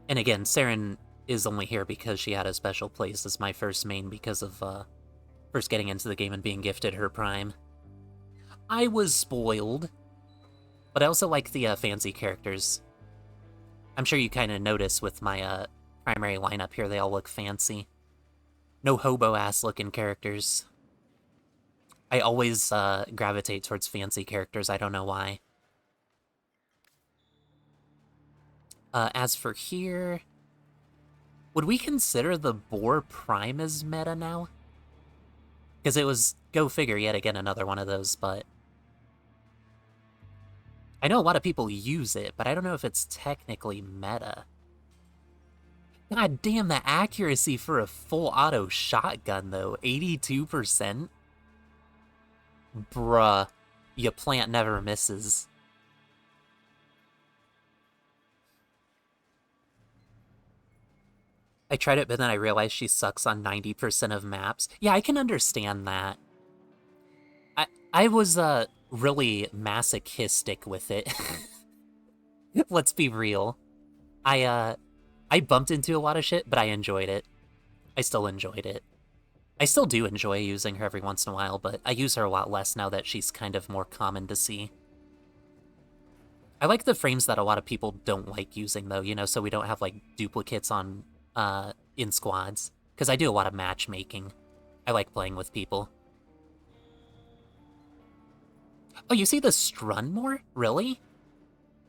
And again, Saren is only here because she had a special place as my first main because of first getting into the game and being gifted her prime. I was spoiled, but I also like the fancy characters. I'm sure you kind of notice with my primary lineup here, they all look fancy. No hobo-ass looking characters. I always gravitate towards fancy characters, I don't know why. As for here, would we consider the Boar Prime as meta now? Because it was, go figure, yet again another one of those, but... I know a lot of people use it, but I don't know if it's technically meta. God damn, the accuracy for a full auto shotgun, though. 82%? Bruh. Your plant never misses. I tried it, but then I realized she sucks on 90% of maps. Yeah, I can understand that. I was, really masochistic with it. Let's be real. I bumped into a lot of shit, but I enjoyed it. I still enjoyed it. I still do enjoy using her every once in a while, but I use her a lot less now that she's kind of more common to see. I like the frames that a lot of people don't like using, though, you know, so we don't have, like, duplicates on, in squads. Because I do a lot of matchmaking. I like playing with people. Oh, you see the Strun more? Really?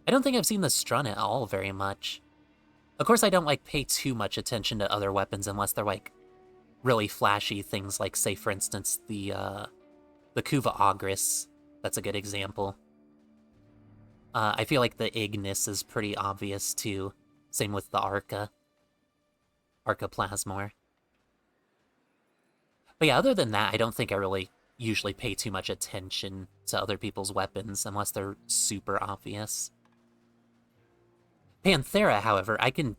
I don't think I've seen the Strun at all very much. Of course, I don't, like, pay too much attention to other weapons unless they're, like, really flashy things, like, say, for instance, the Kuva Ogris. That's a good example. I feel like the Ignis is pretty obvious, too. Same with the Arca. Arca Plasmor. But yeah, other than that, I don't think I really usually pay too much attention to other people's weapons unless they're super obvious. Panthera, however, I can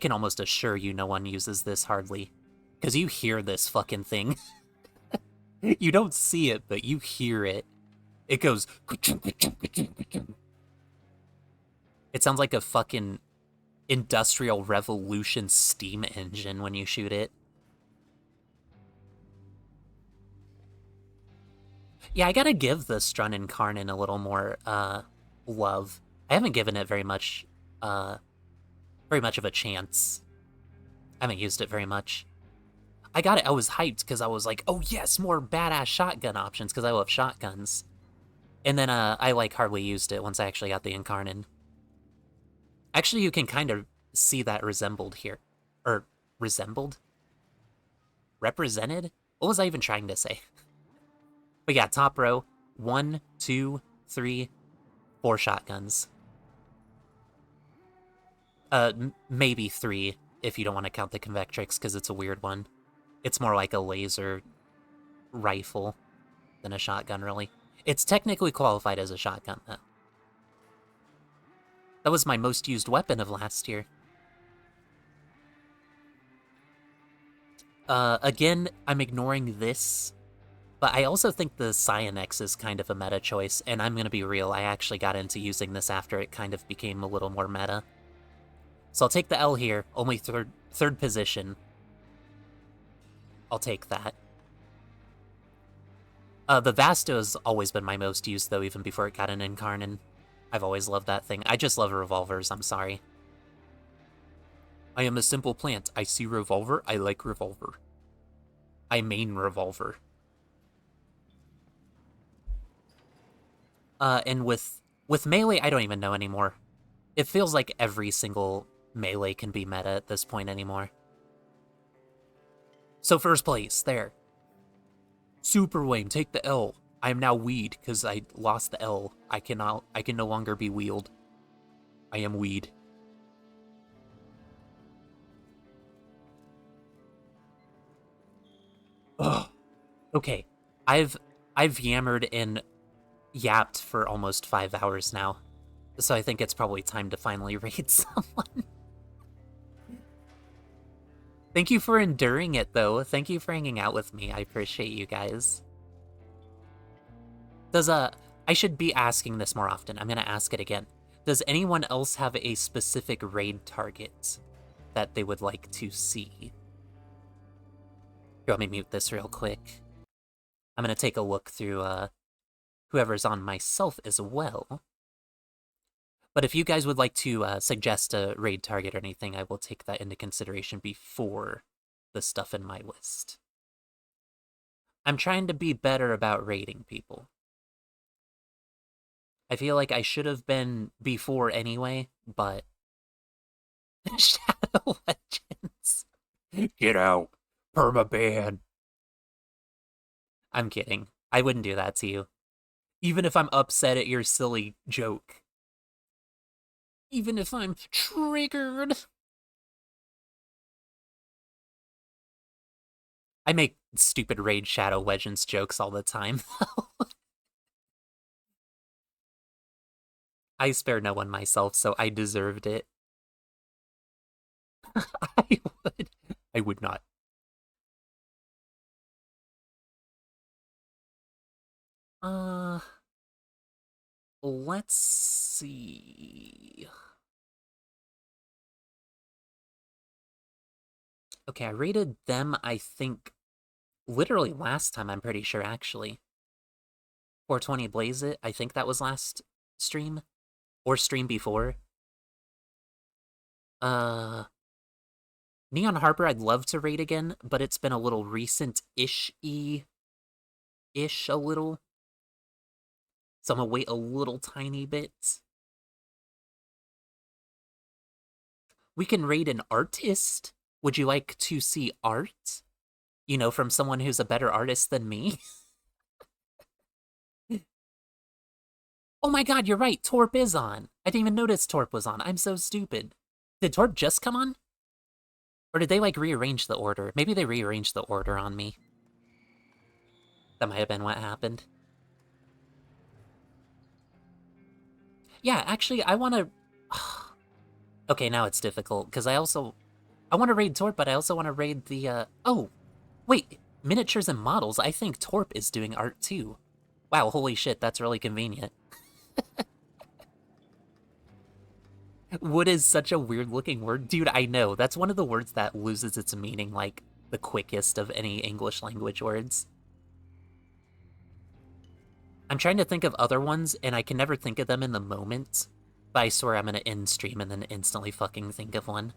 almost assure you no one uses this hardly. Because you hear this fucking thing. You don't see it, but you hear it. It goes... It sounds like a fucking Industrial Revolution steam engine when you shoot it. Yeah, I gotta give the Strun Incarnate a little more, love. I haven't given it very much of a chance. I haven't used it very much. I got it, I was hyped, because I was like, oh yes, more badass shotgun options, because I love shotguns. And then, I, like, hardly used it once I actually got the Incarnate. Actually, you can kind of see that resembled here. Or, resembled? Represented? What was I even trying to say? But yeah, top row, 1, 2, 3, 4 shotguns. Maybe 3, if you don't want to count the Convectrix, because it's a weird one. It's more like a laser rifle than a shotgun, really. It's technically qualified as a shotgun, though. That was my most used weapon of last year. Again, I'm ignoring this, but I also think the Cyanex is kind of a meta choice, and I'm gonna be real, I actually got into using this after it kind of became a little more meta. So I'll take the L here, only third position. I'll take that. The Vasto has always been my most used, though, even before it got an Incarnate. I've always loved that thing. I just love revolvers, I'm sorry. I am a simple plant. I see revolver, I like revolver. I main revolver. And with melee, I don't even know anymore. It feels like every single melee can be meta at this point anymore. So first place, there. Super Wayne, take the L. I am now weed, because I lost the L. I can no longer be wheeled. I am weed. Ugh. Okay. I've yammered and yapped for almost 5 hours now. So I think it's probably time to finally raid someone. Thank you for enduring it, though. Thank you for hanging out with me. I appreciate you guys. Does, I should be asking this more often. I'm gonna ask it again. Does anyone else have a specific raid target that they would like to see? Here, let me mute this real quick. I'm gonna take a look through, whoever's on myself as well. But if you guys would like to suggest a raid target or anything, I will take that into consideration before the stuff in my list. I'm trying to be better about raiding people. I feel like I should have been before anyway, but... Shadow Legends. Get out. Permaban. I'm kidding. I wouldn't do that to you. Even if I'm upset at your silly joke. Even if I'm triggered. I make stupid Raid Shadow Legends jokes all the time. I spare no one myself, so I deserved it. I would not. Let's see. Okay, I rated them, I think, literally last time, I'm pretty sure, actually. 420 Blaze It, I think that was last stream. Or stream before. Neon Harbor I'd love to raid again, but it's been a little recent-ish-y. Ish a little. So I'm gonna wait a little tiny bit. We can raid an artist. Would you like to see art? You know, from someone who's a better artist than me? Oh my god, you're right, Torp is on. I didn't even notice Torp was on. I'm so stupid. Did Torp just come on? Or did they, like, rearrange the order? Maybe they rearranged the order on me. That might have been what happened. Yeah, actually, I want to... Okay, now it's difficult, because I want to raid Torp, but I also want to raid the, Oh! Wait, miniatures and models. I think Torp is doing art, too. Wow, holy shit, that's really convenient. Wood is such a weird-looking word. Dude, I know. That's one of the words that loses its meaning, like, the quickest of any English language words. I'm trying to think of other ones, and I can never think of them in the moment. But I swear I'm gonna end stream and then instantly fucking think of one.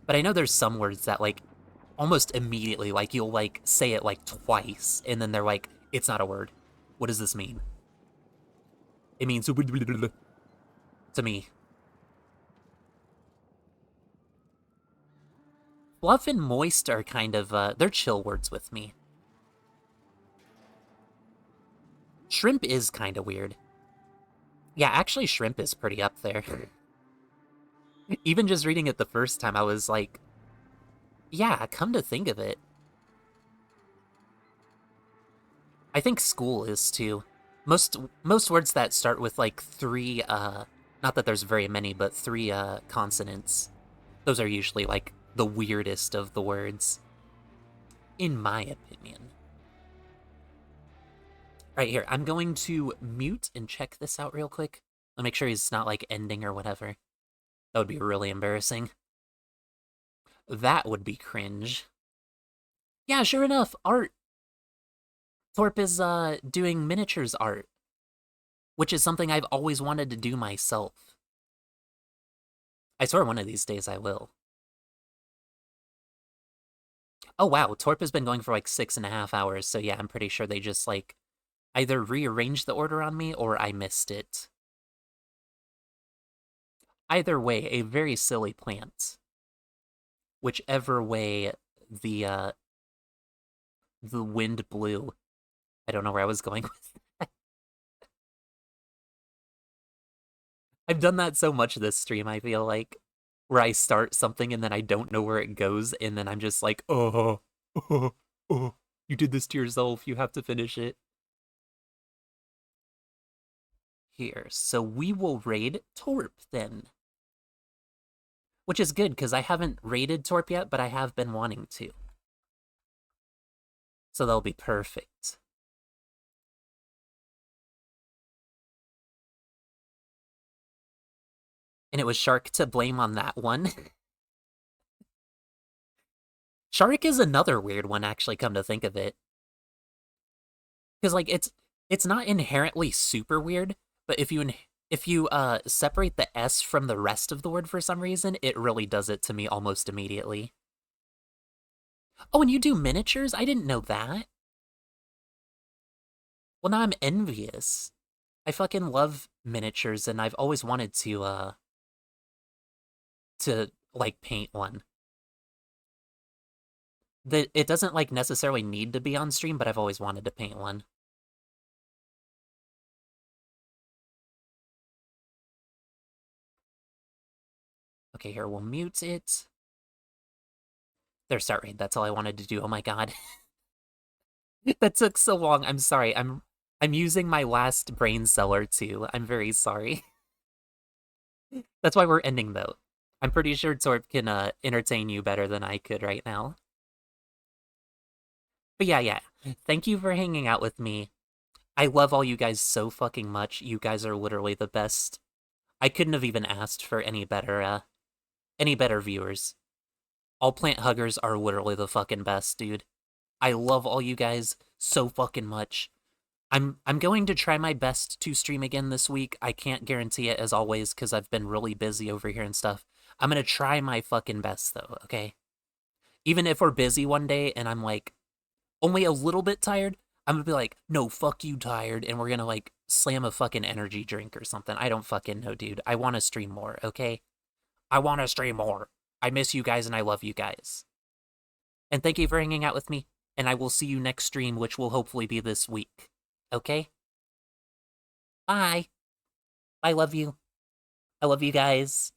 But I know there's some words that, like, almost immediately, like, you'll, like, say it, like, twice, and then they're like, it's not a word. What does this mean? It means to me. Fluff and moist are kind of, they're chill words with me. Shrimp is kind of weird. Yeah, actually shrimp is pretty up there. Even just reading it the first time, I was like, yeah, come to think of it. I think school is too. Most words that start with like three, not that there's very many, but three consonants. Those are usually like the weirdest of the words. In my opinion. Right here, I'm going to mute and check this out real quick. I'll make sure he's not like ending or whatever. That would be really embarrassing. That would be cringe. Yeah, sure enough, art. Thorpe is doing miniatures art, which is something I've always wanted to do myself. I swear one of these days I will. Oh wow, Torp has been going for like 6.5 hours, so yeah, I'm pretty sure they just like either rearranged the order on me or I missed it. Either way, a very silly plant. Whichever way the wind blew. I don't know where I was going with that. I've done that so much this stream, I feel like. Where I start something and then I don't know where it goes, and then I'm just like, oh, you did this to yourself, you have to finish it. Here, so we will raid Torp then. Which is good, because I haven't raided Torp yet, but I have been wanting to. So that'll be perfect. And it was Shark to blame on that one. Shark is another weird one, actually, come to think of it. Because, like, it's not inherently super weird, but if you separate the S from the rest of the word for some reason, it really does it to me almost immediately. Oh, and you do miniatures? I didn't know that. Well, now I'm envious. I fucking love miniatures, and I've always wanted to like, paint one. It doesn't, like, necessarily need to be on stream, but I've always wanted to paint one. Okay, here, we'll mute it. There, start raid, that's all I wanted to do, oh my god. That took so long, I'm sorry, I'm using my last brain cellar too, I'm very sorry. That's why we're ending, though. I'm pretty sure Torp can entertain you better than I could right now. But yeah, thank you for hanging out with me. I love all you guys so fucking much. You guys are literally the best. I couldn't have even asked for any better viewers. All plant huggers are literally the fucking best, dude. I love all you guys so fucking much. I'm going to try my best to stream again this week. I can't guarantee it, as always, because I've been really busy over here and stuff. I'm gonna try my fucking best, though, okay? Even if we're busy one day and I'm, like, only a little bit tired, I'm gonna be like, no, fuck you, tired, and we're gonna, like, slam a fucking energy drink or something. I don't fucking know, dude. I want to stream more, okay? I want to stream more. I miss you guys and I love you guys. And thank you for hanging out with me, and I will see you next stream, which will hopefully be this week. Okay? Bye. I love you. I love you guys.